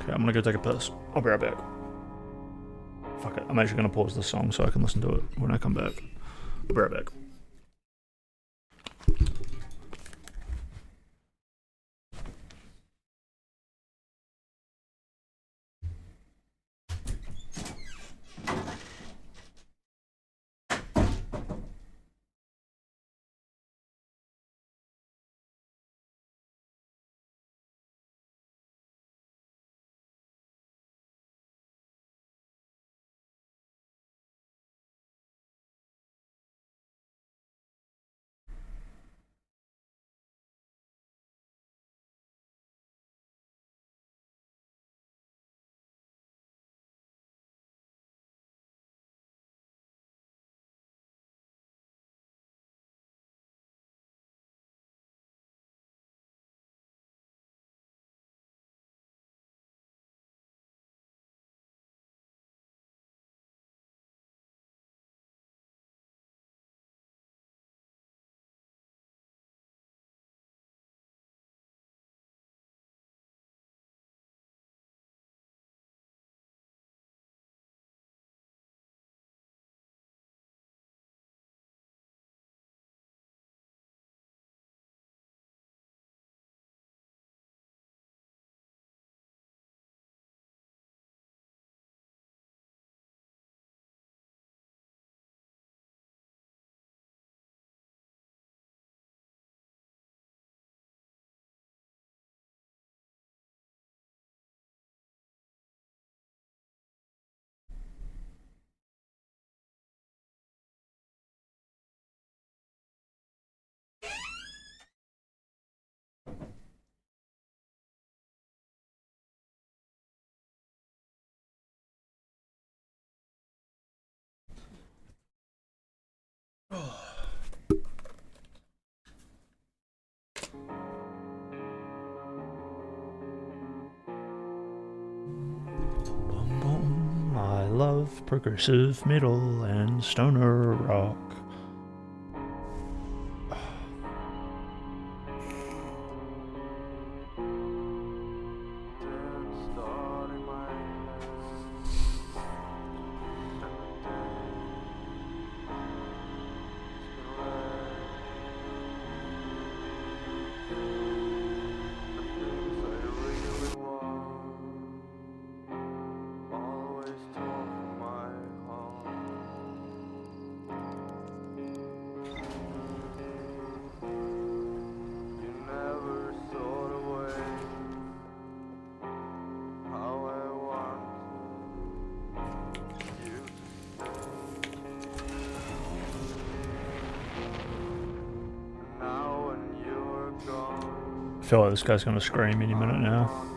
Okay, I'm gonna go take a piss. I'll be right back. Fuck it. I'm actually gonna pause the song so I can listen to it when I come back. I'll be right back. Boom, boom. I love progressive metal and stoner rock. I feel like this guy's gonna scream any minute now.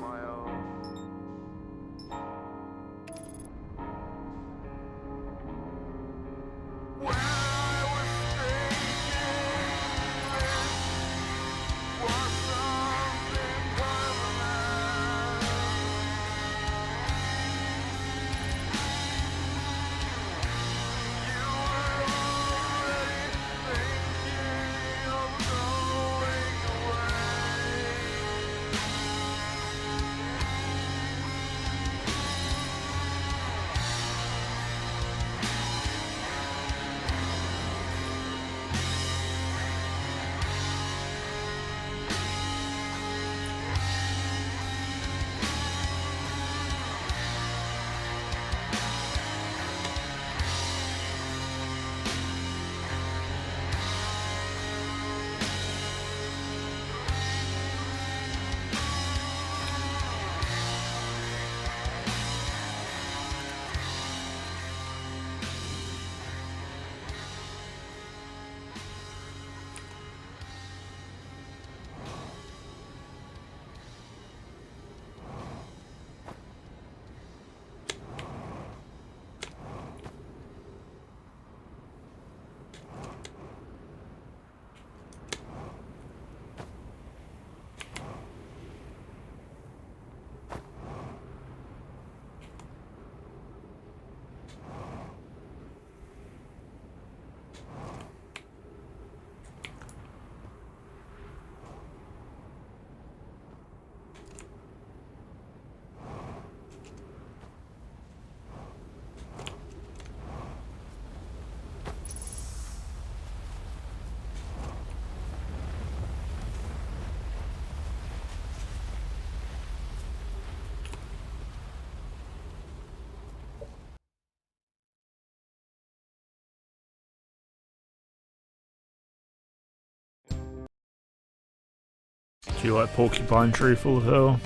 Do you like Porcupine Tree full of hell?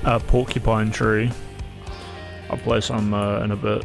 Oh, Porcupine Tree. I'll play some in a bit.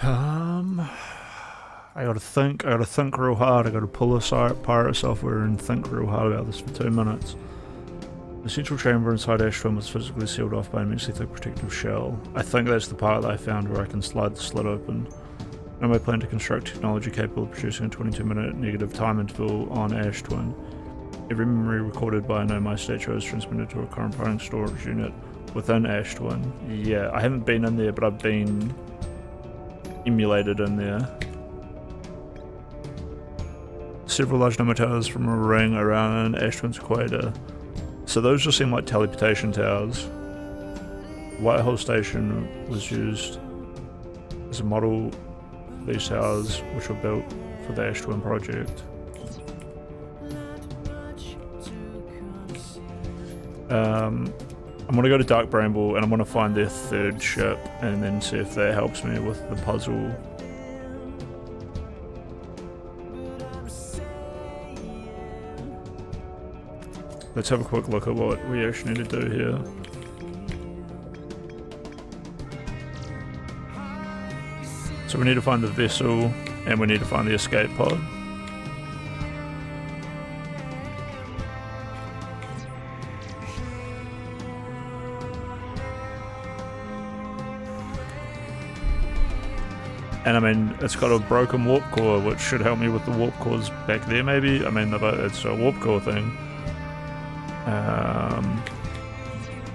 I gotta think real hard. I gotta pull aside pirate software and think real hard about this for 2 minutes. The central chamber inside Ash Twin was physically sealed off by an immensely thick protective shell. I think that's the part that I found where I can slide the slit open. And I plan to construct technology capable of producing a 22-minute negative time interval on Ash Twin. Every memory recorded by a Nomai statue is transmitted to a corresponding storage unit within Ash Twin. Yeah, I haven't been in there, but I've been emulated in there. Several large number towers from a ring around Ash Twin's equator. So those just seem like teleportation towers. Whitehall Station was used as a model for these towers, which were built for the Ash Twin project. I'm gonna go to Dark Bramble and I'm gonna find their third ship and then see if that helps me with the puzzle. Let's have a quick look at what we actually need to do here. So we need to find the vessel and we need to find the escape pod. And I mean, it's got a broken warp core, which should help me with the warp cores back there maybe. I mean, it's a warp core thing.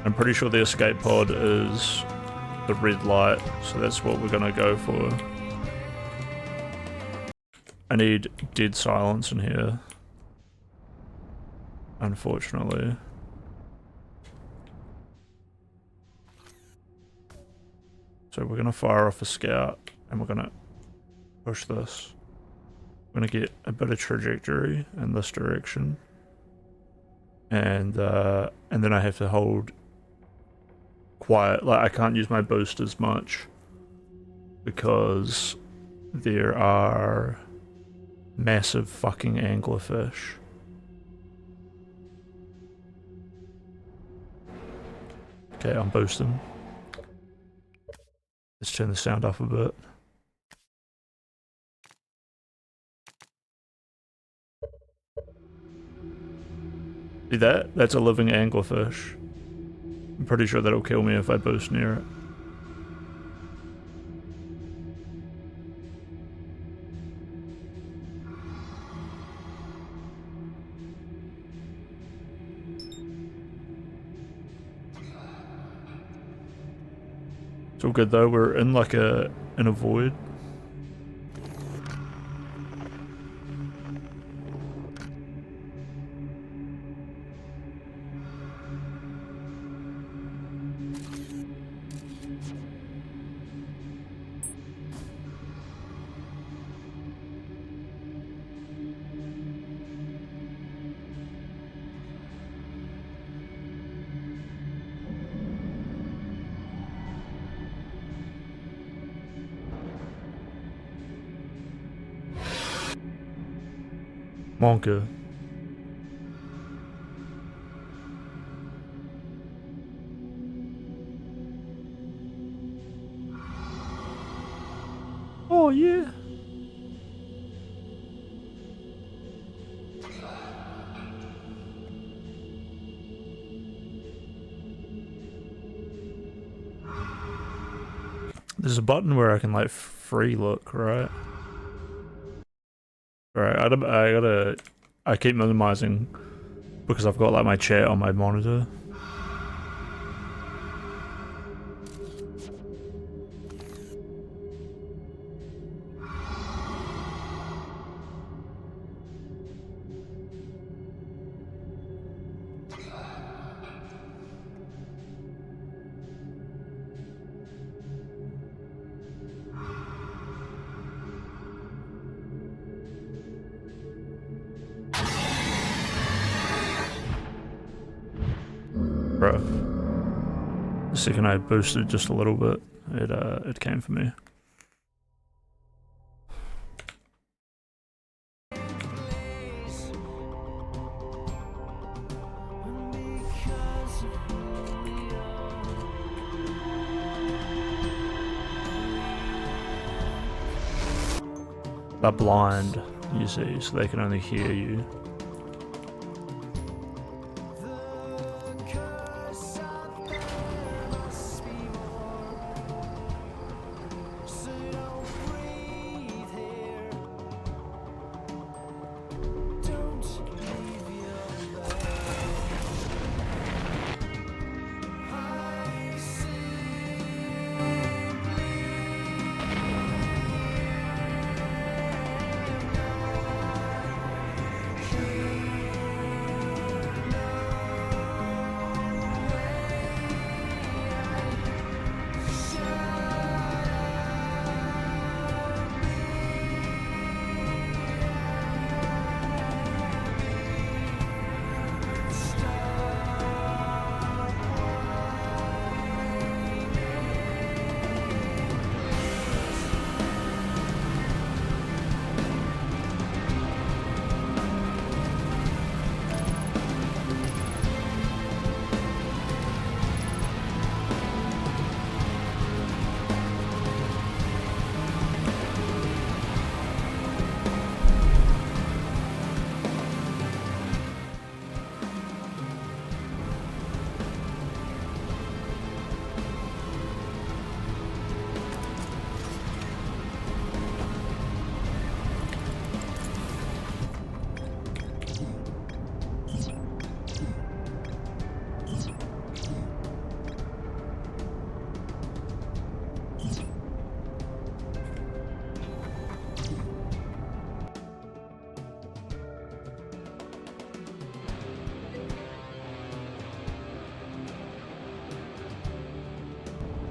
I'm pretty sure the escape pod is the red light, so that's what we're gonna go for. I need dead silence in here, unfortunately. So we're gonna fire off a scout and we're gonna push this. We're gonna get a bit of trajectory in this direction. And then I have to hold quiet. Like, I can't use my boost as much because there are massive fucking anglerfish. Okay, I'm boosting. Let's turn the sound up a bit. See that? That's a living anglerfish. I'm pretty sure that'll kill me if I boost near it. It's all good though, we're in like in a void. Monka. Oh yeah. There's a button where I can like free look, right? Alright, I keep minimizing because I've got like my chat on my monitor. Bro, the second I boosted just a little bit, it came for me. they're blind, you see, so they can only hear you.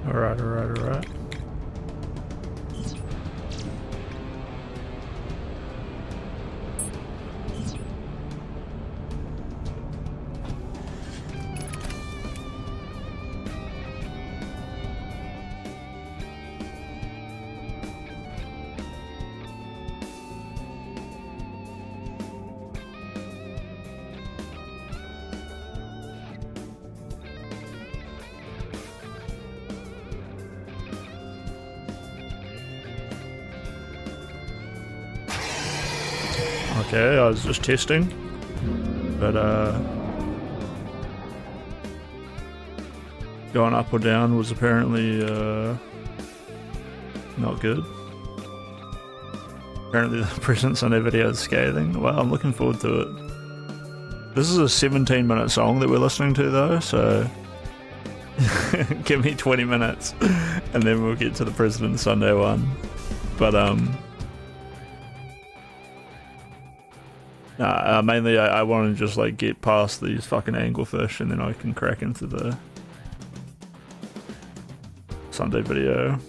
Alright. Okay, I was just testing, but going up or down was apparently not good. Apparently the Present Sunday video is scathing. Well, I'm looking forward to it. This is a 17-minute song that we're listening to though, so give me 20 minutes and then we'll get to the President Sunday one. But mainly I want to just like get past these fucking anglefish and then I can crack into the Sunday video.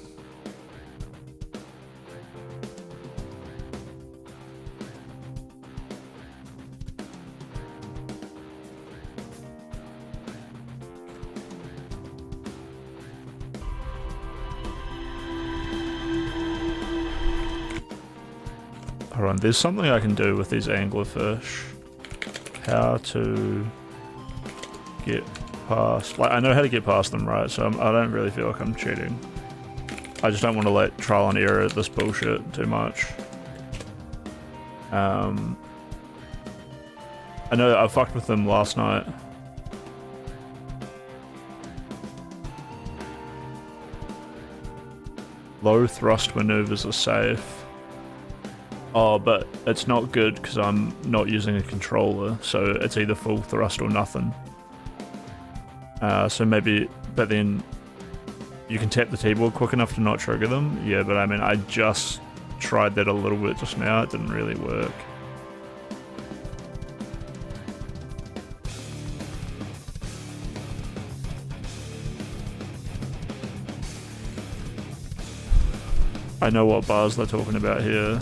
Hold on, there's something I can do with these anglerfish. How to get past... Like, I know how to get past them, right? So I don't really feel like I'm cheating. I just don't want to, like, trial and error this bullshit too much. I know I fucked with them last night. Low thrust maneuvers are safe. Oh, but it's not good because I'm not using a controller, so it's either full thrust or nothing. So maybe, but then you can tap the keyboard quick enough to not trigger them. Yeah, but I mean, I just tried that a little bit just now. It didn't really work. I know what bars they're talking about here.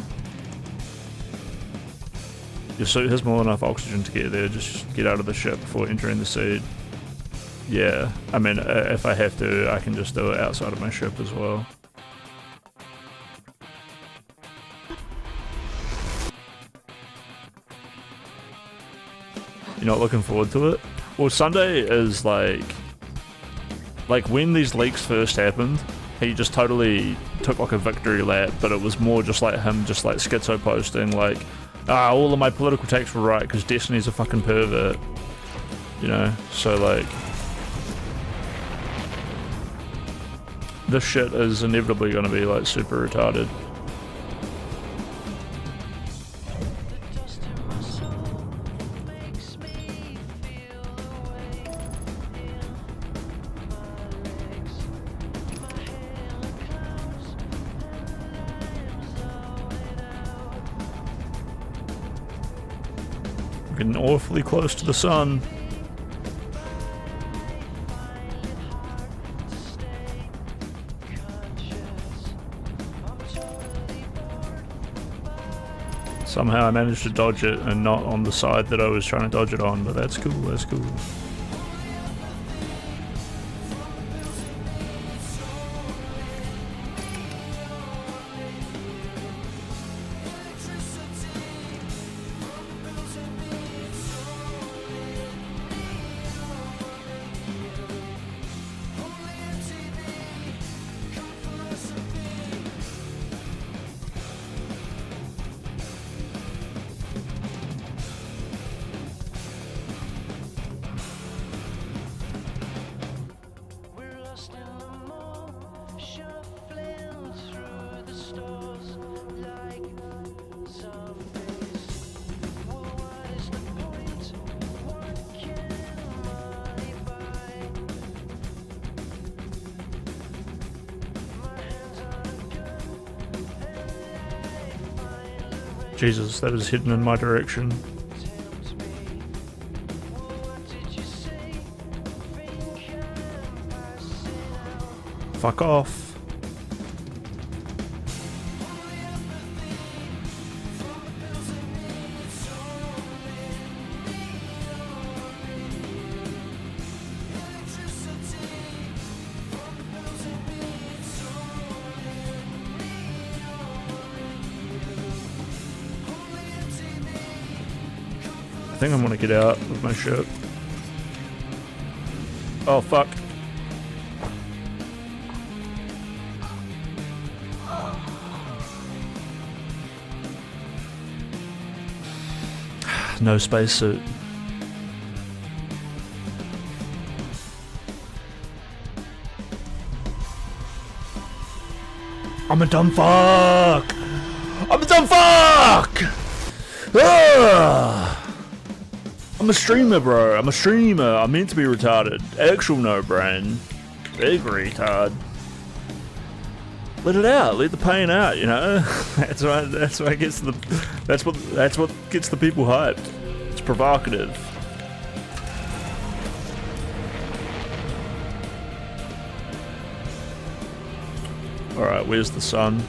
Your suit has more than enough oxygen to get there, just get out of the ship before entering the seed. Yeah, I mean, if I have to, I can just do it outside of my ship as well. You're not looking forward to it? Well, Sunday is like when these leaks first happened, he just totally took like a victory lap, but it was more just like him just like schizo posting like, all of my political takes were right because Destiny's a fucking pervert, you know. So like, this shit is inevitably gonna be like super retarded. Getting awfully close to the sun. Somehow I managed to dodge it and not on the side that I was trying to dodge it on, but that's cool, that's cool. Jesus, that is hidden in my direction. Fuck off. I think I'm gonna get out with my ship. Oh fuck. No spacesuit. I'm a dumb fuck! I'm a dumb fuck! Ugh! I'm a streamer, bro. I'm a streamer. I'm meant to be retarded. Actual no brain. Big retard. Let it out. Let the pain out. You know. That's what gets the. That's what gets the people hyped. It's provocative. All right. Where's the sun?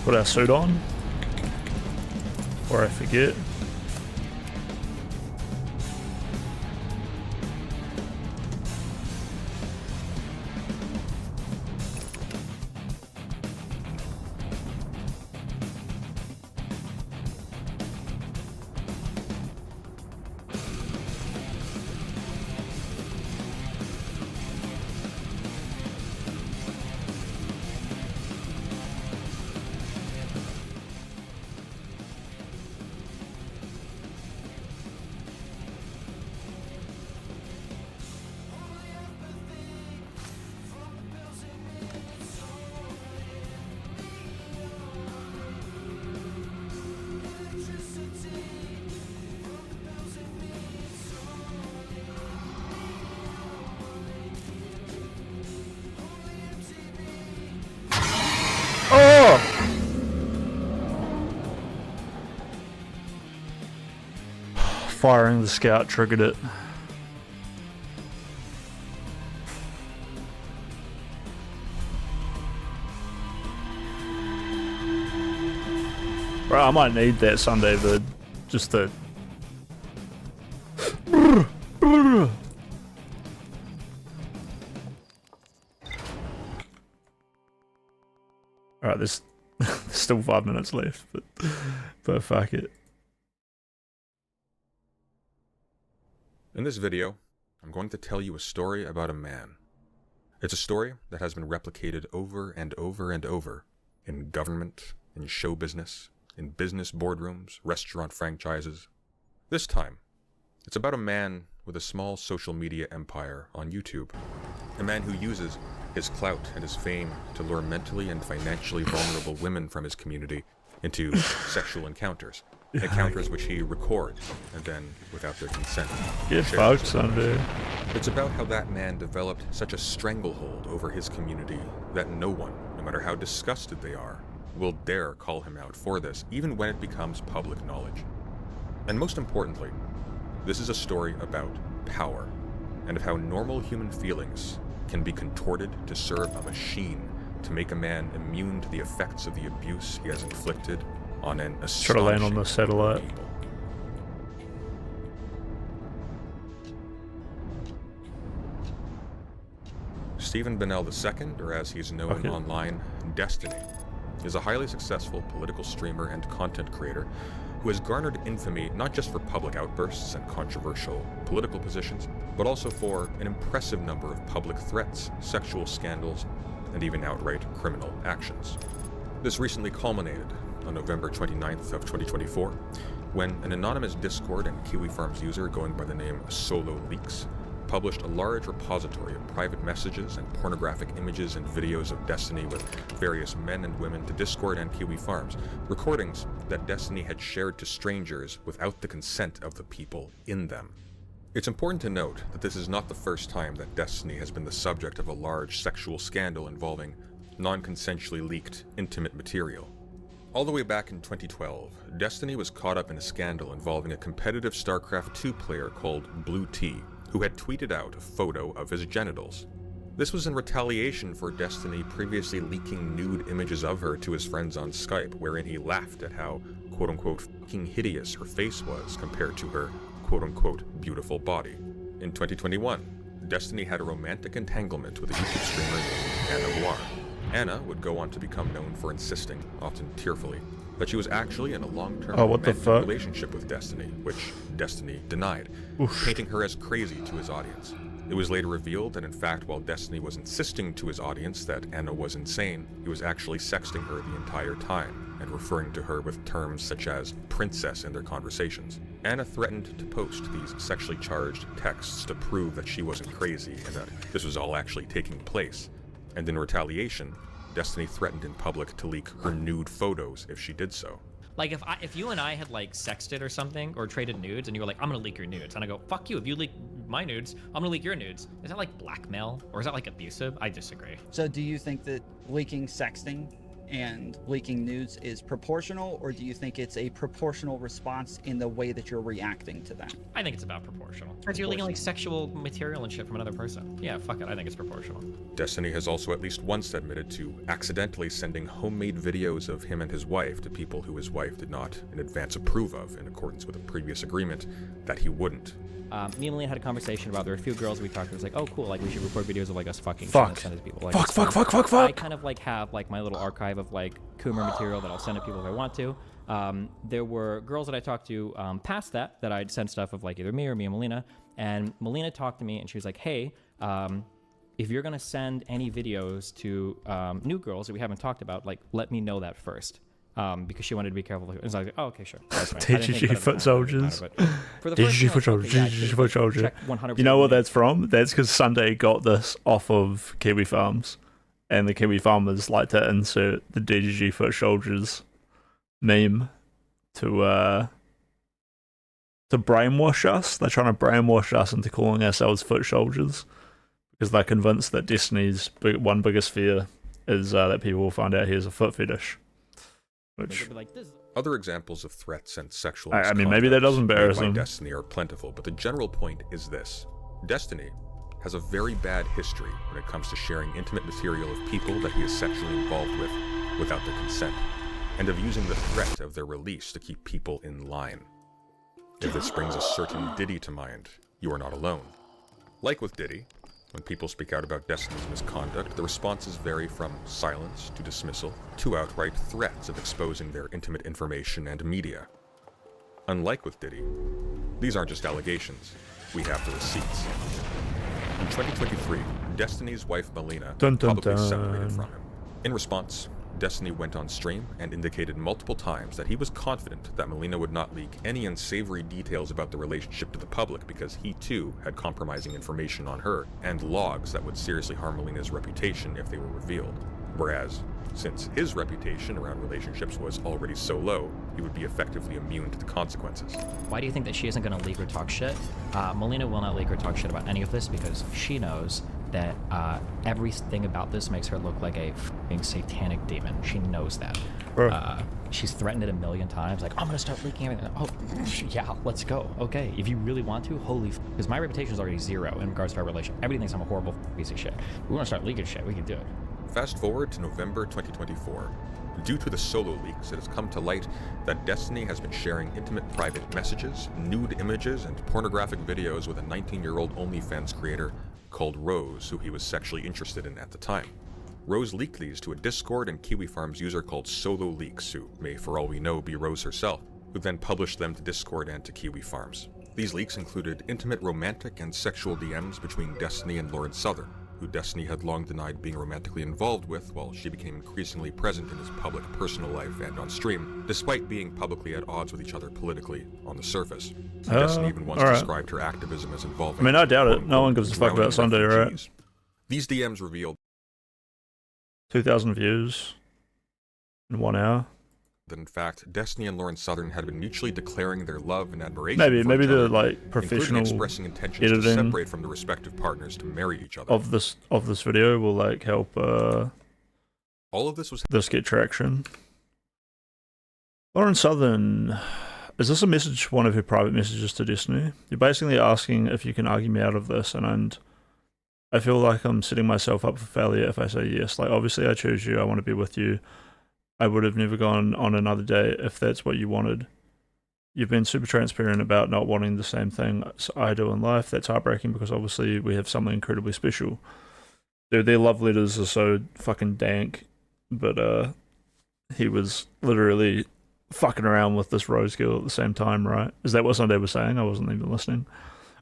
Put our suit on, or I forget. Firing the scout triggered it. Bro, I might need that Sunday vid just to. Alright, there's still 5 minutes left, but fuck it. In this video, I'm going to tell you a story about a man. It's a story that has been replicated over and over and over in government, in show business, in business boardrooms, restaurant franchises. This time, it's about a man with a small social media empire on YouTube. A man who uses his clout and his fame to lure mentally and financially vulnerable women from his community into sexual encounters. Encounters which he records and then, without their consent, Get shares. fucked Sunday. It's about how that man developed such a stranglehold over his community that no one, no matter how disgusted they are, will dare call him out for this, even when it becomes public knowledge. And most importantly, this is a story about power, and of how normal human feelings can be contorted to serve a machine to make a man immune to the effects of the abuse he has inflicted on an Try to land on the astonishing satellite. people. Stephen Bennell II, or as he's known Okay. online, Destiny, is a highly successful political streamer and content creator who has garnered infamy not just for public outbursts and controversial political positions, but also for an impressive number of public threats, sexual scandals, and even outright criminal actions. This recently culminated on November 29th of 2024, when an anonymous Discord and Kiwi Farms user going by the name Solo Leaks published a large repository of private messages and pornographic images and videos of Destiny with various men and women to Discord and Kiwi Farms, recordings that Destiny had shared to strangers without the consent of the people in them. It's important to note that this is not the first time that Destiny has been the subject of a large sexual scandal involving non-consensually leaked intimate material. All the way back in 2012, Destiny was caught up in a scandal involving a competitive StarCraft 2 player called Blue T, who had tweeted out a photo of his genitals. This was in retaliation for Destiny previously leaking nude images of her to his friends on Skype, wherein he laughed at how quote-unquote fucking hideous her face was compared to her quote-unquote beautiful body. In 2021, Destiny had a romantic entanglement with a YouTube streamer named Anna Boire. Anna would go on to become known for insisting, often tearfully, that she was actually in a long-term what the romantic fuck? relationship with Destiny, which Destiny denied, Oof. painting her as crazy to his audience. It was later revealed that in fact, while Destiny was insisting to his audience that Anna was insane, he was actually sexting her the entire time, and referring to her with terms such as princess in their conversations. Anna threatened to post these sexually charged texts to prove that she wasn't crazy and that this was all actually taking place. And in retaliation, Destiny threatened in public to leak her nude photos if she did so. Like if you and I had like sexted or something or traded nudes and you were like, I'm gonna leak your nudes, and I go, fuck you, if you leak my nudes, I'm gonna leak your nudes. Is that like blackmail or is that like abusive? I disagree. So do you think that leaking sexting and leaking nudes is proportional, or do you think it's a proportional response in the way that you're reacting to them? I think it's about proportional. Because you're leaking like sexual material and shit from another person. Yeah, fuck it, I think it's proportional. Destiny has also at least once admitted to accidentally sending homemade videos of him and his wife to people who his wife did not in advance approve of, in accordance with a previous agreement that he wouldn't. Me and Leanne had a conversation about, there were a few girls we talked to, it was like, oh cool, like we should record videos of like us fucking. Fuck. Send it to people. Like, Fuck, it's fuck, fun. fuck, fuck, fuck. I kind of like have like my little archive of like Coomer material that I'll send to people if I want to. There were girls that I talked to past that I'd send stuff of like either me or me and Melina. And Melina talked to me and she was like, hey, if you're gonna send any videos to new girls that we haven't talked about, like let me know that first. Because she wanted to be careful. And so I was like, oh, okay, sure. That's fine. I didn't think DGG about it foot at the time, soldiers. but for the first DGG thing, foot I was soldiers. like, yeah, DGG foot soldiers. check 100% You know what the that's from? That's because Sunday got this off of Kiwi Farms. And the Kiwi Farmers like to insert the DGG foot soldiers meme to brainwash us. They're trying to brainwash us into calling ourselves foot soldiers. Because they're convinced that Destiny's one biggest fear is that people will find out he has a foot fetish. Which, like, this. Other examples of threats and sexual I mean, maybe that does embarrass made by him. Destiny are plentiful, but the general point is this. Destiny has a very bad history when it comes to sharing intimate material of people that he is sexually involved with without their consent. and of using the threat of their release to keep people in line. If this brings a certain Diddy to mind, you are not alone. Like with Diddy, when people speak out about Destiny's misconduct, the responses vary from silence to dismissal to outright threats of exposing their intimate information and media. Unlike with Diddy, these aren't just allegations, we have the receipts. In 2023, Destiny's wife Melina publicly separated from him. In response, Destiny went on stream and indicated multiple times that he was confident that Melina would not leak any unsavory details about the relationship to the public because he too had compromising information on her and logs that would seriously harm Melina's reputation if they were revealed. Whereas, since his reputation around relationships was already so low, he would be effectively immune to the consequences. Why do you think that she isn't going to leak or talk shit? Melina will not leak or talk shit about any of this because she knows that everything about this makes her look like a f***ing satanic demon. She knows that. She's threatened it a million times, like, I'm gonna start leaking everything. Oh, yeah, let's go. Okay, if you really want to, holy f***, because my reputation is already zero in regards to our relationship. Everybody thinks I'm a horrible piece of shit. We want to start leaking shit, we can do it. Fast forward to November 2024. Due to the solo leaks, it has come to light that Destiny has been sharing intimate private messages, nude images, and pornographic videos with a 19-year-old OnlyFans creator called Rose, who he was sexually interested in at the time. Rose leaked these to a Discord and Kiwi Farms user called Solo Leaks, who may for all we know be Rose herself, who then published them to Discord and to Kiwi Farms. These leaks included intimate romantic and sexual DMs between Destiny and Lauren Southern, who Destiny had long denied being romantically involved with while she became increasingly present in his public personal life and on stream, despite being publicly at odds with each other politically on the surface. Destiny even once described her activism as involving... I mean, I doubt it. No one gives a fuck about Sunday, right? These DMs revealed 2,000 views in 1 hour. That in fact, Destiny and Lauren Southern had been mutually declaring their love and admiration Maybe for each the other, like professional expressing intentions to editing separate from the respective partners to marry each other. of this video will like help all of this was get traction. Lauren Southern, is this a message, one of her private messages to Destiny? You're basically asking if you can argue me out of this, and I feel like I'm setting myself up for failure if I say yes. Like, obviously I choose you, I want to be with you. I would have never gone on another date if that's what you wanted. You've been super transparent about not wanting the same thing as I do in life. That's heartbreaking because obviously we have something incredibly special. Dude, their love letters are so fucking dank, but he was literally fucking around with this Rose girl at the same time, right? Is that what Sunday was saying? I wasn't even listening.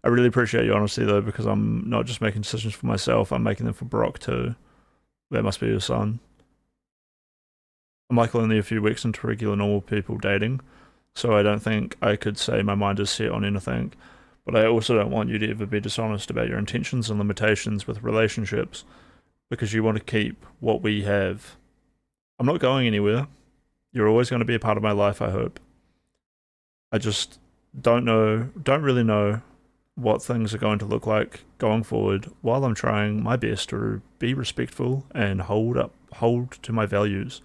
I really appreciate your honesty though, because I'm not just making decisions for myself, I'm making them for Brock too. That must be your son. I'm like only a few weeks into regular normal people dating, so I don't think I could say my mind is set on anything, but I also don't want you to ever be dishonest about your intentions and limitations with relationships, because you want to keep what we have. I'm not going anywhere. You're always going to be a part of my life, I hope. I just don't really know what things are going to look like going forward while I'm trying my best to be respectful and hold to my values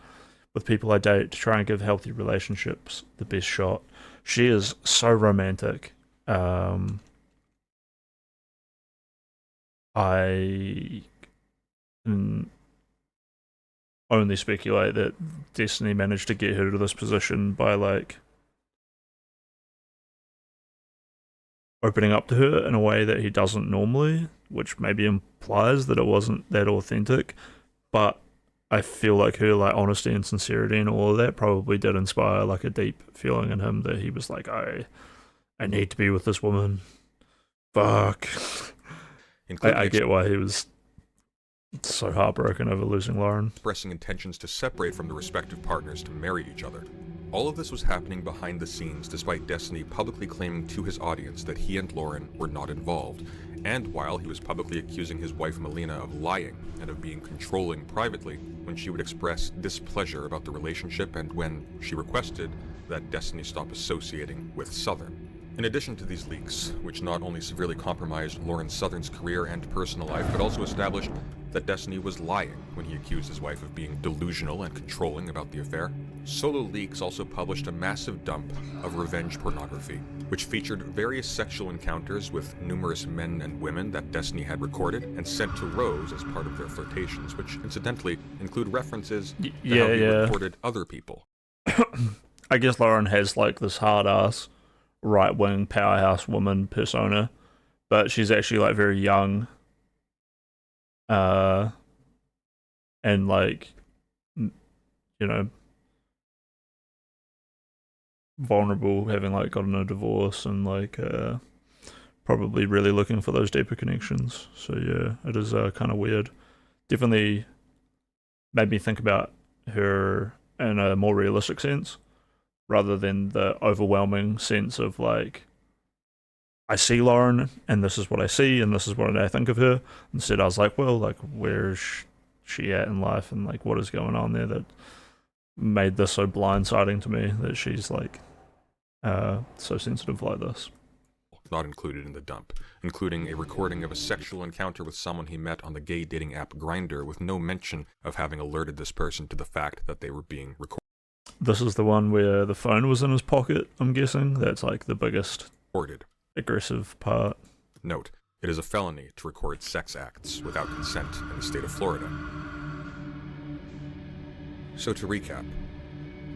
with people I date to try and give healthy relationships the best shot. She is so romantic. I can only speculate that Destiny managed to get her to this position by like opening up to her in a way that he doesn't normally, which maybe implies that it wasn't that authentic, but I feel like her like honesty and sincerity and all of that probably did inspire like a deep feeling in him that he was like, I need to be with this woman. Fuck. I get why he was so heartbroken over losing Lauren. Expressing intentions to separate from the respective partners to marry each other. All of this was happening behind the scenes despite Destiny publicly claiming to his audience that he and Lauren were not involved, and while he was publicly accusing his wife Melina of lying and of being controlling privately when she would express displeasure about the relationship and when she requested that Destiny stop associating with Southern. In addition to these leaks, which not only severely compromised Lauren Southern's career and personal life, but also established that Destiny was lying when he accused his wife of being delusional and controlling about the affair, Solo Leaks also published a massive dump of revenge pornography, which featured various sexual encounters with numerous men and women that Destiny had recorded and sent to Rose as part of their flirtations, which incidentally include references to how he recorded other people. I guess Lauren has like this hard ass right wing powerhouse woman persona, but she's actually like very young. And like, you know, vulnerable, having like gotten a divorce and like probably really looking for those deeper connections. So yeah, it is kind of weird. Definitely made me think about her in a more realistic sense, rather than the overwhelming sense of like, I see Lauren and this is what I see and this is what I think of her. Instead, I was like, well, like, where's she at in life and like what is going on there that made this so blindsiding to me that she's like so sensitive like this. Not included in the dump, including a recording of a sexual encounter with someone he met on the gay dating app Grindr with no mention of having alerted this person to the fact that they were being recorded. This is the one where the phone was in his pocket, I'm guessing. That's like the biggest aggressive part. Note, it is a felony to record sex acts without consent in the state of Florida. So to recap,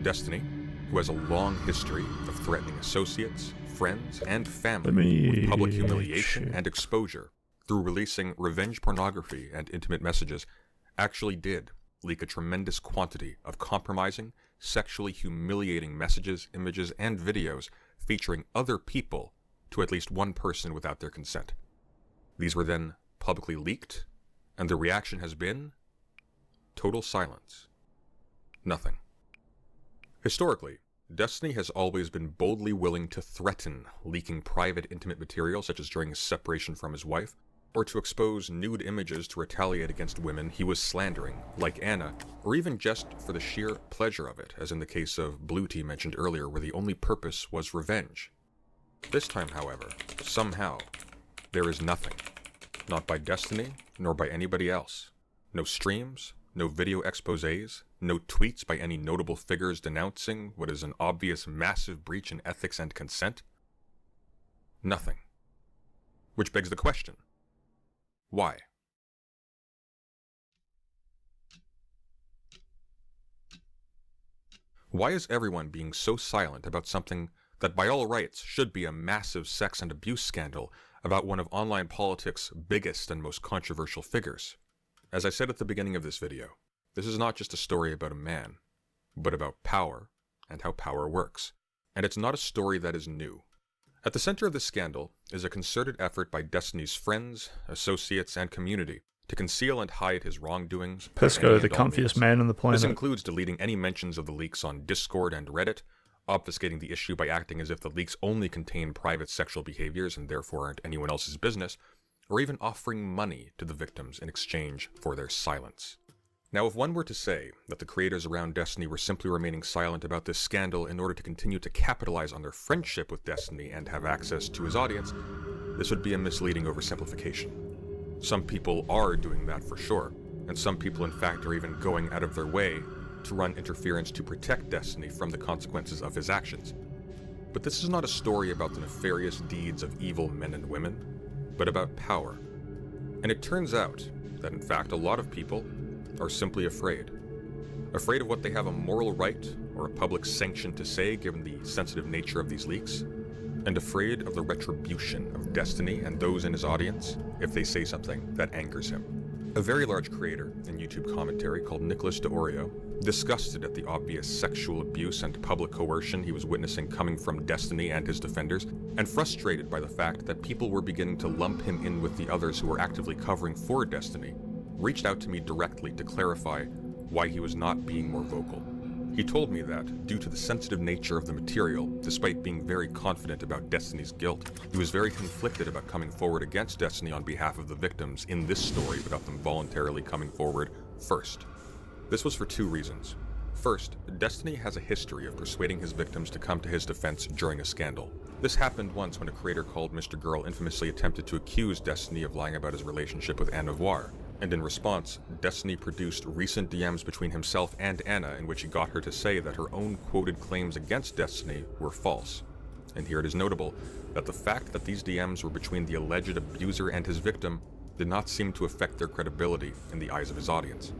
Destiny, who has a long history of threatening associates, friends, and family with public humiliation and exposure through releasing revenge pornography and intimate messages, actually did leak a tremendous quantity of compromising, sexually humiliating messages, images, and videos featuring other people to at least one person without their consent. These were then publicly leaked, and the reaction has been total silence. Nothing. Historically, Destiny has always been boldly willing to threaten leaking private intimate material, such as during his separation from his wife, or to expose nude images to retaliate against women he was slandering, like Anna, or even just for the sheer pleasure of it, as in the case of Blue Tea mentioned earlier, where the only purpose was revenge. This time, however, somehow, there is nothing. Not by Destiny, nor by anybody else. No streams, no video exposés, no tweets by any notable figures denouncing what is an obvious massive breach in ethics and consent. Nothing. Which begs the question, why? Why is everyone being so silent about something that by all rights should be a massive sex and abuse scandal about one of online politics' biggest and most controversial figures? As I said at the beginning of this video, this is not just a story about a man, but about power and how power works. And it's not a story that is new. At the center of this scandal is a concerted effort by Destiny's friends, associates, and community to conceal and hide his wrongdoings. Pisco, the comfiest man on the planet. This includes deleting any mentions of the leaks on Discord and Reddit, obfuscating the issue by acting as if the leaks only contain private sexual behaviors and therefore aren't anyone else's business, or even offering money to the victims in exchange for their silence. Now, if one were to say that the creators around Destiny were simply remaining silent about this scandal in order to continue to capitalize on their friendship with Destiny and have access to his audience, this would be a misleading oversimplification. Some people are doing that for sure, and some people in fact are even going out of their way to run interference to protect Destiny from the consequences of his actions. But this is not a story about the nefarious deeds of evil men and women, but about power. And it turns out that in fact a lot of people are simply afraid. Afraid of what they have a moral right or a public sanction to say given the sensitive nature of these leaks, and afraid of the retribution of Destiny and those in his audience if they say something that angers him. A very large creator in YouTube commentary called Nicholas DeOrio, disgusted at the obvious sexual abuse and public coercion he was witnessing coming from Destiny and his defenders, and frustrated by the fact that people were beginning to lump him in with the others who were actively covering for Destiny, reached out to me directly to clarify why he was not being more vocal. He told me that, due to the sensitive nature of the material, despite being very confident about Destiny's guilt, he was very conflicted about coming forward against Destiny on behalf of the victims in this story without them voluntarily coming forward first. This was for two reasons. First, Destiny has a history of persuading his victims to come to his defense during a scandal. This happened once when a creator called Mr. Girl infamously attempted to accuse Destiny of lying about his relationship with Anna Voir. And in response, Destiny produced recent DMs between himself and Anna in which he got her to say that her own quoted claims against Destiny were false. And here it is notable that the fact that these DMs were between the alleged abuser and his victim did not seem to affect their credibility in the eyes of his audience.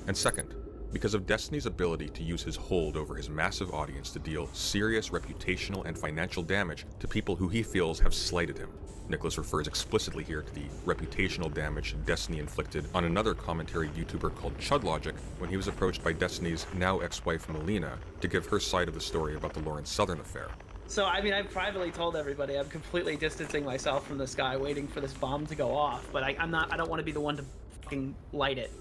And second, because of Destiny's ability to use his hold over his massive audience to deal serious reputational and financial damage to people who he feels have slighted him. Nicholas refers explicitly here to the reputational damage Destiny inflicted on another commentary YouTuber called ChudLogic when he was approached by Destiny's now ex-wife Melina to give her side of the story about the Lawrence Southern affair. So, I mean, I've privately told everybody I'm completely distancing myself from this guy, waiting for this bomb to go off, but I don't want to be the one to fucking light it.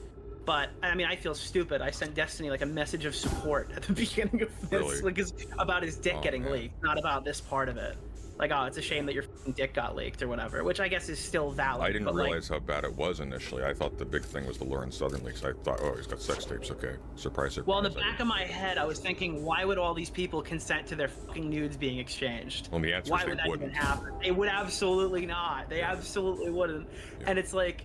But, I mean, I feel stupid. I sent Destiny, like, a message of support at the beginning of this, Really? like, about his dick getting man. leaked, not about this part of it. Like, oh, it's a shame that your fucking dick got leaked or whatever, which I guess is still valid. I didn't but, realize how bad it was initially. I thought the big thing was the Lawrence Southern leaks. I thought, oh, he's got sex tapes. Okay, surprise, surprise. Well, in the back of my head, I was thinking, why would all these people consent to their fucking nudes being exchanged? Well, the answer Why is they would that wouldn't. even happen? They would absolutely not. They absolutely wouldn't. Yeah. And it's like,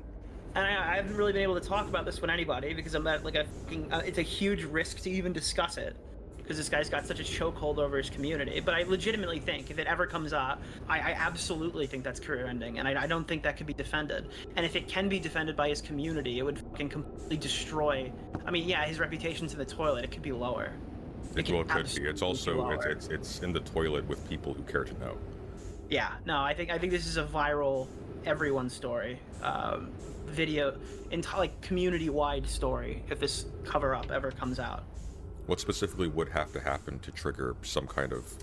and I haven't really been able to talk about this with anybody because I'm at like a fucking, it's a huge risk to even discuss it. Because this guy's got such a chokehold over his community. But I legitimately think if it ever comes up, I absolutely think that's career ending, and I don't think that could be defended. And if it can be defended by his community, it would fucking completely destroy. I mean, yeah, his reputation's in the toilet. It could be lower. Well, it could be. absolutely It's also lower. it's in the toilet with people who care to know. Yeah, no, I think this is a viral, everyone story, video, like community-wide story. If this cover-up ever comes out. What specifically would have to happen to trigger some kind of,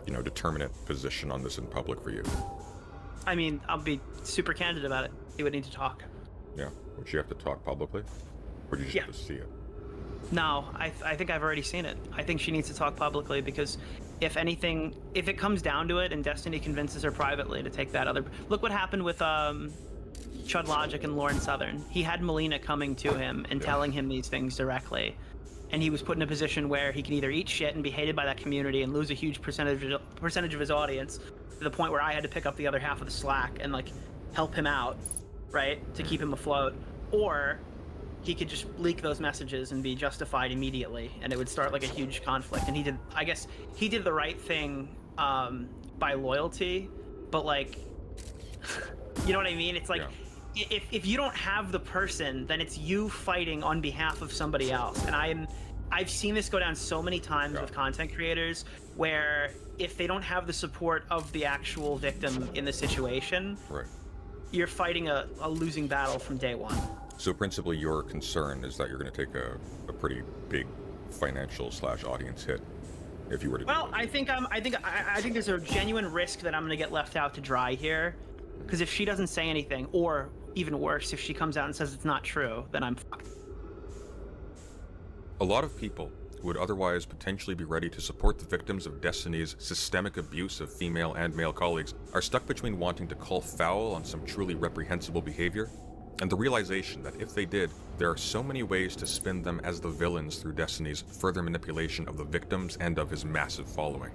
determinate position on this in public for you? I mean, I'll be super candid about it. He would need to talk. Yeah. Would she have to talk publicly? Or do you just have to see it? No, I think I've already seen it. I think she needs to talk publicly because if anything, if it comes down to it and Destiny convinces her privately to take that other... Look what happened with ChudLogic and Lawrence Southern. He had Melina coming to him and telling him these things directly. And he was put in a position where he can either eat shit and be hated by that community and lose a huge percentage of his audience to the point where I had to pick up the other half of the slack and like help him out, right, to keep him afloat, or he could just leak those messages and be justified immediately, and it would start like a huge conflict. And I guess he did the right thing by loyalty, but like, you know what I mean? It's like, if you don't have the person, then it's you fighting on behalf of somebody else. And I've seen this go down so many times with content creators where if they don't have the support of the actual victim in the situation, you're fighting a losing battle from day one. So principally your concern is that you're going to take a pretty big financial / audience hit if you were to do I think there's a genuine risk that I'm going to get left out to dry here, because if she doesn't say anything, or even worse, if she comes out and says it's not true, then I'm fucked. A lot of people who would otherwise potentially be ready to support the victims of Destiny's systemic abuse of female and male colleagues are stuck between wanting to call foul on some truly reprehensible behavior and the realization that if they did, there are so many ways to spin them as the villains through Destiny's further manipulation of the victims and of his massive following.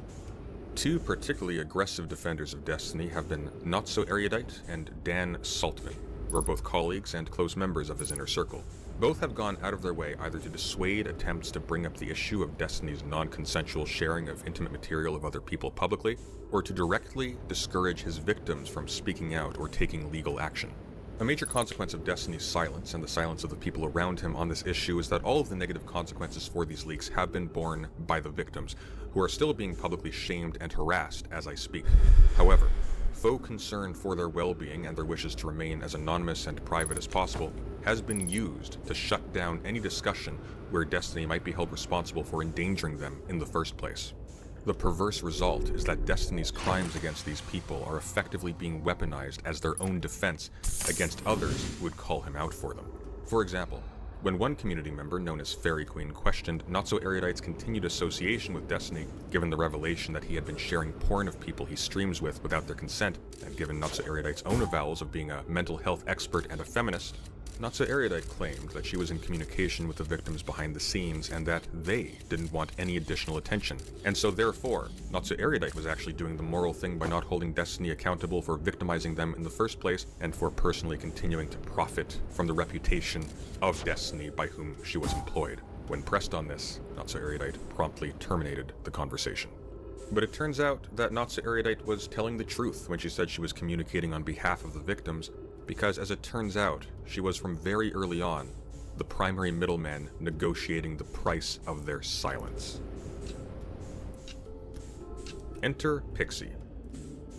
Two particularly aggressive defenders of Destiny have been Not So Erudite and Dan Saltman, who are both colleagues and close members of his inner circle. Both have gone out of their way either to dissuade attempts to bring up the issue of Destiny's non-consensual sharing of intimate material of other people publicly, or to directly discourage his victims from speaking out or taking legal action. A major consequence of Destiny's silence and the silence of the people around him on this issue is that all of the negative consequences for these leaks have been borne by the victims, who are still being publicly shamed and harassed as I speak. However, faux concern for their well-being and their wishes to remain as anonymous and private as possible has been used to shut down any discussion where Destiny might be held responsible for endangering them in the first place. The perverse result is that Destiny's crimes against these people are effectively being weaponized as their own defense against others who would call him out for them. For example, when one community member known as Fairy Queen questioned Not So Erudite's continued association with Destiny, given the revelation that he had been sharing porn of people he streams with without their consent, and given Not So Erudite's own avowals of being a mental health expert and a feminist, Not So Erudite claimed that she was in communication with the victims behind the scenes and that they didn't want any additional attention. And so therefore, Not So Erudite was actually doing the moral thing by not holding Destiny accountable for victimizing them in the first place and for personally continuing to profit from the reputation of Destiny by whom she was employed. When pressed on this, Not So Erudite promptly terminated the conversation. But it turns out that Not So Erudite was telling the truth when she said she was communicating on behalf of the victims, because as it turns out, she was from very early on the primary middleman negotiating the price of their silence. Enter Pixie.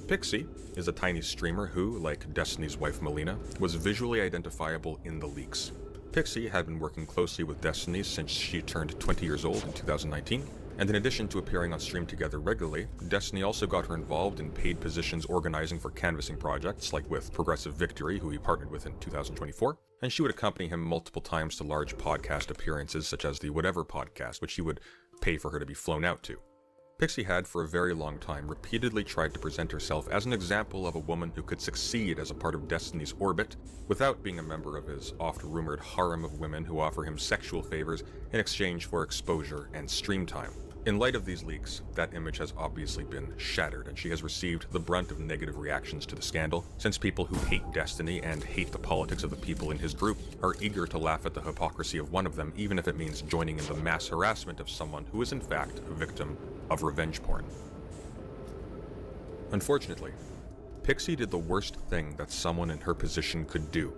Pixie is a tiny streamer who, like Destiny's wife Melina, was visually identifiable in the leaks. Pixie had been working closely with Destiny since she turned 20 years old in 2019, and in addition to appearing on stream together regularly, Destiny also got her involved in paid positions organizing for canvassing projects, like with Progressive Victory, who he partnered with in 2024, and she would accompany him multiple times to large podcast appearances such as the Whatever podcast, which he would pay for her to be flown out to. Pixie had, for a very long time, repeatedly tried to present herself as an example of a woman who could succeed as a part of Destiny's orbit without being a member of his oft-rumored harem of women who offer him sexual favors in exchange for exposure and stream time. In light of these leaks, that image has obviously been shattered, and she has received the brunt of negative reactions to the scandal, since people who hate Destiny and hate the politics of the people in his group are eager to laugh at the hypocrisy of one of them, even if it means joining in the mass harassment of someone who is in fact a victim of revenge porn. Unfortunately, Pixie did the worst thing that someone in her position could do.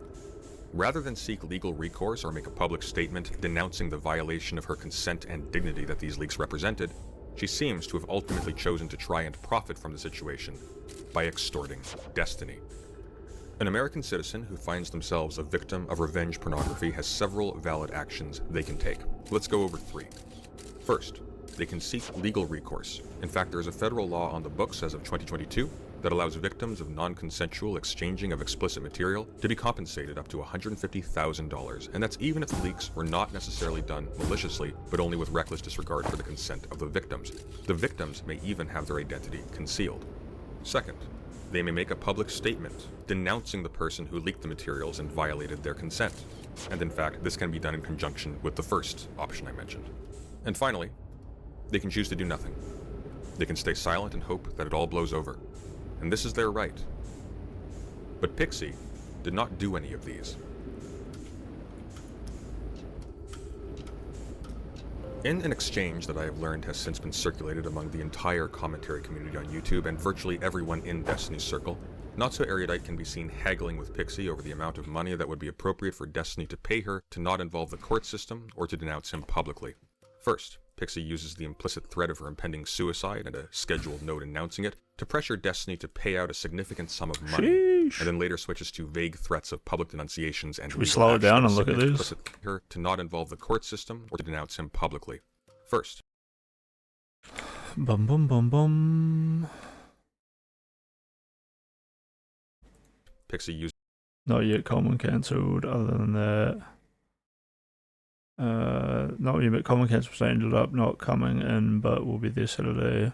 Rather than seek legal recourse or make a public statement denouncing the violation of her consent and dignity that these leaks represented, she seems to have ultimately chosen to try and profit from the situation by extorting Destiny. An American citizen who finds themselves a victim of revenge pornography has several valid actions they can take. Let's go over 3. First, they can seek legal recourse. In fact, there is a federal law on the books as of 2022 that allows victims of non-consensual exchanging of explicit material to be compensated up to $150,000, and that's even if the leaks were not necessarily done maliciously, but only with reckless disregard for the consent of the victims. The victims may even have their identity concealed. Second, they may make a public statement denouncing the person who leaked the materials and violated their consent. And in fact, this can be done in conjunction with the first option I mentioned. And finally, they can choose to do nothing. They can stay silent and hope that it all blows over. And this is their right. But Pixie did not do any of these. In an exchange that I have learned has since been circulated among the entire commentary community on YouTube and virtually everyone in Destiny's circle, Not So Erudite can be seen haggling with Pixie over the amount of money that would be appropriate for Destiny to pay her to not involve the court system or to denounce him publicly. First, Pixie uses the implicit threat of her impending suicide and a scheduled note announcing it to pressure Destiny to pay out a significant sum of money, and then later switches to vague threats of public denunciations and Should we slow it down and look at this? Her to not involve the court system or to denounce him publicly. First, Bum bum bum bum. Pixie used Not yet common cancelled. Other than that, not yet common cancelled. Ended up not coming in, but will be there Saturday.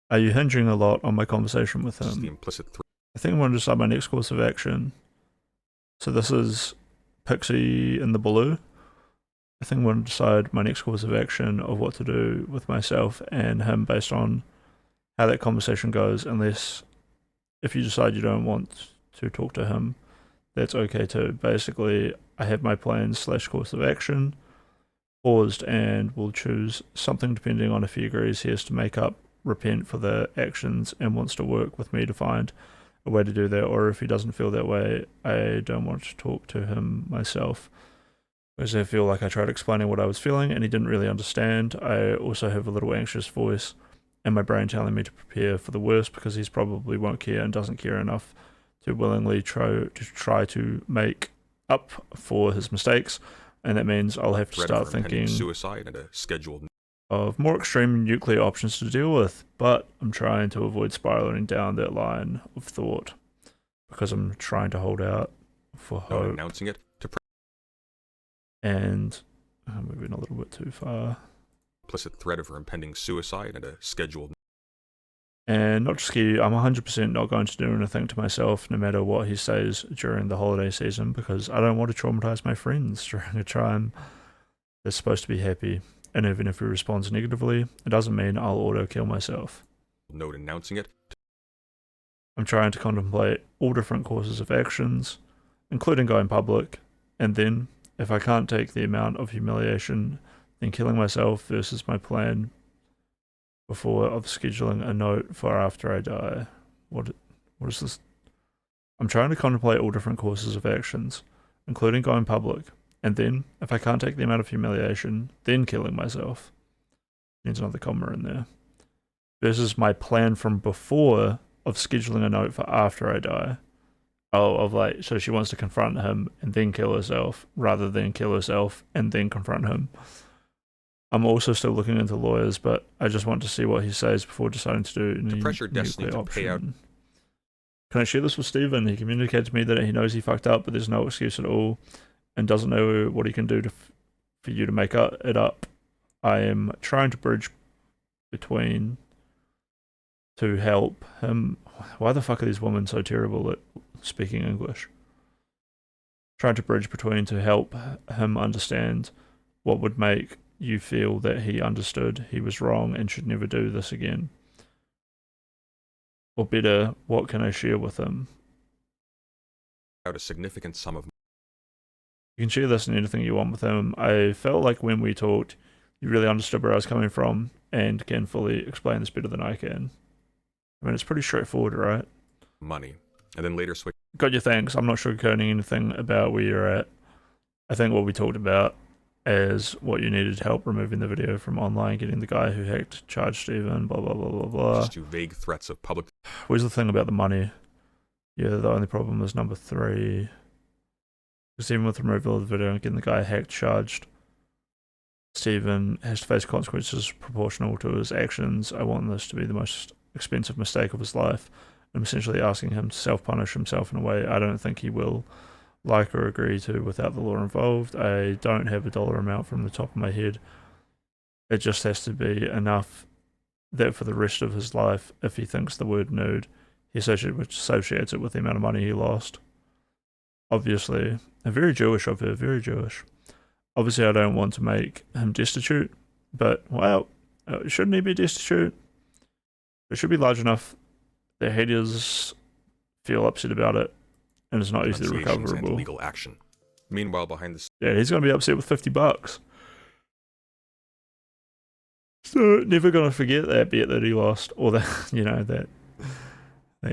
Are you hinging a lot on my conversation with him? the implicit threat. I think I'm going to decide my next course of action. So this is Pixie in the blue. I think I'm going to decide my next course of action of what to do with myself and him based on how that conversation goes, unless if you decide you don't want to talk to him, that's okay too. Basically, I have my plan / course of action paused and will choose something depending on if he agrees he has to make up, repent for the actions and wants to work with me to find a way to do that, or if he doesn't feel that way, I don't want to talk to him myself. Because I feel like I tried explaining what I was feeling and he didn't really understand. I also have a little anxious voice and my brain telling me to prepare for the worst because he's probably won't care and doesn't care enough to willingly try to make up for his mistakes, and that means I'll have to start thinking suicide and a scheduled of more extreme nuclear options to deal with, but I'm trying to avoid spiraling down that line of thought because I'm trying to hold out for hope. Announcing it to and I'm moving a little bit too far. Implicit threat of her impending suicide and a scheduled. And not to scare you, I'm 100% not going to do anything to myself no matter what he says during the holiday season because I don't want to traumatize my friends during a time that's supposed to be happy. And even if he responds negatively, it doesn't mean I'll auto-kill myself. Note announcing it. I'm trying to contemplate all different courses of actions, including going public, and then, if I can't take the amount of humiliation, then killing myself versus my plan before of scheduling a note for after I die. What is this? I'm trying to contemplate all different courses of actions, including going public, And then, if I can't take the amount of humiliation, then killing myself. There's another comma in there. Versus my plan from before of scheduling a note for after I die. Oh, of like, so she wants to confront him and then kill herself, rather than kill herself and then confront him. I'm also still looking into lawyers, but I just want to see what he says before deciding to do any To pressure Destiny to option. pay out. Can I share this with Steven? He communicated to me that he knows he fucked up, but there's no excuse at all, and doesn't know what he can do for you to make it up. I am trying to bridge between to help him. Why the fuck are these women so terrible at speaking English? Trying to bridge between to help him understand what would make you feel that he understood he was wrong and should never do this again. Or better, what can I share with him? Out a significant sum of. You can share this and anything you want with him. I felt like when we talked, you really understood where I was coming from and can fully explain this better than I can. I mean, it's pretty straightforward, right? Money, and then later switch. Got your thanks. I'm not sugarcoating anything about where you're at. I think what we talked about is what you needed help removing the video from online, getting the guy who hacked charged Steven, blah, blah, blah, blah, blah. Just 2 vague threats of public. Where's the thing about the money? Yeah, the only problem is number 3. Because even with removal of the video and getting the guy hacked charged, Steven has to face consequences proportional to his actions. I want this to be the most expensive mistake of his life. I'm essentially asking him to self-punish himself in a way I don't think he will like or agree to without the law involved. I don't have a dollar amount from the top of my head. It just has to be enough that for the rest of his life, if he thinks the word nude, he associates it with the amount of money he lost. Obviously, very Jewish of her, very Jewish. Obviously, I don't want to make him destitute, but, well, shouldn't he be destitute? It should be large enough that haters feel upset about it, and it's not easily recoverable. And legal action. Meanwhile, behind the Yeah, he's going to be upset with $50. So, never going to forget that bet that he lost, or that, you know, that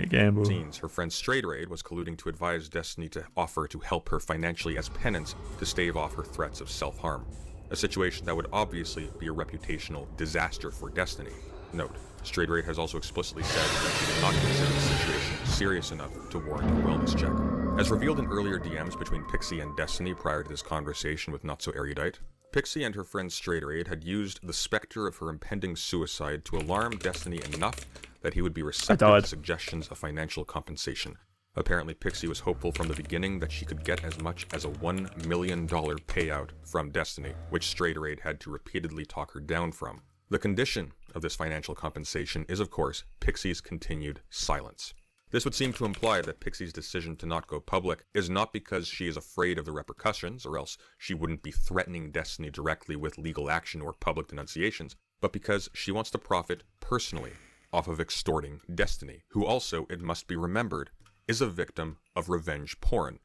gamble. scenes, her friend Straight Raid was colluding to advise Destiny to offer to help her financially as penance to stave off her threats of self-harm. A situation that would obviously be a reputational disaster for Destiny. Note, Straight Raid has also explicitly said that she did not consider the situation serious enough to warrant a wellness check. As revealed in earlier DMs between Pixie and Destiny prior to this conversation with Not So Erudite, Pixie and her friend Straight Raid had used the specter of her impending suicide to alarm Destiny enough that he would be receptive to suggestions of financial compensation. Apparently, Pixie was hopeful from the beginning that she could get as much as a $1 million payout from Destiny, which Straight Raid had to repeatedly talk her down from. The condition of this financial compensation is, of course, Pixie's continued silence. This would seem to imply that Pixie's decision to not go public is not because she is afraid of the repercussions, or else she wouldn't be threatening Destiny directly with legal action or public denunciations, but because she wants to profit personally off of extorting Destiny, who also, it must be remembered, is a victim of revenge porn.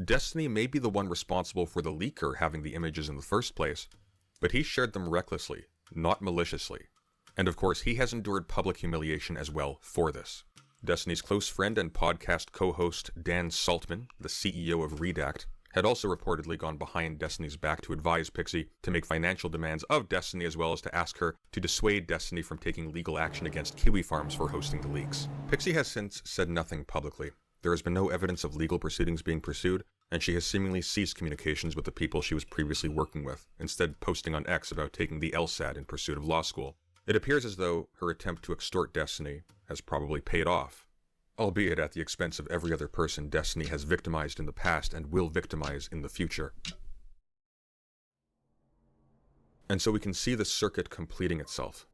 Destiny may be the one responsible for the leaker having the images in the first place, but he shared them recklessly, not maliciously. And of course, he has endured public humiliation as well for this. Destiny's close friend and podcast co-host Dan Saltman, the CEO of Redact, had also reportedly gone behind Destiny's back to advise Pixie to make financial demands of Destiny, as well as to ask her to dissuade Destiny from taking legal action against Kiwi Farms for hosting the leaks. Pixie has since said nothing publicly. There has been no evidence of legal proceedings being pursued, and she has seemingly ceased communications with the people she was previously working with, instead posting on X about taking the LSAT in pursuit of law school. It appears as though her attempt to extort Destiny has probably paid off, albeit at the expense of every other person Destiny has victimized in the past and will victimize in the future. And so we can see the circuit completing itself.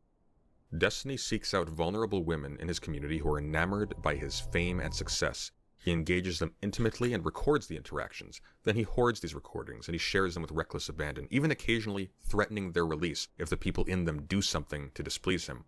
Destiny seeks out vulnerable women in his community who are enamored by his fame and success. He engages them intimately and records the interactions. Then he hoards these recordings and he shares them with reckless abandon, even occasionally threatening their release if the people in them do something to displease him.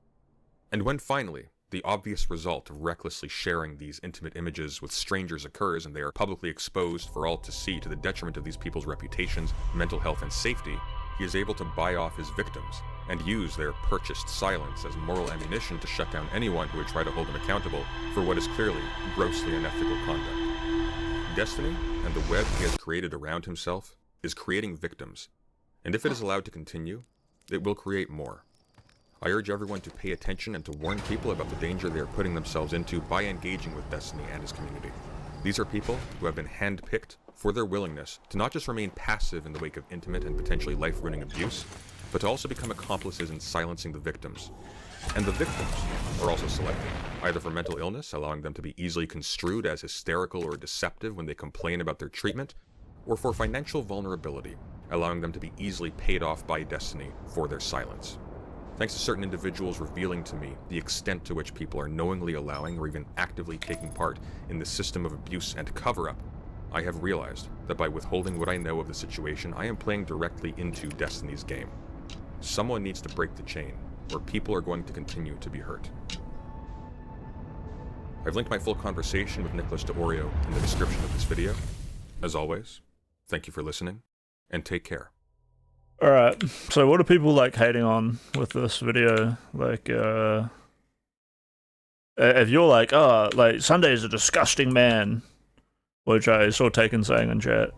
And when finally, the obvious result of recklessly sharing these intimate images with strangers occurs and they are publicly exposed for all to see to the detriment of these people's reputations, mental health, and safety, he is able to buy off his victims and use their purchased silence as moral ammunition to shut down anyone who would try to hold him accountable for what is clearly grossly unethical conduct. Destiny and the web he has created around himself is creating victims, and if it is allowed to continue, it will create more. I urge everyone to pay attention and to warn people about the danger they are putting themselves into by engaging with Destiny and its community. These are people who have been handpicked for their willingness to not just remain passive in the wake of intimate and potentially life-ruining abuse, but to also become accomplices in silencing the victims. And the victims are also selected, either for mental illness, allowing them to be easily construed as hysterical or deceptive when they complain about their treatment, or for financial vulnerability, allowing them to be easily paid off by Destiny for their silence. Thanks to certain individuals revealing to me the extent to which people are knowingly allowing or even actively taking part in the system of abuse and cover-up, I have realized that by withholding what I know of the situation, I am playing directly into Destiny's game. Someone needs to break the chain, or people are going to continue to be hurt. I've linked my full conversation with Nicholas de Oreo in the description of this video. As always, thank you for listening, and take care. Alright, so what are people like hating on with this video? Like, if you're like, oh, like, Sunday is a disgusting man, which I saw Taken saying in chat.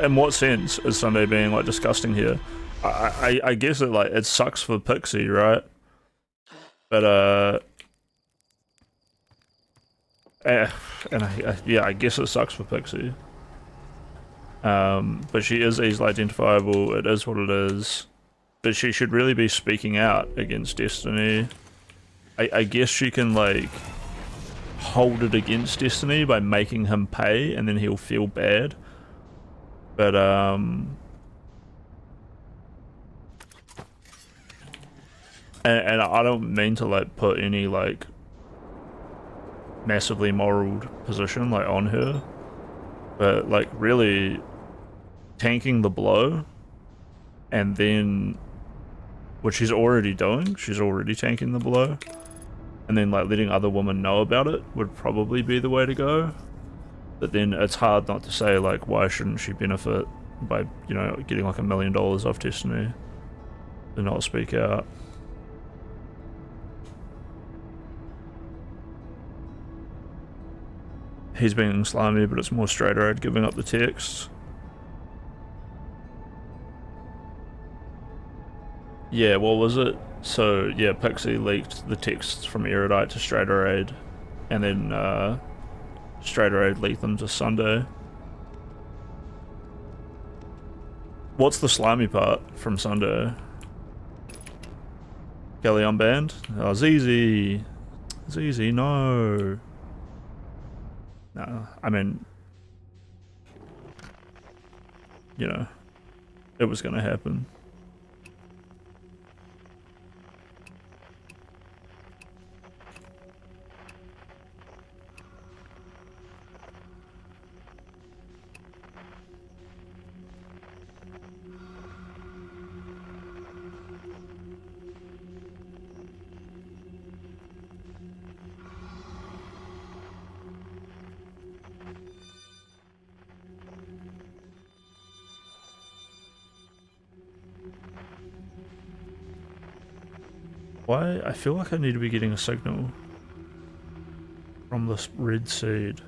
In what sense is Sunday being like disgusting here? I guess it like it sucks for Pixie, right? But yeah, I guess it sucks for Pixie. But she is easily identifiable. It is what it is. But she should really be speaking out against Destiny. I guess she can like hold it against Destiny by making him pay, and then he'll feel bad. But and I don't mean to like put any like massively moral position like on her, but like really tanking the blow, and then what she's already doing, she's already tanking the blow, and then like letting other women know about it would probably be the way to go. But then it's hard not to say like, why shouldn't she benefit by, you know, getting like $1 million off Destiny and not speak out. He's being slimy, but it's more straight-eyed giving up the text. Yeah, what was it? So, yeah, Pixie leaked the texts from Erudite to Straighter Aid, and then Straighter Aid leaked them to Sunday. What's the slimy part from Sunday? Kelly unbanned? Oh, ZZ! ZZ, no! No, I mean, you know, it was gonna happen. Why? I feel like I need to be getting a signal from this red seed.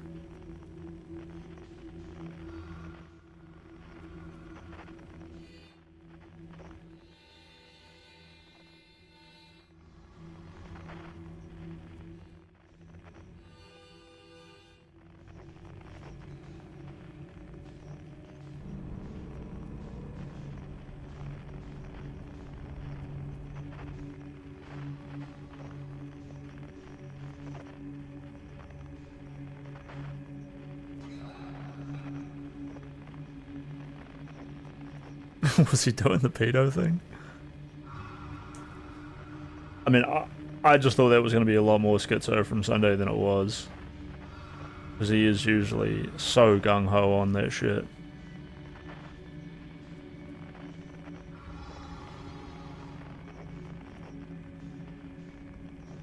Was he doing the pedo thing? I mean, I just thought that was going to be a lot more schizo from Sunday than it was. Because he is usually so gung-ho on that shit.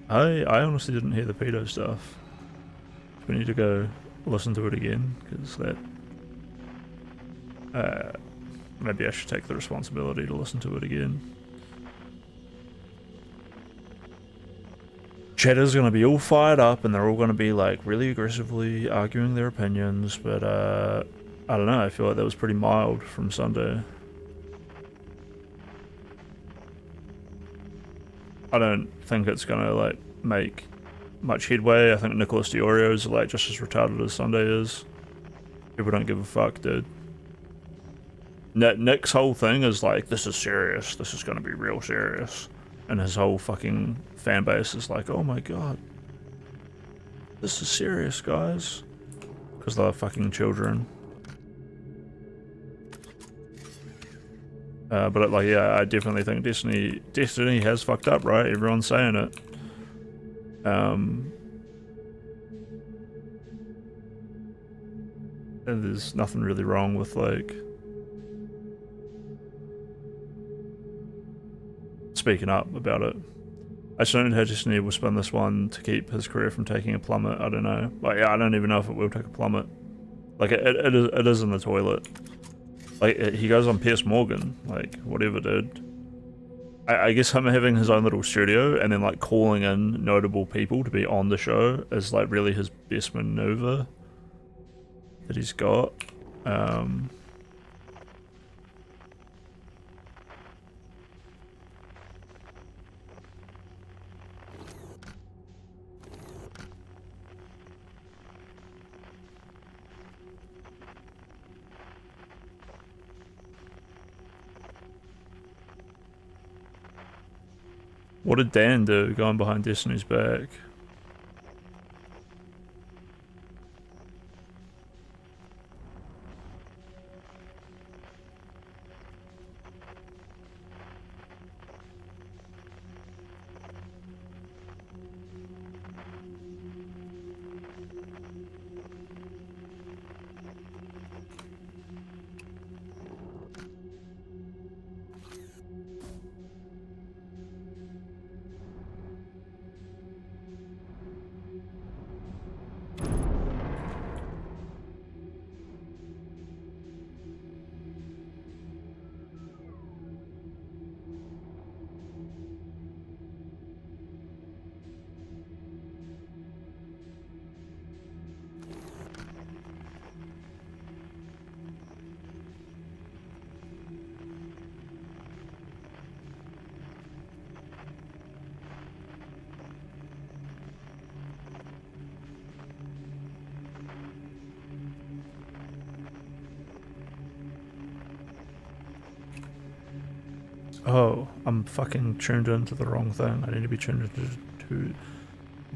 I honestly didn't hear the pedo stuff. We need to go listen to it again, because that... maybe I should take the responsibility to listen to it again. Chatter's gonna be all fired up and they're all gonna be like really aggressively arguing their opinions, but I don't know, I feel like that was pretty mild from Sunday. I don't think it's gonna like make much headway. I think Nicholas Diorio is like just as retarded as Sunday is. People don't give a fuck, dude. Nick's whole thing is like, this is serious, this is gonna be real serious. And his whole fucking fan base is like, oh my god. This is serious, guys. Because they're fucking children. But like, yeah, I definitely think Destiny has fucked up, right? Everyone's saying it. And there's nothing really wrong with like speaking up about it. I just don't know how Destiny will spin this one to keep his career from taking a plummet. I don't know. Like, yeah, I don't even know if it will take a plummet. Like, it is in the toilet. Like, he goes on Piers Morgan. Like, whatever, dude. I guess him having his own little studio and then, like, calling in notable people to be on the show is, like, really his best maneuver that he's got. What did Dan do going behind Destiny's back? Oh, I'm fucking tuned into the wrong thing. I need to be tuned into to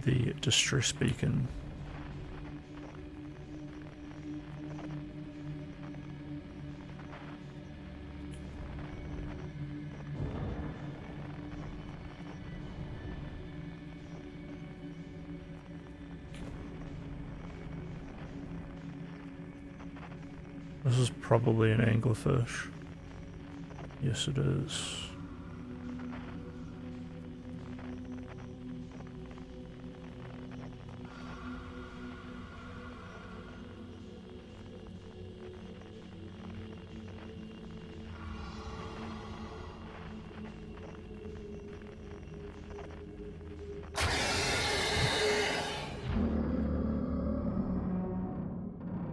the distress beacon. This is probably an anglerfish. Yes, it is.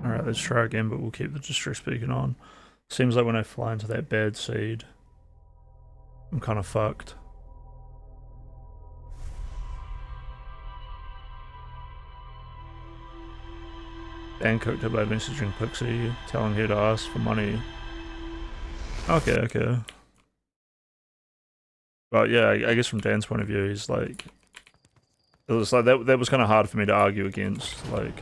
Alright, let's try again, but we'll keep the distress beacon on. Seems like when I fly into that bad seed, I'm kind of fucked. Dan cooked her by messaging Pixie, telling her to ask for money. Okay, okay. But yeah, I guess from Dan's point of view, he's like... It was like, that was kind of hard for me to argue against, like...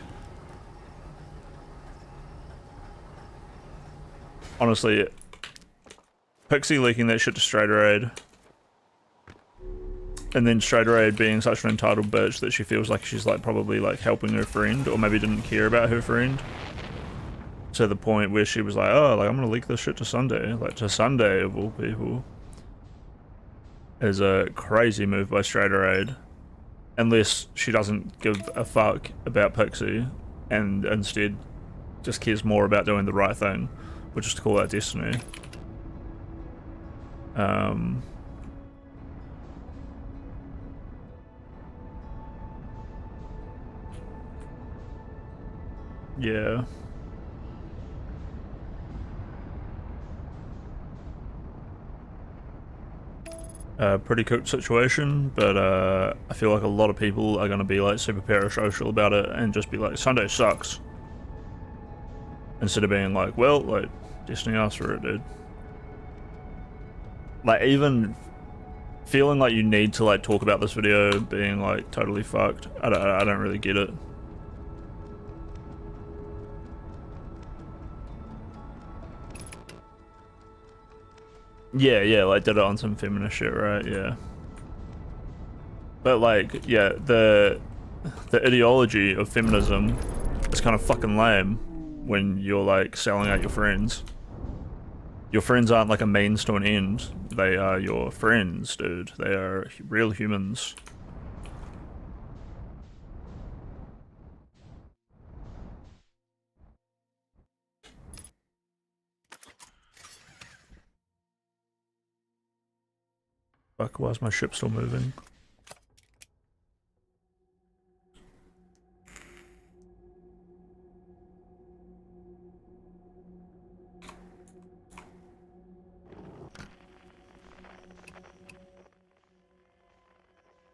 Honestly, Pixie leaking that shit to Straighteraid, and then Straighteraid being such an entitled bitch that she feels like she's like probably like helping her friend, or maybe didn't care about her friend, to the point where she was like, oh, like I'm gonna leak this shit to Sunday, like to Sunday of all people, is a crazy move by Straighteraid, unless she doesn't give a fuck about Pixie, and instead just cares more about doing the right thing, which is to call out Destiny. Yeah. pretty cooked situation, but I feel like a lot of people are gonna be like super parasocial about it and just be like, Sunday sucks. Instead of being like, well, like, Destiny asked for it, dude. Like, even feeling like you need to like talk about this video being like totally fucked, I don't really get it. Yeah, like did it on some feminist shit, right? Yeah. But like, yeah, the ideology of feminism is kind of fucking lame when you're like selling out your friends. Your friends aren't like a means to an end. They are your friends, dude. They are real humans. Fuck, why is my ship still moving?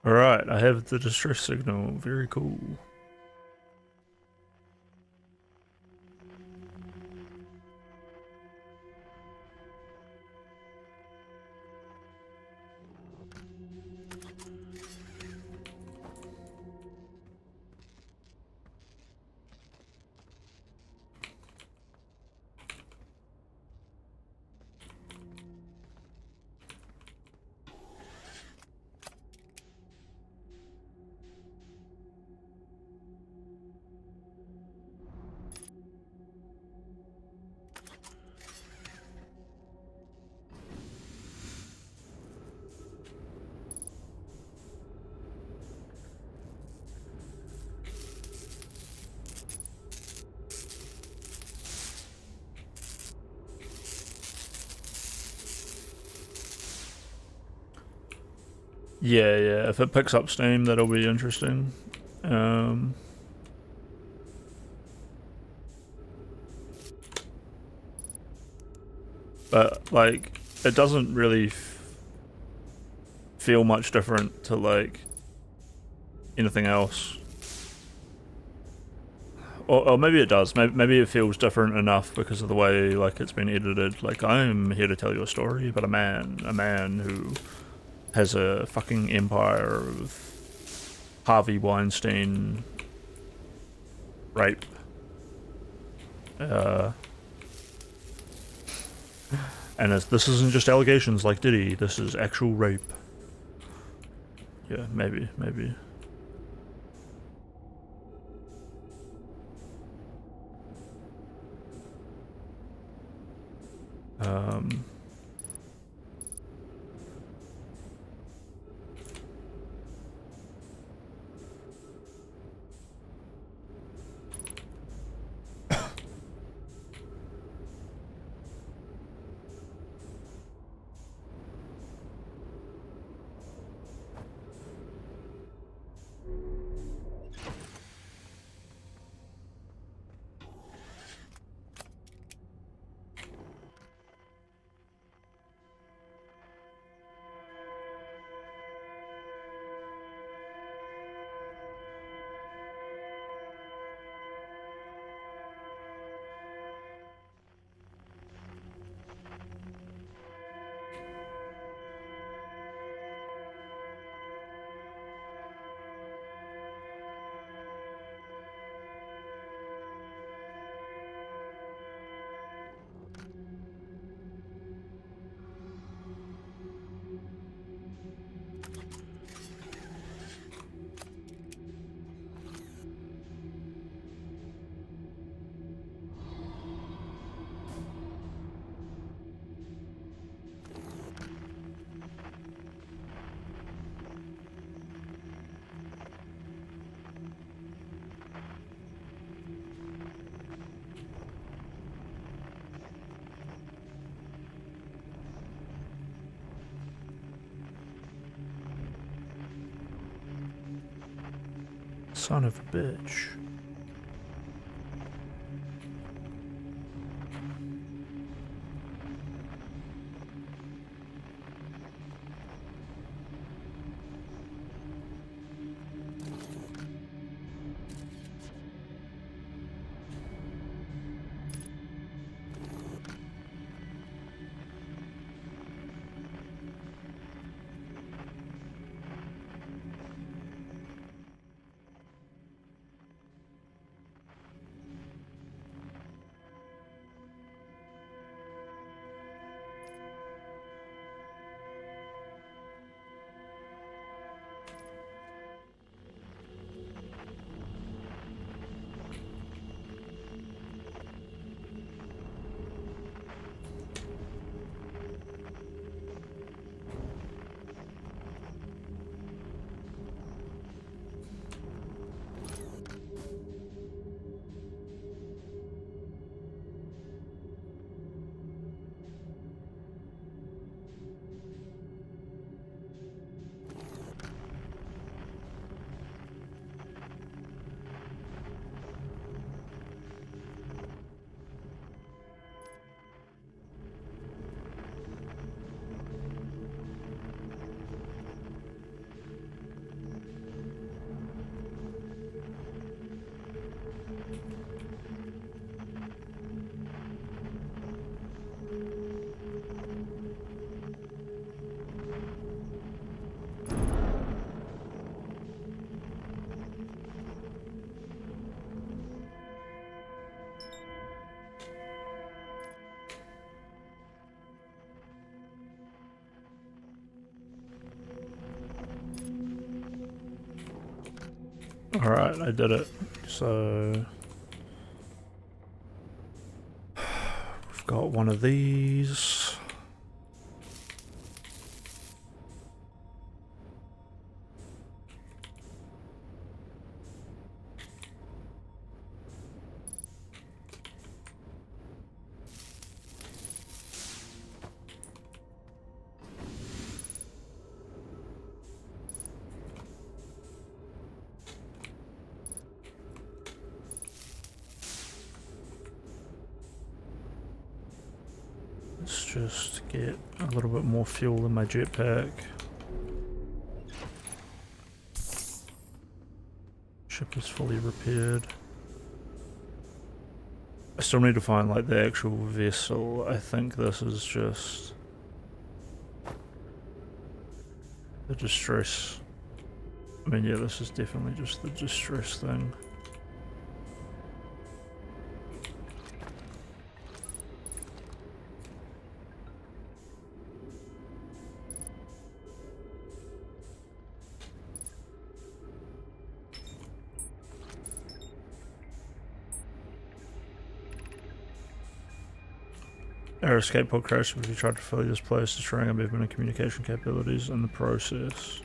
Alright, I have the distress signal. Very cool. Yeah, if it picks up steam, that'll be interesting. But, like, it doesn't really feel much different to, like, anything else. Or maybe it does. Maybe it feels different enough because of the way, like, it's been edited. Like, I'm here to tell you a story about a man who has a fucking empire of Harvey Weinstein rape. And this isn't just allegations like Diddy, this is actual rape. Yeah, maybe. Son of a bitch. Alright, I did it. So we've got one of these. Let's just get a little bit more fuel in my jetpack. Ship is fully repaired. I still need to find like the actual vessel. I think this is just the distress. I mean, yeah, this is definitely just the distress thing. Our escape pod crashed because we tried to fill this place, destroying our movement and communication capabilities in the process.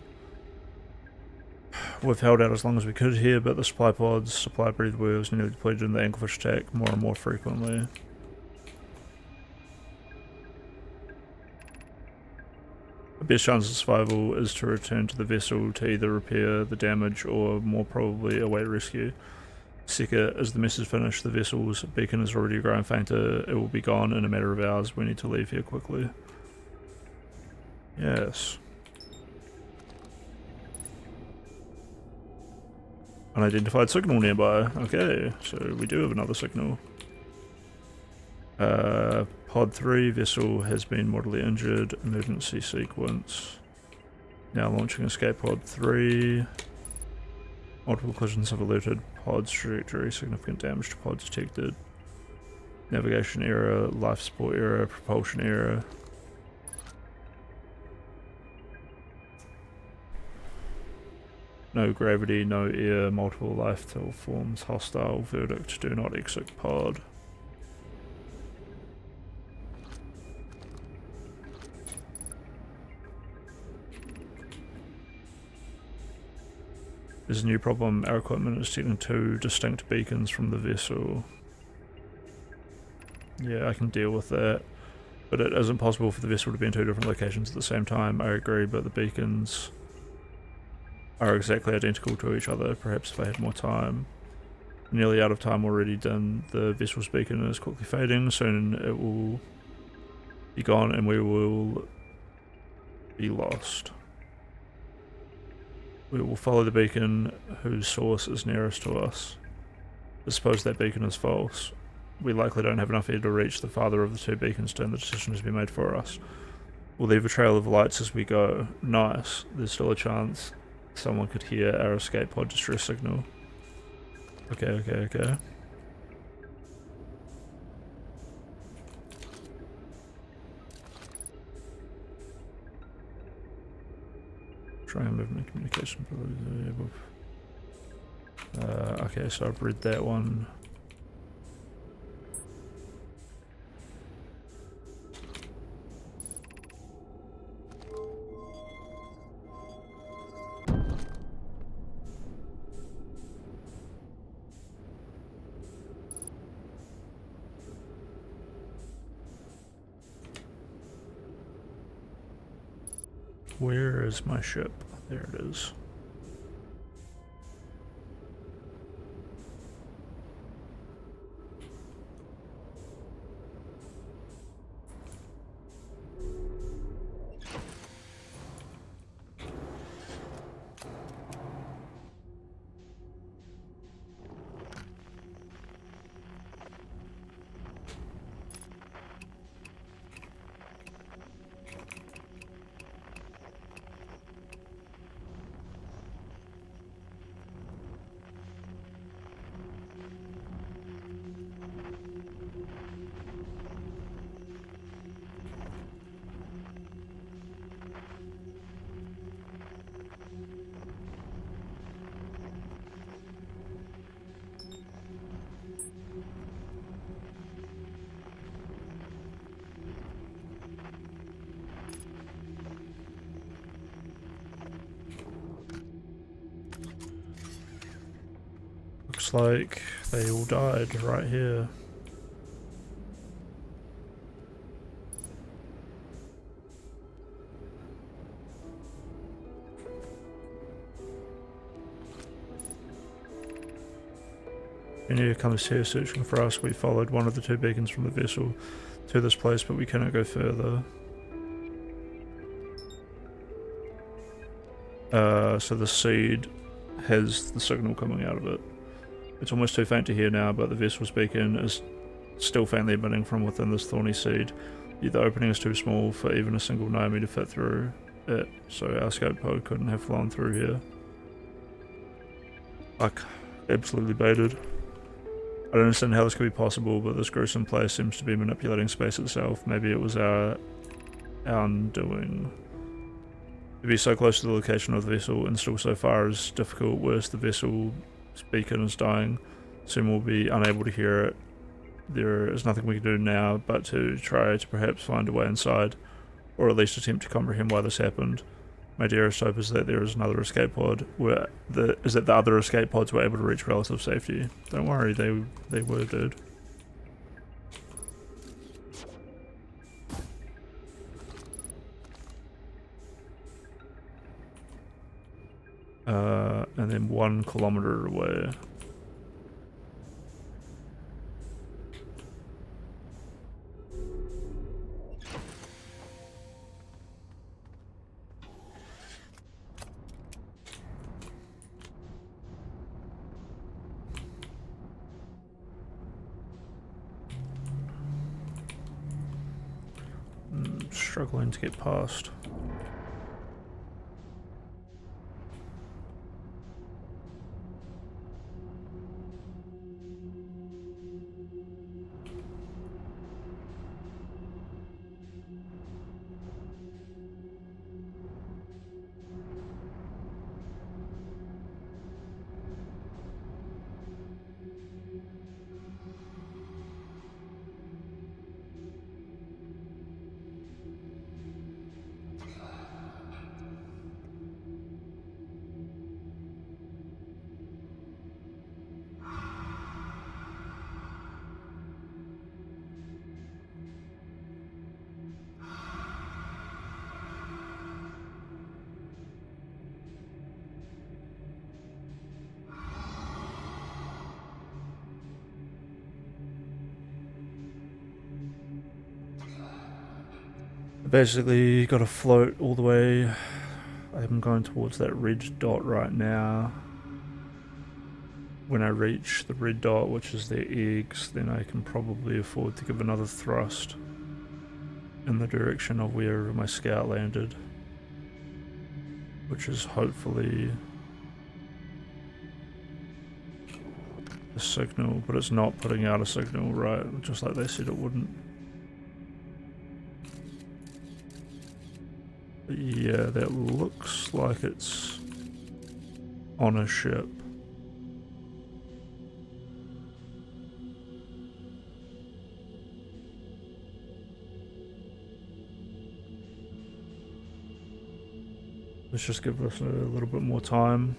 We've held out as long as we could here, but the supply pods, supply breathe wheels, nearly depleted in the anglefish attack more and more frequently. The best chance of survival is to return to the vessel to either repair the damage or more probably await rescue. Seka, as the mess is finished, the vessel's beacon is already growing fainter. It will be gone in a matter of hours. We need to leave here quickly. Yes. Unidentified signal nearby. Okay, so we do have another signal. Pod 3, vessel has been mortally injured. Emergency sequence. Now launching escape pod 3. Multiple collisions have alerted pod's trajectory. Significant damage to pod detected. Navigation error, life support error, propulsion error. No gravity, no air, multiple life forms, hostile, verdict, do not exit pod. There's a new problem. Our equipment is detecting 2 distinct beacons from the vessel. Yeah, I can deal with that. But it isn't possible for the vessel to be in 2 different locations at the same time. I agree, but the beacons are exactly identical to each other. Perhaps if I had more time. Nearly out of time already done. The vessel's beacon is quickly fading. Soon it will be gone and we will be lost. We will follow the beacon whose source is nearest to us. But suppose that beacon is false. We likely don't have enough air to reach the farther of the 2 beacons and the decision has been made for us. We'll leave a trail of lights as we go. Nice. There's still a chance someone could hear our escape pod distress signal. Okay. Trying movement communication. Okay, so I've read that one. Where is my ship? There it is. looks like they all died right here. Engineer comes here searching for us. We followed one of the 2 beacons from the vessel to this place, but we cannot go further. So the seed has the signal coming out of it. It's almost too faint to hear now, but the vessel's beacon is still faintly emitting from within this thorny seed. The opening is too small for even a single Naomi to fit through it, so our escape pod couldn't have flown through here. Like, absolutely baited. I don't understand how this could be possible, but this gruesome place seems to be manipulating space itself. Maybe it was our undoing. To be so close to the location of the vessel and still so far is difficult. Worse, the vessel's beacon is dying. Soon we'll be unable to hear it. There is nothing we can do now but to try to perhaps find a way inside, or at least attempt to comprehend why this happened. My dearest hope is that there is another escape pod, is that the other escape pods were able to reach relative safety. Don't worry, they were, dude. And then 1 kilometer away. Struggling to get past. Basically got to float all the way. I'm going towards that red dot right now. When I reach the red dot, which is their eggs, then I can probably afford to give another thrust in the direction of where my scout landed, which is hopefully a signal, but it's not putting out a signal, right? Just like they said it wouldn't. Yeah, that looks like it's on a ship. Let's just give this a little bit more time.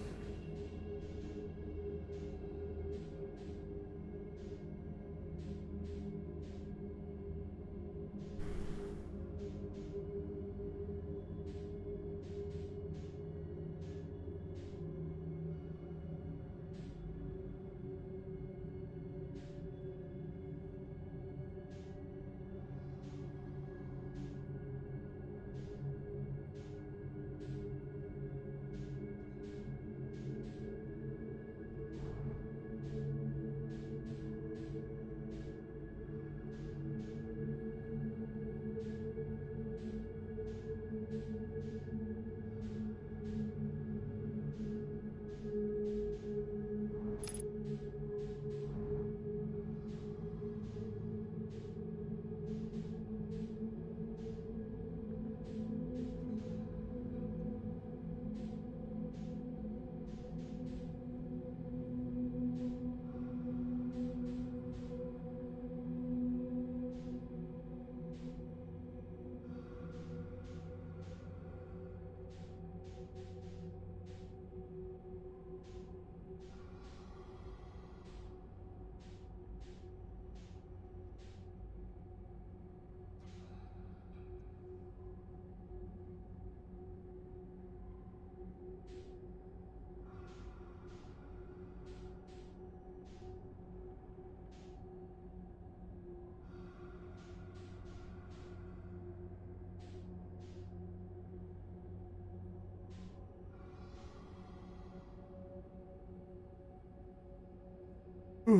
I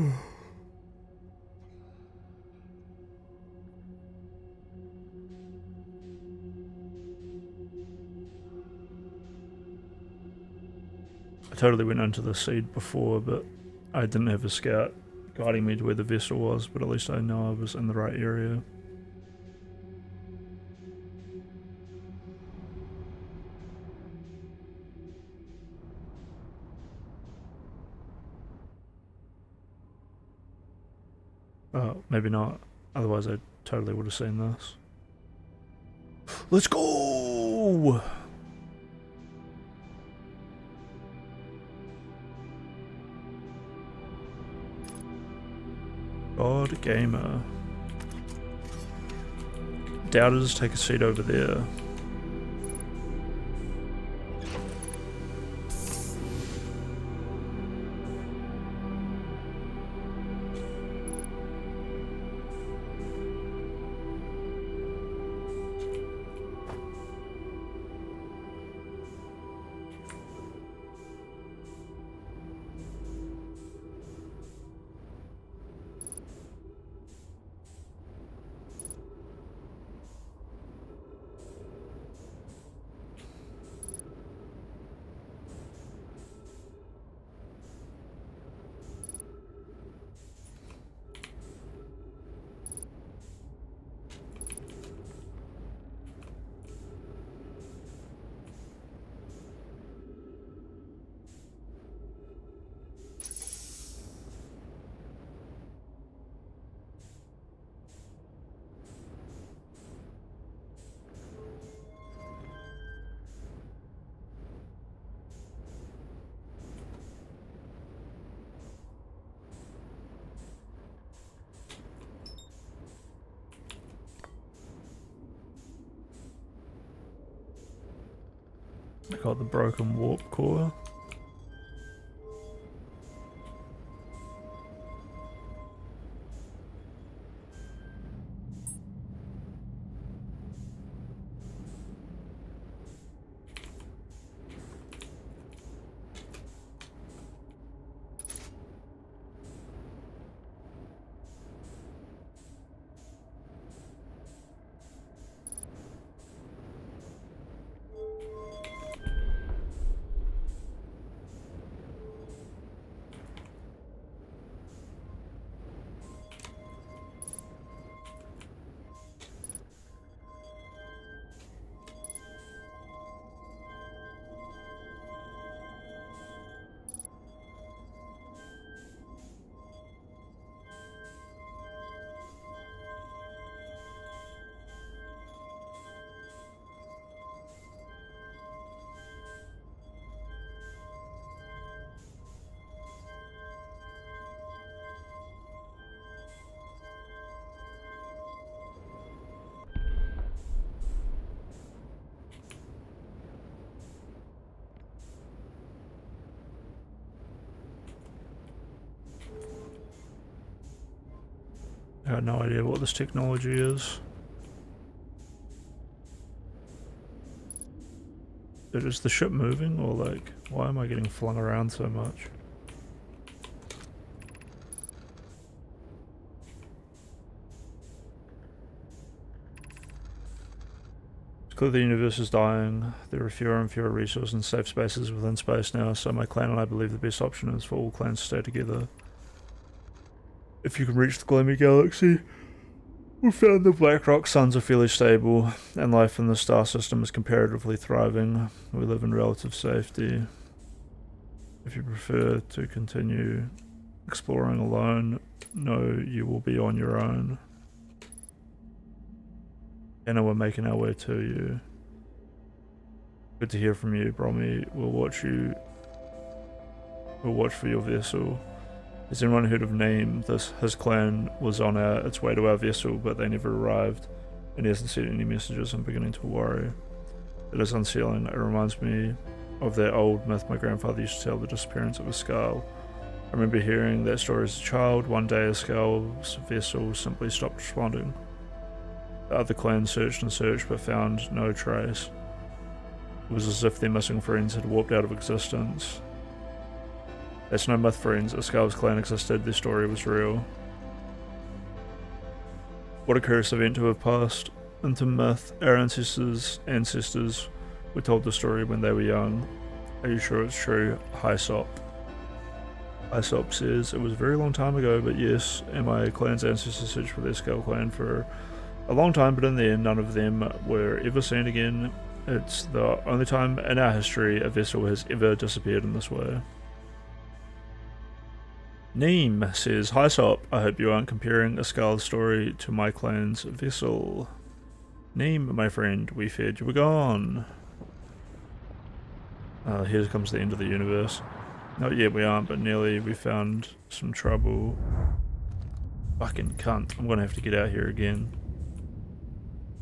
totally went into the seed before, but I didn't have a scout guiding me to where the vessel was, but at least I know I was in the right area. Maybe not. Otherwise I totally would have seen this. Let's go! God gamer. Doubters, take a seat over there. I got the broken warp core. I got no idea what this technology is. Is the ship moving, or like, why am I getting flung around so much? It's clear the universe is dying. There are fewer and fewer resources and safe spaces within space now, so my clan and I believe the best option is for all clans to stay together. If you can reach the Gleamy Galaxy, we found the Black Rock suns are fairly stable, and life in the star system is comparatively thriving. We live in relative safety. If you prefer to continue exploring alone, know you will be on your own. And we're making our way to you. Good to hear from you, Brommy. We'll watch for your vessel. Has anyone heard of Neem? His clan was on its way to our vessel, but they never arrived, and he hasn't sent any messages. I'm beginning to worry. It is unsealing. It reminds me of that old myth my grandfather used to tell, the disappearance of a Skull. I remember hearing that story as a child. One day a Skull's vessel simply stopped responding. The other clans searched and searched, but found no trace. It was as if their missing friends had warped out of existence. That's no myth, friends. A Skulls clan existed, their story was real. What a curious event to have passed into myth. Our ancestors were told the story when they were young. Are you sure it's true? Hysop. Hysop says, it was a very long time ago, but yes, and my clan's ancestors searched for their Skull clan for a long time, but in the end none of them were ever seen again. It's the only time in our history a vessel has ever disappeared in this way. Neem says, hi Sop, I hope you aren't comparing a Skull story to my clan's vessel. Neem, my friend, we feared you were gone. Here comes the end of the universe. Not yet we aren't, but nearly. We found some trouble. Fucking cunt. I'm gonna have to get out here again.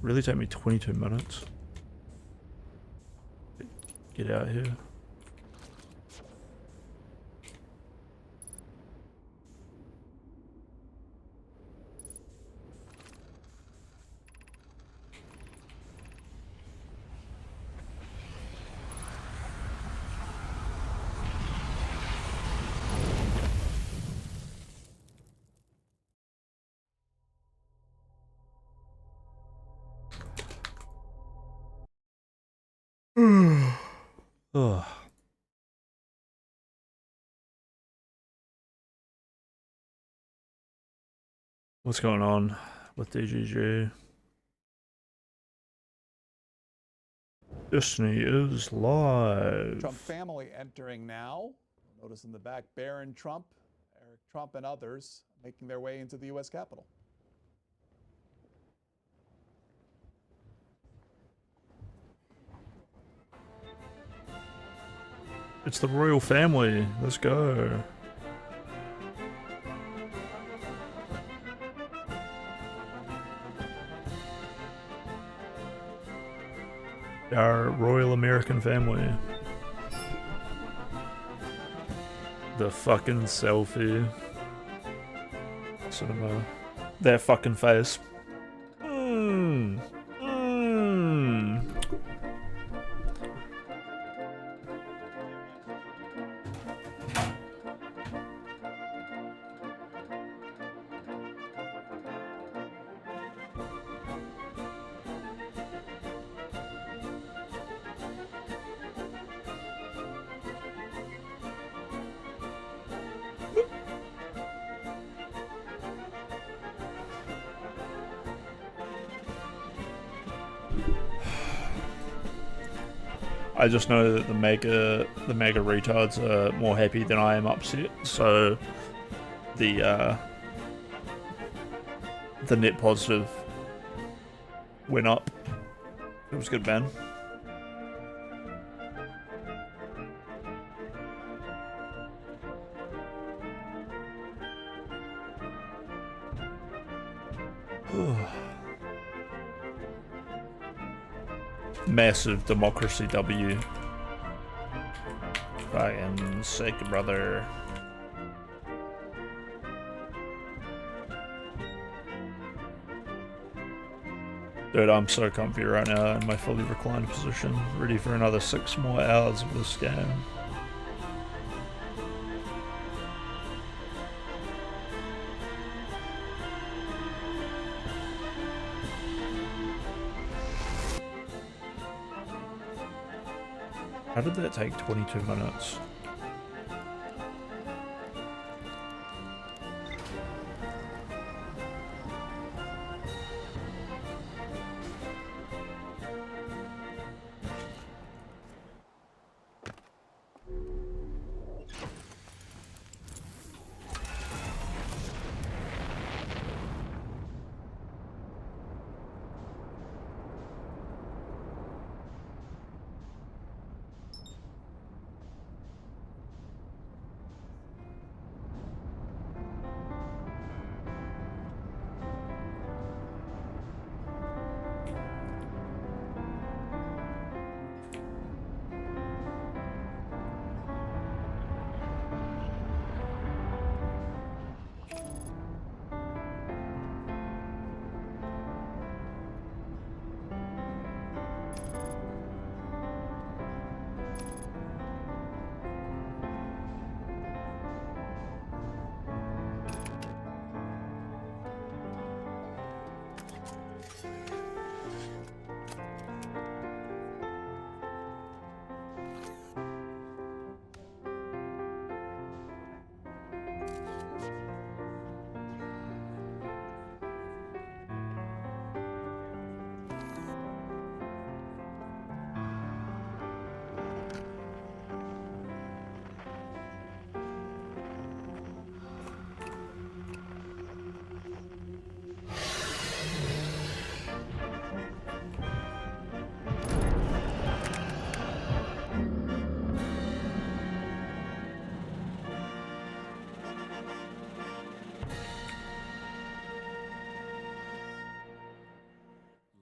Really take me 22 minutes. Get out here. Ugh. What's going on with DGG? Destiny is live. Trump family entering now. Notice in the back, Barron Trump, Eric Trump, and others making their way into the U.S. Capitol. It's the royal family. Let's go. Our royal American family. The fucking selfie. Cinema. That fucking face. I just know that the mega retards are more happy than I am upset, so the net positive went up. It was good, man. Massive democracy W. Fucking sick, brother. Dude, I'm so comfy right now in my fully reclined position, ready for another 6 more hours of this game. How did that take 22 minutes?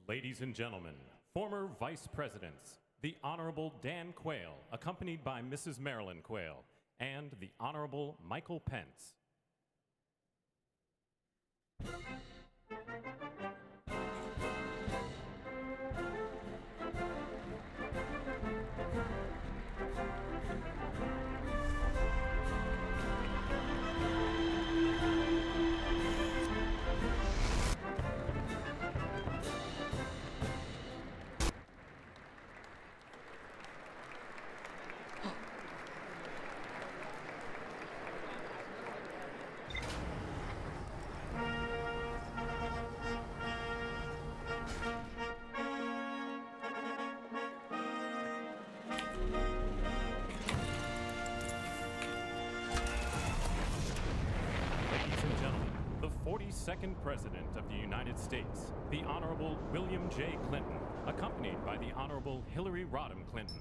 Ladies and gentlemen, former Vice Presidents, the Honorable Dan Quayle, accompanied by Mrs. Marilyn Quayle, and the Honorable Michael Pence. Ladies and gentlemen, the 42nd President of the United States, the Honorable William J. Clinton, accompanied by the Honorable Hillary Rodham Clinton.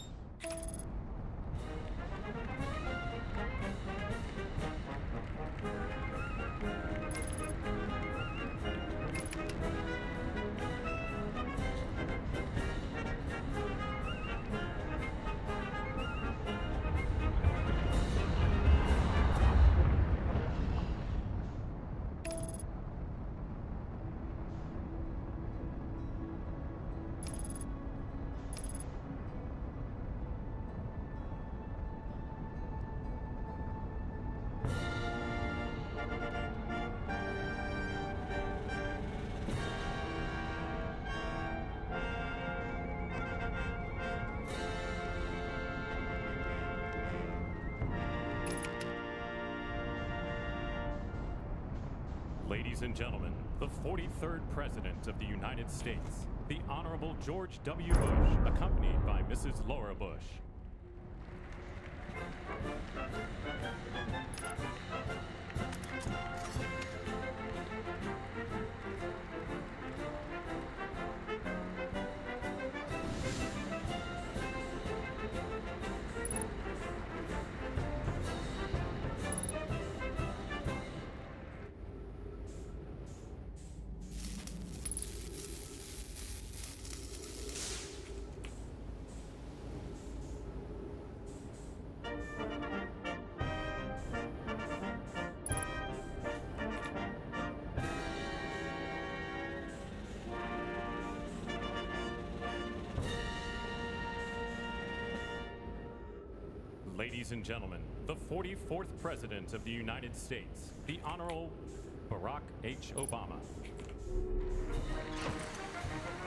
Ladies and gentlemen, the 43rd President of the United States, the Honorable George W. Bush, accompanied by Mrs. Laura Bush. Ladies and gentlemen, the 44th President of the United States, the Honorable Barack H. Obama.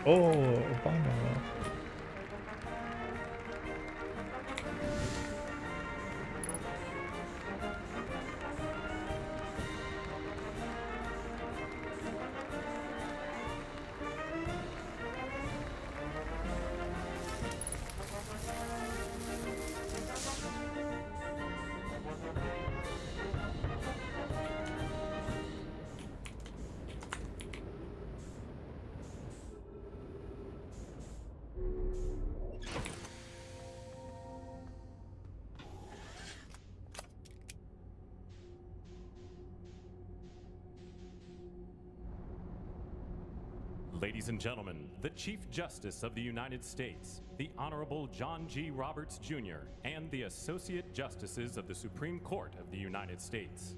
Oh, Obama. Ladies and gentlemen, the Chief Justice of the United States, the Honorable John G. Roberts, Jr., and the Associate Justices of the Supreme Court of the United States.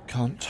Can't.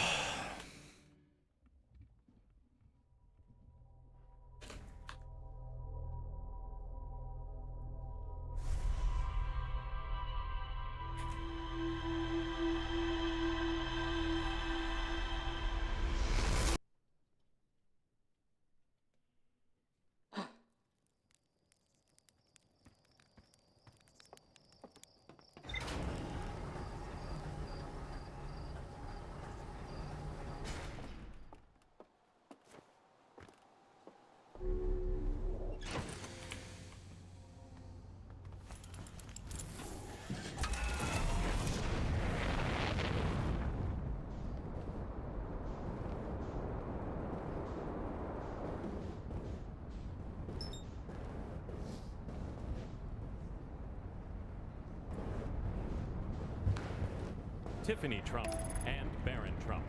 Tiffany Trump and Barron Trump.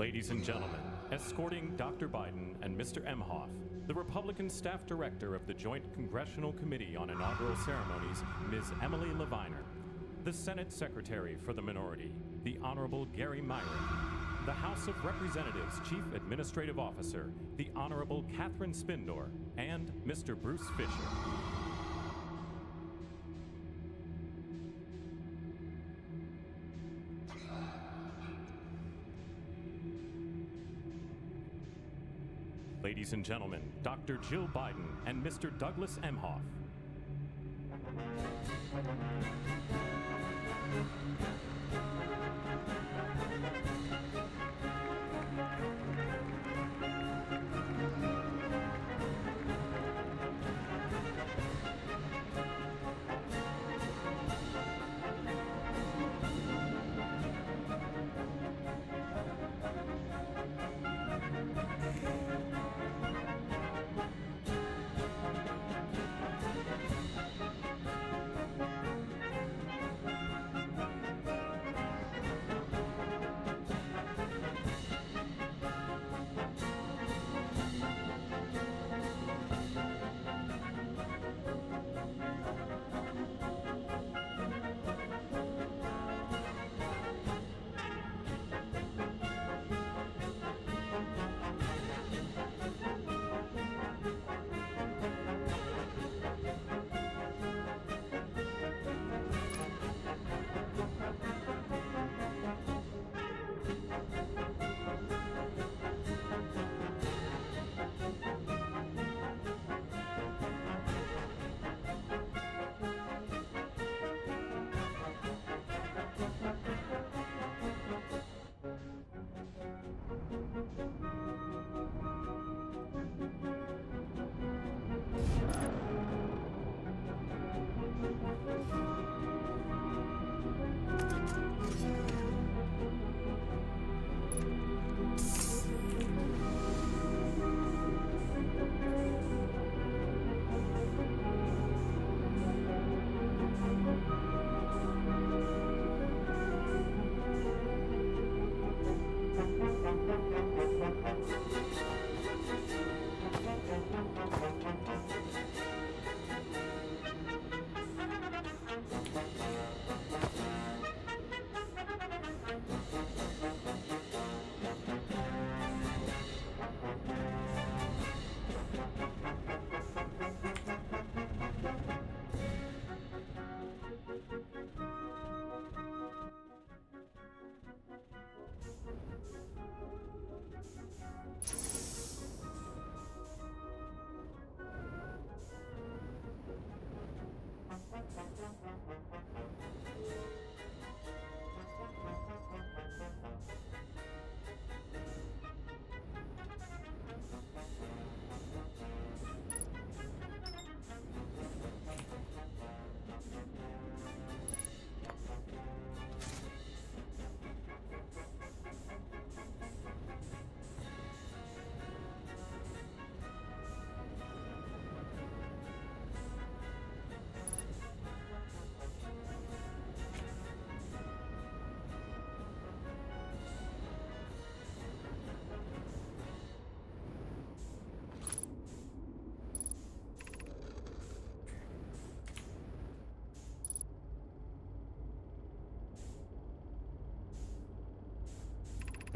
Ladies and gentlemen, escorting Dr. Biden and Mr. Emhoff, the Republican staff director of the Joint Congressional Committee on Inaugural Ceremonies, Ms. Emily Leviner, the Senate Secretary for the Minority, the Honorable Gary Myrick, the House of Representatives Chief Administrative Officer, the Honorable Catherine Spindor, and Mr. Bruce Fisher. Ladies and gentlemen, Dr. Jill Biden and Mr. Douglas Emhoff.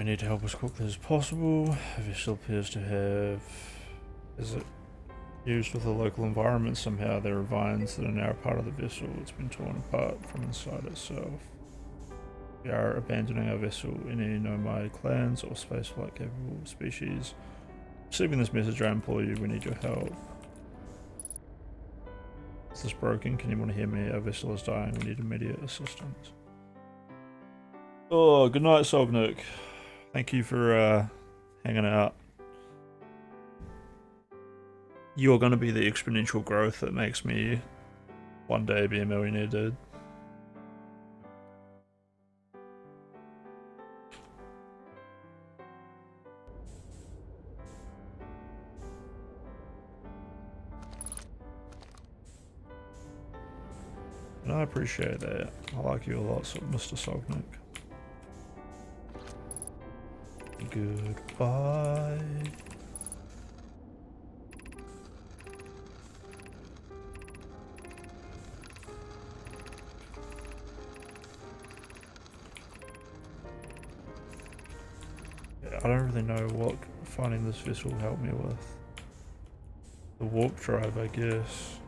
We need to help as quickly as possible. The vessel appears to have... Is it used with the local environment somehow? There are vines that are now part of the vessel. It's been torn apart from inside itself. We are abandoning our vessel. Any nomad clans or spaceflight capable species receiving this message, I implore you, we need your help. Is this broken? Can anyone hear me? Our vessel is dying. We need immediate assistance. Oh, good night, Sognik. Thank you for hanging out. You're going to be the exponential growth that makes me one day be a millionaire, dude. And I appreciate that. I like you a lot, Mr. Sognik. Goodbye. Yeah, I don't really know what finding this vessel will help me with. The warp drive, I guess.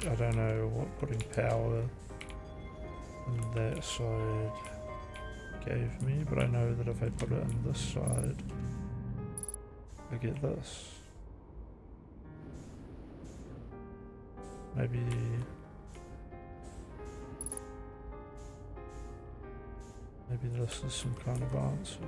I don't know what putting power on that side gave me, but I know that if I put it on this side, I get this. Maybe this is some kind of answer.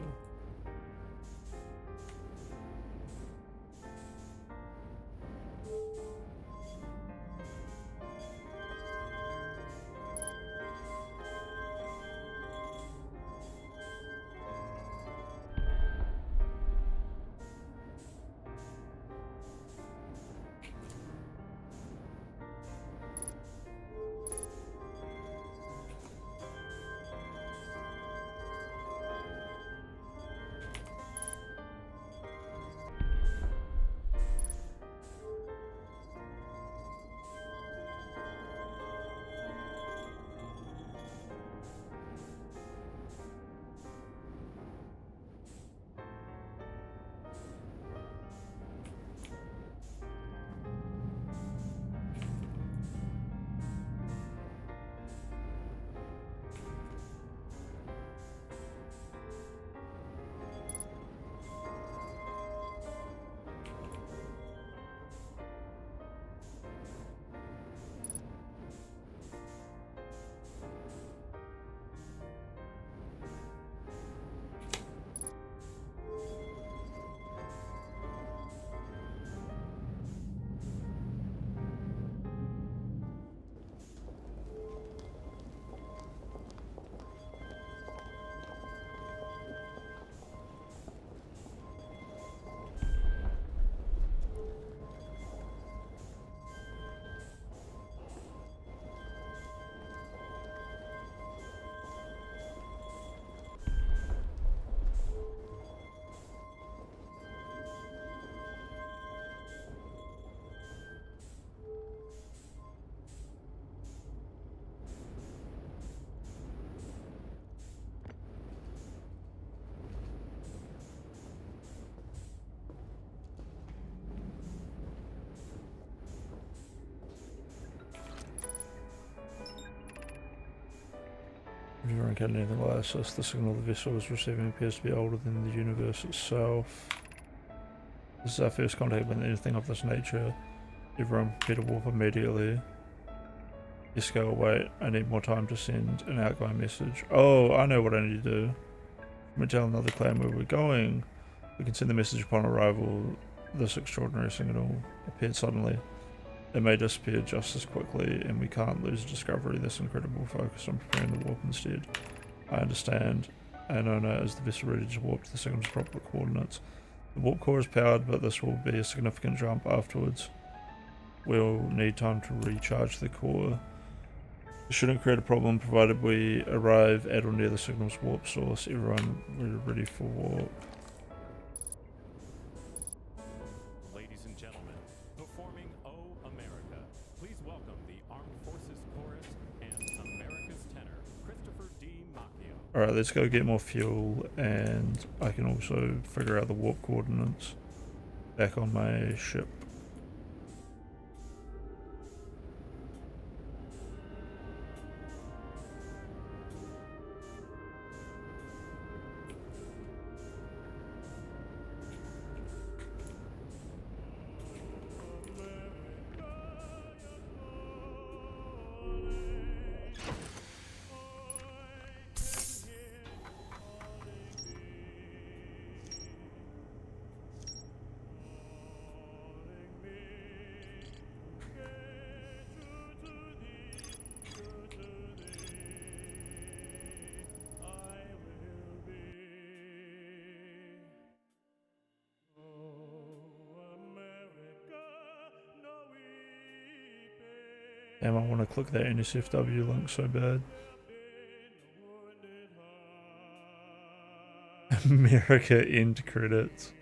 If you don't get anything like this, the signal the vessel is receiving appears to be older than the universe itself. This is our first contact with anything of this nature. Everyone prepare to warp immediately. Yes, go away. I need more time to send an outgoing message. Oh, I know what I need to do. Let me tell another clan where we're going. We can send the message upon arrival. This extraordinary signal appeared suddenly. It may disappear just as quickly, and we can't lose discovery. This incredible focus on preparing the warp instead. I understand. Anona is the vessel ready to warp to the signal's proper coordinates. The warp core is powered, but this will be a significant jump afterwards. We'll need time to recharge the core. It shouldn't create a problem provided we arrive at or near the signal's warp source. Everyone, we're ready for warp. Ladies and gentlemen, performing Oh America, please welcome the Armed Forces Chorus and America's tenor, Christopher D. Macchio. Alright, let's go get more fuel, and I can also figure out the warp coordinates back on my ship. Damn, I want to click that NSFW link so bad. America end credits.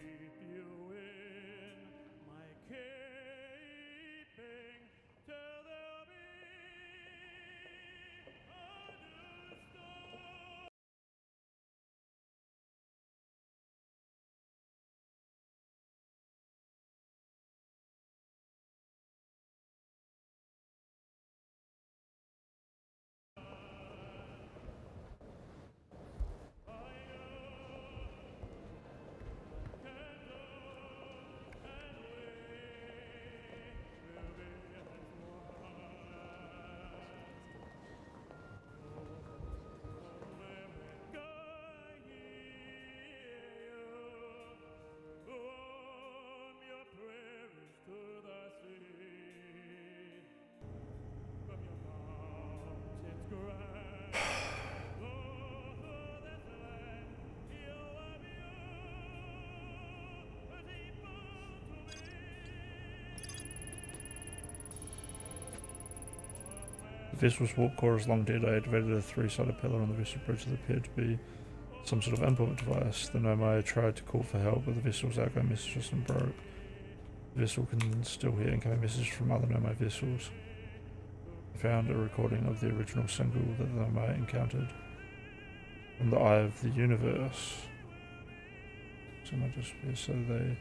The vessel's warp core is long dead. I activated a three-sided pillar on the vessel bridge that appeared to be some sort of input device. The Nomai tried to call for help, but the vessel's outgoing message system broke. The vessel can still hear incoming messages from other Nomai vessels. I found a recording of the original single that the Nomai encountered. From the Eye of the Universe. So might just be so they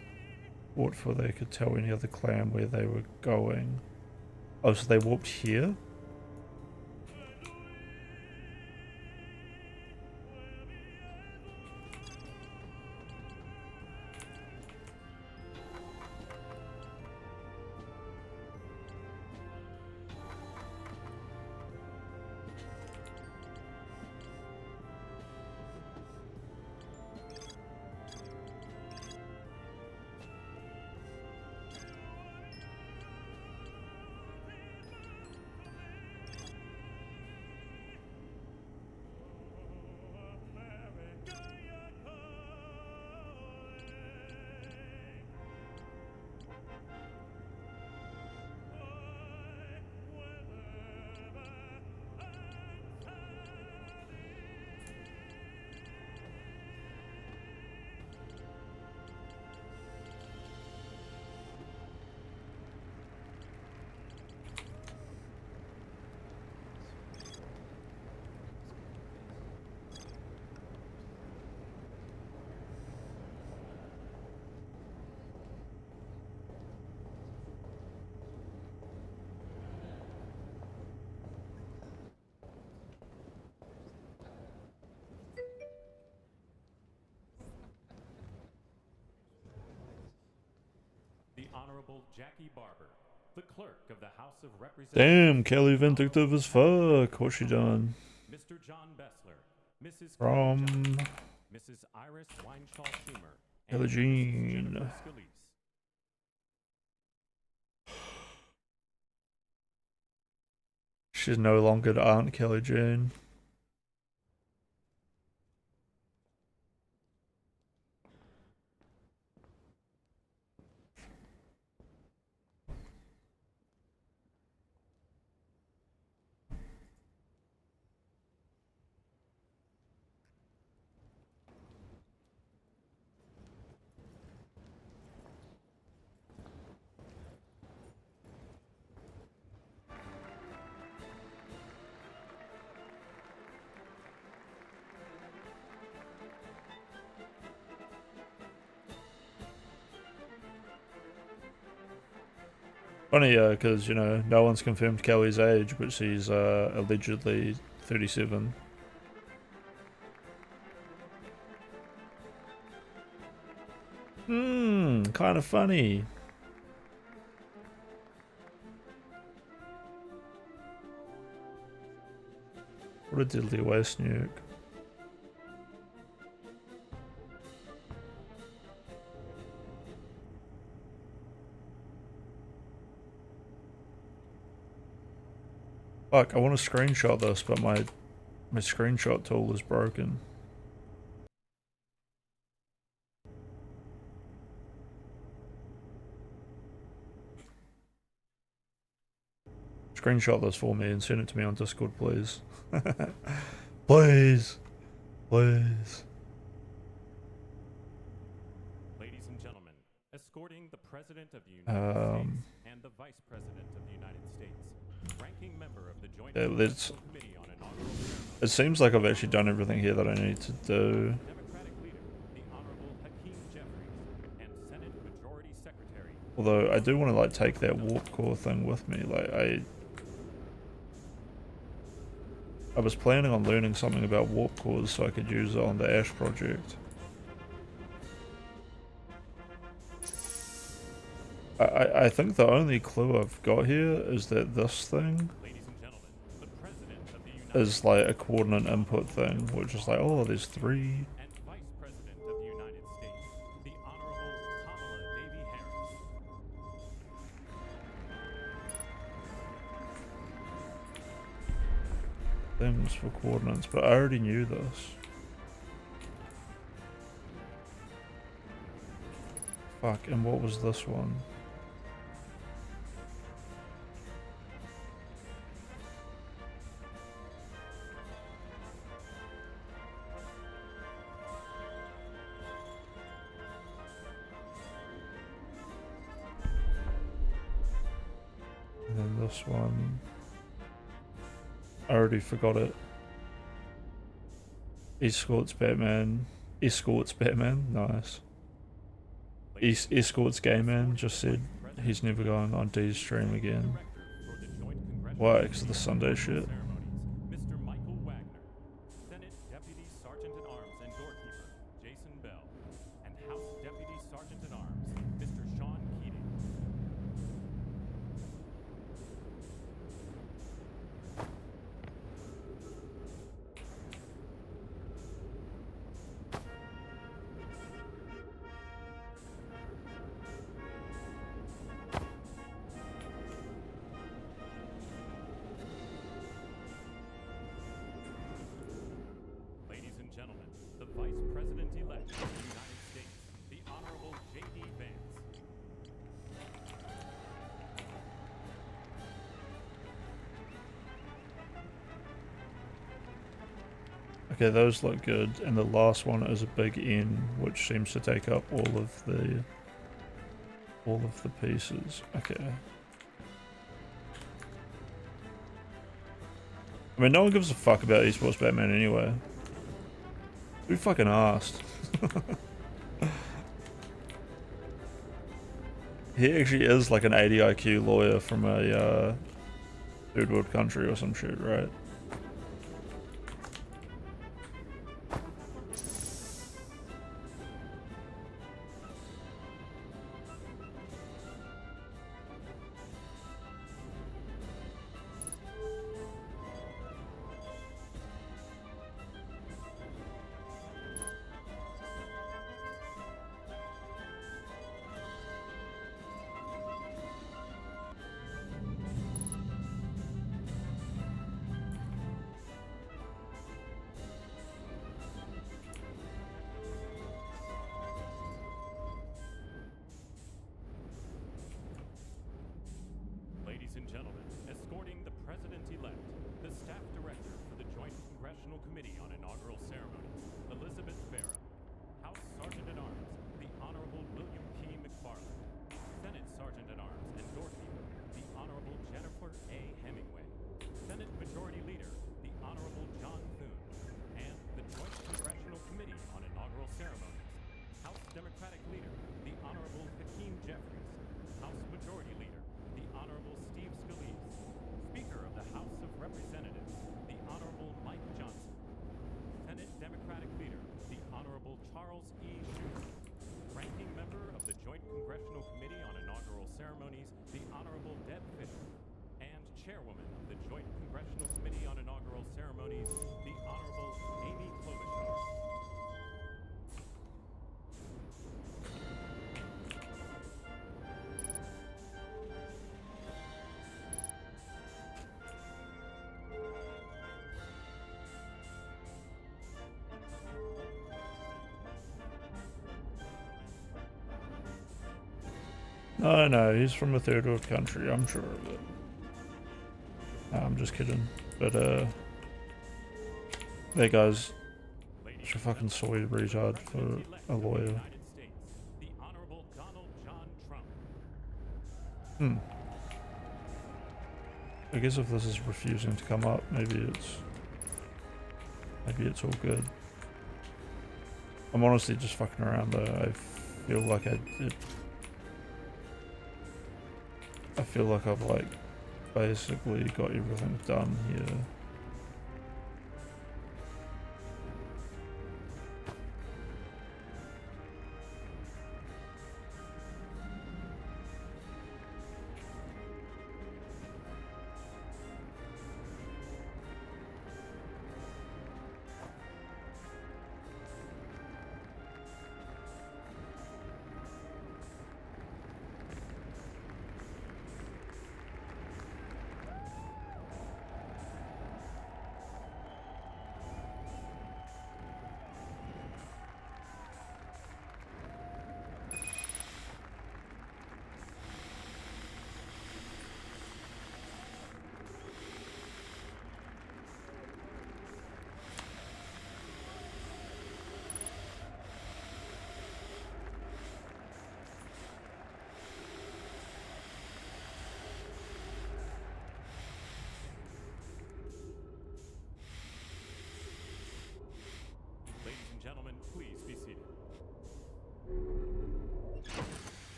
warped for they could tell any other clan where they were going. Oh, so they warped here? The Honorable Jackie Barber, the clerk of the House of Representatives. Damn, Kelly vindictive as fuck. What's she done? Mr. John Bessler, Mrs. From Mrs. Iris Weinshaw-Schumer, Kelly and Jean. Mrs. Jennifer Scalise. She's no longer Aunt Kelly Jean. Funny, because, you know, no one's confirmed Kelly's age, but she's allegedly 37. Kind of funny. What a diddly waste nuke. Fuck, I want to screenshot this, but my screenshot tool is broken. Screenshot this for me and send it to me on Discord, please. Please. Please. Ladies and gentlemen, escorting the President of the United States and the Vice President of the United States, ranking member of the Joint Congressional Committee on Inaugural Ceremonies. It seems like I've actually done everything here that I need to do. Democratic leader, the Honorable Hakeem Jeffries, and Senate Majority Secretary. Although I do want to like take that warp core thing with me. Like I was planning on learning something about warp cores so I could use it on the Ash project. I think the only clue I've got here is that this thing is like a coordinate input thing, which is like, oh, there's 3. And Vice President of the United States, the Honorable Kamala Davy Harris. Things for coordinates, but I already knew this. Fuck, and what was this one? And then this one. I already forgot it. Escorts Batman. Escorts Batman. Nice. Escorts Gay Man just said he's never going on D's stream again. Why? Because of the Sunday shit. Mr. Michael Wagner, Senate Deputy Sergeant at Arms and Doorkeeper Jason Bell, and House Deputy Sergeant at Arms Mr. Sean Keating. Ladies and gentlemen, the Vice President-elect of the United States, the Honorable J.D. Vance. Okay, those look good, and the last one is a big N, which seems to take up all of the pieces. Okay. I mean, no one gives a fuck about Esports Batman anyway. Who fucking asked? He actually is like an 80 IQ lawyer from a third world country or some shit, right? Ladies and gentlemen, escorting the President-elect, the Staff Director for the Joint Congressional Committee on Inaugural Ceremonies, Elizabeth Vera, House Sergeant at Arms, the Honorable William P. McFarland, Senate Sergeant at Arms and Doorkeeper, the Honorable Jennifer A. Hemingway, Senate Majority Leader, the Honorable John Thune, and the Joint Congressional Committee on Inaugural Ceremonies, House Democratic Leader, the Honorable Hakeem Jeffries, House Majority Leader, the Honorable chairwoman of the Joint Congressional Committee on Inaugural Ceremonies, the Honorable Amy Klobuchar. No, he's from a third world country, I'm sure of it. No, I'm just kidding. But, that guy's such a fucking soy retard for a lawyer. I guess if this is refusing to come up, maybe it's all good. I'm honestly just fucking around though. I feel like I feel like I've like basically got everything done here. Ladies and gentlemen, please be seated.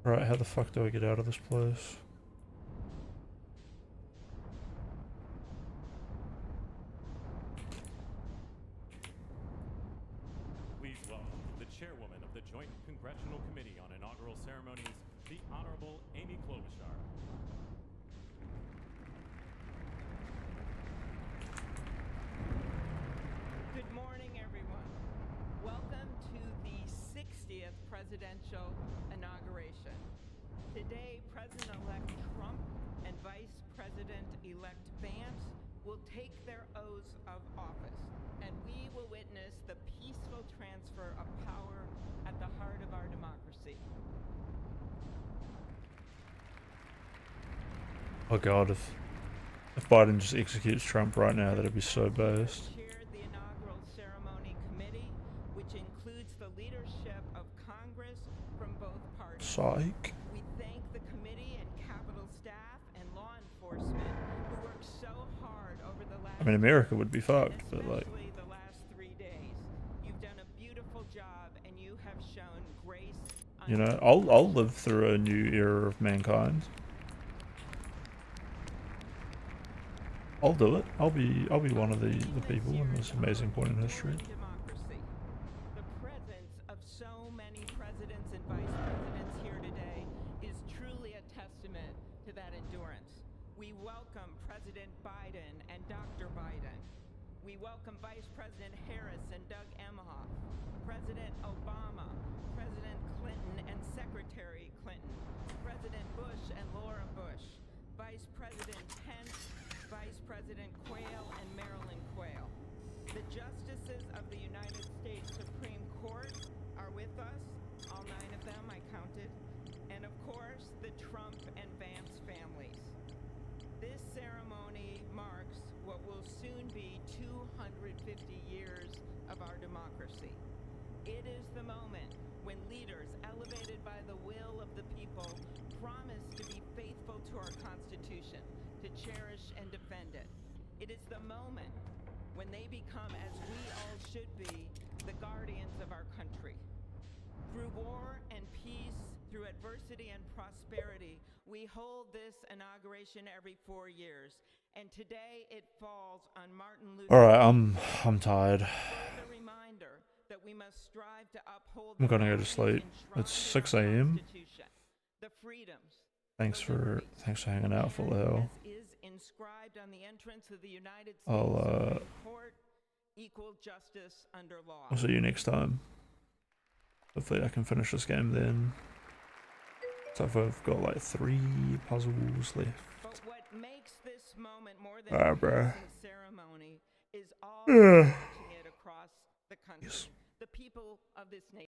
Right, how the fuck do I get out of this place? Please welcome the chairwoman of the Joint Congressional Committee on Inaugural Ceremonies, the Honorable Amy Klobuchar. Good morning, everyone. Welcome to the 60th presidential inauguration. Today, President-elect Trump and Vice President-elect Vance will take their oaths of office, and we will witness the peaceful transfer of power at the heart of our democracy. Oh god, if Biden just executes Trump right now, that'd be so based. Chaired the inaugural ceremony committee, which includes the leadership of Congress from both parties. Psych. We thank the committee and Capitol staff and law enforcement who worked so hard over the last I mean, America would be fucked, but like, especially the last 3 days. You've done a beautiful job and you have shown grace. you know, I'll live through a new era of mankind. I'll do it. I'll be one of the people in this amazing point in history. Democracy. The presence of so many presidents and vice presidents here today is truly a testament to that endurance. We welcome President Biden and Dr. Biden. We welcome Vice President Harris and Doug Emhoff, President Obama, President Clinton and Secretary Clinton, President Bush and Laura Bush, Vice President Pence, Vice President Quayle and Marilyn Quayle. The justices of the United States Supreme Court are with us, all 9 of them, I counted, and of course, the Trump and Vance families. This ceremony marks what will soon be 250 years of our democracy. It is the moment when leaders elevated by the will of the people promise to be faithful to our Constitution, to cherish and defend it. It is the moment when they become, as we all should be, the guardians of our country. diversity and prosperity. We hold this inauguration every 4 years, and today it falls on Martin Luther. All right, I'm tired. The reminder that we must strive to uphold I'm gonna go to sleep. It's 6 a.m. the freedoms. Thanks for hanging out for a while. Is inscribed on the entrance of the United States I'll Court, equal justice under law. I'll see you next time. Hopefully I can finish this game then. So I've got like 3 puzzles left. But what makes this moment more than Alright, a bro. ceremony is all Yeah. watching it across the country. The people of this nation.